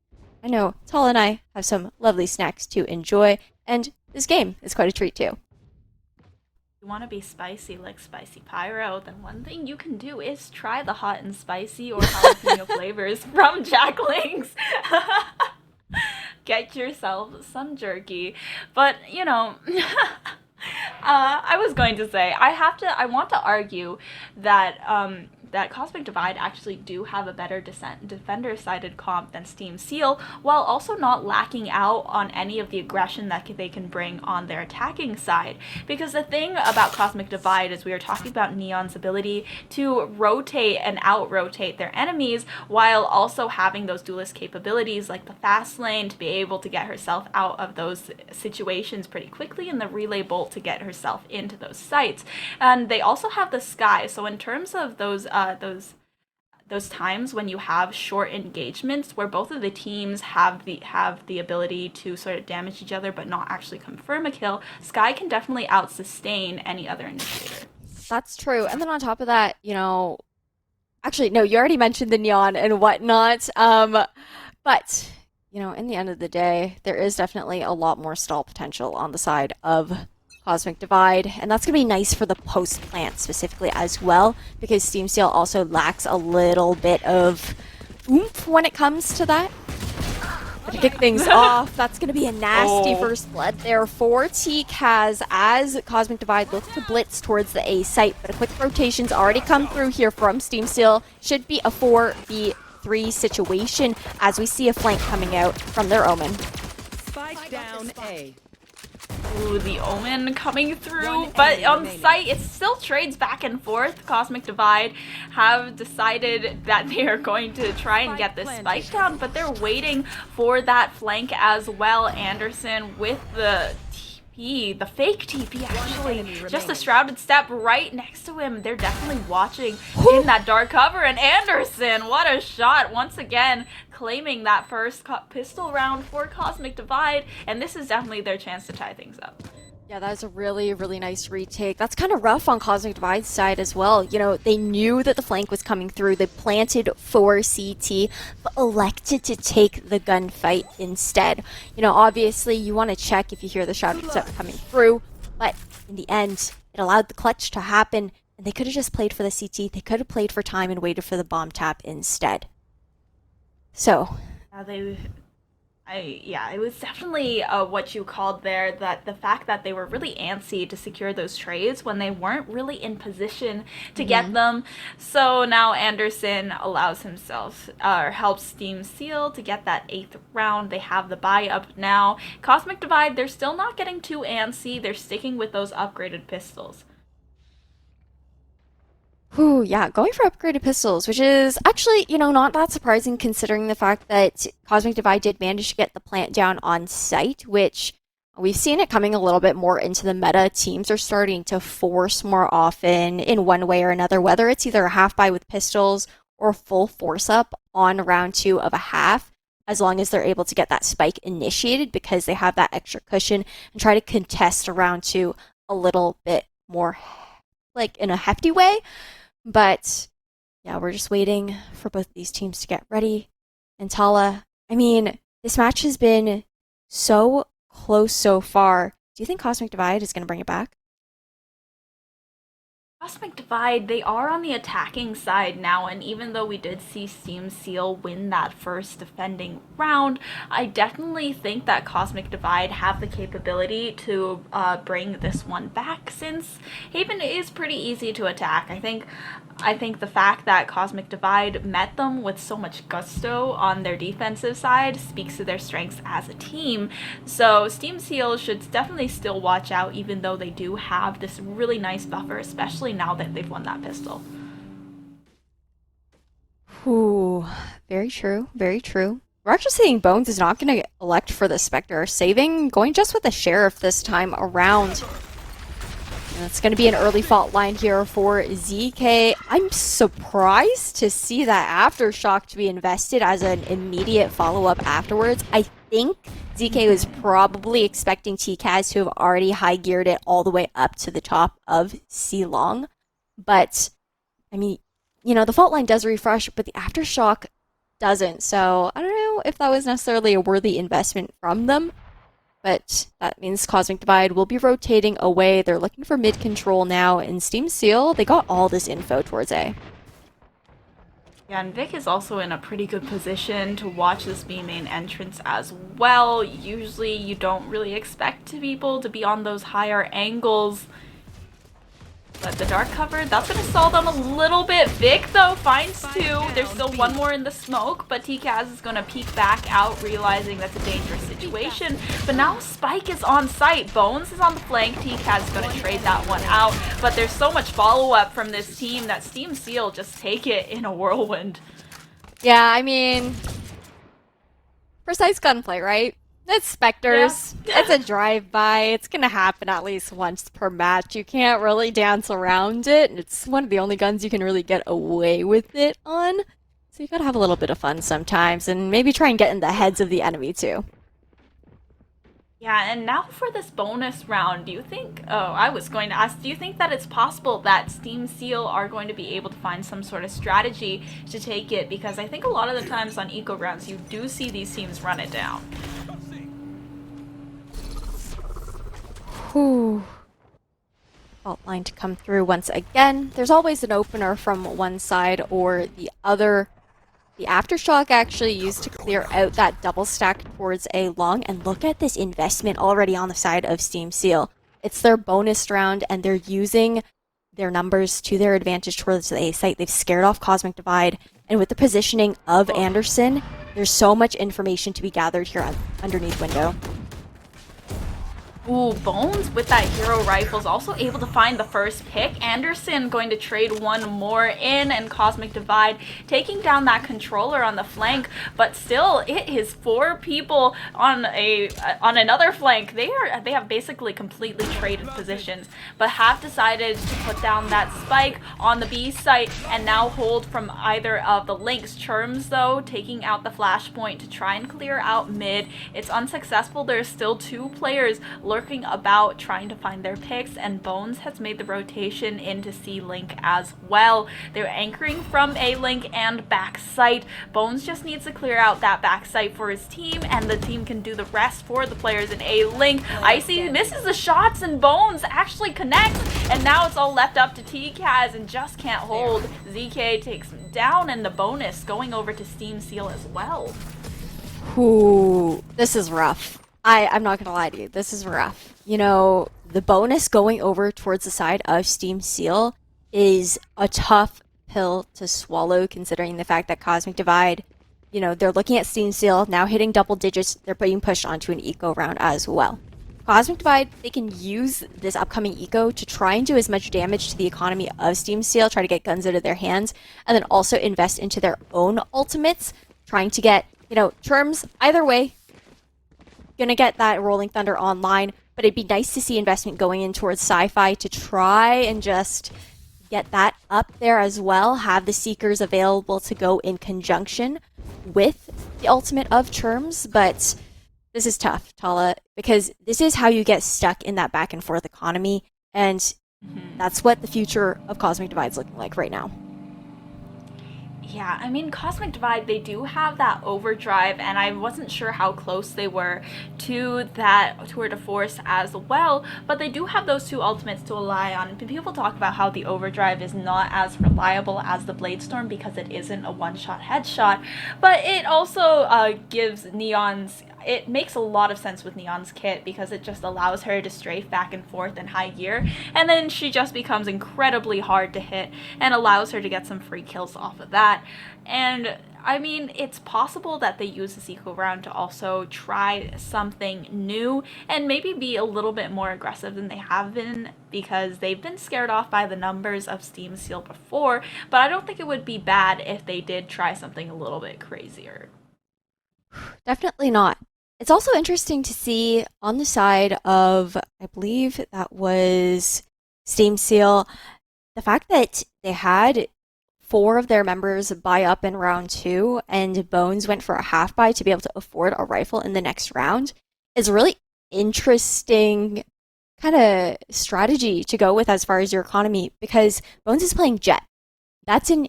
I know Tala and I have some lovely snacks to enjoy, and this game is quite a treat too. If you want to be spicy like Spicy Pyro, then one thing you can do is try the hot and spicy or jalapeno flavors from Jack Links. Get yourself some jerky. But, I was going to say, I want to argue that that Cosmic Divide actually do have a better defender-sided comp than Steam Steel, while also not lacking out on any of the aggression that they can bring on their attacking side. Because the thing about Cosmic Divide is we are talking about Neon's ability to rotate and out-rotate their enemies, while also having those duelist capabilities like the fast lane to be able to get herself out of those situations pretty quickly, and the relay bolt to get herself into those sites. And they also have the Sky, so in terms of those times when you have short engagements where both of the teams have the ability to sort of damage each other but not actually confirm a kill, Sky can definitely out-sustain any other initiator. That's true. And then on top of that, Actually, no, you already mentioned the neon and whatnot. But, in the end of the day, there is definitely a lot more stall potential on the side of Cosmic Divide, and that's going to be nice for the post-plant specifically as well, because Tseal also lacks a little bit of oomph when it comes to that. But to kick things off, that's going to be a nasty first blood there for TCAS as Cosmic Divide looks to blitz towards the A site, but a quick rotation's already come through here from Tseal. Should be a 4v3 situation as we see a flank coming out from their Omen. Spike down A. Ooh, the Omen coming through, but on site it still trades back and forth. Cosmic Divide have decided that they are going to try and get this spike down, but they're waiting for that flank as well. Anderson with the TP, the fake TP actually, just a shrouded step right next to him. They're definitely watching in that dark cover, and Anderson, what a shot, once again claiming that first pistol round for Cosmic Divide, and this is definitely their chance to tie things up. Yeah, that was a really, really nice retake. That's kind of rough on Cosmic Divide's side as well. They knew that the flank was coming through. They planted for CT, but elected to take the gunfight instead. Obviously, you want to check if you hear the shrouded step coming through, but in the end, it allowed the clutch to happen, and they could have just played for the CT. They could have played for time and waited for the bomb tap instead. So, it was definitely what you called there, that the fact that they were really antsy to secure those trades when they weren't really in position to get them. So now Anderson allows himself, or helps Tseal to get that 8th round. They have the buy up now. Cosmic Divide, they're still not getting too antsy. They're sticking with those upgraded pistols. Whew, yeah, going for upgraded pistols, which is actually, not that surprising considering the fact that Cosmic Divide did manage to get the plant down on site, which we've seen it coming a little bit more into the meta. Teams are starting to force more often in one way or another, whether it's either a half buy with pistols or full force up on round 2 of a half, as long as they're able to get that spike initiated because they have that extra cushion and try to contest round 2 a little bit more, like in a hefty way. But yeah, we're just waiting for both these teams to get ready. And Tala, this match has been so close so far. Do you think Cosmic Divide is going to bring it back? Cosmic Divide, they are on the attacking side now, and even though we did see Tseal win that first defending round, I definitely think that Cosmic Divide have the capability to bring this one back, since Haven is pretty easy to attack. I think the fact that Cosmic Divide met them with so much gusto on their defensive side speaks to their strengths as a team. So Tseal should definitely still watch out, even though they do have this really nice buffer, especially now that they've won that pistol. Ooh, very true, very true. We're actually seeing Bones is not going to elect for the Spectre, going just with the Sheriff this time around. And it's going to be an early fault line here for ZK. I'm surprised to see that Aftershock to be invested as an immediate follow-up afterwards. I think ZK was probably expecting TCAS to have already high-geared it all the way up to the top of C-Long. But, the fault line does refresh, but the Aftershock doesn't. So, I don't know if that was necessarily a worthy investment from them. But that means Cosmic Divide will be rotating away. They're looking for mid-control now. And Tseal, they got all this info towards A. Yeah, and Vic is also in a pretty good position to watch this B main entrance as well. Usually you don't really expect people to be on those higher angles. But the dark cover, that's going to stall them a little bit. Vic, though, finds 2. There's still one more in the smoke, but TCAS is going to peek back out, realizing that's a dangerous situation. But now Spike is on site. Bones is on the flank. TCAS is going to trade that one out. But there's so much follow-up from this team that Tseal just take it in a whirlwind. Yeah, precise gunplay, right? It's Spectres. Yeah. It's a drive-by. It's going to happen at least once per match. You can't really dance around it. It's one of the only guns you can really get away with it on. So you got to have a little bit of fun sometimes and maybe try and get in the heads of the enemy too. Yeah, and now for this bonus round, do you think, I was going to ask, do you think that it's possible that Tseal are going to be able to find some sort of strategy to take it? Because I think a lot of the times on eco rounds, you do see these teams run it down. Whew. Fault line to come through once again. There's always an opener from one side or the other. The Aftershock actually used to clear out that double stack towards A long, and look at this investment already on the side of Tseal. It's their bonus round, and they're using their numbers to their advantage towards the A site. They've scared off Cosmic Divide, and with the positioning of Anderson, there's so much information to be gathered here underneath window. Ooh, Bones with that hero rifle is also able to find the first pick. Anderson going to trade one more in, and Cosmic Divide taking down that controller on the flank, but still it is 4 people on another flank. They have basically completely traded positions, but have decided to put down that spike on the B site and now hold from either of the links. Churms though taking out the flashpoint to try and clear out mid. It's unsuccessful. There's still 2 players lurking about trying to find their picks, and Bones has made the rotation into C link as well. They're anchoring from A link and back site. Bones just needs to clear out that back site for his team, and the team can do the rest for the players in A link. Icy misses the shots, and Bones actually connects, and now it's all left up to TGS and just can't hold. ZK takes him down, and the bonus going over to Tseal as well. Ooh, this is rough. I'm not gonna lie to you, this is rough. You know, the bonus going over towards the side of Tseal is a tough pill to swallow, considering the fact that Cosmic Divide, you know, they're looking at Tseal, now hitting double digits, they're being pushed onto an eco round as well. Cosmic Divide, they can use this upcoming eco to try and do as much damage to the economy of Tseal, try to get guns out of their hands, and then also invest into their own ultimates, trying to get, you know, Churms, either way, gonna get that Rolling Thunder online, but it'd be nice to see investment going in towards Sci-Fi to try and just get that up there as well, have the Seekers available to go in conjunction with the ultimate of Churms, but this is tough, Tala, because this is how you get stuck in that back and forth economy, and that's what the future of Cosmic Divide is looking like right now. Yeah, I mean, Cosmic Divide, they do have that overdrive, and I wasn't sure how close they were to that tour de force as well, but they do have those 2 ultimates to rely on. People talk about how the overdrive is not as reliable as the Bladestorm because it isn't a one-shot headshot, but it also gives Neon's... It makes a lot of sense with Neon's kit because it just allows her to strafe back and forth in high gear, and then she just becomes incredibly hard to hit and allows her to get some free kills off of that. And I mean, it's possible that they use this eco round to also try something new and maybe be a little bit more aggressive than they have been, because they've been scared off by the numbers of Tseal before, but I don't think it would be bad if they did try something a little bit crazier. Definitely not. It's also interesting to see on the side of, I believe that was Tseal, the fact that they had 4 of their members buy up in round 2, and Bones went for a half buy to be able to afford a rifle in the next round, is a really interesting kind of strategy to go with as far as your economy, because Bones is playing Jet. That's an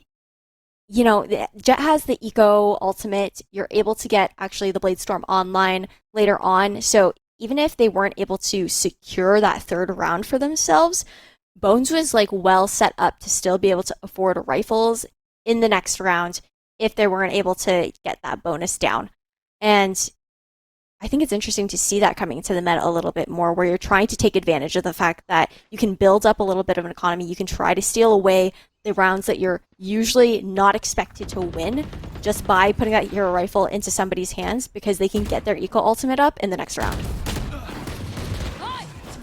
You know, Jet has the Eco Ultimate. You're able to get actually the Bladestorm online later on. So even if they weren't able to secure that 3rd round for themselves, Bones was like well set up to still be able to afford rifles in the next round if they weren't able to get that bonus down. And I think it's interesting to see that coming into the meta a little bit more, where you're trying to take advantage of the fact that you can build up a little bit of an economy. You can try to steal away the rounds that you're usually not expected to win just by putting that hero rifle into somebody's hands, because they can get their eco ultimate up in the next round.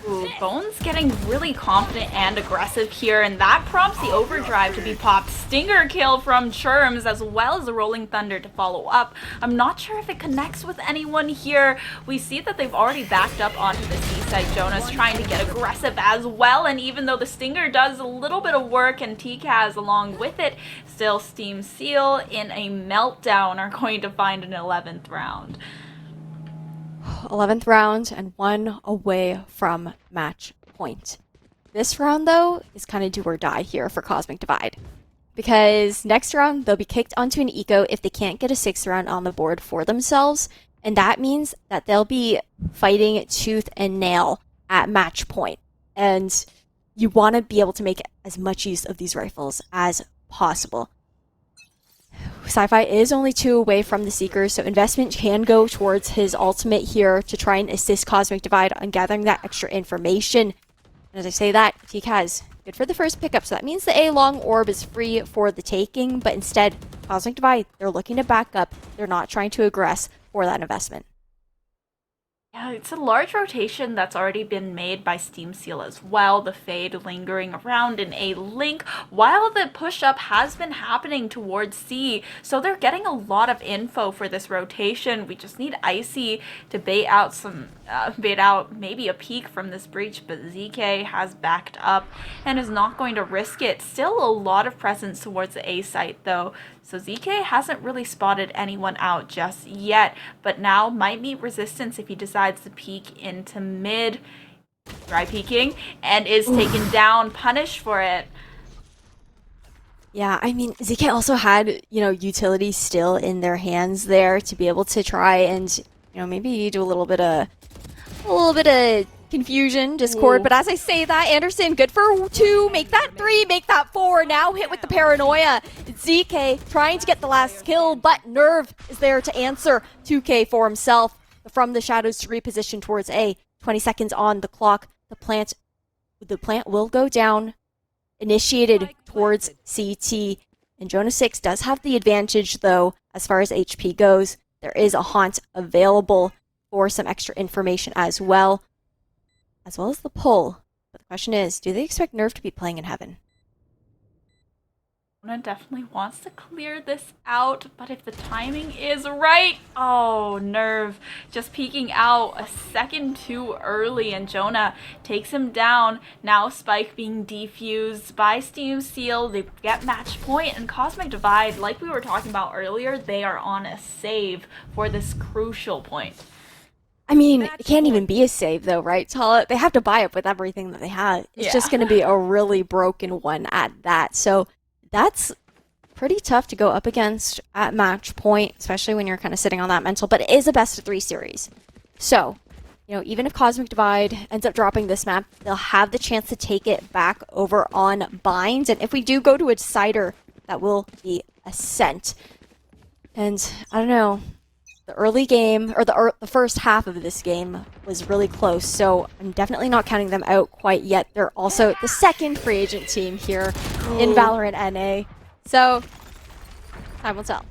Ooh, Bones getting really confident and aggressive here, and that prompts the overdrive to be popped. Stinger kill from Churms, as well as a Rolling Thunder to follow up. I'm not sure if it connects with anyone here. We see that they've already backed up onto the C side. Jonas trying to get aggressive as well, and even though the Stinger does a little bit of work and TCAS along with it, still Tseal in a meltdown are going to find an 11th round. 11th round and 1 away from match point. This round, though, is kind of do or die here for Cosmic Divide. Because next round, they'll be kicked onto an eco if they can't get a 6th round on the board for themselves. And that means that they'll be fighting tooth and nail at match point. And you want to be able to make as much use of these rifles as possible. Sci-Fi is only 2 away from the Seeker, so investment can go towards his ultimate here to try and assist Cosmic Divide on gathering that extra information. And as I say that, TKaz, good for the first pickup, so that means the A long orb is free for the taking, but instead, Cosmic Divide, they're looking to back up, they're not trying to aggress for that investment. Yeah, it's a large rotation that's already been made by Tseal as well. The Fade lingering around in a link while the push-up has been happening towards C. So they're getting a lot of info for this rotation. We just need Icy to bait out maybe a peek from this breach, but ZK has backed up and is not going to risk it. Still a lot of presence towards the A site though. So ZK hasn't really spotted anyone out just yet, but now might meet resistance if he decides to peek into mid. Dry peeking, and is taken down, punished for it. Yeah, I mean, ZK also had, utility still in their hands there to be able to try and, maybe do a little bit of confusion, discord. Ooh. But as I say that, Anderson, good for 2, make that 3, make that 4, now hit with the paranoia. ZK trying to get the last kill, but Nerve is there to answer 2K for himself. From the shadows to reposition towards A. 20 seconds on the clock. The plant will go down. Initiated towards CT. And Jonah 6 does have the advantage, though, as far as HP goes. There is a haunt available for some extra information as well as the pull. But the question is, do they expect Nerve to be playing in heaven? Jonah definitely wants to clear this out, but if the timing is right, oh, Nerve just peeking out a second too early, and Jonah takes him down. Now Spike being defused by Tseal. They get match point, and Cosmic Divide, like we were talking about earlier, they are on a save for this crucial point. I mean, it can't even be a save though, right, Tala? They have to buy up with everything that they have. It's just going to be a really broken one at that. So that's pretty tough to go up against at match point, especially when you're kind of sitting on that mental, but it is a best of 3 series. So, even if Cosmic Divide ends up dropping this map, they'll have the chance to take it back over on Binds, and if we do go to a decider, that will be Ascent. And, I don't know, the early game, or the first half of this game was really close, so I'm definitely not counting them out quite yet. They're also the second free agent team here in Valorant NA, so time will tell.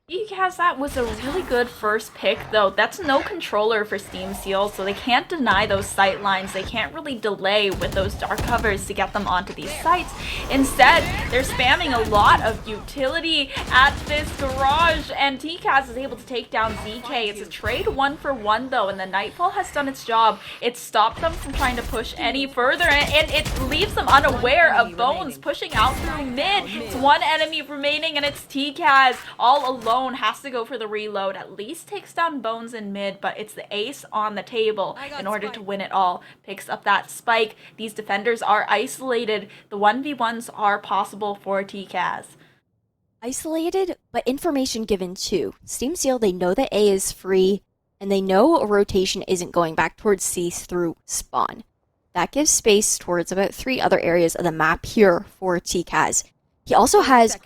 TGS, that was a really good first pick, though. That's no controller for Tseal, so they can't deny those sight lines. They can't really delay with those dark covers to get them onto these sites. Instead, they're spamming a lot of utility at this garage, and TGS is able to take down ZK. It's a trade 1-for-1, though, and the Nightfall has done its job. It stopped them from trying to push any further, and it leaves them unaware of Bones pushing out through mid. It's 1 enemy remaining, and it's TGS all alone. Has to go for the reload, at least takes down Bones in mid, but it's the ace on the table in order to win it all. Picks up that spike. These defenders are isolated. The 1v1s are possible for TKaz. Isolated, but information given too. Tseal, they know that A is free, and they know a rotation isn't going back towards C through spawn. That gives space towards about 3 other areas of the map here for TKaz. He also has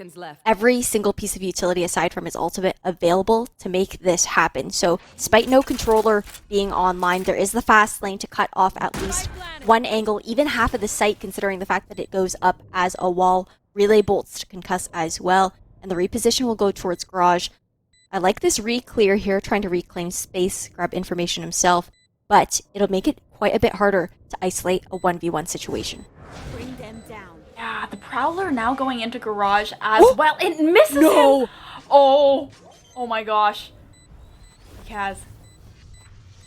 every single piece of utility aside from his ultimate available to make this happen. So despite no controller being online, there is the fast lane to cut off at least 1 angle, even half of the site, considering the fact that it goes up as a wall. Relay bolts to concuss as well, and the reposition will go towards garage. I like this re-clear here, trying to reclaim space, grab information himself, but it'll make it quite a bit harder to isolate a 1v1 situation. Bring them down. Yeah, the Prowler now going into garage as well. It misses him. Oh my gosh. Kaz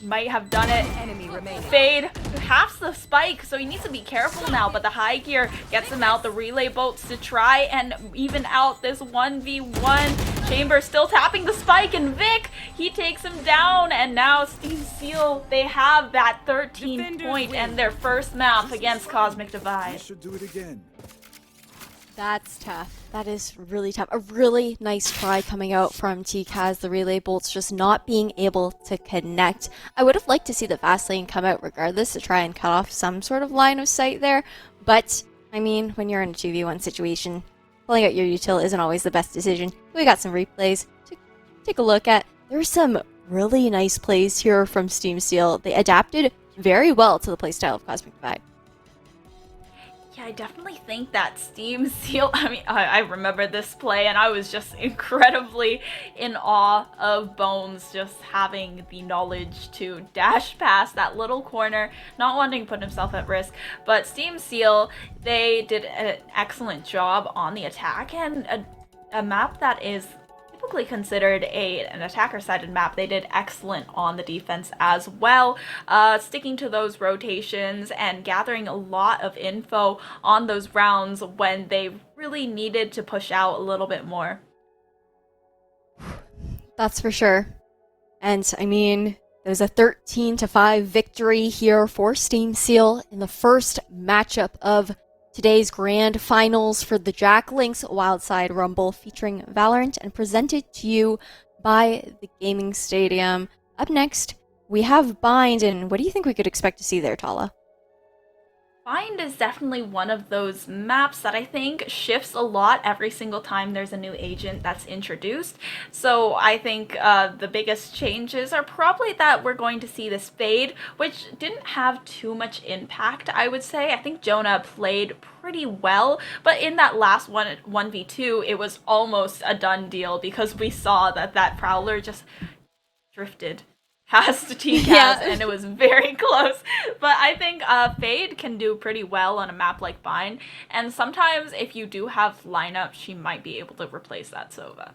might have done it. Enemy remaining. Fade halves the spike, so he needs to be careful now, but the high gear gets him out. The relay bolts to try and even out this 1v1. Chamber still tapping the spike, and Vic, he takes him down, and now Tseal, they have that 13 point and their first map against Cosmic Divide. We should do it again. That's tough. That is really tough. A really nice try coming out from TKaz. The relay bolts just not being able to connect. I would have liked to see the fast lane come out regardless to try and cut off some sort of line of sight there. But, I mean, when you're in a 2v1 situation, pulling out your util isn't always the best decision. We got some replays to take a look at. There's some really nice plays here from Tseal. They adapted very well to the playstyle of Cosmic Divide. Yeah, I definitely think that Tseal, I mean, I remember this play and I was just incredibly in awe of Bones just having the knowledge to dash past that little corner, not wanting to put himself at risk. But Tseal, they did an excellent job on the attack, and a map that is typically considered an attacker-sided map, they did excellent on the defense as well, sticking to those rotations and gathering a lot of info on those rounds when they really needed to push out a little bit more. That's for sure. And I mean, there's a 13-5 victory here for Tseal in the first matchup of today's grand finals for the Jack Links Wildside Rumble, featuring Valorant and presented to you by the Gaming Stadium. Up next, we have Bind, and what do you think we could expect to see there, Tala? Bind is definitely one of those maps that I think shifts a lot every single time there's a new agent that's introduced. So I think the biggest changes are probably that we're going to see this fade, which didn't have too much impact, I would say. I think Jonah played pretty well, but in that last 1v2, it was almost a done deal because we saw that Prowler just drifted past TCAS, and it was very close. But I think Fade can do pretty well on a map like Bind, and sometimes if you do have lineup, she might be able to replace that Sova.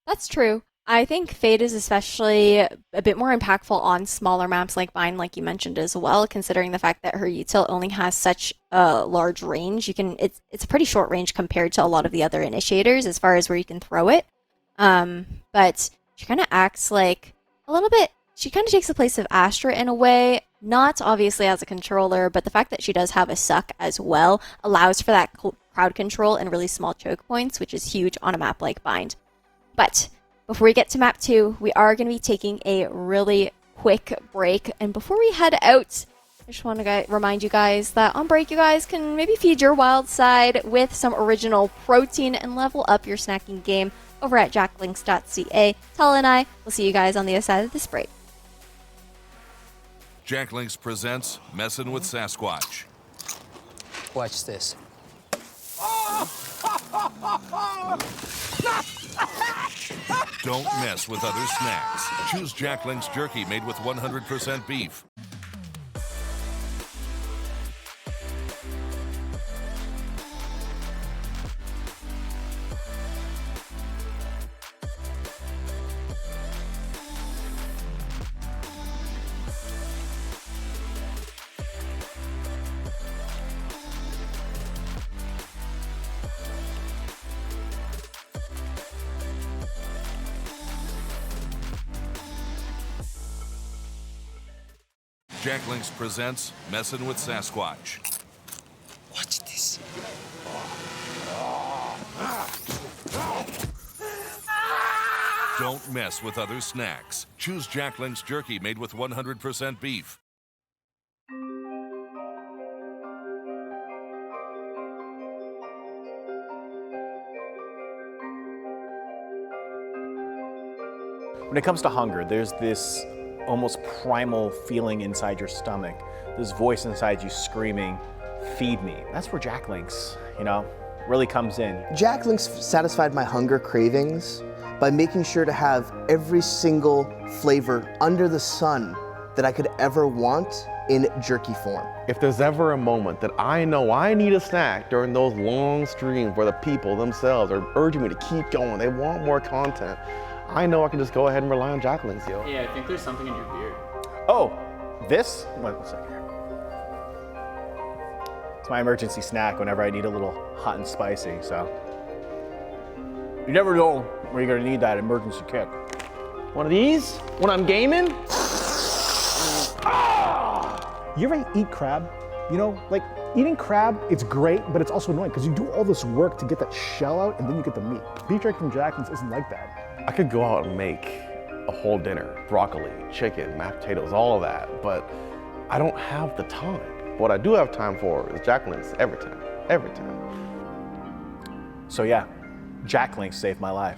That's true. I think Fade is especially a bit more impactful on smaller maps like Bind, like you mentioned as well, considering the fact that her util only has such a large range. It's a pretty short range compared to a lot of the other initiators as far as where you can throw it. But she kind of acts like a little bit, she kind of takes the place of Astra in a way, not obviously as a controller, but the fact that she does have a suck as well allows for that crowd control and really small choke points, which is huge on a map like Bind. But before we get to map 2, we are going to be taking a really quick break, and before we head out, I just want to remind you guys that on break you guys can maybe feed your wild side with some original protein and level up your snacking game over at jacklinks.ca. Tala and I will see you guys on the other side of this break. Jack Links presents Messin' with Sasquatch. Watch this. Don't mess with other snacks. Choose Jack Links Jerky made with 100% beef. Jack Links presents Messin' with Sasquatch. Watch this. Don't mess with other snacks. Choose Jack Links Jerky made with 100% beef. When it comes to hunger, there's this almost primal feeling inside your stomach, this voice inside you screaming, feed me. That's where Jack Links, really comes in. Jack Links satisfied my hunger cravings by making sure to have every single flavor under the sun that I could ever want in jerky form. If there's ever a moment that I know I need a snack during those long streams where the people themselves are urging me to keep going, they want more content, I know I can just go ahead and rely on Jack Links, yo. Yeah, I think there's something in your beard. Oh, this? One second here. It's my emergency snack whenever I need a little hot and spicy, so. You never know where you're gonna need that emergency kick. One of these when I'm gaming. You ever eat crab? You know, like eating crab, it's great, but it's also annoying because you do all this work to get that shell out and then you get the meat. Beef jerky from Jackling's isn't like that. I could go out and make a whole dinner, broccoli, chicken, mashed potatoes, all of that, but I don't have the time. What I do have time for is Jackling's every time, every time. So yeah, Jacklink saved my life.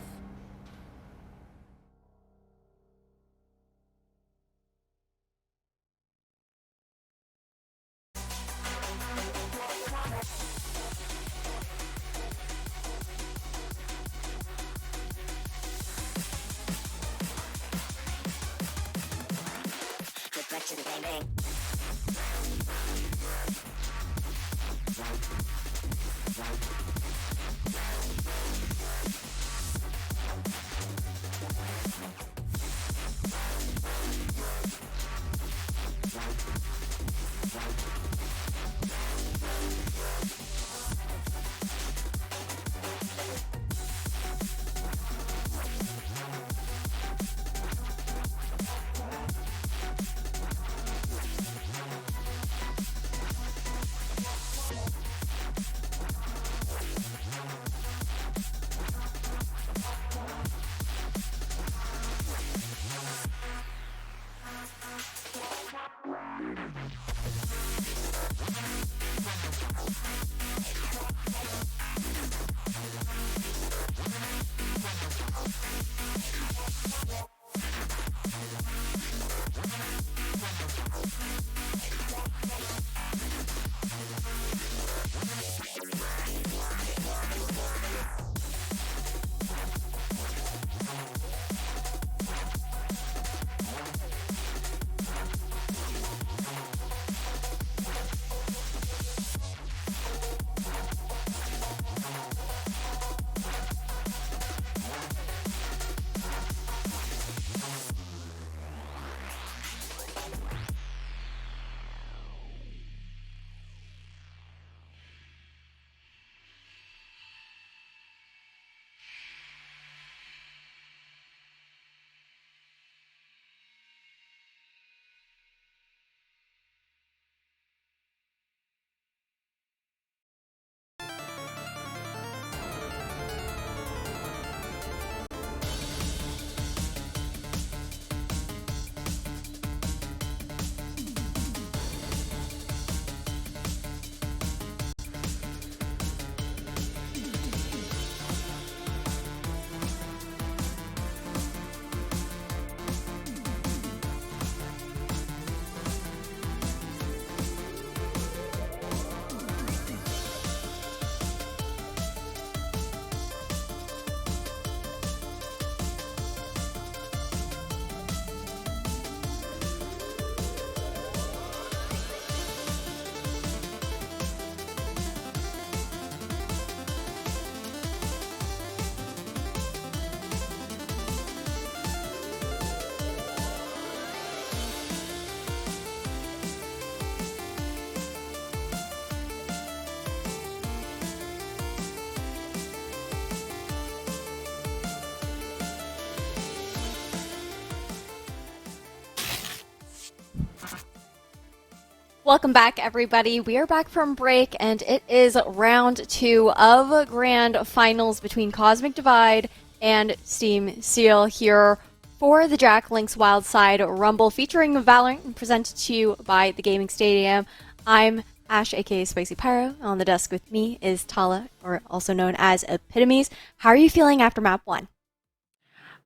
Welcome back, everybody. We are back from break, and it is round 2 of Grand Finals between Cosmic Divide and Team Tseal here for the Jack Links Wildside Rumble featuring Valorant, presented to you by the Gaming Stadium. I'm Ash, aka Spicy Pyro. On the desk with me is Tala, or also known as Epitomes. How are you feeling after map 1?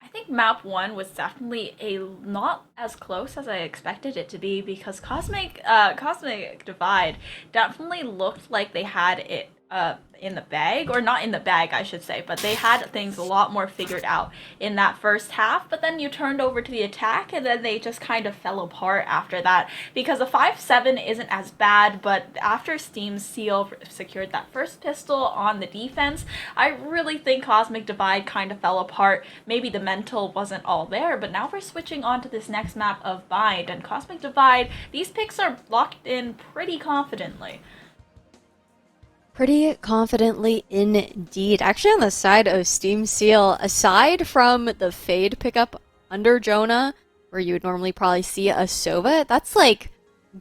I think map 1 was definitely not as close as I expected it to be, because Cosmic Divide definitely looked like they had it in the bag, or not in the bag I should say, but they had things a lot more figured out in that first half. But then you turned over to the attack and then they just kind of fell apart after that, because a 5-7 isn't as bad, but after Team Tseal secured that first pistol on the defense, I really think Cosmic Divide kind of fell apart. Maybe the mental wasn't all there, but now we're switching on to this next map of Bind, and Cosmic Divide, these picks are locked in pretty confidently. Pretty confidently indeed. Actually, on the side of Steam Seal, aside from the Fade pickup under Jonah, where you would normally probably see a Sova, that's like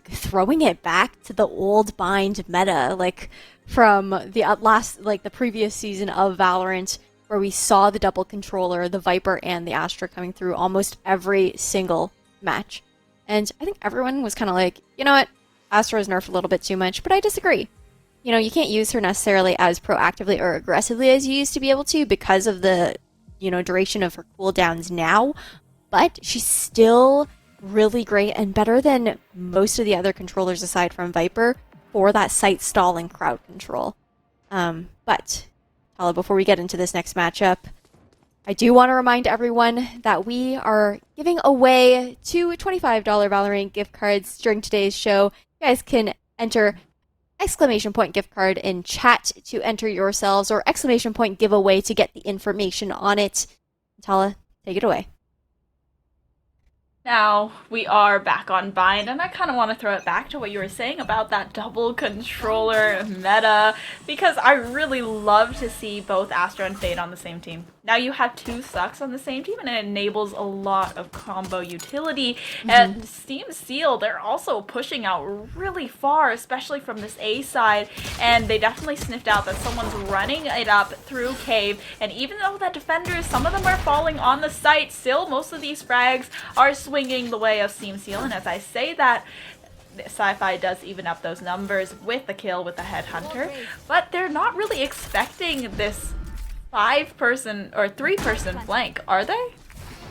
throwing it back to the old bind meta, like from the the previous season of Valorant, where we saw the double controller, the Viper and the Astra coming through almost every single match. And I think everyone was kind of like, you know what, Astra is nerfed a little bit too much, but I disagree. You know, you can't use her necessarily as proactively or aggressively as you used to be able to because of the, duration of her cooldowns now, but she's still really great and better than most of the other controllers aside from Viper for that site stalling crowd control. But, Tala, before we get into this next matchup, I do want to remind everyone that we are giving away 2 $25 Valorant gift cards during today's show. You guys can enter exclamation point gift card in chat to enter yourselves, or exclamation point giveaway to get the information on it. Tala, take it away. Now we are back on Bind, and I kind of want to throw it back to what you were saying about that double controller meta, because I really love to see both Astra and Fade on the same team. Now you have 2 Sucks on the same team, and it enables a lot of combo utility. And Steam Seal, they're also pushing out really far, especially from this A side, and they definitely sniffed out that someone's running it up through Cave, and even though the defenders, some of them are falling on the site, still most of these frags are swinging the way of Steam Seal. And as I say that, Sci-Fi does even up those numbers with the kill with the Headhunter, but they're not really expecting this 5-person or 3-person flank, are they?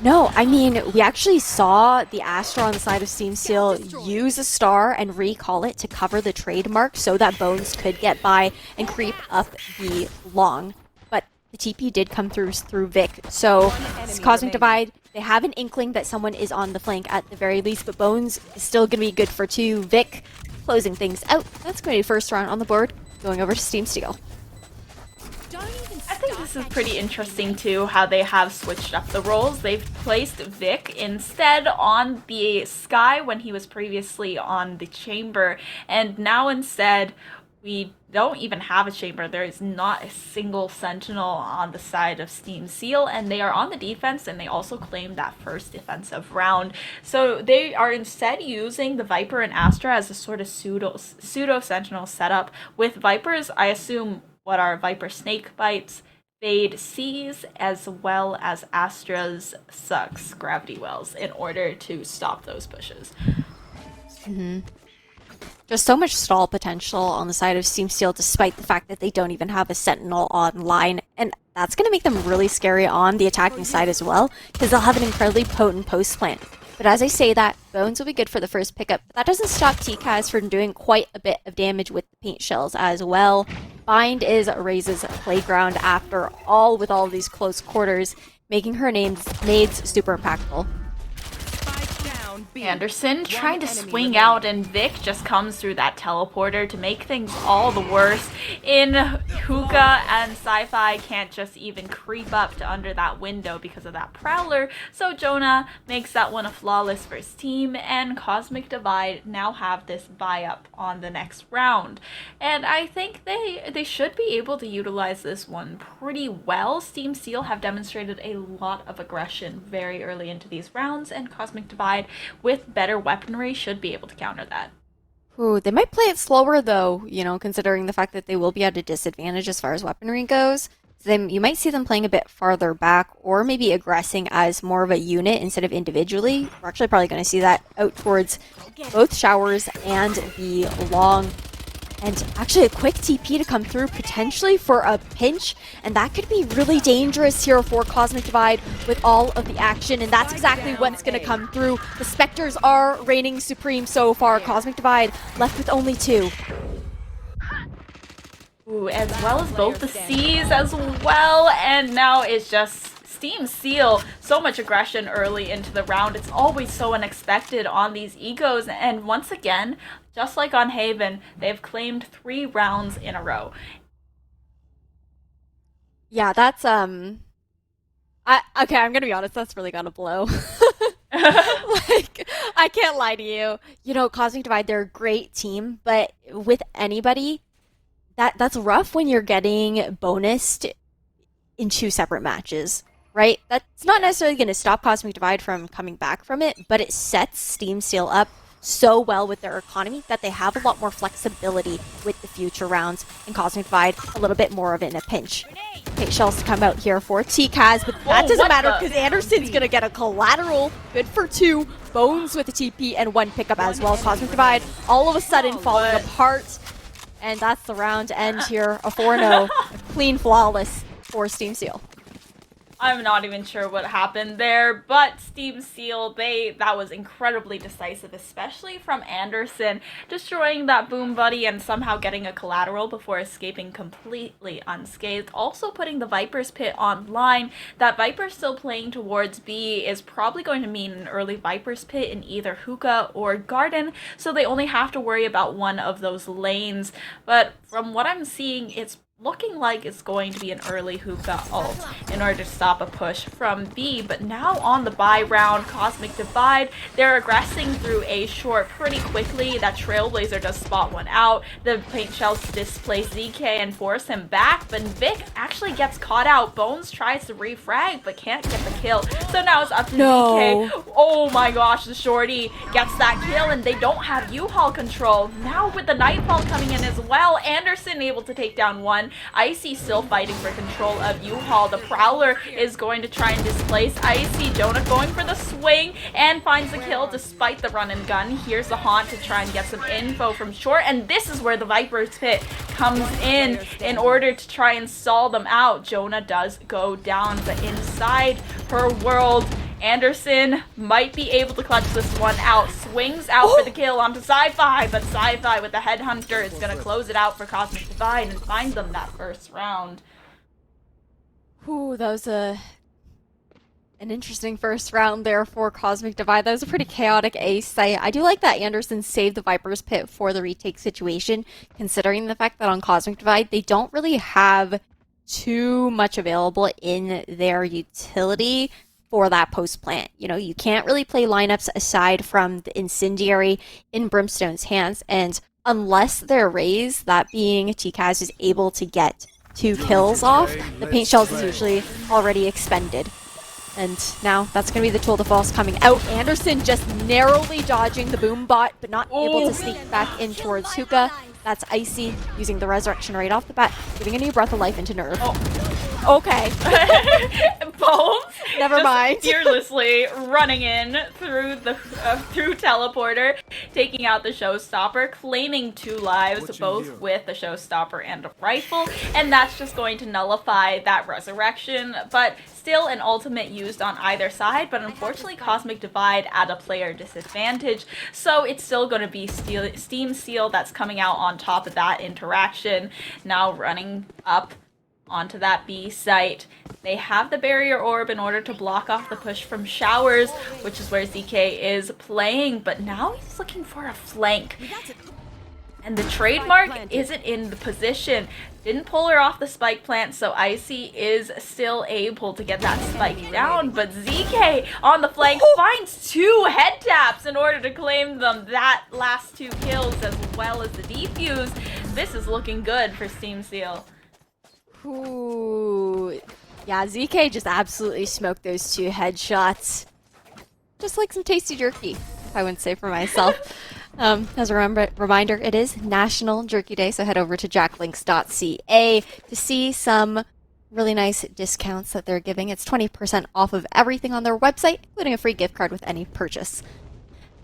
No, I mean, we actually saw the Astra on the side of Steam Seal use a star and recall it to cover the trademark so that Bones could get by and creep up the long. But the TP did come through Vic, so Cosmic Divide, they have an inkling that someone is on the flank at the very least, but Bones is still going to be good for 2. Vic closing things out. That's going to be first round on the board, going over to Steam Steel. I think this is pretty interesting too, how they have switched up the roles. They've placed Vic instead on the Sky when he was previously on the Chamber, and now instead we don't even have a Chamber. There is not a single Sentinel on the side of Steam Seal, and they are on the defense, and they also claimed that first defensive round. So they are instead using the Viper and Astra as a sort of pseudo Sentinel setup. With Vipers, I assume what are Viper Snake Bites, Fade C's, as well as Astra's Sucks Gravity Wells in order to stop those pushes. Just so much stall potential on the side of Steam Steel, despite the fact that they don't even have a Sentinel online. And that's going to make them really scary on the attacking side as well, because they'll have an incredibly potent post plant. But as I say that, Bones will be good for the first pickup. But that doesn't stop TCAS from doing quite a bit of damage with the paint shells as well. Bind is Raze's playground after all, with all of these close quarters, making her nades super impactful. Anderson trying to swing out, and Vic just comes through that teleporter to make things all the worse. In Hookah and Sci-Fi can't just even creep up to under that window because of that Prowler, so Jonah makes that one a flawless for his team, and Cosmic Divide now have this buy-up on the next round. And I think they should be able to utilize this one pretty well. Steam Seal have demonstrated a lot of aggression very early into these rounds, and Cosmic Divide with better weaponry should be able to counter that. Ooh, they might play it slower though, considering the fact that they will be at a disadvantage as far as weaponry goes. So you might see them playing a bit farther back, or maybe aggressing as more of a unit instead of individually. We're actually probably going to see that out towards both showers and the long. And actually a quick TP to come through potentially for a pinch, and that could be really dangerous here for Cosmic Divide with all of the action, and that's exactly what's going to come through. The Spectres are reigning supreme so far. Cosmic Divide left with only 2. Ooh, as well as both the C's as well, and now it's just Steam Seal. So much aggression early into the round. It's always so unexpected on these egos, and once again, just like on Haven, they've claimed 3 rounds in a row. Yeah, that's okay, I'm gonna be honest, that's really gonna blow. Like, I can't lie to you. Cosmic Divide, they're a great team, but with anybody, that's rough when you're getting bonused in 2 separate matches, right? That's not necessarily going to stop Cosmic Divide from coming back from it, but it sets Tseal up so well with their economy that they have a lot more flexibility with the future rounds, and Cosmic Divide a little bit more of it in a pinch. Okay, shells to come out here for TCAS, but that doesn't matter because Anderson's going to get a collateral. Good for 2. Bones with a TP and 1 pickup as well. Cosmic Divide all of a sudden falling apart. And that's the round end here. A 4-0. Clean, flawless for Tseal. I'm not even sure what happened there, but Tseal, that was incredibly decisive, especially from Anderson, destroying that Boom Buddy and somehow getting a collateral before escaping completely unscathed. Also putting the Viper's Pit online. That Viper still playing towards B is probably going to mean an early Viper's Pit in either Hookah or Garden, so they only have to worry about one of those lanes. But from what I'm seeing, it's looking like it's going to be an early Hookah ult in order to stop a push from B. But now on the buy round, Cosmic Divide, they're aggressing through A short pretty quickly. That Trailblazer does spot one out. The paint shells displace ZK and force him back, but Vic actually gets caught out. Bones tries to refrag but can't get the kill. So now it's up to ZK. Oh my gosh, the shorty gets that kill and they don't have U-Haul control. Now with the Nightfall coming in as well, Anderson able to take down one. Icy still fighting for control of U-Haul. The Prowler is going to try and displace Icy. Jonah going for the swing and finds the kill despite the run and gun. Here's the Haunt to try and get some info from short, and this is where the Viper's Pit comes in order to try and stall them out. Jonah does go down, but inside her world, Anderson might be able to clutch this one out. Swings out for the kill onto Sci-Fi, but Sci-Fi with the Headhunter is going to close it out for Cosmic Divide and find them that first round. Ooh, that was an interesting first round there for Cosmic Divide. That was a pretty chaotic A site. I do like that Anderson saved the Viper's Pit for the retake situation, considering the fact that on Cosmic Divide, they don't really have too much available in their utility for that post plant. You know, you can't really play lineups aside from the Incendiary in Brimstone's hands, and unless they're raised, that being TCAS is able to get 2 kills off, the paint shells is usually already expended. And now that's going to be the tool de force coming out. Anderson just narrowly dodging the boom bot, but not able to sneak back in towards Hookah. That's Icy using the resurrection right off the bat, giving a new breath of life into Nerve. Okay. Bones Never mind. fearlessly running in through the through teleporter, taking out the showstopper, claiming 2 lives, both with a showstopper and a rifle, and that's just going to nullify that resurrection. But still an ultimate used on either side, but unfortunately Cosmic Divide at a player disadvantage, so it's still going to be Tseal that's coming out on top of that interaction. Now running up onto that B site. They have the barrier orb in order to block off the push from Showers, which is where ZK is playing, but now he's looking for a flank. And the trademark isn't in the position. Didn't pull her off the spike plant, so Icy is still able to get that spike down, but ZK on the flank finds 2 head taps in order to claim them that last 2 kills as well as the defuse. This is looking good for Tseal. Ooh. Yeah, ZK just absolutely smoked those 2 headshots. Just like some tasty jerky, if I wouldn't say for myself. As a reminder, it is National Jerky Day, so head over to jacklinks.ca to see some really nice discounts that they're giving. It's 20% off of everything on their website, including a free gift card with any purchase.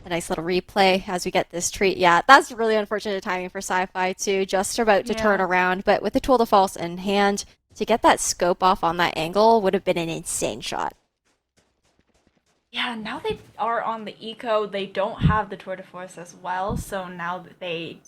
A nice little replay as we get this treat. Yeah, that's really unfortunate timing for Sci-Fi too. Just about to turn around, but with the tool de force in hand, to get that scope off on that angle would have been an insane shot. Yeah, now they are on the eco. They don't have the tour de force as well, so now they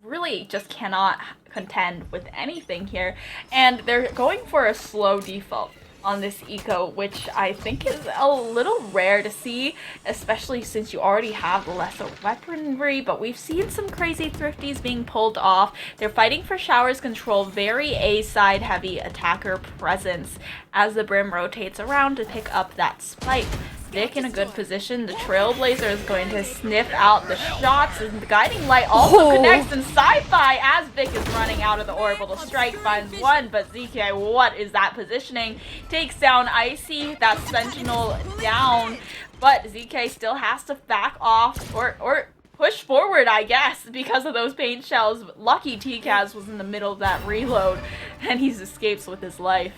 really just cannot contend with anything here. And they're going for a slow default on this eco, which I think is a little rare to see, especially since you already have lesser weaponry, but we've seen some crazy thrifties being pulled off. They're fighting for Showers control, very A-side heavy attacker presence as the Brim rotates around to pick up that spike. Vic in a good position. The Trailblazer is going to sniff out the shots, and the Guiding Light also connects, and Sci-Fi, as Vic is running out of the orbital strike, finds one, but ZK, what is that positioning? Takes down Icy, that Sentinel down, but ZK still has to back off, or push forward, I guess, because of those paint shells. Lucky TCAS was in the middle of that reload, and he escapes with his life.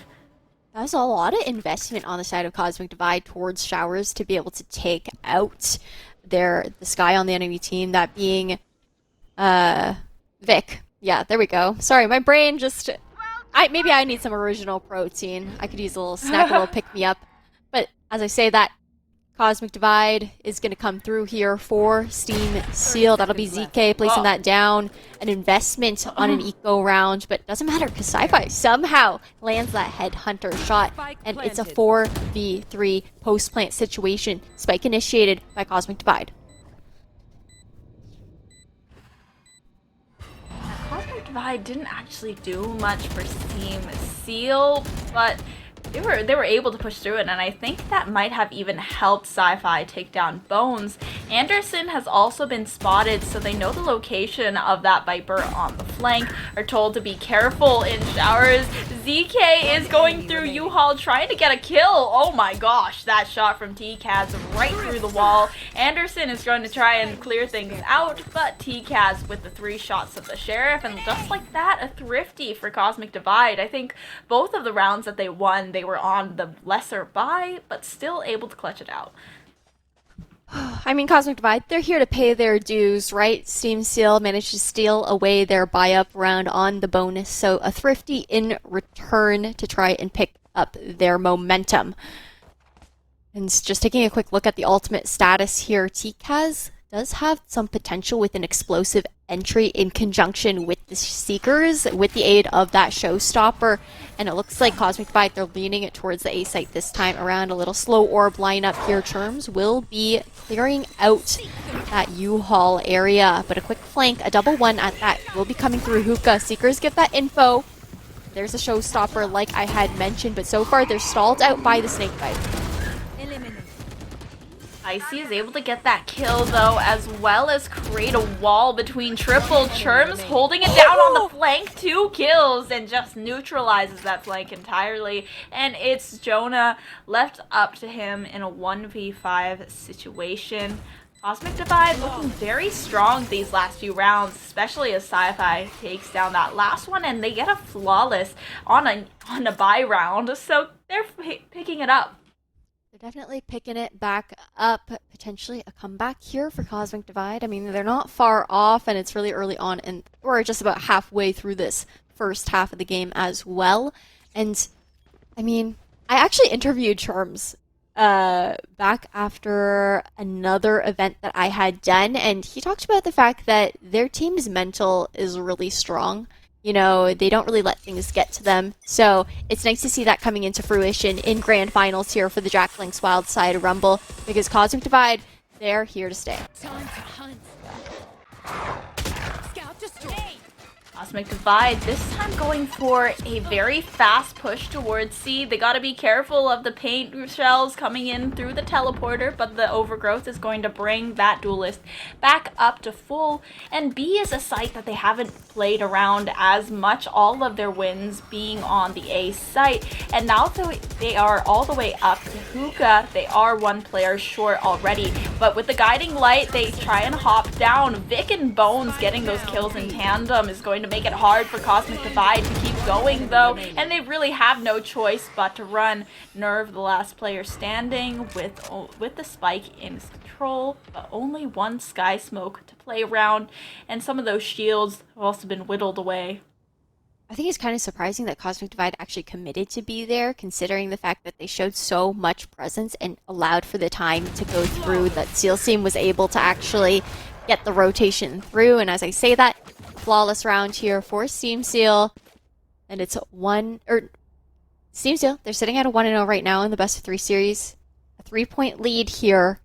That was a lot of investment on the side of Cosmic Divide towards Showers to be able to take out the Sky on the enemy team, that being Vic. Yeah, there we go. Sorry, my brain just... maybe I need some original protein. I could use a little snack, a little pick-me-up. But as I say that, Cosmic Divide is going to come through here for Steam Tseal. That'll be ZK placing that down. An investment on an eco round, but doesn't matter because Sci-Fi somehow lands that headhunter shot, and it's a 4v3 post-plant situation. Spike initiated by Cosmic Divide. Cosmic Divide didn't actually do much for Steam Tseal, but they were able to push through it, and I think that might have even helped Sci-Fi take down Bones. Anderson has also been spotted, so they know the location of that Viper on the flank, are told to be careful in Showers. ZK is going through U-Haul trying to get a kill. Oh my gosh, that shot from TCAS right through the wall. Anderson is going to try and clear things out, but TCAS with the 3 shots of the Sheriff, and just like that, a thrifty for Cosmic Divide. I think both of the rounds that they won, they were on the lesser buy, but still able to clutch it out. I mean, Cosmic Divide, they're here to pay their dues, right? Steam Tseal managed to steal away their buy-up round on the bonus, so a thrifty in return to try and pick up their momentum. And just taking a quick look at the ultimate status here, TCAS does have some potential with an explosive entry in conjunction with the Seekers, with the aid of that Showstopper, and it looks like Cosmic Divide, they're leaning it towards the A site this time around. A little slow orb lineup here. Terms will be clearing out that U-Haul area, but a quick flank, a double one at that, will be coming through Hookah. Seekers get that info. There's a Showstopper like I had mentioned, but so far they're stalled out by the Snakebite. Icy is able to get that kill, though, as well as create a wall between triple. Churms holding it down on the flank, 2 kills, and just neutralizes that flank entirely. And it's Jonah left up to him in a 1v5 situation. Cosmic Divide looking very strong these last few rounds, especially as Sci-Fi takes down that last one, and they get a flawless on a buy round, so they're picking it up. They're definitely picking it back up. Potentially a comeback here for Cosmic Divide. I mean, they're not far off, and it's really early on, and we're just about halfway through this first half of the game as well. And, I mean, I actually interviewed Charms back after another event that I had done, and he talked about the fact that their team's mental is really strong. You know, they don't really let things get to them. So it's nice to see that coming into fruition in grand finals here for the Jack Link's Wild Side Rumble, because Cosmic Divide, they're here to stay. Time to hunt. Scout destroy. Cosmic Divide, this time going for a very fast push towards C. They gotta be careful of the paint shells coming in through the teleporter, but the overgrowth is going to bring that duelist back up to full. And B is a site that they haven't played around as much, all of their wins being on the A site. And now they are all the way up to Hookah. They are 1 player short already, but with the Guiding Light, they try and hop down. Vic and Bones getting those kills in tandem is going to make it hard for Cosmic Divide to keep going, though, and they really have no choice but to run. Nerve, the last player standing with the spike in his control, but only 1 Sky Smoke to play around, and some of those shields have also been whittled away. I think it's kind of surprising that Cosmic Divide actually committed to be there, considering the fact that they showed so much presence and allowed for the time to go through, that Tseal team was able to actually get the rotation through. And as I say that, flawless round here for Steam Tseal, and it's Steam Tseal, they're sitting at a 1-0 right now in the best of 3 series. A 3-point lead here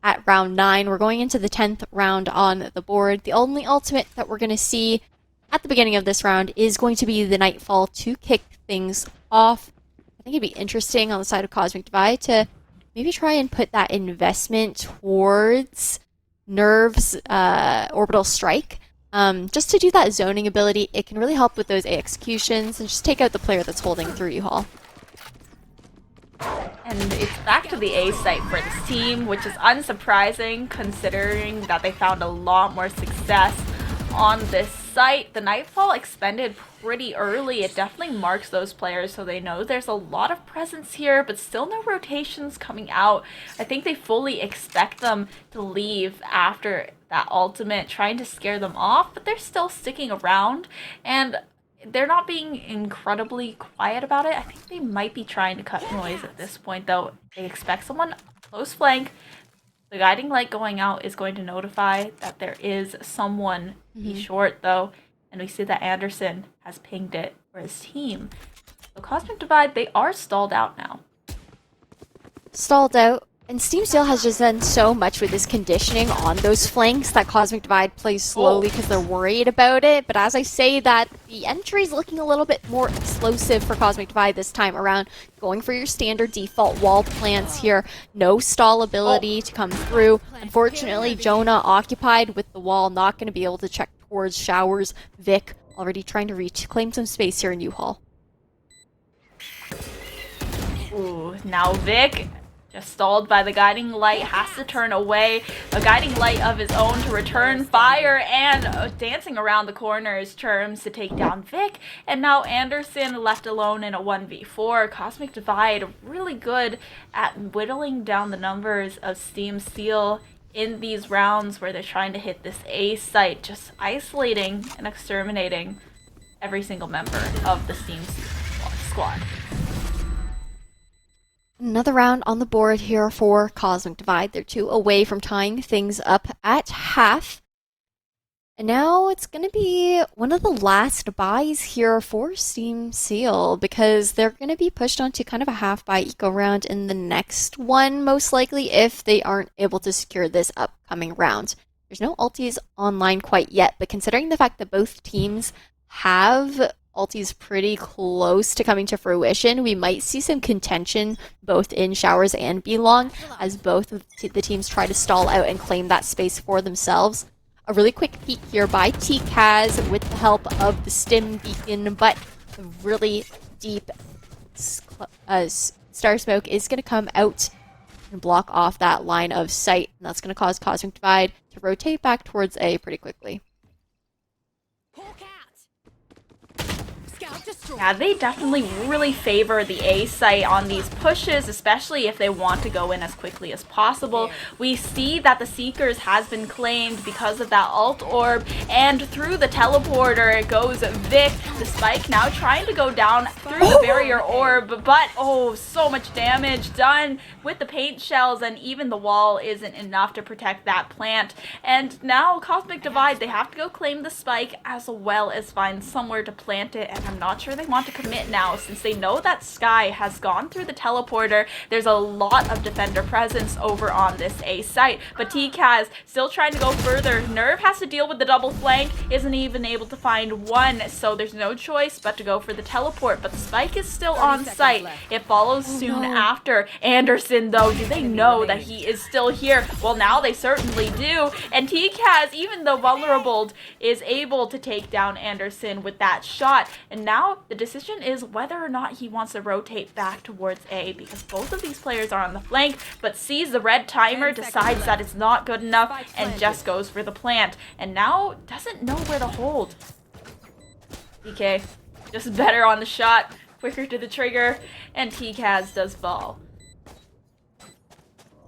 at round 9. We're going into the 10th round on the board. The only ultimate that we're going to see at the beginning of this round is going to be the Nightfall to kick things off. I think it'd be interesting on the side of Cosmic Divide to maybe try and put that investment towards Nerve's Orbital Strike. Just to do that zoning ability, it can really help with those A executions and just take out the player that's holding through U-Haul. And it's back to the A site for this team, which is unsurprising considering that they found a lot more success on this site. The Nightfall expended pretty early. It definitely marks those players so they know there's a lot of presence here, but still no rotations coming out. I think they fully expect them to leave after that ultimate, trying to scare them off, but they're still sticking around, and they're not being incredibly quiet about it. I think they might be trying to cut noise at this point, though. They expect someone close flank. The guiding light going out is going to notify that there is someone short, though, and we see that Anderson has pinged it for his team. So Cosmic Divide, they are stalled out now. Stalled out. And Tseal has just done so much with his conditioning on those flanks that Cosmic Divide plays slowly because they're worried about it. But as I say that, the entry is looking a little bit more explosive for Cosmic Divide this time around. Going for your standard default wall plants here. No stall ability to come through. Unfortunately, Jonah occupied with the wall, not going to be able to check towards showers. Vic already trying to reclaim some space here in U-Haul. Ooh, now Vic, just stalled by the guiding light, has to turn away. A guiding light of his own to return fire, and dancing around the corners, Terms to take down Vic. And now Anderson left alone in a 1v4. Cosmic Divide really good at whittling down the numbers of Tseal in these rounds where they're trying to hit this A site, just isolating and exterminating every single member of the Steam squad. Another round on the board here for Cosmic Divide. They're 2 away from tying things up at half. And now it's going to be one of the last buys here for Tseal, because they're going to be pushed onto kind of a half-buy eco round in the next one, most likely, if they aren't able to secure this upcoming round. There's no ultis online quite yet, but considering the fact that both teams have ultis pretty close to coming to fruition, we might see some contention both in Showers and B-Long as both of the teams try to stall out and claim that space for themselves. A really quick peek here by TKaz with the help of the Stim Beacon, but the really deep Star Smoke is going to come out and block off that line of sight, and that's going to cause Cosmic Divide to rotate back towards A pretty quickly. Yeah, they definitely really favor the A site on these pushes, especially if they want to go in as quickly as possible. We see that the Seekers has been claimed because of that alt orb, and through the teleporter goes Vic. The Spike now trying to go down through the barrier orb, but so much damage done with the paint shells, and even the wall isn't enough to protect that plant. And now Cosmic Divide, they have to go claim the Spike as well as find somewhere to plant it, and I'm not sure they want to commit now since they know that Sky has gone through the teleporter. There's a lot of defender presence over on this A site, but TKaz still trying to go further. Nerve has to deal with the double flank, isn't even able to find one, so there's no choice but to go for the teleport, but the Spike is still on site. It follows soon after. Anderson, though, do they know that he is still here? Well, now they certainly do, and TKaz, even though vulnerable, is able to take down Anderson with that shot. And now the decision is whether or not he wants to rotate back towards A, because both of these players are on the flank, but sees the red timer, decides that it's not good enough, and just goes for the plant. And now doesn't know where to hold. DK, just better on the shot, quicker to the trigger, and TKaz does fall.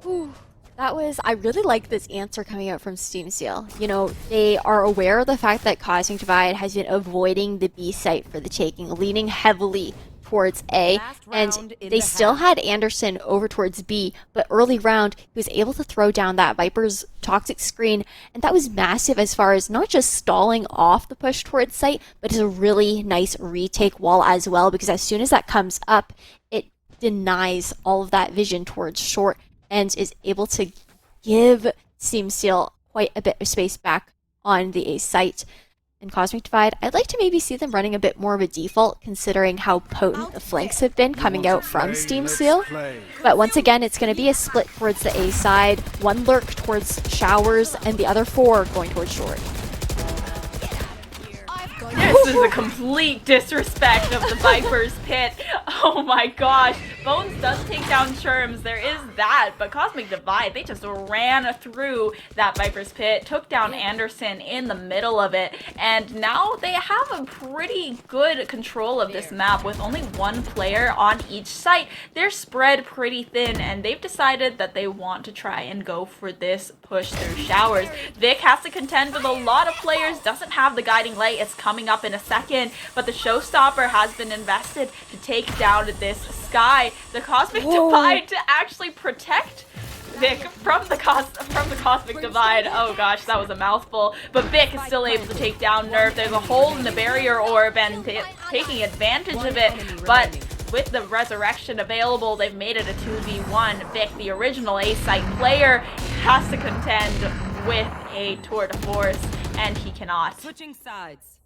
Ooh. I really like this answer coming out from Tseal. You know, they are aware of the fact that Cosmic Divide has been avoiding the B site for the taking, leaning heavily towards A, and they still had Anderson over towards B, but early round, he was able to throw down that Viper's toxic screen, and that was massive as far as not just stalling off the push towards site, but it's a really nice retake wall as well, because as soon as that comes up, it denies all of that vision towards short, and is able to give Tseal quite a bit of space back on the A site. in Cosmic Divide, I'd like to maybe see them running a bit more of a default, considering how potent the flanks have been coming out from Tseal. But once again, it's going to be a split towards the A side, one lurk towards Showers, and the other 4 going towards short. This is a complete disrespect of the Viper's Pit. Oh my gosh. Bones does take down Sherms. There is that. But Cosmic Divide, they just ran through that Viper's Pit, took down Anderson in the middle of it. And now they have a pretty good control of this map with only one player on each site. They're spread pretty thin, and they've decided that they want to try and go for this push through Showers. Vic has to contend with a lot of players, doesn't have the guiding light. It's coming up in a second, but the showstopper has been invested to take down this Sky. The Cosmic Divide to actually protect Vic from the Cosmic Divide. Oh gosh, that was a mouthful. But Vic is still able to take down Nerf. There's a hole in the barrier orb and taking advantage of it, but with the resurrection available, they've made it a 2v1. Vic, the original A-site player, has to contend with a tour de force, and he cannot. Switching sides.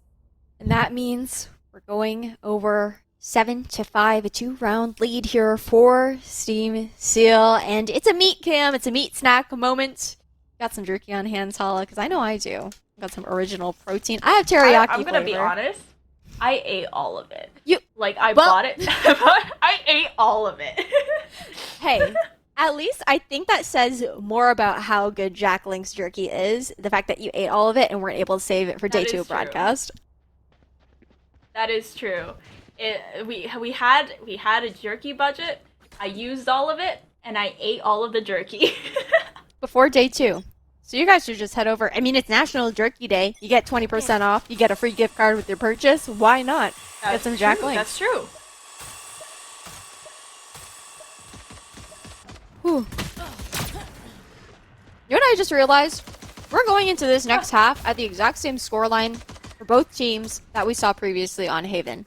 And that means we're going over 7-5, a 2-round lead here for Tseal. And it's a meat cam, it's a meat snack moment. Got some jerky on hand, Tala, because I know I do. Got some original protein. I have teriyaki I'm gonna be flavor. honest. I ate all of it. I well- bought it. I ate all of it. Hey, at least I think that says more about how good Jack Link's jerky is. The fact that you ate all of it and weren't able to save it for day 2 of broadcast. That is true. We had a jerky budget. I used all of it, and I ate all of the jerky. Before day 2. So you guys should just head over. I mean, it's National Jerky Day. You get 20% off. You get a free gift card with your purchase. Why not? Get some Jack Links. That's true. Whew. You know what I just realized? We're going into this next half at the exact same scoreline for both teams that we saw previously on Haven.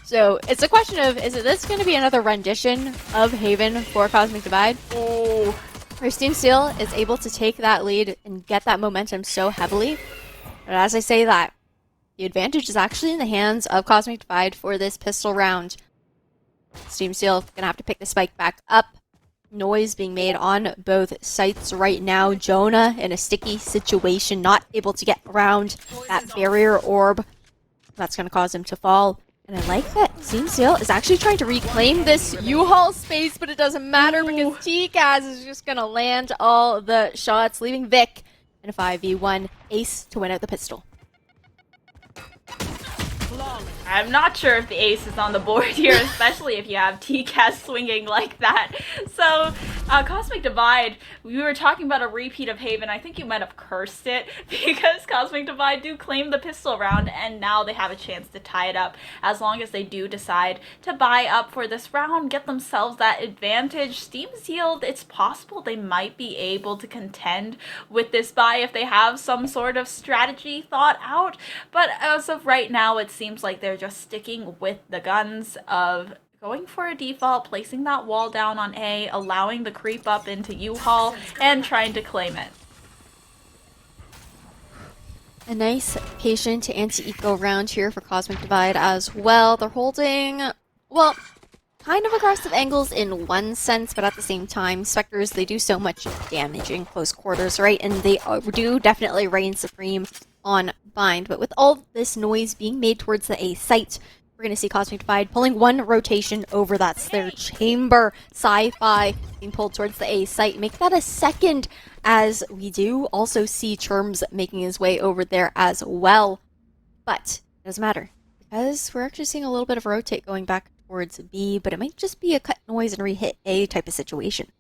So it's a question of, is this going to be another rendition of Haven for Cosmic Divide? Oh. Where Tseal is able to take that lead and get that momentum so heavily. But as I say that, the advantage is actually in the hands of Cosmic Divide for this pistol round. Tseal gonna have to pick the spike back up. Noise being made on both sites right now. Jonah in a sticky situation, not able to get around that barrier orb. That's gonna cause him to fall. And I like that Tseal is actually trying to reclaim this U-Haul space, but it doesn't matter because TGS is just going to land all the shots, leaving Vic in a 5v1 ace to win out the pistol. I'm not sure if the ace is on the board here, especially if you have TCAS swinging like that. So, Cosmic Divide, we were talking about a repeat of Haven. I think you might have cursed it because Cosmic Divide do claim the pistol round, and now they have a chance to tie it up as long as they do decide to buy up for this round, get themselves that advantage. Tseal, it's possible they might be able to contend with this buy if they have some sort of strategy thought out, but as of right now, it seems like they're just sticking with the guns of going for a default, placing that wall down on A, allowing the creep up into U-Haul, and trying to claim it. A nice patient anti-eco round here for Cosmic Divide as well. They're holding, well, kind of aggressive angles in one sense, but at the same time, Spectres, they do so much damage in close quarters, right? And they do definitely reign supreme on bind. But with all this noise being made towards the A site, we're going to see Cosmic Divide pulling one rotation over. That's their chamber. Sci-Fi being pulled towards the A site. Make that a second, as we do also see Churms making his way over there as well. But it doesn't matter, because we're actually seeing a little bit of a rotate going back towards B, but it might just be a cut noise and re-hit A type of situation.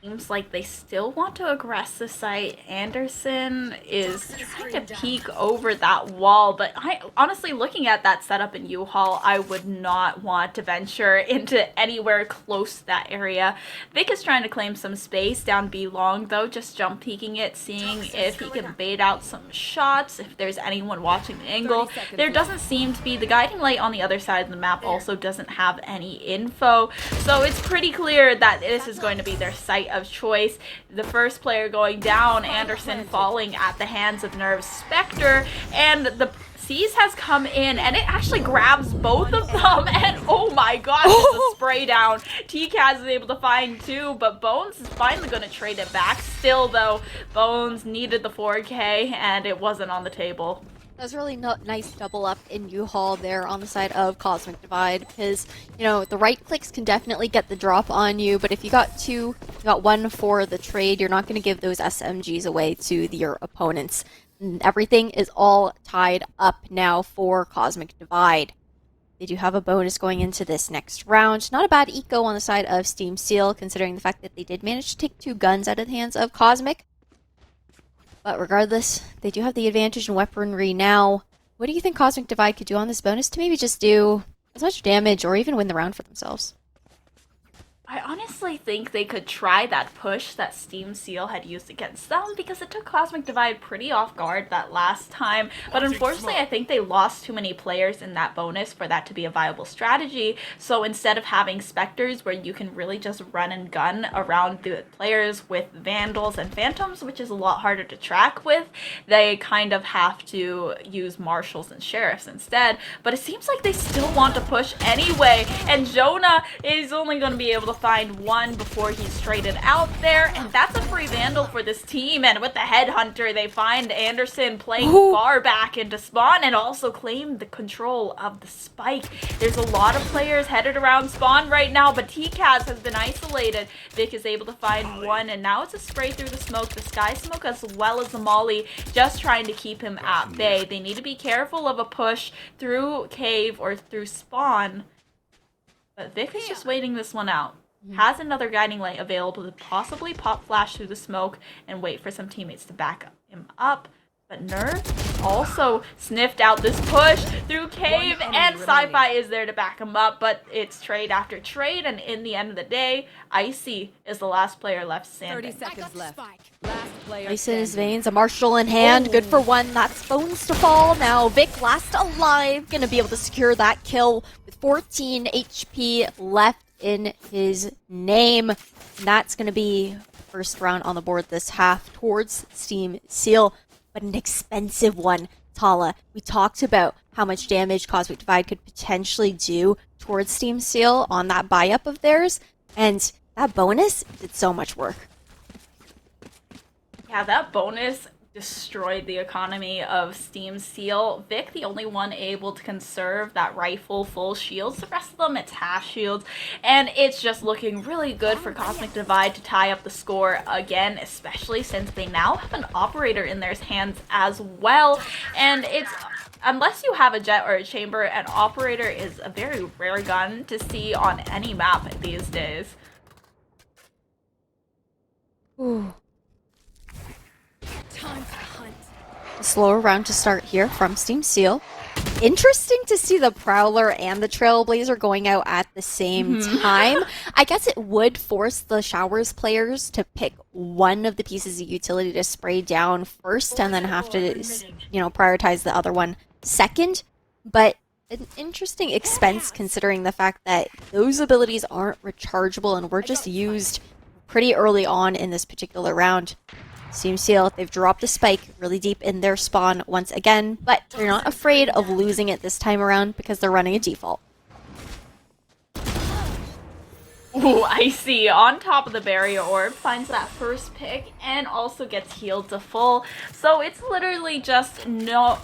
Seems like they still want to aggress the site. Anderson is trying to peek over that wall, but honestly, looking at that setup in U-Haul, I would not want to venture into anywhere close to that area. Vic is trying to claim some space down B long, though, just jump peeking it, seeing if he can bait out some shots, if there's anyone watching the angle. There doesn't seem to be. The guiding light on the other side of the map also doesn't have any info, so it's pretty clear that this is going to be their site of choice. The first player going down, Anderson falling at the hands of Nerve's Spectre, and the Seize has come in and it actually grabs both of them, and oh my gosh, it's a spray down. TCAS is able to find 2, but Bones is finally going to trade it back. Still though, Bones needed the 4K and it wasn't on the table. That was really nice double up in U-Haul there on the side of Cosmic Divide, because, you know, the right clicks can definitely get the drop on you, but if you got 2, you got 1 for the trade, you're not going to give those SMGs away to your opponents. And everything is all tied up now for Cosmic Divide. They do have a bonus going into this next round. Not a bad eco on the side of Steam Seal, considering the fact that they did manage to take 2 guns out of the hands of Cosmic. But regardless, they do have the advantage in weaponry now. What do you think Cosmic Divide could do on this bonus to maybe just do as much damage or even win the round for themselves? I honestly think they could try that push that Steam Seal had used against them, because it took Cosmic Divide pretty off guard that last time. But unfortunately, I think they lost too many players in that bonus for that to be a viable strategy. So instead of having Spectres where you can really just run and gun around the players with Vandals and Phantoms, which is a lot harder to track with, they kind of have to use Marshals and Sheriffs instead. But it seems like they still want to push anyway, and Jonah is only going to be able to find 1 before he's traded out there, and that's a free Vandal for this team. And with the Headhunter, they find Anderson playing far back into spawn and also claim the control of the spike. There's a lot of players headed around spawn right now, but TCAS has been isolated. Vic is able to find 1, and now it's a spray through the smoke, the sky smoke, as well as the molly, just trying to keep him at bay. They need to be careful of a push through cave or through spawn, but Vic is just waiting this one out. Has another guiding light available to possibly pop flash through the smoke and wait for some teammates to back him up. But Nerve also sniffed out this push through cave, and Sci-Fi is there to back him up, but it's trade after trade, and in the end of the day, Icy is the last player left standing. 30 seconds left. Last player Ice in his veins, a Marshal in hand, good for 1. That's Bones to fall. Now Vic last alive, gonna be able to secure that kill with 14 HP left in his name. And that's going to be first round on the board this half towards Steam Seal, but an expensive one. Tala, we talked about how much damage Cosmic Divide could potentially do towards Steam Seal on that buy-up of theirs, and that bonus did so much work. Yeah, that bonus destroyed the economy of Steam Seal. Vic, the only one able to conserve that rifle full shields. The rest of them, it's half shields. And it's just looking really good for Cosmic Divide to tie up the score again, especially since they now have an operator in their hands as well. And it's, unless you have a jet or a chamber, an operator is a very rare gun to see on any map these days. Ooh. A slower round to start here from Steam Seal. Interesting to see the Prowler and the Trailblazer going out at the same time. I guess it would force the Showers players to pick one of the pieces of utility to spray down first and then have to, you know, prioritize the other one second. But an interesting expense considering the fact that those abilities aren't rechargeable and were just used pretty early on in this particular round. Steam Seal, they've dropped a spike really deep in their spawn once again, but they're not afraid of losing it this time around because they're running a default. Ooh, Icy on top of the barrier orb finds that first pick and also gets healed to full. So it's literally just no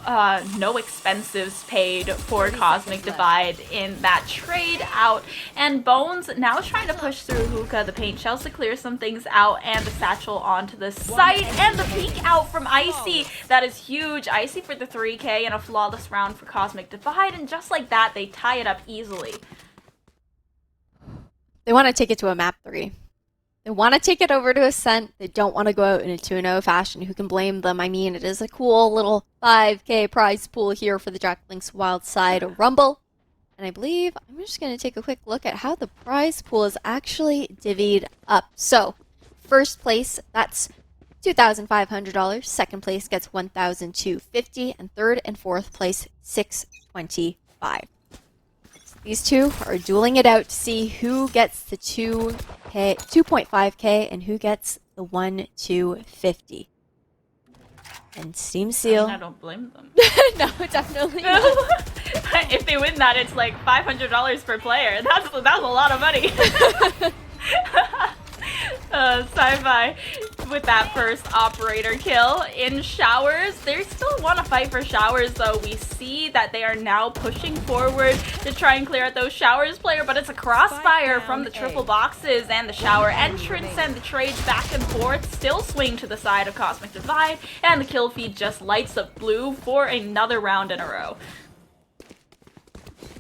expenses paid for Cosmic Divide in that trade out. And Bones now trying to push through Hookah, the paint shells to clear some things out, and the satchel onto the site, and the peek out from Icy. That is huge. Icy for the 3K and a flawless round for Cosmic Divide, and just like that, they tie it up easily. They want to take it to a map 3. They want to take it over to Ascent. They don't want to go out in a 2-0 fashion. Who can blame them? I mean, it is a cool little 5K prize pool here for the JackLinks Wild Side Rumble. And I believe I'm just going to take a quick look at how the prize pool is actually divvied up. So, first place, that's $2,500. Second place gets $1,250, and third and fourth place $625. These two are dueling it out to see who gets the 2.5k and who gets the 1-250. And Tseal. I don't blame them. No, definitely not. If they win that, it's like $500 per player. That's a lot of money. Sci-Fi with that first operator kill. In Showers, they still want to fight for Showers, though. We see that they are now pushing forward to try and clear out those Showers player, but it's a crossfire from the triple boxes and the Shower entrance, and the trades back and forth still swing to the side of Cosmic Divide, and the kill feed just lights up blue for another round in a row.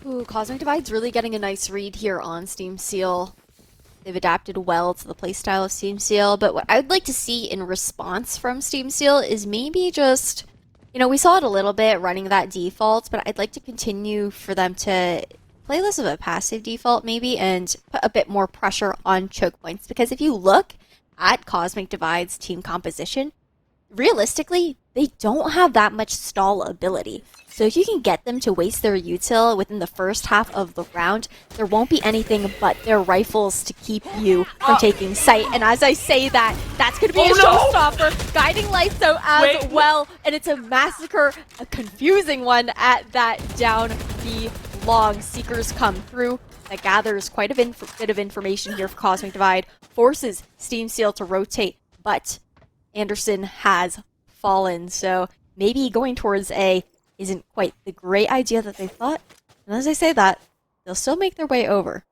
Ooh, Cosmic Divide's really getting a nice read here on Tseal. They've adapted well to the playstyle of Tseal, but what I'd like to see in response from Tseal is maybe just, we saw it a little bit running that default, but I'd like to continue for them to play less of a passive default maybe and put a bit more pressure on choke points, because if you look at Cosmic Divide's team composition, realistically, they don't have that much stall ability. So if you can get them to waste their util within the first half of the round, there won't be anything but their rifles to keep you from taking sight. And as I say that, that's going to be a showstopper. Guiding lights out as well. And it's a massacre, a confusing one at that down B long. Seekers come through. That gathers quite a bit of information here for Cosmic Divide. Forces Tseal to rotate, but Anderson has fallen. So maybe going towards A isn't quite the great idea that they thought. And as I say that, they'll still make their way over.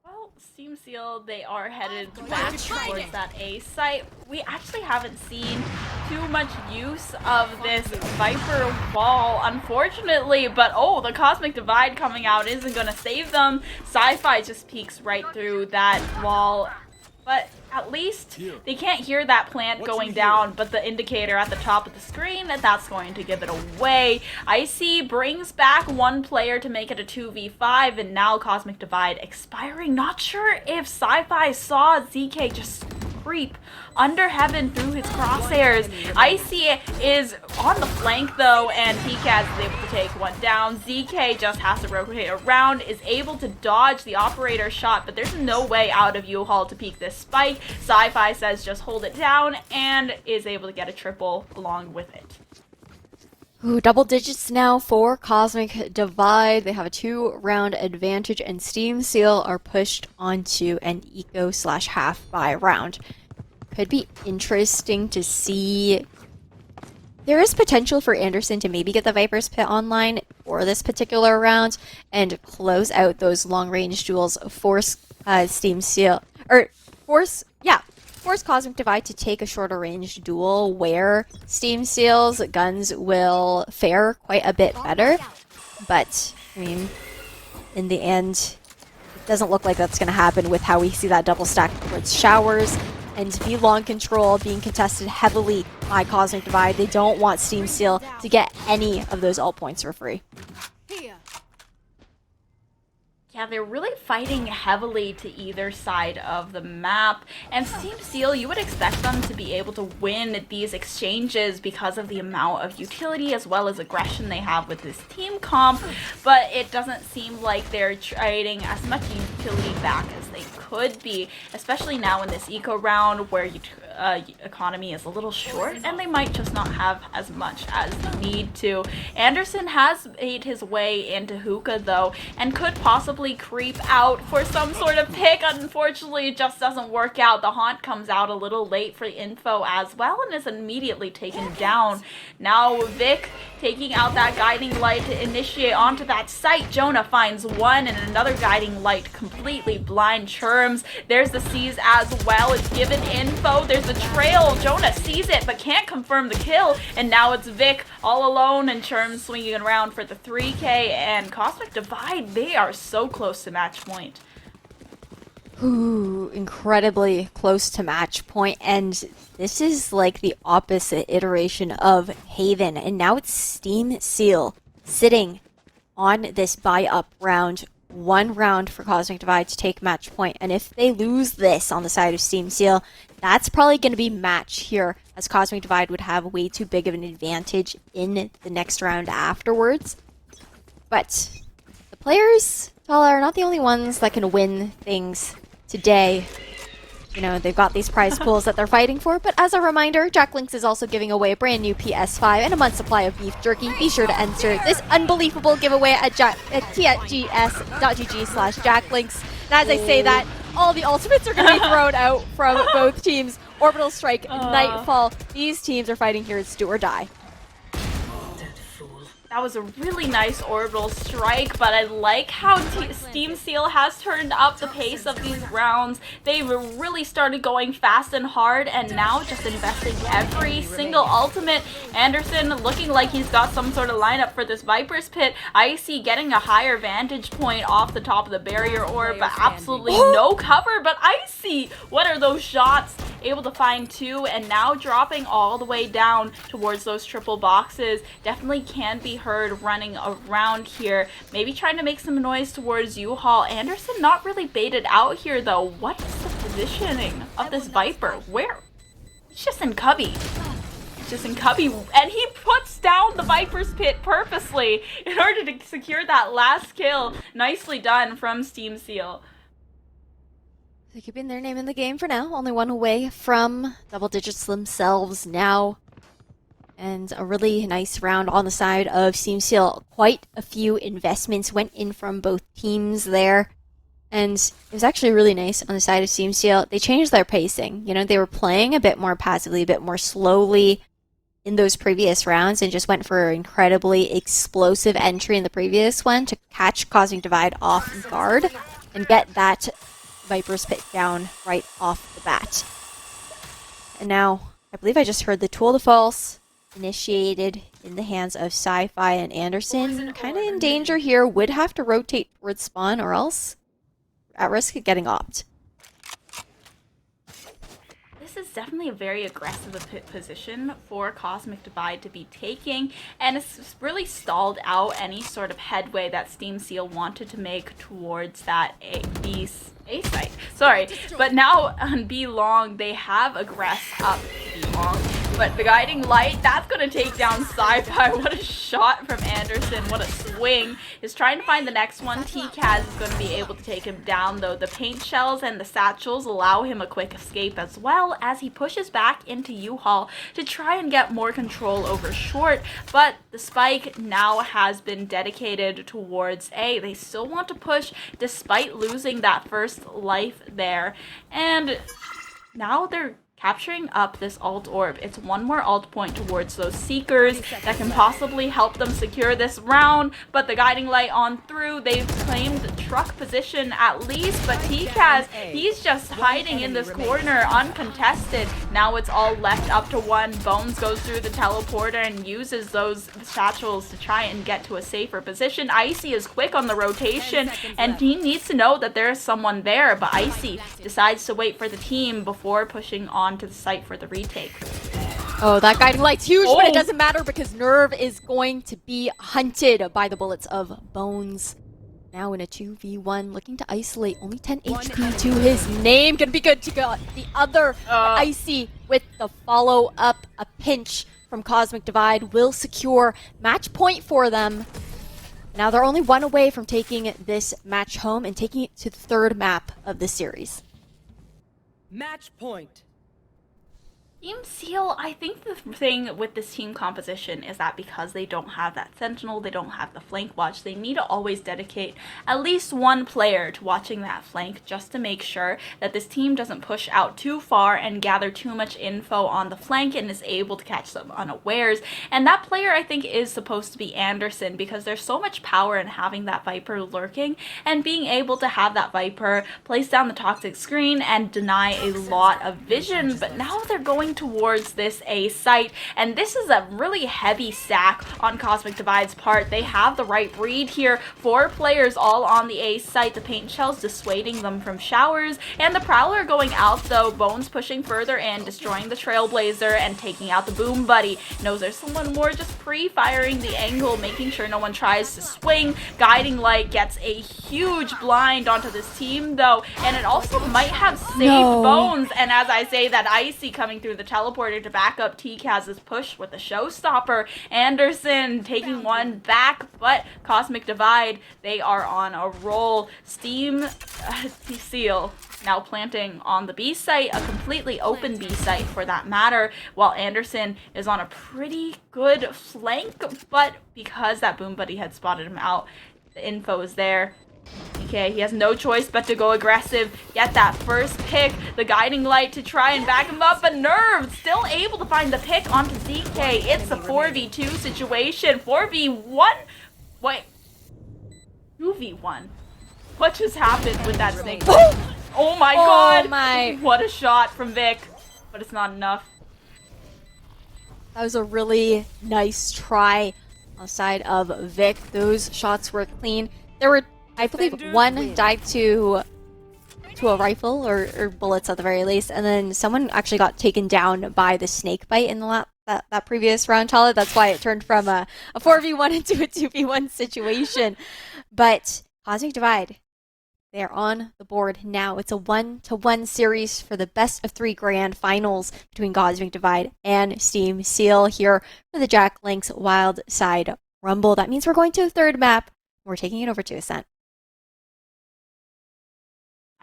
Well, Tseal, they are headed back towards that A site. We actually haven't seen too much use of this Viper wall, unfortunately, but the Cosmic Divide coming out isn't going to save them. Sci-Fi just peeks right through that wall. But at least they can't hear that plant going down, but the indicator at the top of the screen, that's going to give it away. Icy brings back one player to make it a 2v5, and now Cosmic Divide expiring. Not sure if Sci-Fi saw ZK just creep under heaven through his crosshairs. Icy is on the flank though, and PCAS is able to take one down. ZK just has to rotate around, is able to dodge the operator shot, but there's no way out of U-Haul to peek this spike. Sci-Fi says just hold it down, and is able to get a triple along with it. Ooh, double digits now for Cosmic Divide. They have a 2-round advantage, and Tseal are pushed onto an eco/half buy round. Could be interesting to see. There is potential for Anderson to maybe get the Viper's Pit online for this particular round and close out those long-range duels, force force Cosmic Divide to take a shorter range duel where Tseal's guns will fare quite a bit better. But, I mean, in the end, it doesn't look like that's going to happen with how we see that double stack towards Showers. And V-Long control being contested heavily by Cosmic Divide. They don't want Tseal to get any of those ult points for free. Yeah, they're really fighting heavily to either side of the map. And Tseal, you would expect them to be able to win these exchanges because of the amount of utility as well as aggression they have with this team comp. But it doesn't seem like they're trading as much utility back as they could be, especially now in this eco round where economy is a little short and they might just not have as much as they need to. Anderson has made his way into Hookah though, and could possibly creep out for some sort of pick. Unfortunately, it just doesn't work out. The Haunt comes out a little late for info as well and is immediately taken down. Now Vic taking out that guiding light to initiate onto that site. Jonah finds one, and another guiding light completely blind Churms. There's the C's as well. It's given info. There's a trail. Jonah sees it but can't confirm the kill, and now it's Vic all alone, and Churms swinging around for the 3k. And Cosmic Divide, they are so close to match point. Ooh, incredibly close to match point, and this is like the opposite iteration of Haven, and now it's Tseal sitting on this buy-up round. 1 round for Cosmic Divide to take match point, and if they lose this on the side of Tseal, that's probably going to be match here, as Cosmic Divide would have way too big of an advantage in the next round afterwards. But the players, Tala, are not the only ones that can win things today. You know, they've got these prize pools that they're fighting for, but as a reminder, JackLynx is also giving away a brand new PS5 and a month's supply of beef jerky. Be sure to enter this unbelievable giveaway at tgs.gg/JackLynx. And as I say that, all the ultimates are going to be thrown out from both teams. Orbital Strike, Nightfall. These teams are fighting here. It's do or die. That was a really nice orbital strike, but I like how Tseal has turned up the pace of these rounds. They've really started going fast and hard, and now just investing every single ultimate. Anderson looking like he's got some sort of lineup for this Viper's Pit. Icy getting a higher vantage point off the top of the barrier orb, but absolutely no cover. But Icy, what are those shots? Able to find two, and now dropping all the way down towards those triple boxes. Definitely can be heard running around here, maybe trying to make some noise towards U-Haul. Anderson not really baited out here though. What is the positioning of this Viper? Where? It's just in cubby. It's just in cubby, and he puts down the Viper's Pit purposely in order to secure that last kill. Nicely done from Tseal. They're keeping their name in the game for now. Only one away from double digits themselves now. And a really nice round on the side of Tseal. Quite a few investments went in from both teams there. And it was actually really nice on the side of Tseal. They changed their pacing. You know, they were playing a bit more passively, a bit more slowly in those previous rounds, and just went for an incredibly explosive entry in the previous one to catch Cosmic Divide off guard and get that Viper's Pit down right off the bat. And now, I believe I just heard the Tool de False initiated in the hands of Sci-Fi and Anderson. Kind of in danger here. Would have to rotate towards spawn or else at risk of getting opt. This is definitely a very aggressive position for Cosmic Divide to be taking, and it's really stalled out any sort of headway that Tseal wanted to make towards that A site. Sorry, but now on B long, they have aggressed up B long. But the Guiding Light, that's going to take down Sci-Fi. What a shot from Anderson. What a swing. He's trying to find the next one. TCAS is going to be able to take him down, though. The paint shells and the satchels allow him a quick escape, as well as he pushes back into U-Haul to try and get more control over short. But the spike now has been dedicated towards A. They still want to push despite losing that first life there. And now they're capturing up this alt orb. It's one more alt point towards those Seekers that can possibly help them secure this round, but the Guiding Light on through. They've claimed truck position at least, but TCAS, he's just hiding in this corner uncontested. Now it's all left up to one. Bones goes through the teleporter and uses those satchels to try and get to a safer position. Icy is quick on the rotation, and he needs to know that there's someone there, but Icy decides to wait for the team before pushing on to the site for the retake. Oh, that Guiding Light's huge, but it doesn't matter because Nerve is going to be hunted by the bullets of Bones. Now in a 2v1, looking to isolate, only 10 HP to his name. Gonna be good to go. The other Icy with the follow-up, a pinch from Cosmic Divide will secure match point for them. Now they're only one away from taking this match home and taking it to the third map of the series. Match point. Tseal, I think the thing with this team composition is that because they don't have that sentinel, they don't have the flank watch, they need to always dedicate at least one player to watching that flank just to make sure that this team doesn't push out too far and gather too much info on the flank and is able to catch them unawares. And that player, I think, is supposed to be Anderson, because there's so much power in having that Viper lurking and being able to have that Viper place down the toxic screen and deny a lot of vision. But now they're going towards this A site, and this is a really heavy stack on Cosmic Divide's part. They have the right read here. 4 players all on the A site, the paint shells dissuading them from showers, and the Prowler going out though. Bones pushing further in, destroying the Trailblazer and taking out the Boom Buddy. Knows there's someone more, just pre-firing the angle, making sure no one tries to swing. Guiding Light gets a huge blind onto this team though, and it also might have saved Bones. And as I say that, Icy coming through the the teleporter to back up TCAS's push with the showstopper. Anderson taking one back, but Cosmic Divide, they are on a roll. Tseal now planting on the B site, a completely open B site for that matter, while Anderson is on a pretty good flank, but because that Boom Buddy had spotted him out, the info is there. Okay, he has no choice but to go aggressive, get that first pick, the guiding light to try and back him up, but Nerve still able to find the pick onto ZK. It's a 4v2 situation, 4v1? Wait, 2v1? What just happened with that snake? Oh my god! What a shot from Vic, but it's not enough. That was a really nice try on the side of Vic. Those shots were clean. There were, I believe, one dive to a rifle or bullets at the very least, and then someone actually got taken down by the snake bite in the that previous round, Chala. That's why it turned from a 4v1 into a 2v1 situation. But Cosmic Divide, they're on the board now. It's a 1-1 series for the best of 3 grand finals between Cosmic Divide and Tseal here for the Jack Links Wild Side Rumble. That means we're going to a third map. We're taking it over to Ascent.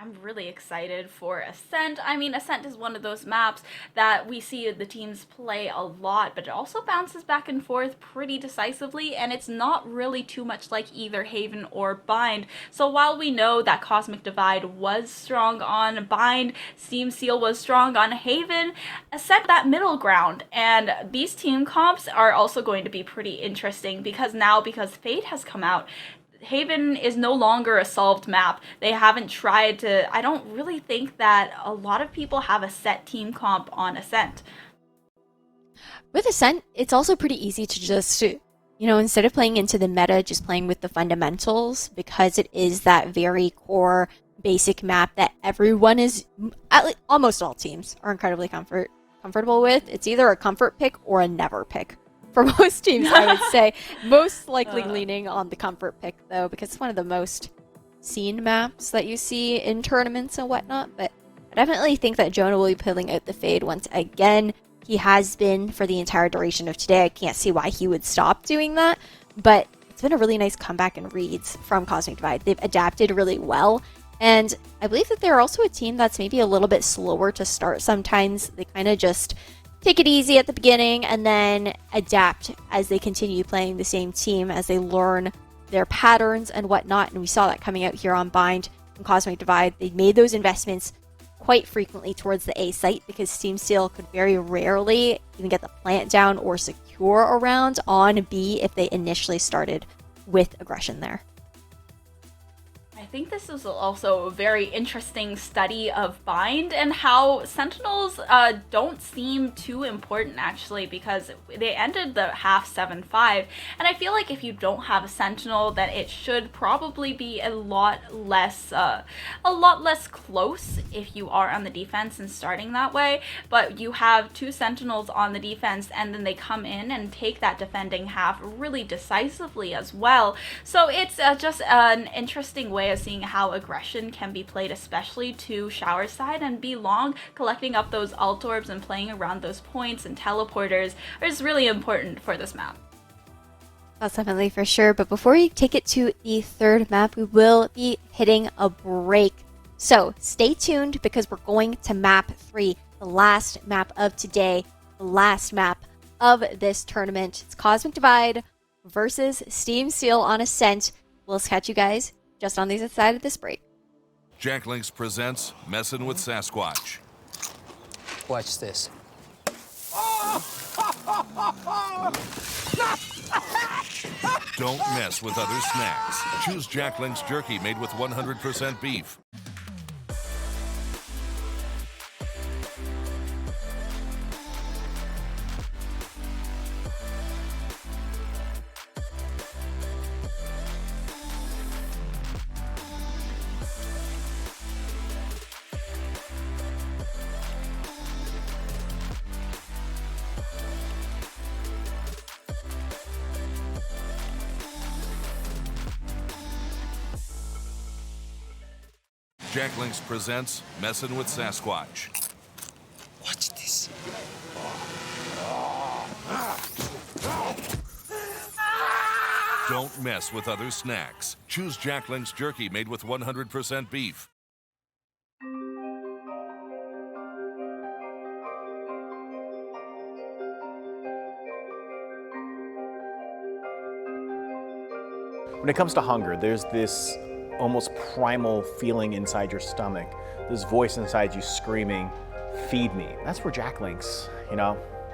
I'm really excited for Ascent. I mean, Ascent is one of those maps that we see the teams play a lot, but it also bounces back and forth pretty decisively, and it's not really too much like either Haven or Bind. So while we know that Cosmic Divide was strong on Bind, Tseal was strong on Haven, Ascent that middle ground, and these team comps are also going to be pretty interesting because Fate has come out, Haven is no longer a solved map. They haven't tried to... I don't really think that a lot of people have a set team comp on Ascent. With Ascent, it's also pretty easy to just, instead of playing into the meta, just playing with the fundamentals, because it is that very core basic map that everyone is, almost all teams are incredibly comfortable with. It's either a comfort pick or a never pick. For most teams, I would say. Most likely leaning on the comfort pick, though, because it's one of the most seen maps that you see in tournaments and whatnot. But I definitely think that Jonah will be pulling out the Fade once again. He has been for the entire duration of today. I can't see why he would stop doing that. But it's been a really nice comeback in reads from Cosmic Divide. They've adapted really well. And I believe that they're also a team that's maybe a little bit slower to start sometimes. They kind of just take it easy at the beginning and then adapt as they continue playing the same team, as they learn their patterns and whatnot. And we saw that coming out here on Bind and Cosmic Divide. They made those investments quite frequently towards the A site because Tseal could very rarely even get the plant down or secure a round on B if they initially started with aggression there. I think this is also a very interesting study of Bind and how Sentinels don't seem too important, actually, because they ended the half 7-5, and I feel like if you don't have a Sentinel, then it should probably be a lot less close if you are on the defense and starting that way. But you have 2 Sentinels on the defense, and then they come in and take that defending half really decisively as well. So it's just an interesting way of seeing how aggression can be played, especially to Shower side, and be long collecting up those ult orbs and playing around those points and teleporters is really important for this map. That's definitely for sure. But before we take it to the third map, we will be hitting a break. So stay tuned because we're going to map 3, the last map of today, the last map of this tournament. It's Cosmic Divide versus Tseal on Ascent. We'll catch you guys just on the other side of this break. Jack Links presents Messin' with Sasquatch. Watch this. Don't mess with other snacks. Choose Jack Links Jerky made with 100% beef. Jack Links presents Messin' with Sasquatch. Watch this. Don't mess with other snacks. Choose Jack Link's Jerky made with 100% beef. When it comes to hunger, there's this almost primal feeling inside your stomach, this voice inside you screaming, feed me. That's where Jack Link's,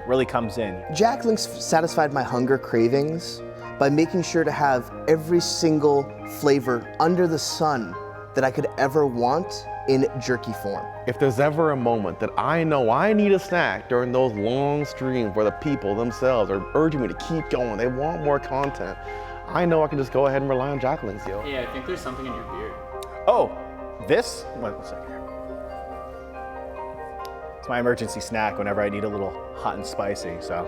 really comes in. Jack Link's satisfied my hunger cravings by making sure to have every single flavor under the sun that I could ever want in jerky form. If there's ever a moment that I know I need a snack during those long streams where the people themselves are urging me to keep going, they want more content, I know I can just go ahead and rely on Jack Link's, yo. Yeah, I think there's something in your beard. Oh, this? One second here. It's my emergency snack whenever I need a little hot and spicy, so.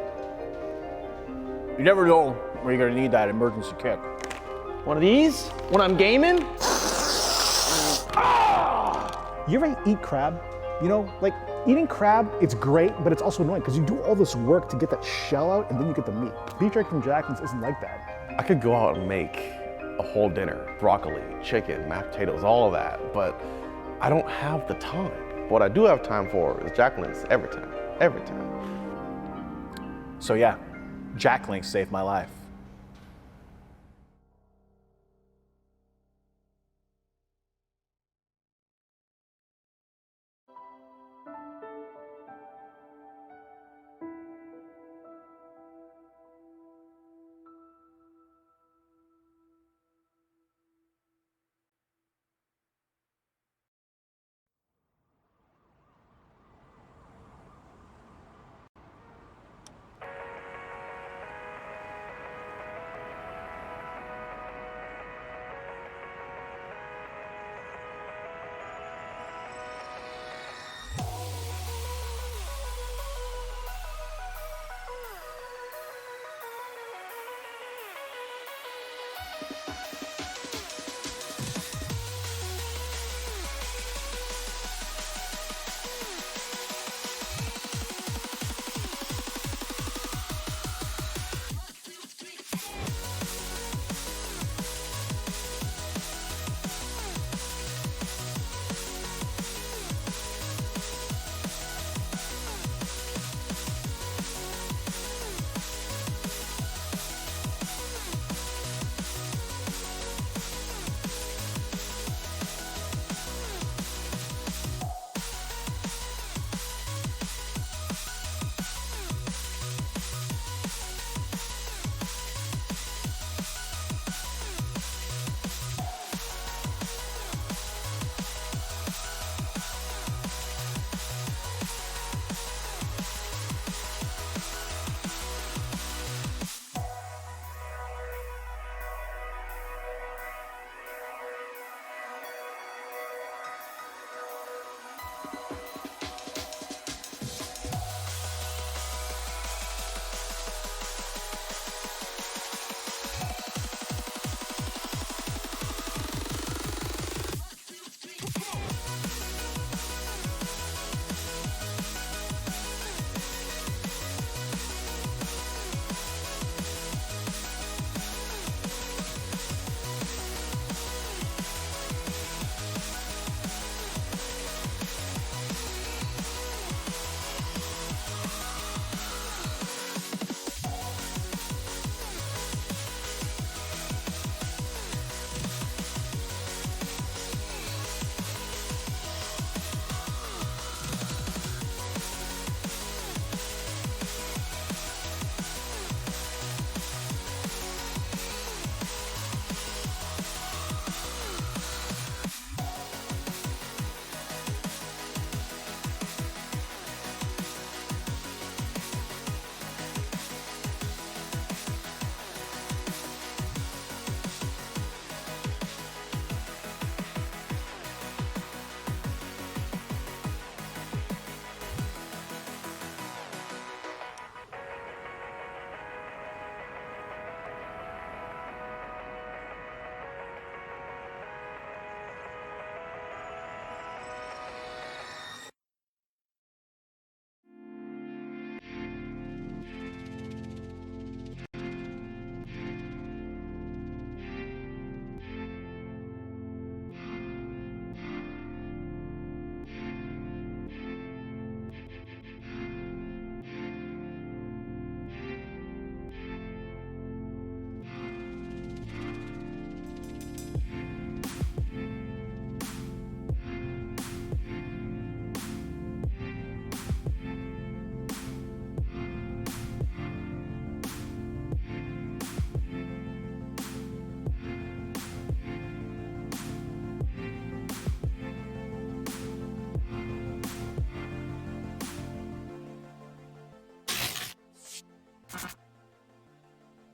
You never know where you're gonna need that emergency kick. One of these when I'm gaming. You ever eat crab? Like eating crab, it's great, but it's also annoying because you do all this work to get that shell out and then you get the meat. Beef jerky from Jack Link's isn't like that. I could go out and make a whole dinner, broccoli, chicken, mashed potatoes, all of that, but I don't have the time. What I do have time for is Jack Link's every time, every time. So yeah, Jack Link saved my life.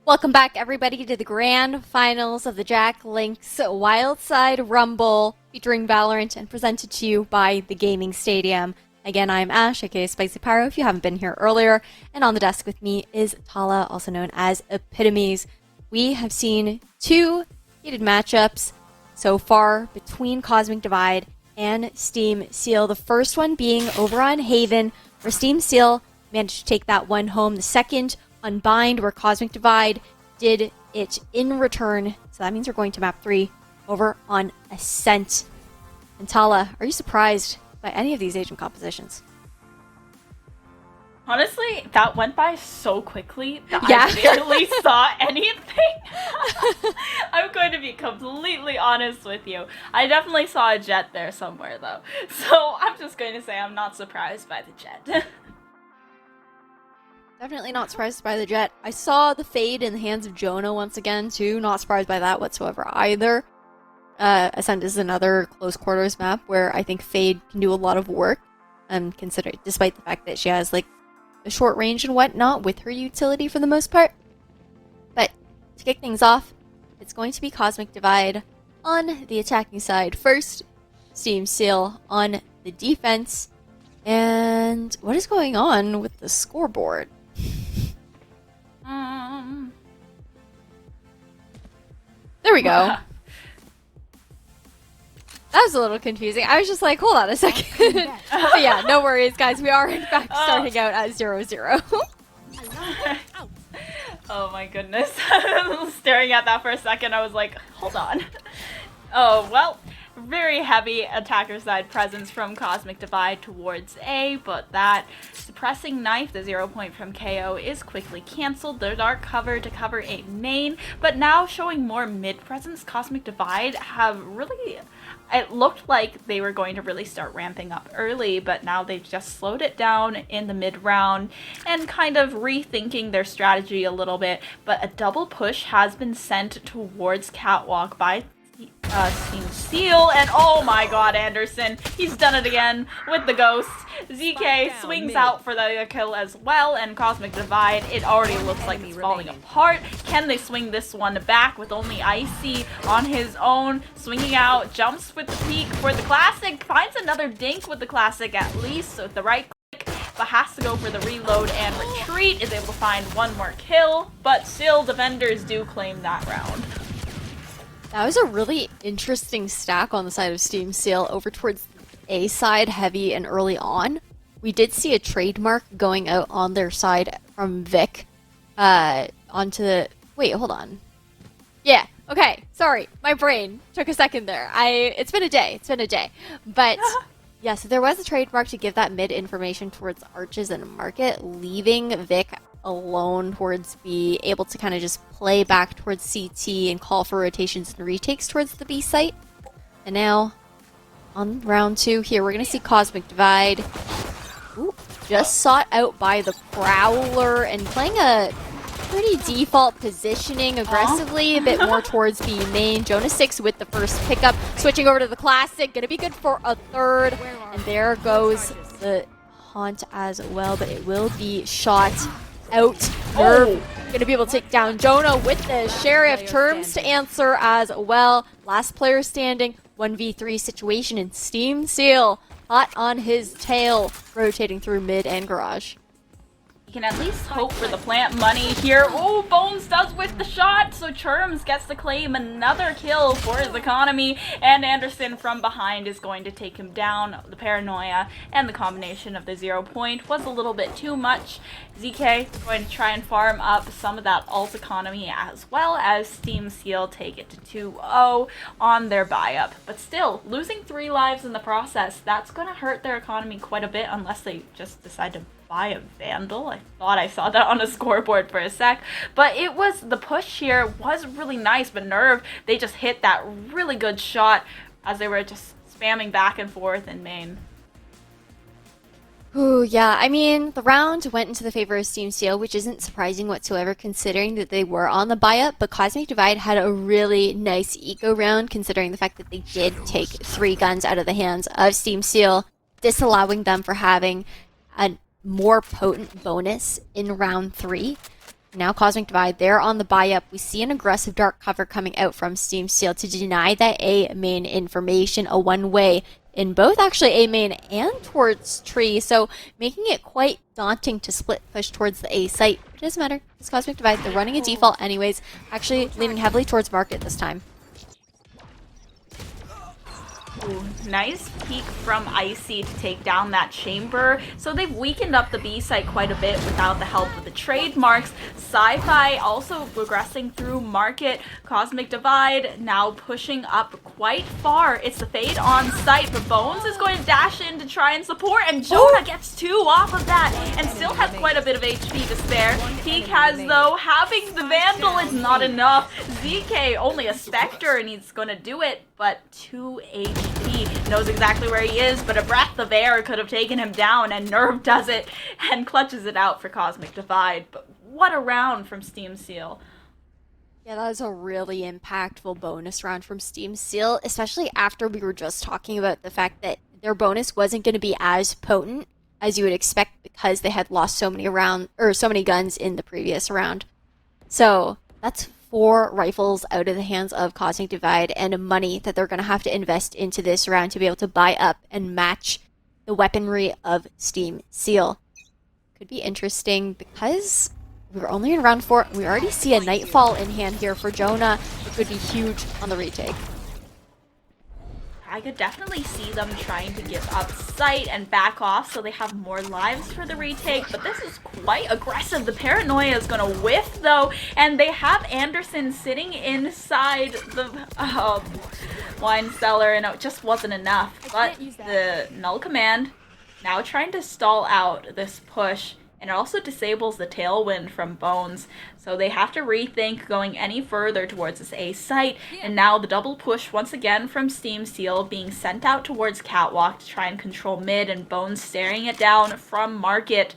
Welcome back, everybody, to the grand finals of the Jack Links Wildside Rumble featuring Valorant and presented to you by the Gaming Stadium. Again, I'm Ash, aka Spicy Pyro, if you haven't been here earlier, and on the desk with me is Tala, also known as Epitomes. We have seen two heated matchups so far between Cosmic Divide and Steam Tseal. The first one being over on Haven, where Steam Tseal managed to take that one home. The second on Bind, where Cosmic Divide did it in return. So that means we're going to map 3 over on Ascent. And Tala, are you surprised by any of these agent compositions? Honestly, that went by so quickly that I barely saw anything. I'm going to be completely honest with you. I definitely saw a Jet there somewhere, though. So I'm just going to say I'm not surprised by the Jet. Definitely not surprised by the Jet. I saw the Fade in the hands of Jonah once again, too. Not surprised by that whatsoever either. Ascent is another close quarters map where I think Fade can do a lot of work, despite the fact that she has like a short range and whatnot with her utility for the most part. But to kick things off, it's going to be Cosmic Divide on the attacking side first, Steam Tseal on the defense. And what is going on with the scoreboard? There we go. That was a little confusing. I was just like, hold on a second. But yeah, no worries, guys. We are, in fact, starting out at 0-0. Oh my goodness. Staring at that for a second, I was like, hold on. Oh, well, very heavy attacker side presence from Cosmic Divide towards A, but that suppressing knife, the 0 point from KO, is quickly cancelled. There's dark cover to cover A main, but now showing more mid presence, Cosmic Divide have really... It looked like they were going to really start ramping up early, but now they've just slowed it down in the mid-round and kind of rethinking their strategy a little bit. But a double push has been sent towards Catwalk by Steam Tseal, and oh my god, Anderson, he's done it again with the Ghost. ZK swings out for the kill as well, and Cosmic Divide, it already looks like it's falling apart. Can they swing this one back with only Icy on his own, swinging out, jumps with the peek for the Classic, finds another dink with the Classic at least, so with the right click, but has to go for the reload and retreat, is able to find one more kill, but still defenders do claim that round. That was a really interesting stack on the side of Steam Tseal over towards A side, heavy and early on. We did see a trademark going out on their side from Vic onto the... Wait, hold on. Yeah, okay, sorry. My brain took a second there. It's been a day. But yeah, so there was a trademark to give that mid information towards Arches and Market, leaving Vic alone towards B, able to kind of just play back towards CT and call for rotations and retakes towards the B site. And now, on round 2 here, we're going to see Cosmic Divide. Ooh, just sought out by the Prowler and playing a pretty default positioning aggressively, a bit more towards B main. Jonah 6 with the first pickup, switching over to the Classic, going to be good for a third. And there goes the Haunt as well, but it will be shot out. Nerve gonna be able to take down Jonah with the Sheriff. Terms to answer as well. Last player standing, 1v3 situation, in Steam Tseal hot on his tail, rotating through mid and garage. Can at least hope for the plant money here. Oh, Bones does with the shot, so Churms gets to claim another kill for his economy, and Anderson from behind is going to take him down. The paranoia and the combination of the 0 point was a little bit too much. ZK going to try and farm up some of that ult economy, as well as Steam Tseal take it to 2-0 on their buy-up. But still, losing 3 lives in the process, that's going to hurt their economy quite a bit unless they just decide to buy a Vandal. I thought I saw that on a scoreboard for a sec, but it was, the push here was really nice, but Nerve, they just hit that really good shot as they were just spamming back and forth in main. Ooh, yeah, I mean, the round went into the favor of Steam Tseal, which isn't surprising whatsoever considering that they were on the buy-up, but Cosmic Divide had a really nice eco round considering the fact that they did take 3 guns out of the hands of Steam Tseal, disallowing them for having a more potent bonus in round 3. Now Cosmic Divide, they're on the buy up. We see an aggressive dark cover coming out from Tseal to deny that A main information, a one-way in both actually A main and towards tree, so making it quite daunting to split push towards the A site. It doesn't matter. It's Cosmic Divide. They're running a default anyways, actually leaning heavily towards market this time. Ooh, nice peek from Icy to take down that chamber. So they've weakened up the B site quite a bit without the help of the trademarks. Sci-Fi also progressing through market. Cosmic Divide now pushing up quite far. It's the fade on site, but Bones is going to dash in to try and support, and Jonah gets 2 off of that and still has quite a bit of HP to spare. Peek has, though, having the Vandal is not enough. ZK only a Spectre and he's going to do it, but 2 HP. Knows exactly where he is, but a breath of air could have taken him down, and Nerve does it and clutches it out for Cosmic Divide. But what a round from Tseal. Yeah, that was a really impactful bonus round from Tseal, especially after we were just talking about the fact that their bonus wasn't going to be as potent as you would expect because they had lost so many guns in the previous round. So that's 4 rifles out of the hands of Cosmic Divide and money that they're going to have to invest into this round to be able to buy up and match the weaponry of Tseal. Could be interesting because we're only in round 4. We already see a Nightfall in hand here for Jonah, which would be huge on the retake. I could definitely see them trying to give up sight and back off so they have more lives for the retake, but this is quite aggressive. The Paranoia is going to whiff, though, and they have Anderson sitting inside the wine cellar, and it just wasn't enough. But the Null Command now trying to stall out this push, and it also disables the tailwind from Bones. So they have to rethink going any further towards this A site. And now the double push once again from Tseal being sent out towards Catwalk to try and control mid, and Bones staring it down from market.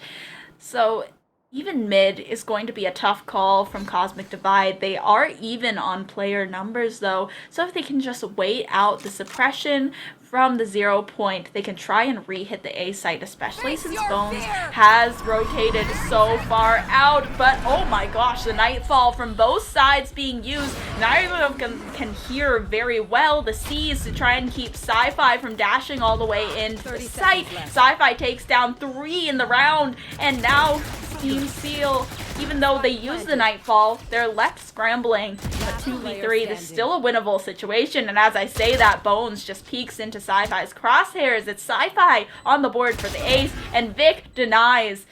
So even mid is going to be a tough call from Cosmic Divide. They are even on player numbers though, so if they can just wait out the suppression from the 0 point, they can try and re-hit the A site, especially since Bones has rotated so far out. But oh my gosh, the Nightfall from both sides being used. Neither of them can hear very well the C's to try and keep Sci-Fi from dashing all the way into the site. Sci-Fi takes down 3 in the round, and now Tseal, even though they use the Nightfall, they're left scrambling. But 2v3, this is still a winnable situation, and as I say that, Bones just peeks into Sci-Fi's crosshairs. It's Sci-Fi on the board for the ace, and Vic denies.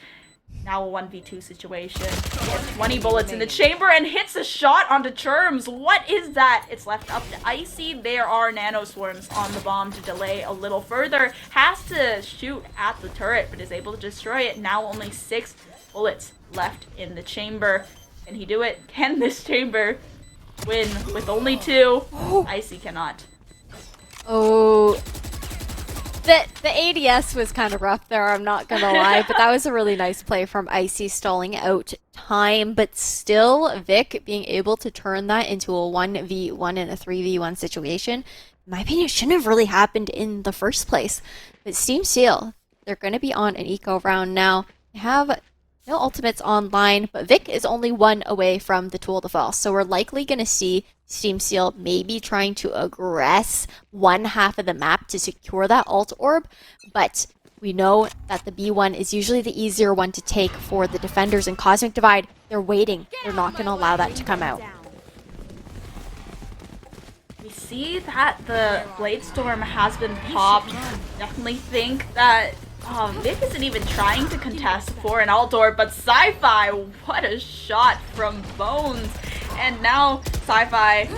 Now a 1v2 situation. He has 20 bullets in the chamber and hits a shot onto Churms. What is that? It's left up to Icy. There are nano swarms on the bomb to delay a little further. Has to shoot at the turret, but is able to destroy it. Now only 6 bullets left in the chamber. Can he do it? Can this chamber win with only 2? Icy cannot. Oh, the ADS was kind of rough there, I'm not gonna lie, but that was a really nice play from Icy, stalling out time, but still Vic being able to turn that into a 1v1 and a 3v1 situation. In my opinion, it shouldn't have really happened in the first place. But Tseal, they're going to be on an eco round now. They have no ultimates online, but Vic is only 1 away from the Tool to Fall, so we're likely going to see Tseal maybe trying to aggress one half of the map to secure that ult orb, but we know that the B1 is usually the easier one to take for the defenders, and Cosmic Divide, they're waiting. They're not going to allow that to come out. We see that the Blade Storm has been popped. Definitely think that Vic isn't even trying to contest for an ult orb, but Sci-Fi, what a shot from Bones. And now Sci-Fi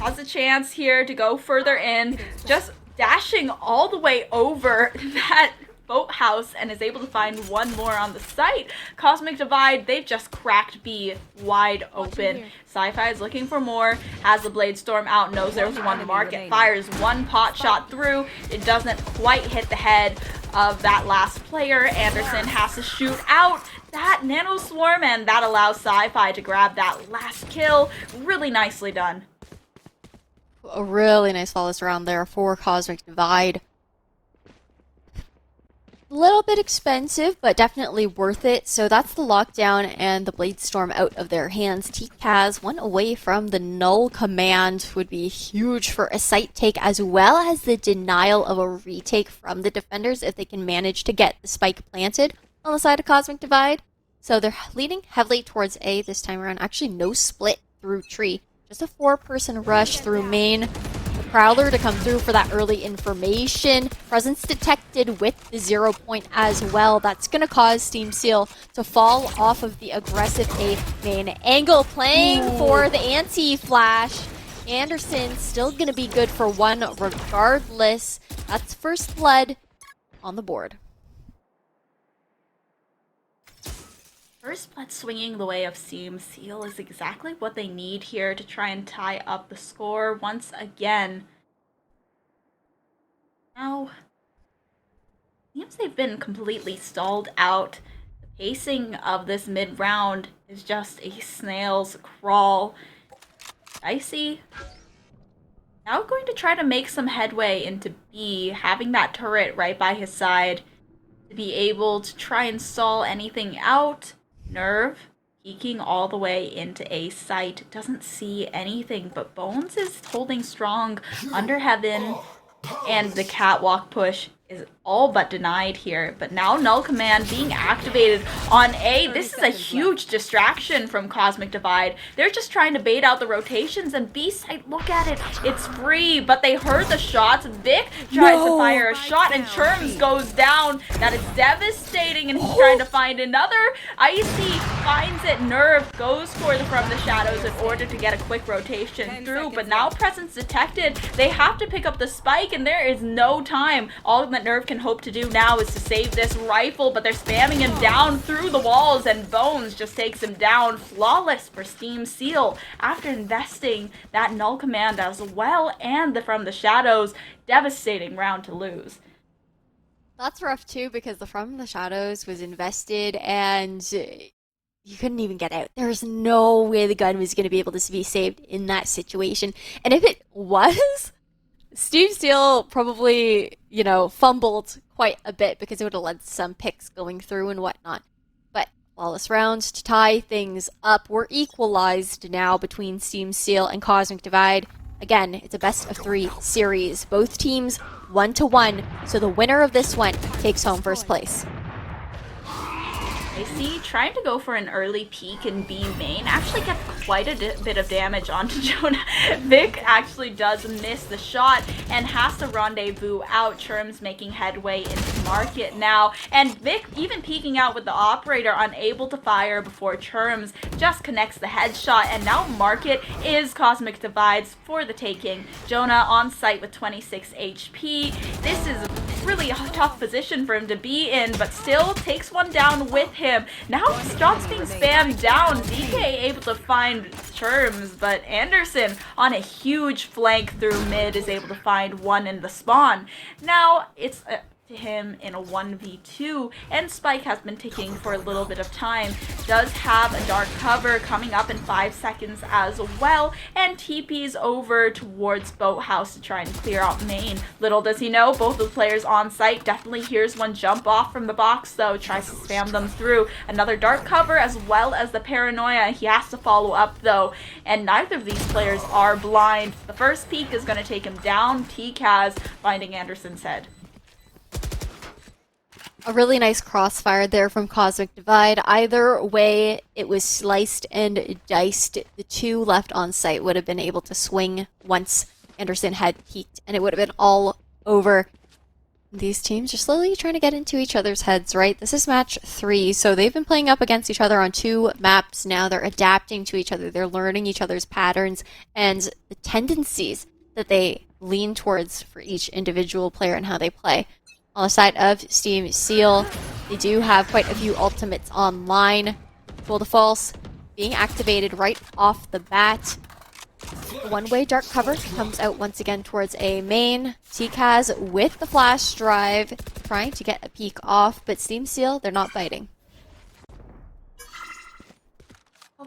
has a chance here to go further in, just dashing all the way over that boathouse, and is able to find 1 more on the site. Cosmic Divide, they've just cracked B wide open. Sci-Fi is looking for more, has the Blade Storm out, knows there's 1 market, fires 1 pot shot through. It doesn't quite hit the head of that last player. Anderson has to shoot out that Nano Swarm, and that allows Sci-Fi to grab that last kill. Really nicely done. A really nice flawless round there for Cosmic Divide. little bit expensive, but definitely worth it. So that's the lockdown and the Blade Storm out of their hands. TKaz one away from the null command, would be huge for a site take, as well as the denial of a retake from the defenders if they can manage to get the spike planted on the side of Cosmic Divide. So they're leading heavily towards A this time around. Actually, no split through tree. Just a 4-person rush through main. The Prowler to come through for that early information. Presence detected with the 0 point as well. That's going to cause Tseal to fall off of the aggressive A main angle. Playing for the anti-flash. Anderson still going to be good for one regardless. That's first blood on the board. First blood swinging the way of Tseal is exactly what they need here to try and tie up the score once again. Now, seems they've been completely stalled out. The pacing of this mid-round is just a snail's crawl. Dicey now going to try to make some headway into B, having that turret right by his side to be able to try and stall anything out. Nerve peeking all the way into A site, doesn't see anything, but Bones is holding strong under heaven, and the catwalk push is all but denied here. But now null command being activated on A. This is a huge distraction from Cosmic Divide. They're just trying to bait out the rotations, and B site, look at it, it's free, but they heard the shots. Vic tries to fire a shot, and Churms goes down. That is devastating, and he's trying to find another. Icy finds it. Nerve goes for the From the Shadows in order to get a quick rotation through, but now presence detected. They have to pick up the spike, and there is no time. All that Nerve can hope to do now is to save this rifle, but they're spamming him down through the walls, and Bones just takes him down. Flawless for Tseal after investing that null command as well, and the From the Shadows. Devastating round to lose. That's rough too, because the From the Shadows was invested and you couldn't even get out. There's no way the gun was going to be able to be saved in that situation. And if it was, Tseal probably, fumbled quite a bit because it would have led to some picks going through and whatnot. But flawless round to tie things up. We're equalized now between Tseal and Cosmic Divide. Again, it's a best of 3 series. Both teams 1-1, so the winner of this one takes home first place. I see trying to go for an early peek in B main actually gets quite a bit of damage onto Jonah. Vic actually does miss the shot and has to rendezvous out. Churms making headway into market now, and Vic even peeking out with the operator, unable to fire before Churms just connects the headshot, and now market is Cosmic Divides for the taking. Jonah on site with 26 HP. This is really a tough position for him to be in, but still takes one down with him. Now shots being spammed down. DK able to find Churms, but Anderson on a huge flank through mid is able to find one in the spawn. Now it's to him in a 1v2, and Spike has been ticking for a little bit of time. Does have a dark cover coming up in 5 seconds as well, and TP's over towards Boathouse to try and clear out main. Little does he know, both of the players on site definitely hears one jump off from the box, though tries to spam them through. Another dark cover as well as the paranoia. He has to follow up though, and neither of these players are blind. The first peek is going to take him down. TKaz finding Anderson's head. A really nice crossfire there from Cosmic Divide. Either way, it was sliced and diced. The 2 left on site would have been able to swing once Anderson had peeked, and it would have been all over. These teams are slowly trying to get into each other's heads, right? This is match 3, so they've been playing up against each other on 2 maps now. They're adapting to each other. They're learning each other's patterns and the tendencies that they lean towards for each individual player and how they play. On the side of Tseal, they do have quite a few ultimates online. Full to false being activated right off the bat. The one-way dark cover comes out once again towards A main. TKaz with the flash drive, trying to get a peek off, but Tseal, they're not biting.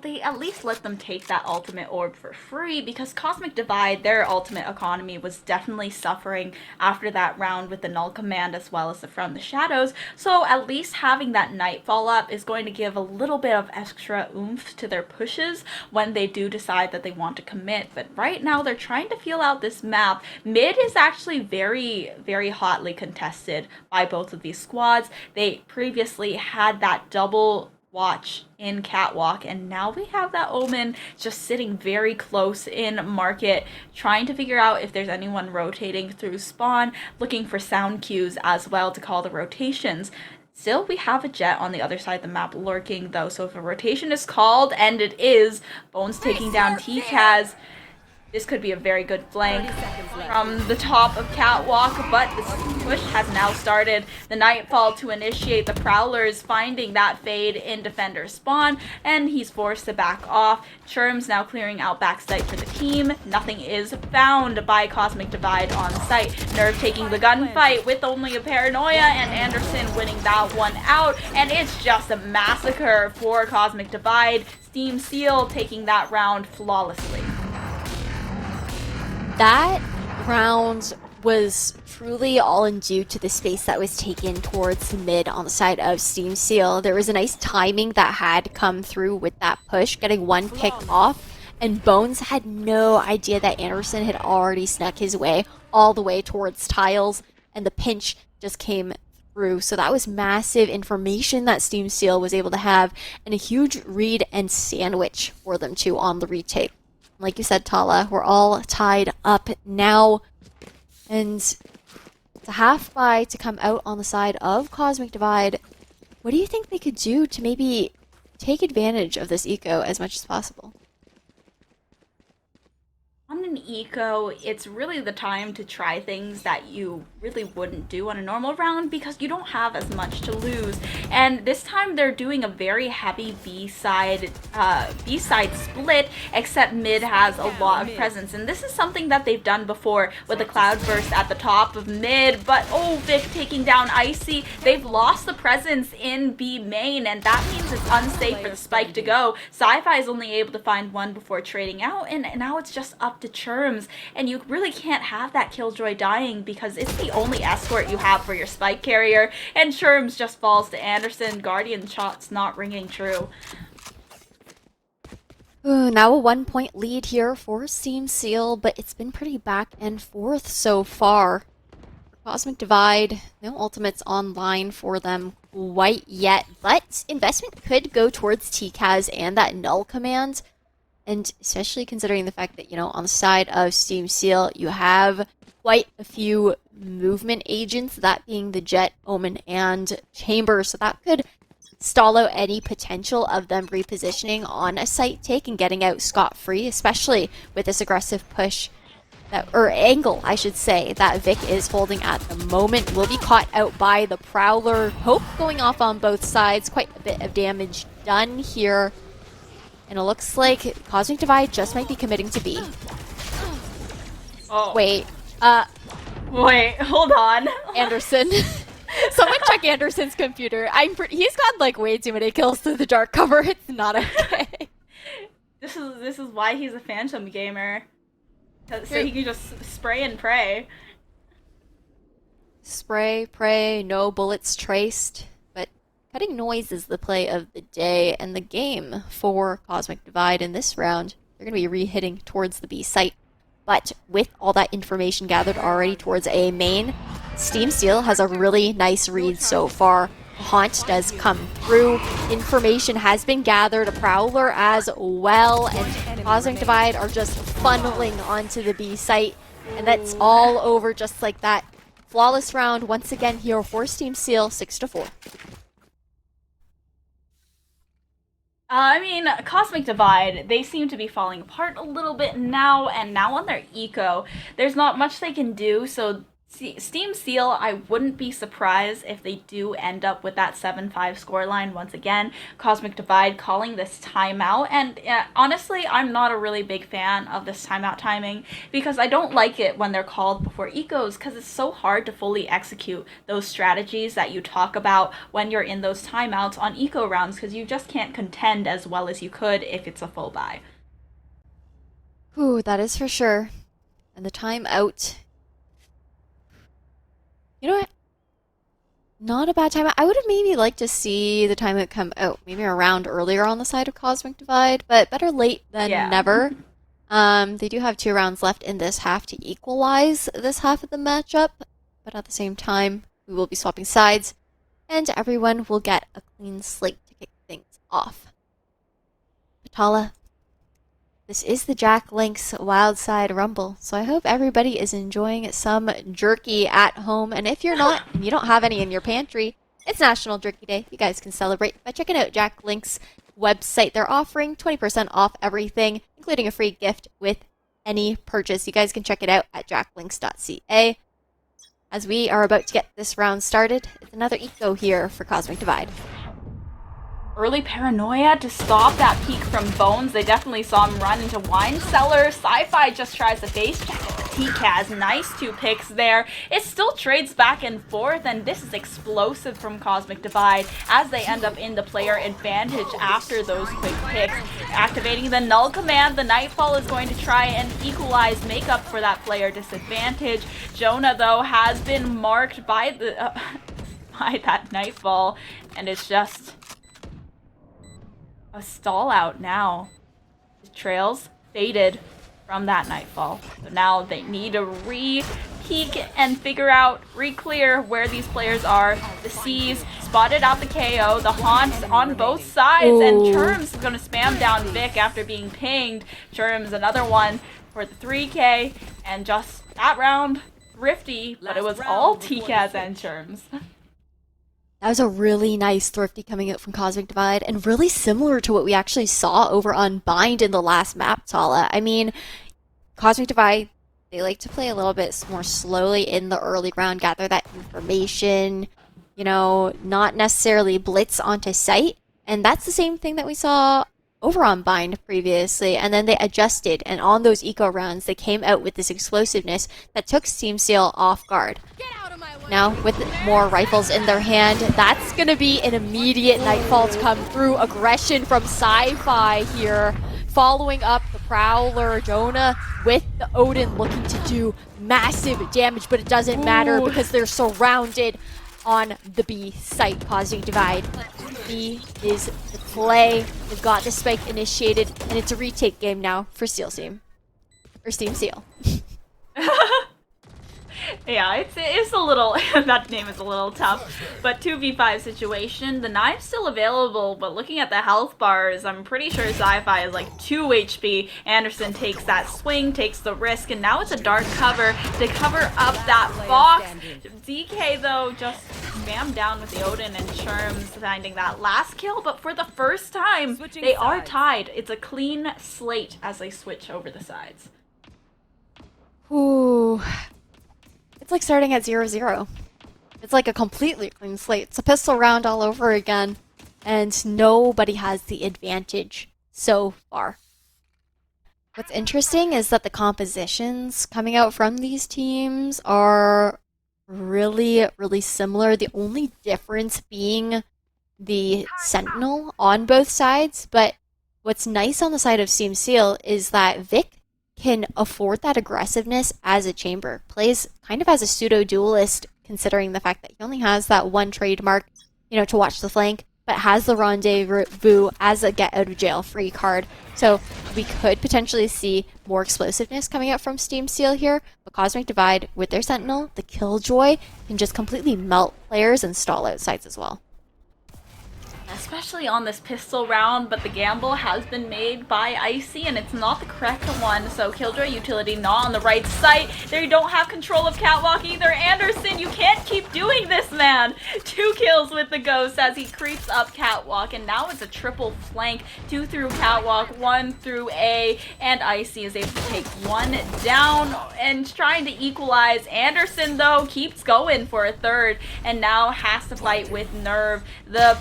they at least let them take that ultimate orb for free, because Cosmic Divide, their ultimate economy was definitely suffering after that round with the null command as well as the From the Shadows. So at least having that Nightfall up is going to give a little bit of extra oomph to their pushes when they do decide that they want to commit. But right now they're trying to feel out this map. Mid is actually very, very hotly contested by both of these squads. They previously had that double watch in Catwalk, and now we have that Omen just sitting very close in Market, trying to figure out if there's anyone rotating through spawn, looking for sound cues as well to call the rotations. Still, we have a Jet on the other side of the map lurking though, so if a rotation is called, and it is, Bones taking down TKaz, this could be a very good flank from the top of Catwalk, but this push has now started. The Nightfall to initiate the Prowlers, finding that fade in Defender spawn, and he's forced to back off. Churm's now clearing out backside for the team. Nothing is found by Cosmic Divide on site. Nerve taking the gunfight with only a Paranoia, and Anderson winning that one out, and it's just a massacre for Cosmic Divide. Tseal taking that round flawlessly. That round was truly all in due to the space that was taken towards the mid on the side of Tseal. There was a nice timing that had come through with that push, getting one pick off, and Bones had no idea that Anderson had already snuck his way all the way towards tiles, and the pinch just came through. So that was massive information that Tseal was able to have, and a huge read and sandwich for them too on the retake. Like you said, Tala, we're all tied up now. And it's a half buy to come out on the side of Cosmic Divide. What do you think they could do to maybe take advantage of this eco as much as possible? On an eco, it's really the time to try things that you really wouldn't do on a normal round because you don't have as much to lose. And this time they're doing a very heavy B-side split, except mid has a lot of presence. And this is something that they've done before with the Cloudburst at the top of mid. But oh, Vic taking down Icy. They've lost the presence in B main, and that means it's unsafe for the spike to go. Sci-Fi is only able to find one before trading out, and now it's just up to Churms, and you really can't have that Killjoy dying because it's the only escort you have for your spike carrier, and Churms just falls to Anderson. Guardian shot's not ringing true. Ooh, now a 1-point lead here for Tseal, but it's been pretty back and forth so far. Cosmic Divide, no ultimates online for them quite yet, but investment could go towards TKaz and that null command. And especially considering the fact that, you know, on the side of Tseal, you have quite a few movement agents, that being the Jet, Omen, and Chamber. So that could stall out any potential of them repositioning on a site take and getting out scot-free, especially with this aggressive push, or angle, I should say, that Vic is holding at the moment. Will be caught out by the Prowler. Poke going off on both sides. Quite a bit of damage done here. And it looks like Cosmic Divide just might be committing to B. Oh. Wait, hold on. Anderson. Someone check Anderson's computer. He's got like way too many kills through the dark cover. It's not okay. This is why he's a phantom gamer. So he can just spray and pray. Spray, pray, no bullets traced. Cutting noise is the play of the day and the game for Cosmic Divide in this round. They're going to be re-hitting towards the B site. But with all that information gathered already towards A main, Tseal has a really nice read so far. Haunt does come through. Information has been gathered. A Prowler as well. And Cosmic Divide are just funneling onto the B site. And that's all over just like that. Flawless round once again here for Tseal, 6-4. I mean, Cosmic Divide, they seem to be falling apart a little bit now, and now on their eco, there's not much they can do, so Steam Seal, I wouldn't be surprised if they do end up with that 7-5 scoreline once again. Cosmic Divide calling this timeout, and honestly, I'm not a really big fan of this timeout timing because I don't like it when they're called before ecos because it's so hard to fully execute those strategies that you talk about when you're in those timeouts on eco rounds because you just can't contend as well as you could if it's a full buy. Ooh, that is for sure. And the timeout. You know what? Not a bad timeout. I would have maybe liked to see the timeout come out maybe a round earlier on the side of Cosmic Divide, but better late than never. They do have 2 rounds left in this half to equalize this half of the matchup, but at the same time, we will be swapping sides, and everyone will get a clean slate to kick things off. Patala, this is the Jack Link's Wild Side Rumble, so I hope everybody is enjoying some jerky at home. And if you're not, and you don't have any in your pantry, it's National Jerky Day. You guys can celebrate by checking out Jack Link's website. They're offering 20% off everything, including a free gift with any purchase. You guys can check it out at jacklinks.ca. As we are about to get this round started, it's another eco here for Cosmic Divide. Early Paranoia to stop that peek from Bones. They definitely saw him run into Wine Cellar. Sci-Fi just tries to face check it, but TCAS, nice 2 picks there. It still trades back and forth, and this is explosive from Cosmic Divide as they end up in the player advantage after those quick picks. Activating the Null command, the Nightfall is going to try and equalize, make up for that player disadvantage. Jonah, though, has been marked by the by that Nightfall, and it's just a stall out now. The trails faded from that Nightfall. So now they need to re-peek and figure out, re-clear where these players are. The C's spotted out the KO, the Haunts on both sides, and Churms is going to spam down Vic after being pinged. Churms another one for the 3K, and just that round, thrifty, but it was all TCAS and Churms. That was a really nice thrifty coming out from Cosmic Divide, and really similar to what we actually saw over on Bind in the last map, Tala. I mean, Cosmic Divide, they like to play a little bit more slowly in the early round, gather that information, you know, not necessarily blitz onto site. And that's the same thing that we saw over on Bind previously, and then they adjusted, and on those eco rounds, they came out with this explosiveness that took Steam Seal off guard. Now, with more rifles in their hand, that's going to be an immediate Nightfall to come through. Aggression from Sci-Fi here, following up the Prowler. Jonah with the Odin looking to do massive damage, but it doesn't matter because they're surrounded on the B site. Cosmic Divide. B is the play. They've got the spike initiated, and it's a retake game now for Steel Team. Or Steam Seal. Yeah, it's a little, that name is a little tough, but 2v5 situation, the knife's still available, but looking at the health bars, I'm pretty sure Sci-Fi is like 2 HP. Anderson takes that swing, takes the risk, and now it's a dark cover to cover up that box. DK, though, just spammed down with the Odin, and Churms finding that last kill, but for the first time, they are tied. It's a clean slate as they switch over the sides. Ooh. It's like starting at 0-0. It's like a completely clean slate. It's a pistol round all over again, and nobody has the advantage so far. What's interesting is that the compositions coming out from these teams are really, really similar. The only difference being the Sentinel on both sides, but what's nice on the side of Steam Seal is that Vic can afford that aggressiveness as a chamber. Plays kind of as a pseudo-duelist, considering the fact that he only has that one trademark, you know, to watch the flank, but has the Rendezvous as a get-out-of-jail-free card. So we could potentially see more explosiveness coming out from Steam Seal here, but Cosmic Divide, with their Sentinel, the Killjoy, can just completely melt players and stall out sides as well. especially on this pistol round, but the gamble has been made by Icy, and it's not the correct one, so Killjoy utility not on the right site. They don't have control of Catwalk either. Anderson, you can't keep doing this, man! 2 kills with the Ghost as he creeps up Catwalk, and now it's a triple flank. 2 through Catwalk, 1 through A, and Icy is able to take 1 down and trying to equalize. Anderson, though, keeps going for a third, and now has to fight with Nerve. The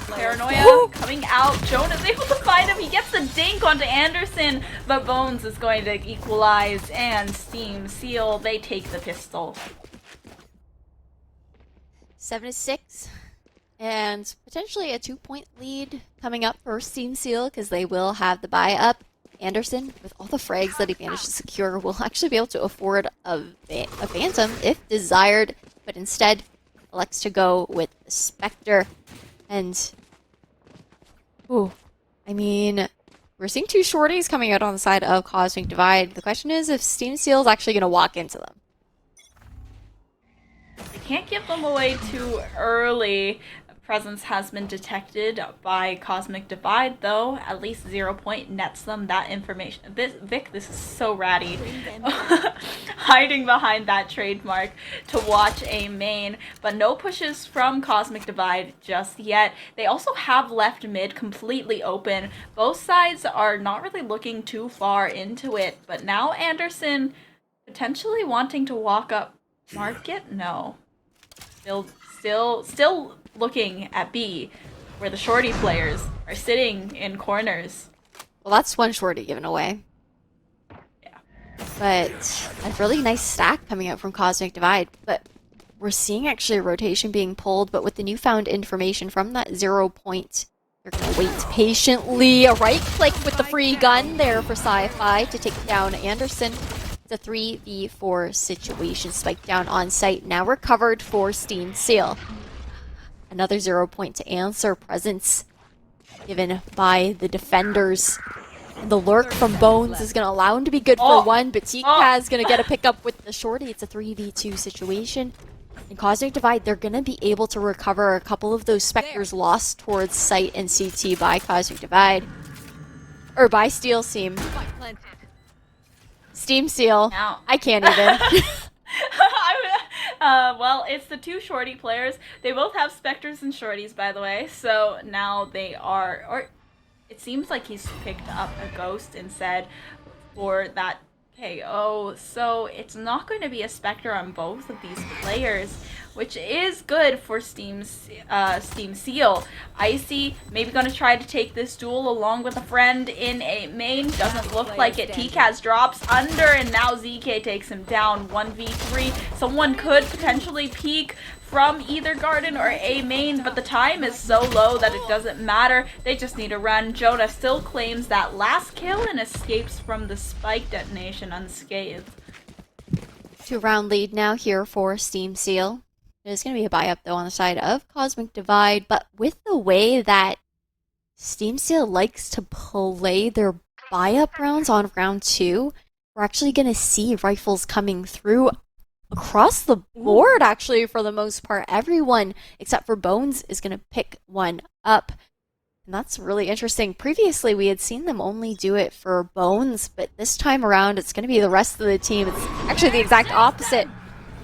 paranoia coming out. Jonah's able to find him. He gets the dink onto Anderson, but Bones is going to equalize, and Tseal, they take the pistol. 7-6, and potentially a 2-point lead coming up for Tseal because they will have the buy up. Anderson, with all the frags that he managed to secure, will actually be able to afford a Phantom if desired, but instead elects to go with the Spectre. And, ooh, I mean, we're seeing 2 shorties coming out on the side of Cosmic Divide. The question is if Tseal is actually going to walk into them. You can't give them away too early. Presence has been detected by Cosmic Divide, though. At least 0 point nets them that information. Vic, this is so ratty. Hiding behind that trademark to watch a main, but no pushes from Cosmic Divide just yet. They also have left mid completely open. Both sides are not really looking too far into it, but now Anderson potentially wanting to walk up market? No. Still looking at B, where the shorty players are sitting in corners. Well, that's 1 shorty given away. Yeah. But a really nice stack coming out from Cosmic Divide. But we're seeing actually a rotation being pulled, but with the newfound information from that 0 point, they're going to wait patiently. A right click with the free gun there for Sci-Fi to take down Anderson. It's a 3v4 situation. Spike down on site, now recovered for Tseal. Another 0 point to answer. Presence given by the defenders. And the lurk from Bones is going to allow him to be good for 1, but TK is going to get a pickup with the shorty. It's a 3v2 situation. And Cosmic Divide, they're going to be able to recover a couple of those Spectres lost towards Sight and CT by Cosmic Divide. Or by Steel Seam. Tseal. Now. I can't even. Well, it's the 2 shorty players. They both have Spectres and shorties, by the way. So now they are, or it seems like he's picked up a Ghost instead for that KO. So it's not going to be a Spectre on both of these players, which is good for Tseal. Icy maybe going to try to take this duel along with a friend in a main. Doesn't look like it. TCAS drops under, and now ZK takes him down. 1v3. Someone could potentially peek from either garden or a main, but the time is so low that it doesn't matter. They just need to run. Jonah still claims that last kill and escapes from the spike detonation unscathed. 2-round lead now here for Tseal. There's going to be a buy-up, though, on the side of Cosmic Divide, but with the way that Tseal likes to play their buy-up rounds on round 2, we're actually going to see rifles coming through across the board, actually, for the most part. Everyone, except for Bones, is going to pick one up. And that's really interesting. Previously, we had seen them only do it for Bones, but this time around, it's going to be the rest of the team. It's actually the exact opposite.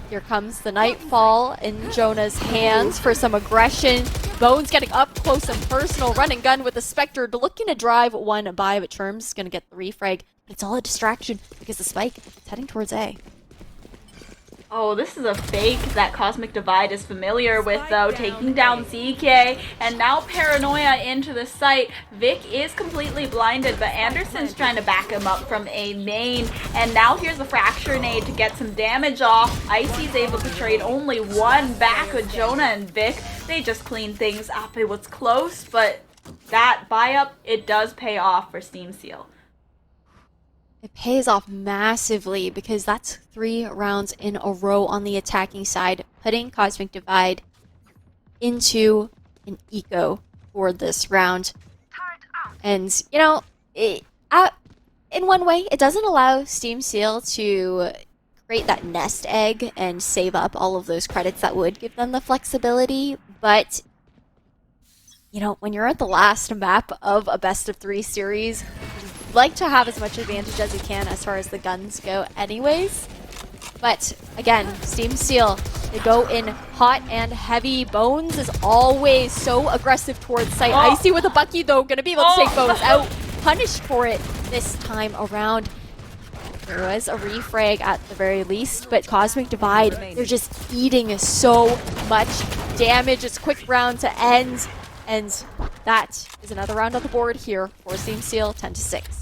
Here comes the Nightfall in Jonah's hands for some aggression. Bones getting up close and personal, run and gun with the Spectre, looking to drive one by, but Term's going to get the refrag. But it's all a distraction because the spike is heading towards A. Oh, this is a fake that Cosmic Divide is familiar with, though, taking down ZK, and now Paranoia into the site. Vic is completely blinded, but Anderson's trying to back him up from a main, and now here's a Fracture Nade to get some damage off. Icy's able to trade only 1 back with Jonah and Vic. They just clean things up. It was close, but that buy-up, it does pay off for Tseal. It pays off massively because that's 3 rounds in a row on the attacking side, putting Cosmic Divide into an eco for this round. And, you know, in one way, it doesn't allow Tseal to create that nest egg and save up all of those credits that would give them the flexibility, but you know, when you're at the last map of a best of 3 series, you like to have as much advantage as you can as far as the guns go anyways. But again, Tseal, they go in hot and heavy. Bones is always so aggressive towards site. Icy with a Bucky though, gonna be able to take Bones out. Punished for it this time around. There was a refrag at the very least, but Cosmic Divide, they're just eating so much damage. It's a quick round to end, and that is another round on the board here for Tseal, 10-6.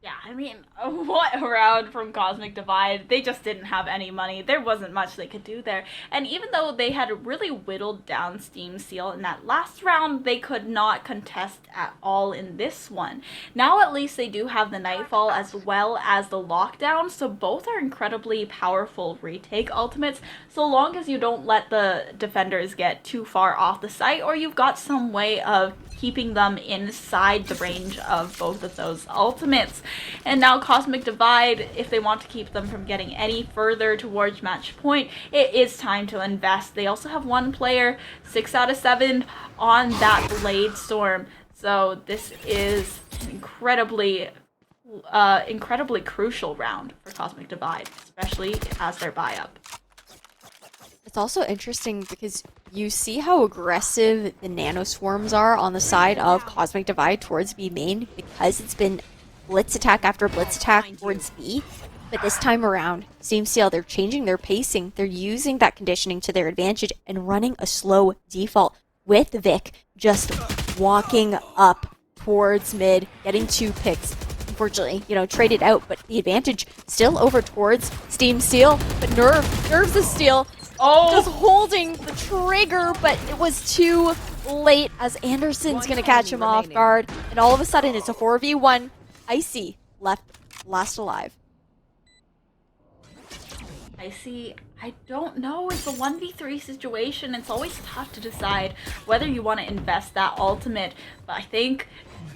Yeah, I mean, what a round from Cosmic Divide. They just didn't have any money. There wasn't much they could do there. And even though they had really whittled down Tseal in that last round, they could not contest at all in this one. Now at least they do have the Nightfall as well as the Lockdown, so both are incredibly powerful retake ultimates, so long as you don't let the defenders get too far off the site, or you've got some way of keeping them inside the range of both of those ultimates. And now Cosmic Divide, if they want to keep them from getting any further towards match point, it is time to invest. They also have one player, 6 out of 7, on that Blade Storm. So this is an incredibly crucial round for Cosmic Divide, especially as their buy-up. It's also interesting because you see how aggressive the Nano Swarms are on the side of Cosmic Divide towards B main because it's been blitz attack after blitz attack towards B. But this time around, Tseal, they're changing their pacing. They're using that conditioning to their advantage and running a slow default with Vic just walking up towards mid, getting 2 picks. Unfortunately, you know, traded out, but the advantage still over towards Tseal. But Nerves of Steel just holding the trigger, but it was too late as Anderson's gonna catch him off guard. And all of a sudden, it's a 4v1. Icy last alive. Icy, I don't know. It's a 1v3 situation. It's always tough to decide whether you want to invest that ultimate, but I think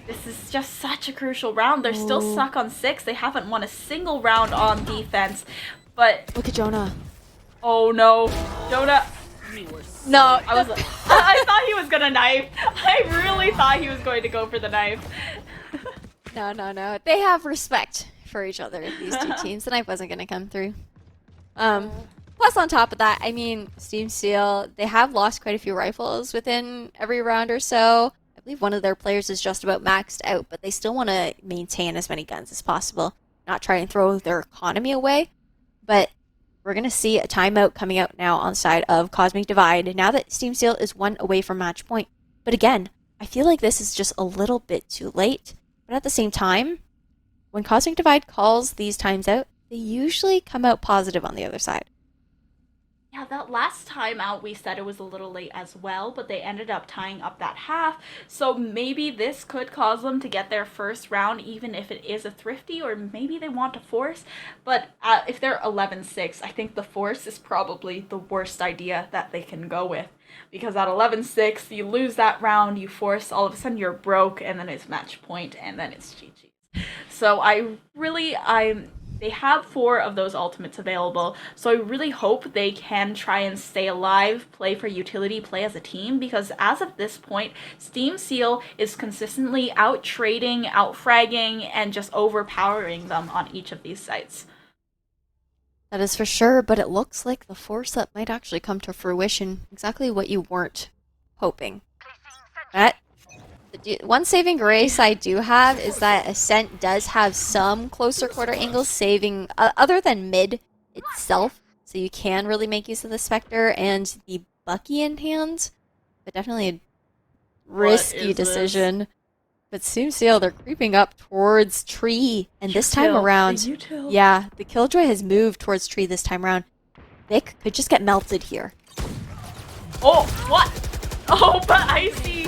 this is just such a crucial round. They're still stuck on 6. They haven't won a single round on defense, but look at Jonah. Oh no, Jonah. No, I thought he was gonna knife. I really thought he was going to go for the knife. No. They have respect for each other, these two teams. The knife wasn't gonna come through. Plus, on top of that, I mean, Tseal, they have lost quite a few rifles within every round or so. I believe one of their players is just about maxed out, but they still want to maintain as many guns as possible, not try and throw their economy away. But we're going to see a timeout coming out now on the side of Cosmic Divide, now that Tseal is 1 away from match point. But again, I feel like this is just a little bit too late. But at the same time, when Cosmic Divide calls these times out, they usually come out positive on the other side. Yeah, that last time out we said it was a little late as well, but they ended up tying up that half, so maybe this could cause them to get their first round even if it is a thrifty, or maybe they want to force. But if they're 11-6, I think the force is probably the worst idea that they can go with, because at 11-6 you lose that round, you force, all of a sudden you're broke, and then it's match point, and then it's GG. So they have 4 of those ultimates available, so I really hope they can try and stay alive, play for utility, play as a team, because as of this point, Tseal is consistently out-trading, out-fragging, and just overpowering them on each of these sites. That is for sure, but it looks like the force that might actually come to fruition, exactly what you weren't hoping. One saving grace I do have is that Ascent does have some closer quarter angles saving, other than mid itself, so you can really make use of the Spectre and the Bucky in hand, but definitely a risky decision. But Tseal, they're creeping up towards tree, and this time around, the Killjoy has moved towards tree this time around. Vic could just get melted here. Oh, what? Oh, but Icy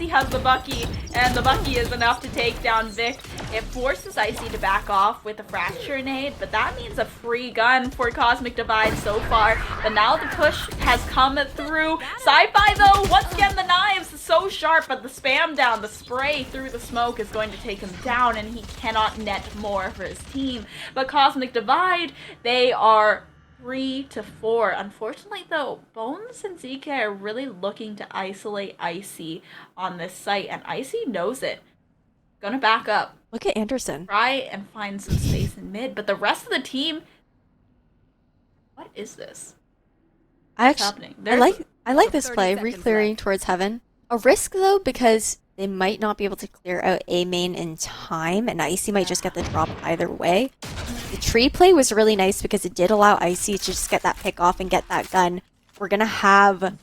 has the Bucky, and the Bucky is enough to take down Vic. It forces Icy to back off with a Fracture Nade, but that means a free gun for Cosmic Divide so far. But now the push has come through. Sci-Fi though, once again the knives so sharp, but the spam down, the spray through the smoke is going to take him down, and he cannot net more for his team. But Cosmic Divide, they are 3-4. Unfortunately, though, Bones and ZK are really looking to isolate Icy on this site, and Icy knows it. Gonna back up. Look at Anderson. Try and find some space in mid, but the rest of the team... What is this? What's happening? I like this play, re-clearing towards Heaven. A risk, though, because they might not be able to clear out A main in time, and Icy might just get the drop either way. The tree play was really nice because it did allow Icy to just get that pick off and get that gun. We're gonna have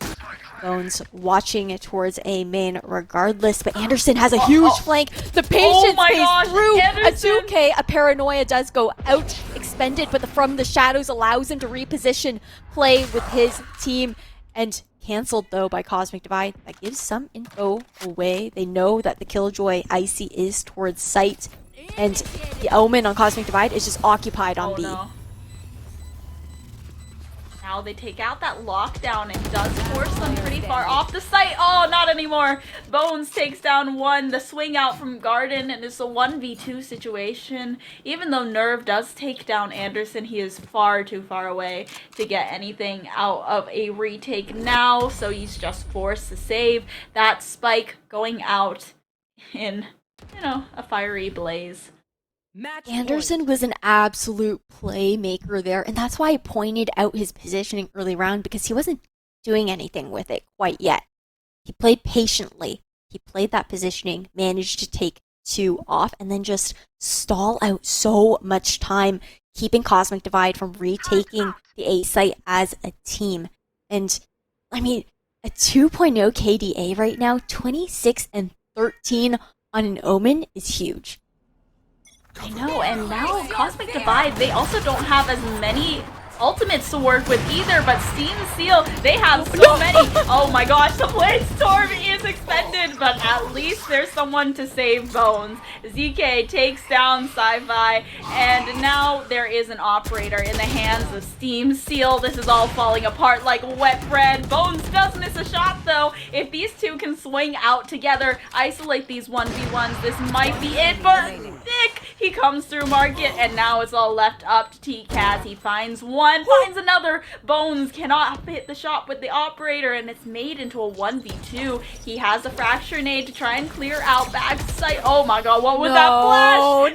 Bones watching towards A main regardless, but Anderson has a huge flank. The patience pays through Anderson. a 2K. A paranoia does go out, expended, but from the shadows allows him to reposition, play with his team, and cancelled though by Cosmic Divide. That gives some info away. They know that the Killjoy Icy is towards site, and the Omen on Cosmic Divide is just occupied on B. No. Now they take out that lockdown and does force them pretty far off the site. Oh, not anymore. Bones takes down one. The swing out from Garden, and it's a 1v2 situation. Even though Nerve does take down Anderson, he is far too far away to get anything out of a retake now, so he's just forced to save. That spike going out in, a fiery blaze. Anderson was an absolute playmaker there, and that's why I pointed out his positioning early round, because he wasn't doing anything with it quite yet. He played patiently. He played that positioning, managed to take 2 off, and then just stall out so much time, keeping Cosmic Divide from retaking the A site as a team. And, I mean, a 2.0 KDA right now, 26 and 13 on an Omen is huge. I know, and now Cosmic Divide, they also don't have as many ultimates to work with either, but Tseal, they have so many. Oh my gosh, the Blade Storm is expended, but at least there's someone to save Bones. ZK takes down Sci-Fi, and now there is an operator in the hands of Tseal. This is all falling apart like wet bread. Bones does miss a shot though. If these two can swing out together, isolate these 1v1s, this might be it, but Nick, he comes through market, and now it's all left up to TCAS. He finds one, finds another. Bones cannot hit the shot with the operator, and it's made into a 1v2. He has a fracture nade to try and clear out backside. Oh my god, what was that flash?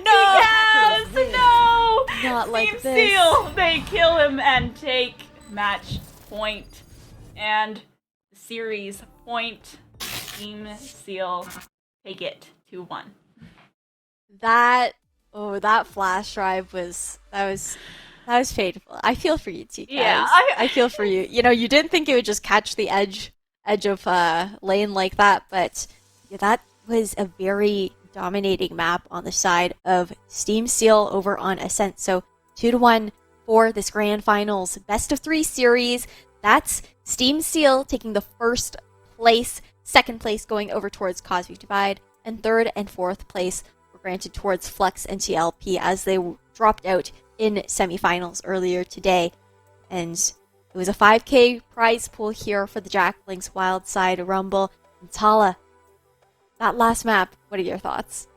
TCAS, no! Not like this. Tseal, they kill him and take match point. And the series point. Team Tseal take it 2-1. That flash drive was painful. I feel for you, TK. Yeah, I feel for you. You didn't think it would just catch the edge of lane like that, but that was a very dominating map on the side of Tseal over on Ascent. So 2-1 for this grand finals best of 3 series. That's Tseal taking the first place, second place going over towards Cosmic Divide, and third and fourth place granted towards Flux and TLP as they dropped out in semifinals earlier today. And it was a 5K prize pool here for the Jacklings Wildside Rumble. And Tala, that last map, what are your thoughts?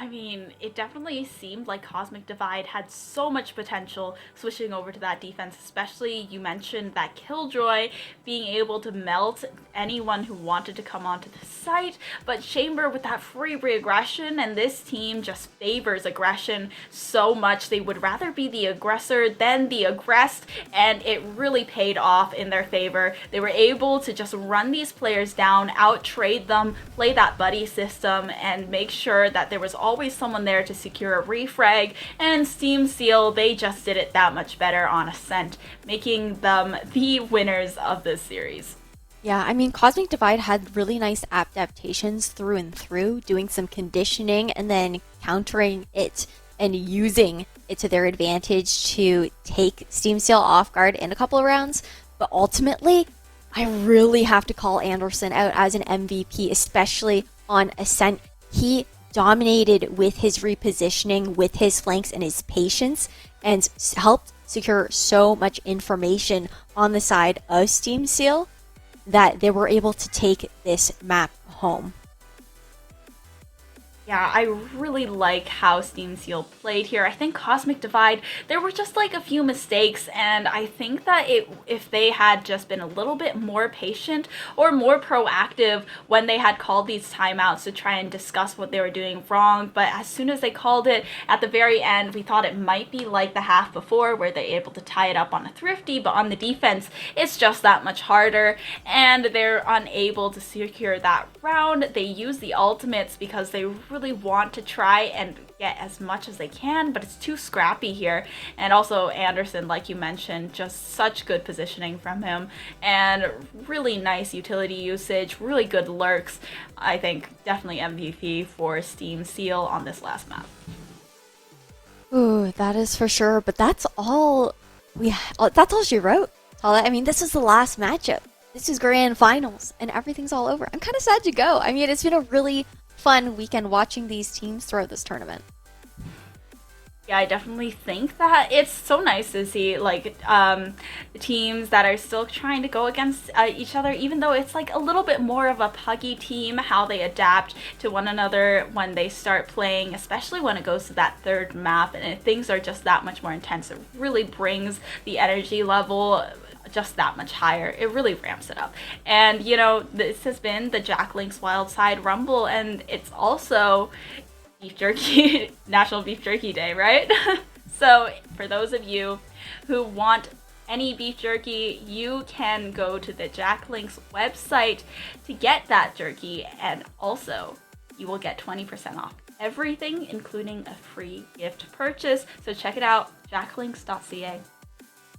I mean, it definitely seemed like Cosmic Divide had so much potential switching over to that defense, especially you mentioned that Killjoy being able to melt anyone who wanted to come onto the site, but Chamber with that free aggression, and this team just favors aggression so much. They would rather be the aggressor than the aggressed, and it really paid off in their favor. They were able to just run these players down, out-trade them, play that buddy system, and make sure that there was always someone there to secure a refrag, and Tseal, they just did it that much better on Ascent, making them the winners of this series. Yeah, I mean, Cosmic Divide had really nice adaptations through and through, doing some conditioning and then countering it and using it to their advantage to take Tseal off guard in a couple of rounds. But ultimately, I really have to call Anderson out as an MVP, especially on Ascent. He dominated with his repositioning, with his flanks and his patience, and helped secure so much information on the side of Tseal that they were able to take this map home. Yeah, I really like how Tseal played here. I think Cosmic Divide, there were just like a few mistakes, and I think that if they had just been a little bit more patient or more proactive when they had called these timeouts to try and discuss what they were doing wrong, but as soon as they called it at the very end, we thought it might be like the half before where they're able to tie it up on a thrifty, but on the defense, it's just that much harder, and they're unable to secure that round. They use the ultimates because they really want to try and get as much as they can, but it's too scrappy here. And also Anderson, like you mentioned, just such good positioning from him and really nice utility usage, really good lurks. I think definitely MVP for Tseal on this last map. Ooh, that is for sure. But that's all that's all she wrote. I mean, this is the last matchup. This is grand finals, and everything's all over. I'm kind of sad to go. I mean, it's been a really fun weekend watching these teams throughout this tournament. Yeah, I definitely think that it's so nice to see like the teams that are still trying to go against each other, even though it's like a little bit more of a puggy team, how they adapt to one another when they start playing, especially when it goes to that third map and things are just that much more intense. It really brings the energy level just that much higher. It really ramps it up. And you know, this has been the Jack Link's Wild Side Rumble, and it's also beef jerky National Beef Jerky Day, right? So for those of you who want any beef jerky, you can go to the Jack Link's website to get that jerky, and also you will get 20% off everything, including a free gift purchase. So check it out, jacklinks.ca.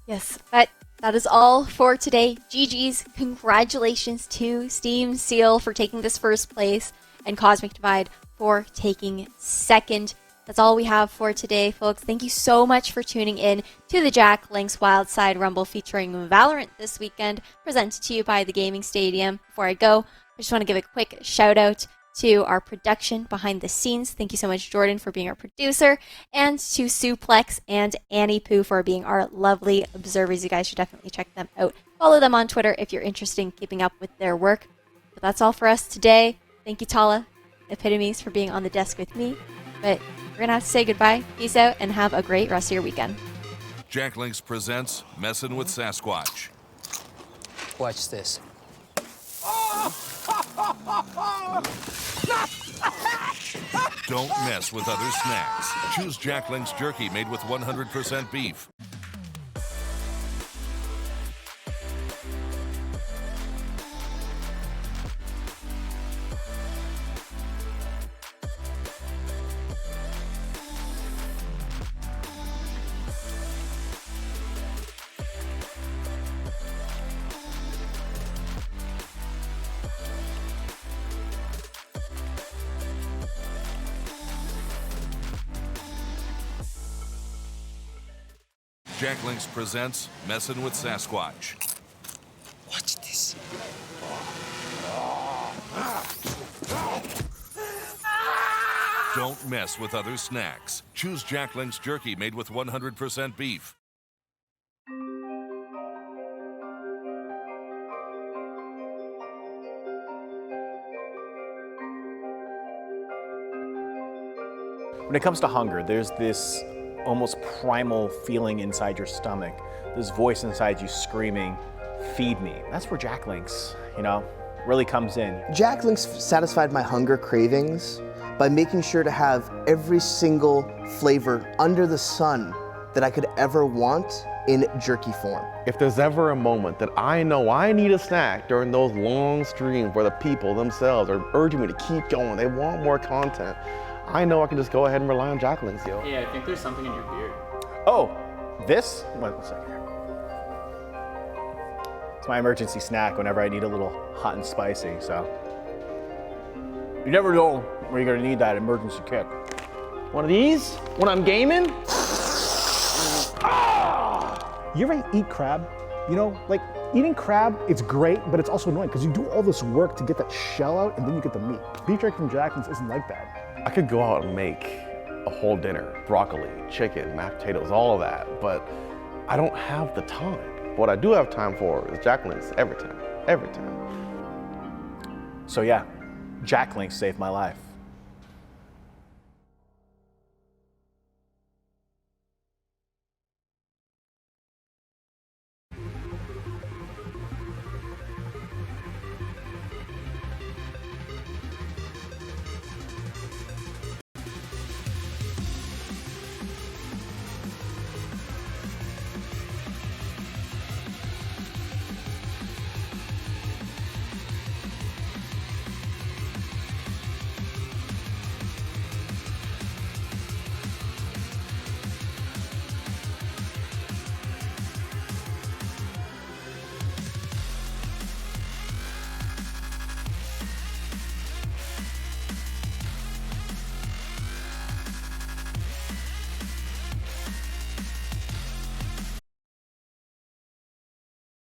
Yes, but that is all for today. GG's. Congratulations to Tseal for taking this first place and Cosmic Divide for taking second. That's all we have for today, folks. Thank you so much for tuning in to the Jack Link's Wild Side Rumble featuring Valorant this weekend, presented to you by the Gaming Stadium. Before I go, I just want to give a quick shout out to our production behind the scenes. Thank you so much, Jordan, for being our producer, and to Suplex and Annie Poo for being our lovely observers. You guys should definitely check them out. Follow them on Twitter if you're interested in keeping up with their work. But that's all for us today. Thank you, Tala, Epitomes, for being on the desk with me. But we're going to have to say goodbye. Peace out, and have a great rest of your weekend. Jack Links presents Messin' with Sasquatch. Watch this. Don't mess with other snacks. Choose Jack Link's jerky made with 100% beef. Jack Links presents Messin' with Sasquatch. Watch this. Don't mess with other snacks. Choose Jack Link's jerky made with 100% beef. When it comes to hunger, there's this almost primal feeling inside your stomach, this voice inside you screaming, feed me. That's where Jack Links, really comes in. Jack Links satisfied my hunger cravings by making sure to have every single flavor under the sun that I could ever want in jerky form. If there's ever a moment that I know I need a snack during those long streams where the people themselves are urging me to keep going, they want more content, I know I can just go ahead and rely on Jack Links, yo. Yeah, I think there's something in your beard. Oh, this? One second here. It's my emergency snack whenever I need a little hot and spicy, so. You never know when you're gonna need that emergency kick. One of these? When I'm gaming? You ever eat crab? Like eating crab, it's great, but it's also annoying because you do all this work to get that shell out and then you get the meat. Beef jerky from Jack Links isn't like that. I could go out and make a whole dinner, broccoli, chicken, mashed potatoes, all of that, but I don't have the time. What I do have time for is Jack Links every time, every time. So yeah, Jack Links saved my life.